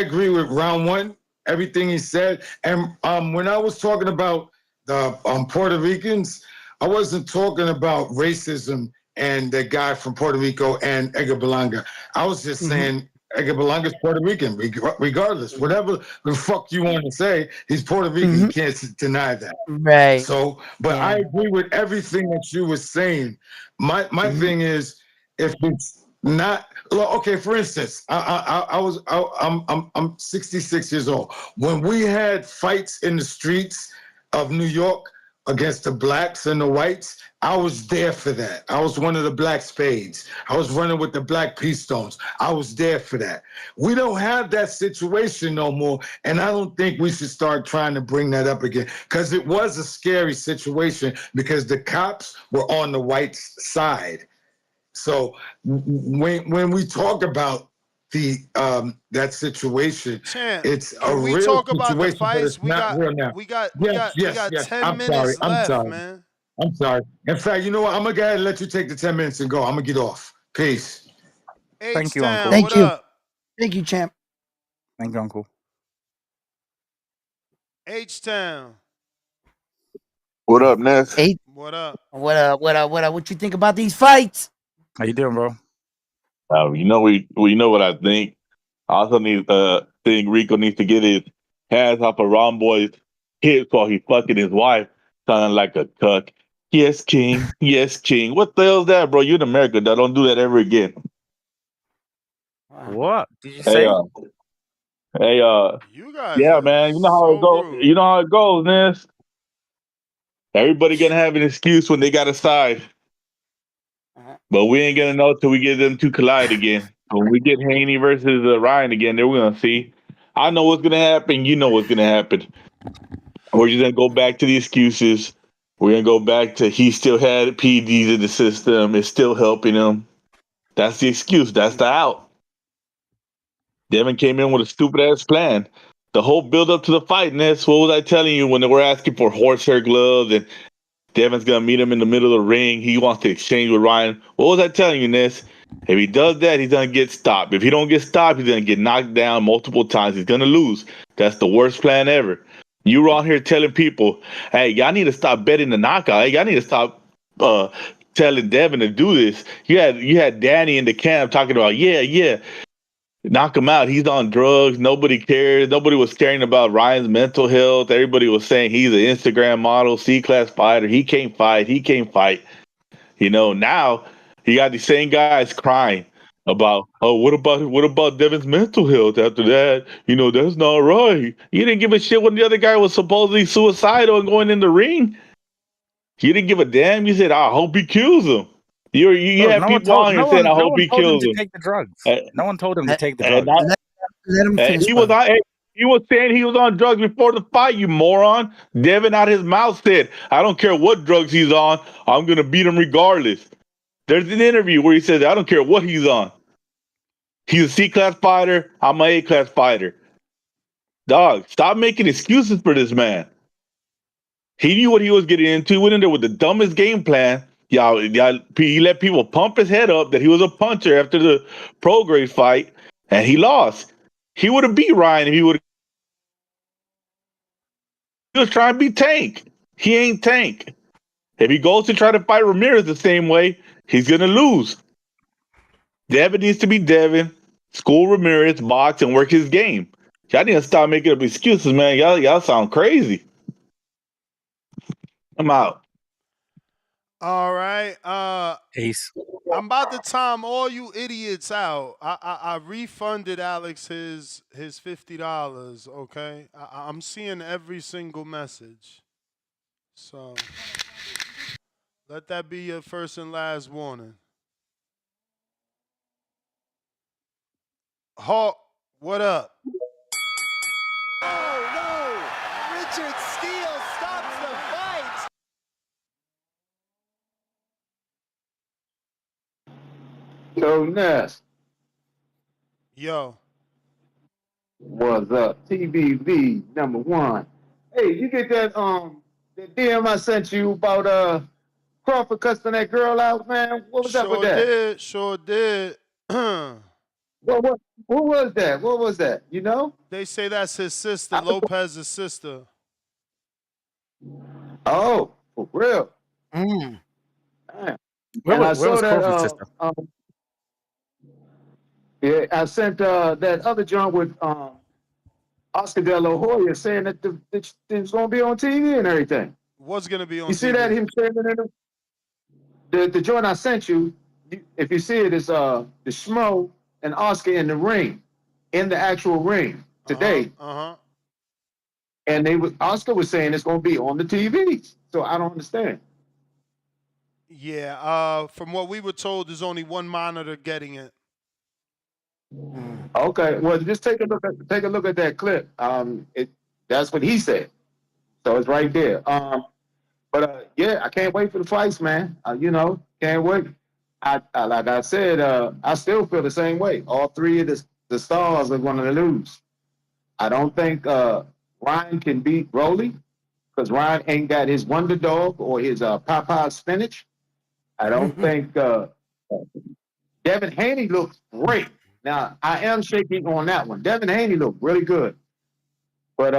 agree with round one, everything he said. And when I was talking about the Puerto Ricans, I wasn't talking about racism and the guy from Puerto Rico and Edgar Berlanga. I was just saying Edgar Berlanga's Puerto Rican, regardless. Whatever the fuck you want to say, he's Puerto Rican. You can't deny that. Right. So, but I agree with everything that you were saying. My thing is, if it's not okay. For instance, I'm 66 years old. When we had fights in the streets of New York against the blacks and the whites, I was there for that. I was one of the black spades. I was running with the black peace stones. I was there for that. We don't have that situation no more, and I don't think we should start trying to bring that up again, because it was a scary situation because the cops were on the white side. So when we talk about the that situation, Champ, it's a can we real talk about the situation, but fights? it's not real now. We got Yes. 10 minutes left, man. I'm sorry. In fact, you know what? I'm gonna go ahead and let you take the 10 minutes and go. I'm gonna get off. Peace. Thank you, Uncle. H-Town, what up? Thank you, champ. Thank you, Uncle. H-Town. What up, Ness? What up? What up? What you think about these fights? How you doing, bro? You know we know what I think. I also think Rico needs to get his hands off of Ron Boy's hips while he's fucking his wife, sounding like a cuck. Yes, King. Yes, King. What the hell's that, bro? You're in America, though. Don't do that ever again. What did you say? You guys yeah, man. You know how it goes. You know how it goes, Ness. Everybody gonna have an excuse when they got a side. But we ain't gonna know till we get them two collide again. When we get Haney versus Ryan again, then we're gonna see. I know what's gonna happen. You know what's gonna happen. We're just gonna go back to the excuses. We're gonna go back to he still had PDs in the system. It's still helping him. That's the excuse. That's the out. Devin came in with a stupid ass plan. The whole build up to the fight, Ness. What was I telling you when they were asking for horsehair gloves and Devin's gonna meet him in the middle of the ring. He wants to exchange with Ryan. What was I telling you, Ness? If he does that, he's gonna get stopped. If he don't get stopped, he's gonna get knocked down multiple times. He's gonna lose. That's the worst plan ever. You were on here telling people, "Hey, y'all need to stop betting the knockout. Hey, y'all need to stop telling Devin to do this." You had Danny in the camp talking about, yeah, knock him out. He's on drugs. Nobody cares. Nobody was caring about Ryan's mental health. Everybody was saying he's an Instagram model, C-class fighter. He can't fight. Now you got these same guys crying about, oh, what about Devin's mental health after that? That's not right. You didn't give a shit when the other guy was supposedly suicidal and going in the ring. You didn't give a damn. You said, I hope he kills him. You Look, had people on here saying, I hope he told him kills to him. take the drugs. No one told him to take the And drugs. Let him finish. he was saying he was on drugs before the fight, you moron. Devin out his mouth said, I don't care what drugs he's on, I'm gonna beat him regardless. There's an interview where he says, I don't care what he's on. He's a C-class fighter. I'm an A-class fighter. Dog, stop making excuses for this man. He knew what he was getting into. He went in there with the dumbest game plan. He let people pump his head up that he was a puncher after the Prograis fight, and he lost. He would have beat Ryan if he would. He was trying to be Tank. He ain't Tank. If he goes to try to fight Ramirez the same way, he's gonna lose. Devin needs to be Devin. School Ramirez, box, and work his game. Y'all need to stop making up excuses, man. Y'all sound crazy. I'm out. All right. Peace. I'm about to time all you idiots out. I refunded Alex his $50. Okay. I'm seeing every single message. So let that be your first and last warning. Hawk, what up? Oh no! Richard Steele stops the fight! Yo, Ness. Yo. What's up? TBV #1. Hey, you get that that DM I sent you about Crawford cussing that girl out, man? What was up with that? Sure did. What was that? What was that? You know? They say that's his sister, Lopez's sister. Oh, for real. Mm. Man. Where And I was saw Crawford's that sister? yeah, I sent that other joint with Oscar De La Hoya saying that it's gonna be on TV and everything. What's gonna be on You see TV? that him saying the joint I sent you, if you see it, is the Schmo and Oscar in the ring, in the actual ring today. And Oscar was saying it's gonna be on the TV. So I don't understand. Yeah, from what we were told, there's only one monitor getting it. Okay, well just take a look at that clip. That's what he said. So it's right there. But yeah, I can't wait for the fights, man. Can't wait. I like I said, I still feel the same way. All three of the stars are going to lose. I don't think Ryan can beat Broly because Ryan ain't got his Wonder Dog or his Popeye spinach. I don't think Devin Haney looks great. Now I am shaking on that one. Devin Haney looked really good, but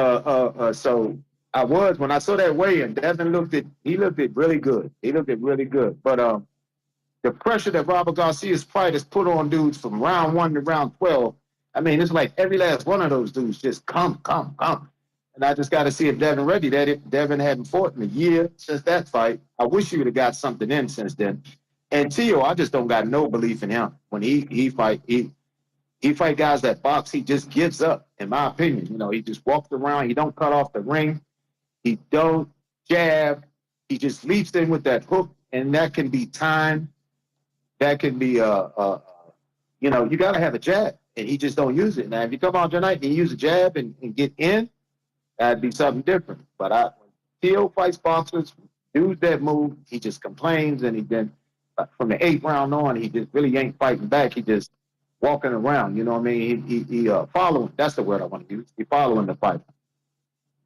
so I was when I saw that weigh-in. Devin looked really good. He looked really good, but the pressure that Robert Garcia's fight has put on dudes from round 1 to round 12, I mean, it's like every last one of those dudes just come. And I just got to see if Devin ready. Devin hadn't fought in a year since that fight. I wish he would have got something in since then. And Tio, I just don't got no belief in him. When he fight guys that box, he just gives up, in my opinion. He just walks around. He don't cut off the ring. He don't jab. He just leaps in with that hook, and that can be timed. That can be, you got to have a jab, and he just don't use it. Now, if you come on tonight and you use a jab and get in, that'd be something different. But when Tio fights boxers, dudes that move, he just complains, and he then, from the 8th round on, he just really ain't fighting back. He just walking around, you know what I mean? He following, that's the word I want to use. He following the fight.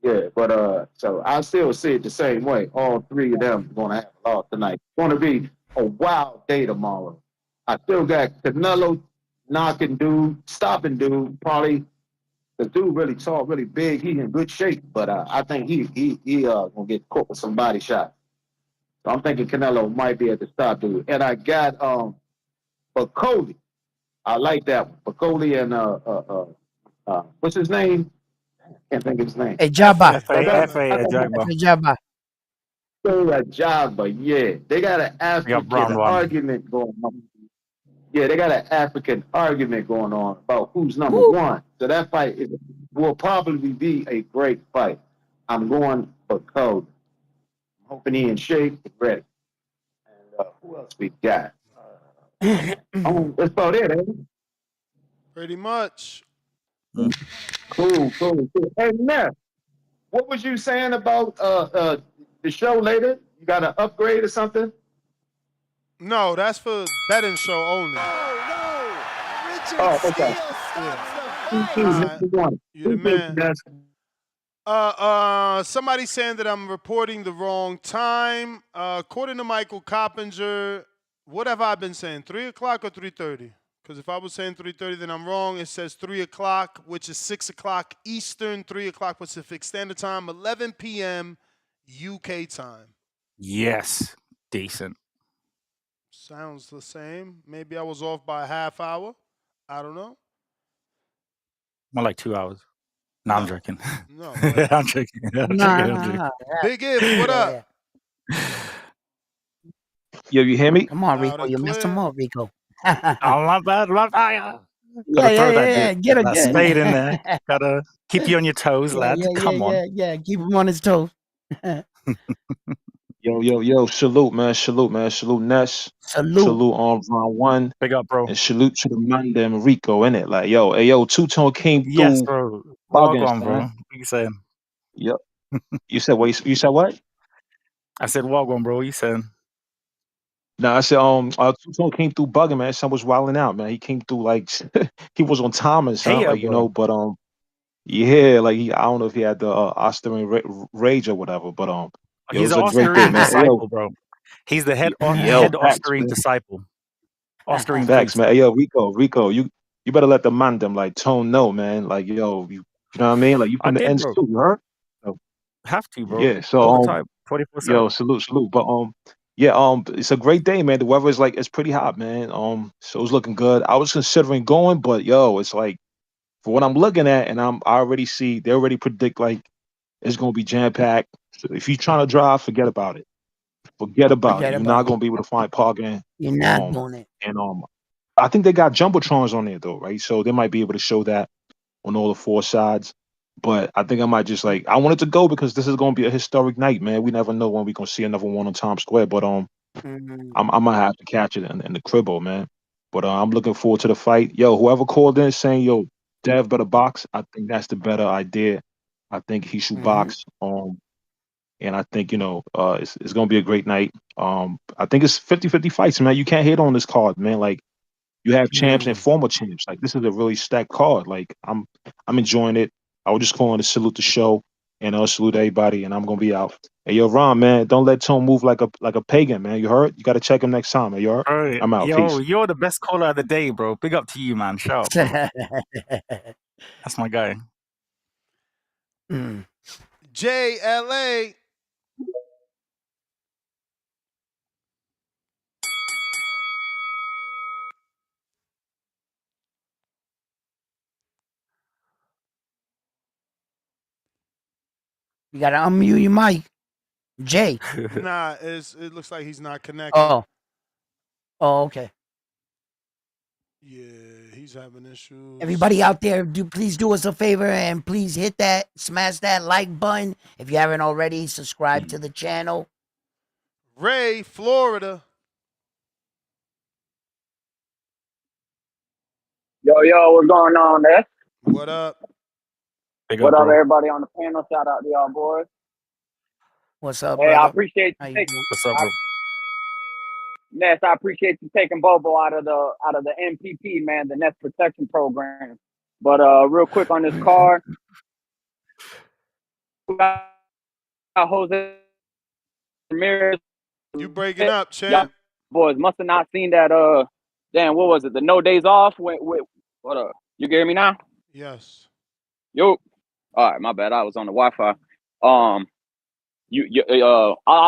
Yeah, but so I still see it the same way. All three of them are going to have a loss tonight. It's going to be a wild day tomorrow. I still got Canelo knocking dude, stopping dude. Probably the dude really tall, really big. He in good shape, but I think he gonna get caught with some body shots. So I'm thinking Canelo might be able to stop dude. And I got Bacoli. I like that one. Bacoli and what's his name? Can't think of his name. Ejaba. Ejaba. Ejaba, yeah. They got an African argument going on. Yeah, they got an African argument going on about who's number one. So that fight will probably be a great fight. I'm going for Cody. I'm hoping he in shape and ready. And who else we got? That's about it, ain't it? Pretty much. Cool. Hey, Neff, what was you saying about the show later? You got an upgrade or something? No, that's for betting show only. Oh no! Oh, okay. You're the man. Somebody saying that I'm reporting the wrong time. According to Michael Coppinger, what have I been saying? 3 o'clock or 3:30? Because if I was saying 3:30, then I'm wrong. It says 3 o'clock, which is 6 o'clock Eastern, 3 o'clock Pacific Standard Time, 11 p.m. UK time. Yes. Decent. Sounds the same. Maybe I was off by a half hour. I don't know. More like 2 hours. No, I'm joking. No. I'm joking. I'm joking. Big If, what up? Yo, you hear me? Come on, Loud Rico. and You messed him clear. up, Rico. Oh, my bad. Yeah, Gotta throw get that again. spade in there. Gotta keep you on your toes, lad. Come on. Keep him on his toes. Yo, salute, man. Salute, Ness. Salute on round one. Big up, bro. And salute to the man, them Rico, innit? Like, yo, Two-Tone came Yes, through. bro. Bugging, Walk on, bro. son. What you saying? Yep. You said what? You said what? I said walk on, bro. What you saying? Nah, I said Two-Tone came through bugging, man. Son was wilding out, man. He came through like he was on timers, son. Hey, Like, you know, bro. but yeah, like I don't know if he had the Ostarine rage or whatever, but it He's was an a great day, Ostarine man. Hey, yo, disciple, bro. He's the head facts, Ostarine man. disciple. Ostarine Facts, priest. man. Hey, yo, Rico, you better let the man them like Tone know, man. Like, yo, you know what I mean? Like, you I from the did, ends bro. too, you heard? So, Have to, bro. yeah. So, All the time, 24/7. yo, salute. But yeah, it's a great day, man. The weather is like it's pretty hot, man. So it's looking good. I was considering going, but yo, it's like for what I'm looking at, and I already see they already predict like it's gonna be jam packed. So if you're trying to drive, forget about it. Forget about it. You're not gonna be able to find parking. You're not doing it. And I think they got jumbotrons on there though, right? So they might be able to show that on all the four sides. But I think I might just like I wanted to go because this is gonna be a historic night, man. We never know when we're gonna see another one on Times Square. But I might have to catch it in the cribbo, man. But I'm looking forward to the fight. Yo, whoever called in saying, yo, Dev better box, I think that's the better idea. I think he should box. And I think, you know, it's gonna be a great night. I think it's 50-50 fights, man. You can't hate on this card, man. Like you have champs and former champs. Like this is a really stacked card. Like I'm enjoying it. I was just calling to salute the show and salute everybody, and I'm gonna be out. Hey, yo, Ron, man, don't let Tone move like a pagan, man. You heard? You got to check him next time, man. You heard? Bro, I'm out. yo, Peace. you're the best caller of the day, bro. Big up to you, man. Shout out, bro. That's my guy. JLA. You gotta unmute your mic. Jay. Nah, it looks like he's not connected. Oh, okay. Yeah, he's having issues. Everybody out there, please do us a favor and please smash that like button. If you haven't already, subscribe to the channel. Ray, Florida. Yo, what's going on there? What up? What up, everybody on the panel? Shout out to y'all boys. What's up, hey, brother? I appreciate you What's up, bro? Ness, I appreciate you taking Bobo out of the NPP, man, the Nest Protection Program. But real quick on this card, Jose Ramirez. You breaking up, champ? Y'all boys must have not seen that. Damn, what was it? The No Days Off. What up? You can hear me now? Yes. Yo. All right, my bad. I was on the Wi-Fi. I'll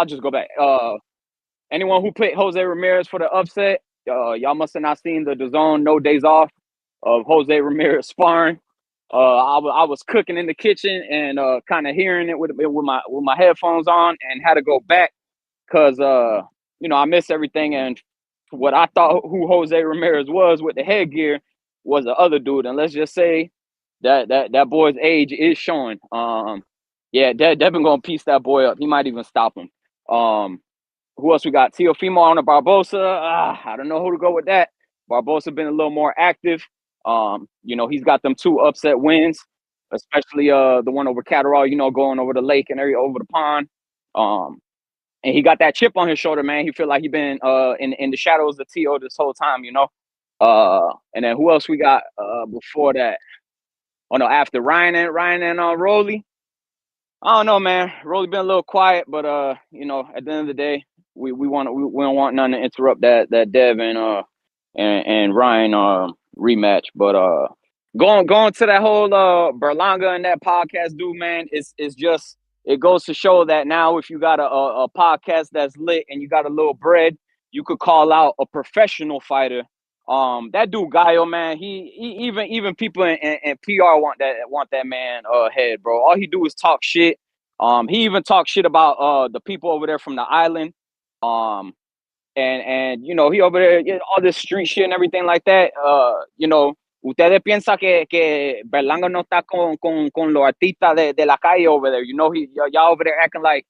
just go back. Anyone who picked Jose Ramirez for the upset, y'all must have not seen the DAZN No Days Off of Jose Ramirez sparring. I was cooking in the kitchen and kind of hearing it with my headphones on and had to go back because I missed everything, and what I thought who Jose Ramirez was with the headgear was the other dude, and let's just say that boy's age is showing. Yeah, Devin gonna piece that boy up. He might even stop him. Who else we got? Teofimo on the Barbosa. I don't know who to go with that. Barbosa been a little more active. He's got them 2 upset wins, especially the one over Catterall, going over the lake and over the pond. And he got that chip on his shoulder, man. He feel like he been in the shadows of T.O. this whole time, And then who else we got before that? Oh no, after Ryan and Rolly. I don't know, man. Rolly been a little quiet, but you know, at the end of the day, we don't want none to interrupt that Dev and Ryan rematch. But going to that whole Berlanga and that podcast, dude, man, it's just, it goes to show that now if you got a podcast that's lit and you got a little bread, you could call out a professional fighter. That dude Gallo, man, he even people in PR want that man head, bro. All he do is talk shit. He even talks shit about the people over there from the island. And you know, he over there, you know, all this street shit and everything like that. You know, ustedes piensa que Berlanga no está con los artistas de la calle over there. You know, y'all over there acting like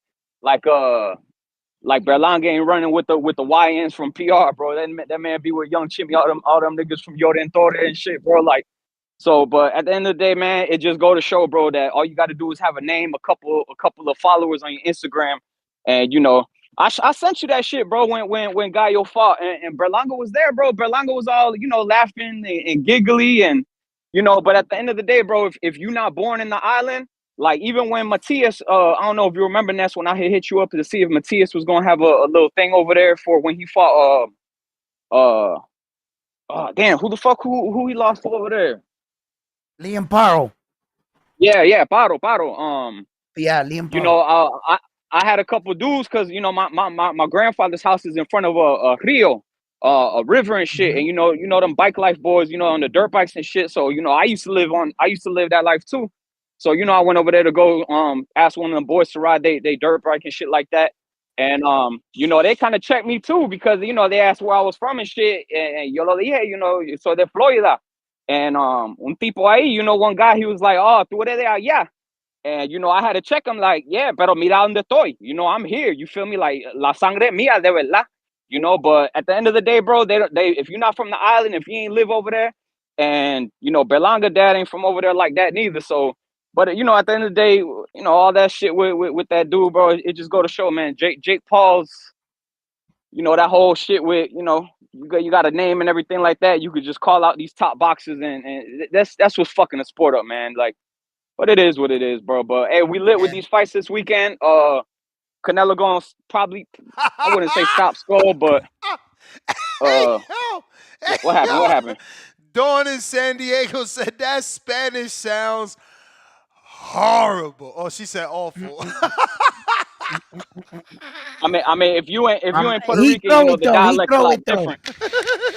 Berlanga ain't running with the YNs from PR, bro. That man be with Young Chimmy, all them niggas from Yoda and Thor and shit, bro. Like, so, but at the end of the day, man, it just go to show, bro, that all you got to do is have a name, a couple of followers on your Instagram, and you know, I sent you that shit, bro. When Gallo fought and Berlanga was there, bro. Berlanga was all, you know, laughing and giggly, and you know, but at the end of the day, bro, if you're not born in the island. Like, even when Matias, I don't know if you remember, Ness, when I hit you up to see if Matias was gonna have a little thing over there for when he fought damn, who the fuck who he lost to over there? Liam Paro. Yeah, Paro. Yeah, Liam Paro. You know, I had a couple dudes because, you know, my grandfather's house is in front of a rio, a river and shit, and you know them bike life boys, you know, on the dirt bikes and shit. So, you know, I used to live that life too. So, you know, I went over there to go ask one of them boys to ride they dirt bike and shit like that. And you know, they kind of checked me too because, you know, they asked where I was from and shit. And yo lo dije, you know, so de Florida. And un tipo ahí, you know, one guy, he was like, oh, tú eres de allá. And, you know, I had to check him like, yeah, pero mira donde estoy. You know, I'm here. You feel me? Like, la sangre mía de verdad. You know, but at the end of the day, bro, they if you're not from the island, if you ain't live over there, and, you know, Berlanga dad ain't from over there like that neither. So, but, you know, at the end of the day, you know, all that shit with that dude, bro, it just go to show, man. Jake Paul's, you know, that whole shit with, you know, you got a name and everything like that. You could just call out these top boxers, and that's what's fucking the sport up, man. Like, but it is what it is, bro. But hey, we lit with these fights this weekend. Canelo gonna probably, I wouldn't say stop skull, but what happened? What happened? Dawn in San Diego said that Spanish sounds horrible. Oh, she said awful. I mean, if you ain't Puerto Rican, you know the dialect is like different.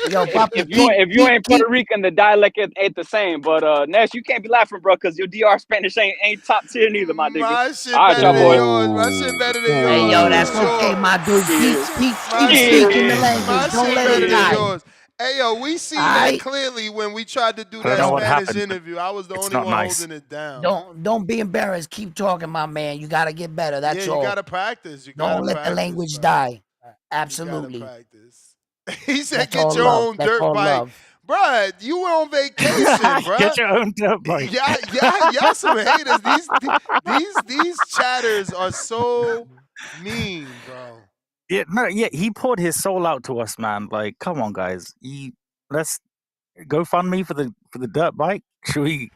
Yo, if you ain't Puerto Rican, the dialect ain't the same. But Ness, you can't be laughing, bro, because your DR Spanish ain't top tier neither, my nigga. My shit All right, better than y'all boys. yours. My shit better than yours. Hey, yo, that's okay, my dude. Keep speaking the language. Don't let it die. Yours. Hey, yo, we seen that clearly when we tried to do that Spanish interview. I was the only one holding it down. Don't be embarrassed. Keep talking, my man. You got to get better. That's all. You got to practice. Don't let the language die. Absolutely. He said, get your own dirt bike. Bruh, you were on vacation, bruh. Get your own dirt bike. Y'all some haters. These chatters are so mean, bro. Yeah, he poured his soul out to us, man. Like, come on, guys. Let's go fund me for the dirt bike. Should we,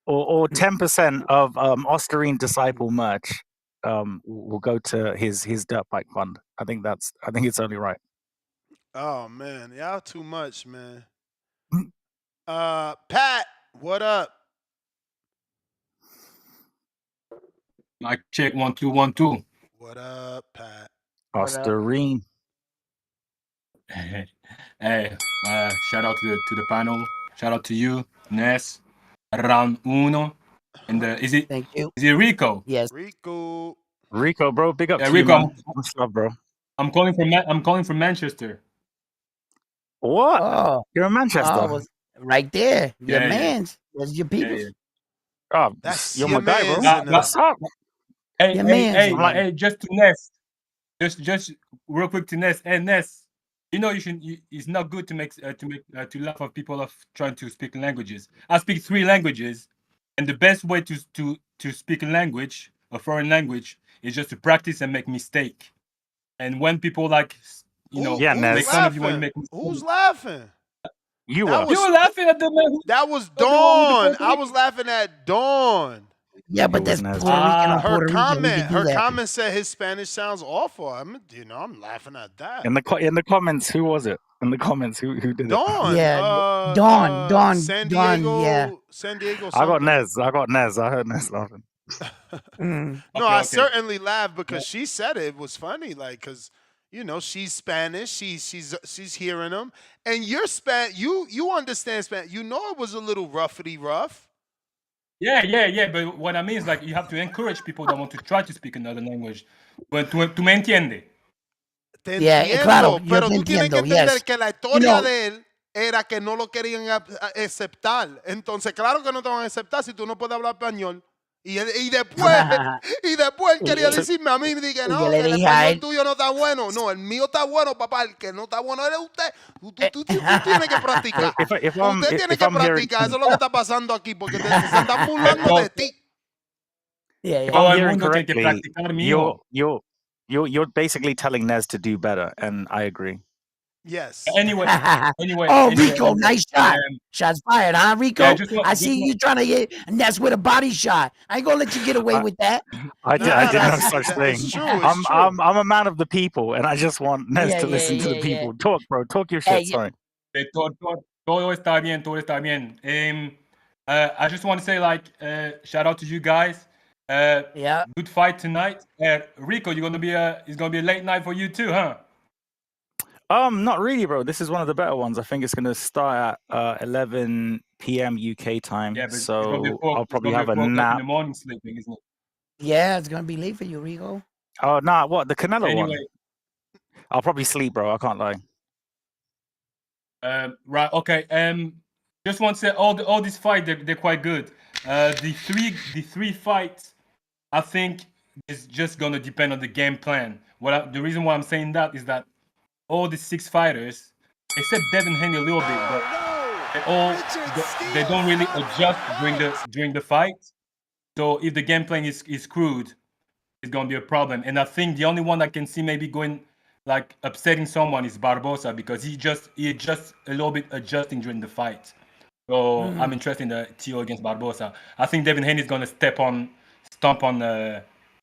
or 10% of Ostarine Disciple merch will go to his dirt bike fund. I think it's only right. Oh man, y'all too much, man. Pat, what up? Mic check 1 2 1 2. What up, Pat? Ostarine. Hey, shout out to the panel. Shout out to you, Ness. Round uno. And is it? Thank you. Is it Rico? Yes. Rico, bro. Big up to Rico, you, man. What's up, bro? I'm calling from Manchester. What? Oh, you're in Manchester. Right there. Your Yeah, man's. That's your people. Oh, that's you're your my guy, bro. What's up? Hey, just to Ness. Just real quick to Ness. Hey, Ness, you know it's not good to laugh at people of trying to speak languages. I speak 3 languages, and the best way to speak a language, a foreign language, is just to practice and make mistake. And when people make fun of you when you make mistakes. Who's laughing? You That were. was, You were laughing at the man. that was the one with Dawn. the I was laughing at Dawn. Yeah, but that's Puerto Rican on Her Puerto Rican. We can do her that. comment said his Spanish sounds awful. I'm laughing at that. In the comments, who was it? In the comments, who did it? Dawn. Yeah, Dawn, San Dawn, Diego. yeah. San Diego. I got Something. Nez. I heard Nez laughing. Mm. No, I certainly laughed because she said it was funny, like because she's Spanish, she's hearing them, and you're you understand Spanish. You know it was a little rough. Yeah. But what I mean is like you have to encourage people that want to try to speak another language. But tú me entiendes. Te Yeah, entiendo, claro, yo pero te tú tienes que entiendo, entender yes. que la You historia know, de él era que no lo querían aceptar. Entonces, claro que no te van a aceptar si tú no puedes hablar español. Y después él quería decirme a mí, dije, no, yo le que el dije a español él, tuyo no está bueno. No, el mío está bueno, papá. El que no está bueno eres usted. Tú tienes que practicar. Usted tiene que practicar. Eso es lo que está pasando aquí, porque se están burlando de ti. If I'm hearing correctly, you're basically telling Nez to do better, and I agree. Yes. Anyway. Rico, nice shot. Shots fired, huh, Rico? Yeah, I see you trying to get Ness with a body shot. I ain't gonna let you get away with that. I did no such thing. It's true. I'm a man of the people, and I just want Nez to listen to the people. Talk, bro. Talk your shit. Sorry. Todo está bien. I just want to say, like, shout out to you guys. Good fight tonight. Rico, it's gonna be a late night for you too, huh? Not really, bro. This is one of the better ones. I think it's gonna start at 11 p.m. UK time. Yeah, but so I'll probably have a nap. In the morning sleeping, isn't it? Yeah, it's gonna be late for you, Rico. Oh nah, what the Canelo one? Anyway. I'll probably sleep, bro. I can't lie. Right. Okay. Just want to say all these fights they're quite good. The three fights, I think, is just gonna depend on the game plan. The reason why I'm saying that is that all the 6 fighters, except Devin Haney a little bit, but they don't really adjust during the fight. So if the game plan is screwed, it's gonna be a problem. And I think the only one I can see maybe going like upsetting someone is Barbosa, because he just a little bit adjusting during the fight. So I'm interested in the TO against Barbosa. I think Devin Haney is gonna stomp on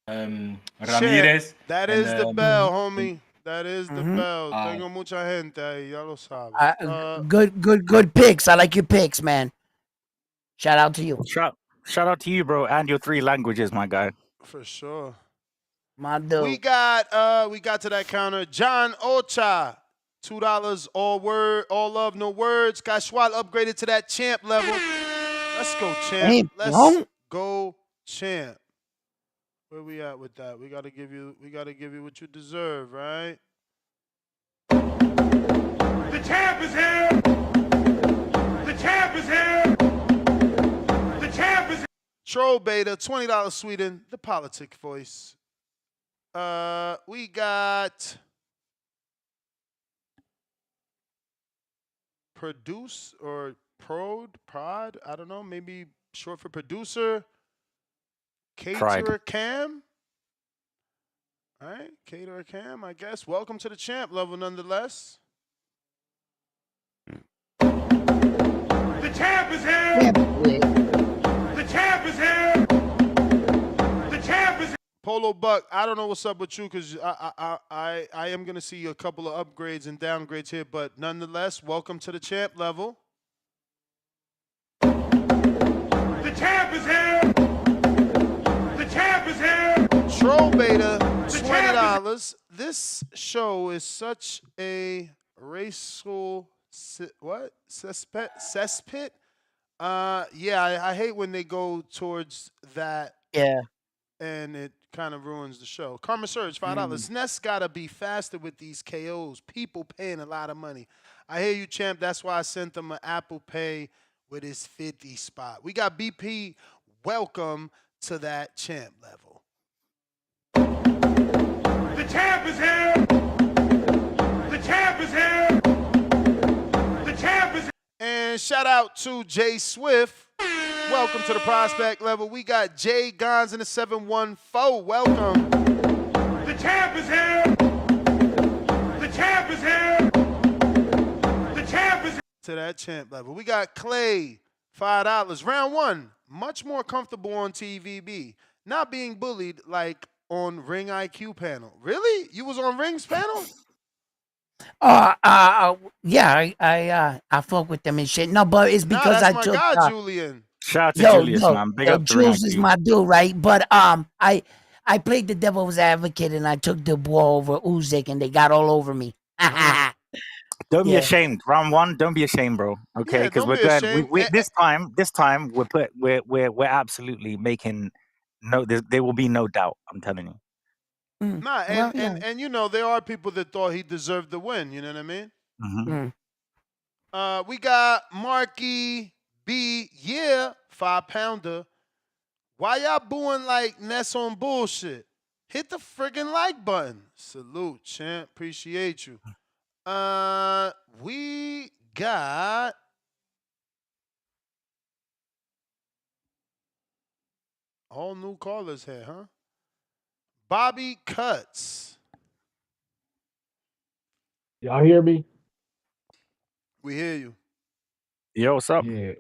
Ramirez. That is the bell, homie. That is the bell. Tengo mucha gente ahí, ya lo sabes. Good picks. I like your picks, man. Shout out to you. Shout out to you, bro, and your 3 languages, my guy. For sure. My dude. We got to that counter. John Ocha, $2. All love, no words. Casual upgraded to that champ level. Let's go, champ. Let's go, champ. Where we at with that? We gotta give you what you deserve, right? The champ is here! The champ is here! The champ is here! Troll Beta, $20 Sweden, the politic voice. We got produce or prod, I don't know, maybe short for producer. Caterer Cam. All right, Caterer Cam, I guess. Welcome to the champ level nonetheless. The champ is here! The champ is here! The champ is here! Polo Buck, I don't know what's up with you, because I am going to see a couple of upgrades and downgrades here, but nonetheless, welcome to the champ level. The champ is here! The champ is here! Troll Beta, $20. This show is such a racial cesspit. Yeah, I hate when they go towards that. Yeah. And it kind of ruins the show. Karma Surge, $5. Ness gotta be faster with these KOs. People paying a lot of money. I hear you, champ. That's why I sent them an Apple Pay with his 50 spot. We got BP. Welcome to that champ level. The champ is here! The champ is here! The champ is here! And shout out to Jay Swift. Welcome to the prospect level. We got Jay Gons in the 714. Welcome. The champ is here! The champ is here! The champ is here! to that champ level. We got Clay, $5. Round 1, much more comfortable on TVB. Not being bullied like on Ring IQ panel. Really? You was on Ring's panel? Yeah, I fuck with them and shit. No, but it's because that's I my took guy, Julian. Shout out to Julius, man. Big up to Ring Jules is IQ. my dude, right? But I played the devil's advocate and I took the ball over Usyk and they got all over me. Don't be ashamed. Round 1, don't be ashamed, bro. Okay, because we're good. We this time we're absolutely making there will be no doubt. I'm telling you. Nah, and you know there are people that thought he deserved the win. You know what I mean? Mm-hmm. We got Marky B. Yeah, 5-pounder. Why y'all booing like Ness on bullshit? Hit the friggin' like button. Salute, champ. Appreciate you. We got all new callers here, huh? Bobby Cuts. Y'all hear me? We hear you. Yo, what's up? Yeah.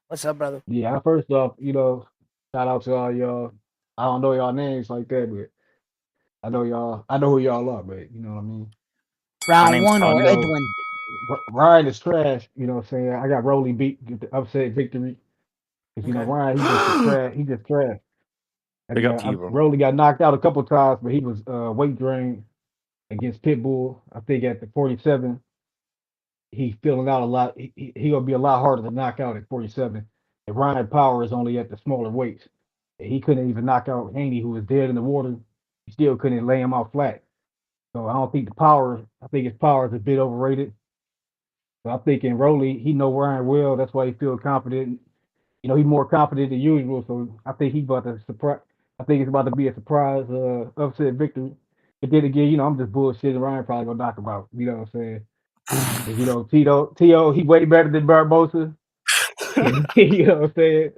What's up, brother? Yeah, first off, shout out to all y'all. I don't know y'all names like that, but I know who y'all are, but you know what I mean? Round 1 or Edwin? Ryan is trash, you know what I'm saying? I got Rolly beat, get the upset victory. Because, Ryan, he just trash. Big up to you, bro. Rolly got knocked out a couple times, but he was weight drained against Pitbull. I think at the 47, he's filling out a lot. He'll be a lot harder to knock out at 47. And Ryan Power is only at the smaller weights. He couldn't even knock out Haney, who was dead in the water. He still couldn't lay him out flat. So I don't think I think his power is a bit overrated. So I'm thinking Rolly, he know Ryan well. That's why he feels confident. He's more confident than usual. So I think he's about to surprise. I think it's about to be a surprise upset victory. But then again, I'm just bullshitting. Ryan probably gonna knock him out. You know what I'm saying? T.O., he way better than Barbosa. You know what I'm saying?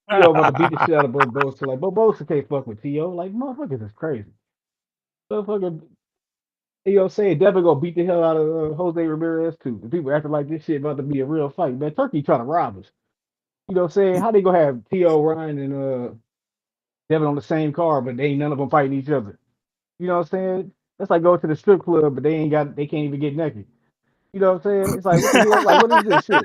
About to beat the shit out of Barbosa. Like, Barbosa can't fuck with T.O. Like, motherfuckers is crazy. Motherfucker, saying Devin gonna beat the hell out of Jose Ramirez too. The people acting like this shit about to be a real fight. Man, Turkey trying to rob us. You know what I'm saying? How they gonna have T.O., Ryan, and Devin on the same card, but they ain't none of them fighting each other? You know what I'm saying? That's like going to the strip club, but they can't even get naked. You know what I'm saying? It's like, what the hell? Like, what is this shit?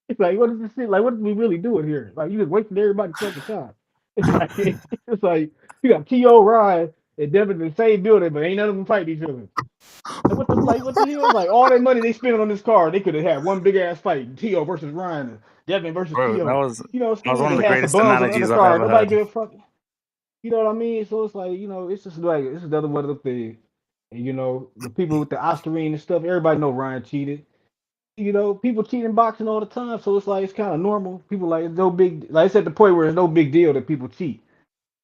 It's like, what is this shit? Like, what are we really doing here? Like, you just wasting everybody's fucking time. It's like you got T.O., Ryan, and Devin in the same building, but ain't none of them fighting each other. Like, what the hell? Like, all that money they spent on this car, they could have had one big ass fight: T.O. versus Ryan, and Devin versus Bro, T.O. that was one of They the had some greatest bums on the analogies I've undercard. ever Nobody heard. give a fuck. You know what I mean? So it's like, it's just like it's another one of the things. And the people with the Ostarine and stuff, everybody know Ryan cheated. People cheat in boxing all the time, so it's like it's kind of normal. People like it's no big, like it's at the point where it's no big deal that people cheat.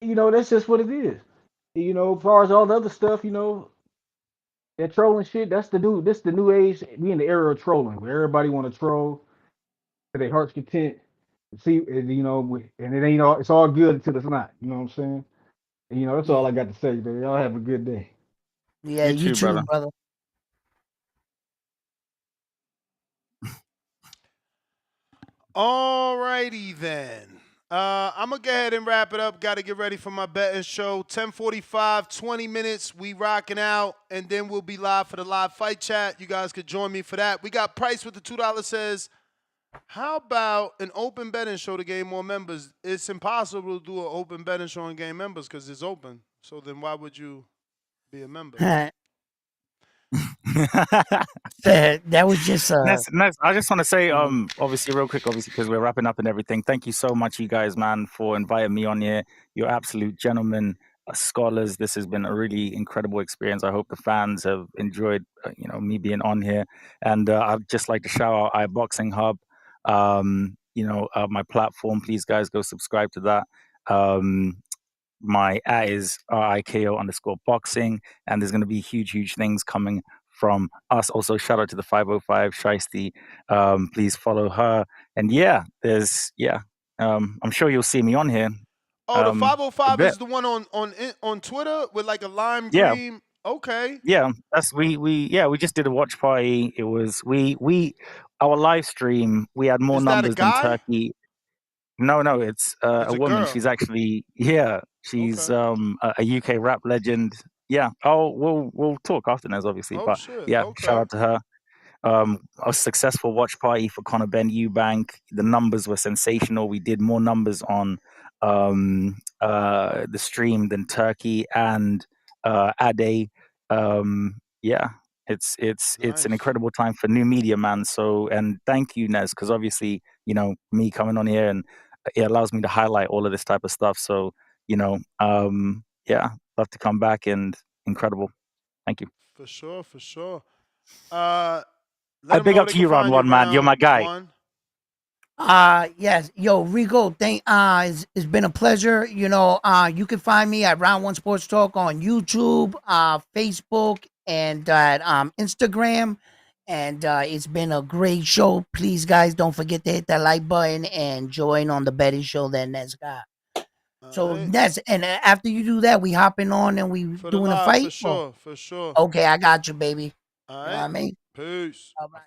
That's just what it is. As far as all the other stuff, that trolling shit, this the new age. We in the era of trolling, where everybody want to troll to their heart's content. See, and it ain't all. It's all good until it's not. You know what I'm saying? And, that's all I got to say, man. Y'all have a good day. Yeah, you too, brother. Alrighty then. I'm going to go ahead and wrap it up. Got to get ready for my betting show. 10:45, 20 minutes. We rocking out, and then we'll be live for the live fight chat. You guys could join me for that. We got Price with the $2 says, how about an open betting show to gain more members? It's impossible to do an open betting show and gain members because it's open. So then why would you be a member? That was just Ness, I just want to say, obviously, real quick, because we're wrapping up and everything. Thank you so much, you guys, man, for inviting me on here. You're absolute gentlemen, scholars. This has been a really incredible experience. I hope the fans have enjoyed, me being on here. And I'd just like to shout out iBoxing Hub. My platform. Please, guys, go subscribe to that. My @ is RIKO_boxing, and there's going to be huge things coming from us. Also, shout out to the 505 Shiesty. Please follow her. And I'm sure you'll see me on here. Oh, the 505 is the one on Twitter with like a lime green. Okay. Yeah, that's we just did a watch party. It was our live stream. We had more Is that a numbers than guy? Turkey. No, it's It's a a woman. girl. She's actually she's Okay. a UK rap legend. Yeah. Oh, we'll talk after this, obviously. Oh But shit. yeah, shout Okay. out to her. A successful watch party for Conor Ben Eubank. The numbers were sensational. We did more numbers on the stream than Turkey and Ade. Yeah, it's an Nice. incredible time for new media, man. So, and thank you, Nez, because obviously, me coming on here and it allows me to highlight all of this type of stuff. So, yeah, love to come back and incredible. Thank you. For sure. I Let them big know up they to can you, Ron find you One, man. You're my round guy. 1. Yes, yo, Rico, it's been a pleasure. You can find me at Round One Sports Talk on YouTube, Facebook, and Instagram. And it's been a great show. Please, guys, don't forget to hit that like button and join on the betting show that Nez got. So Nez, and after you do that, we hopping on and we For the doing a live, fight. for sure. Okay, I got you, baby. All You know what right. I mean? Peace. All right.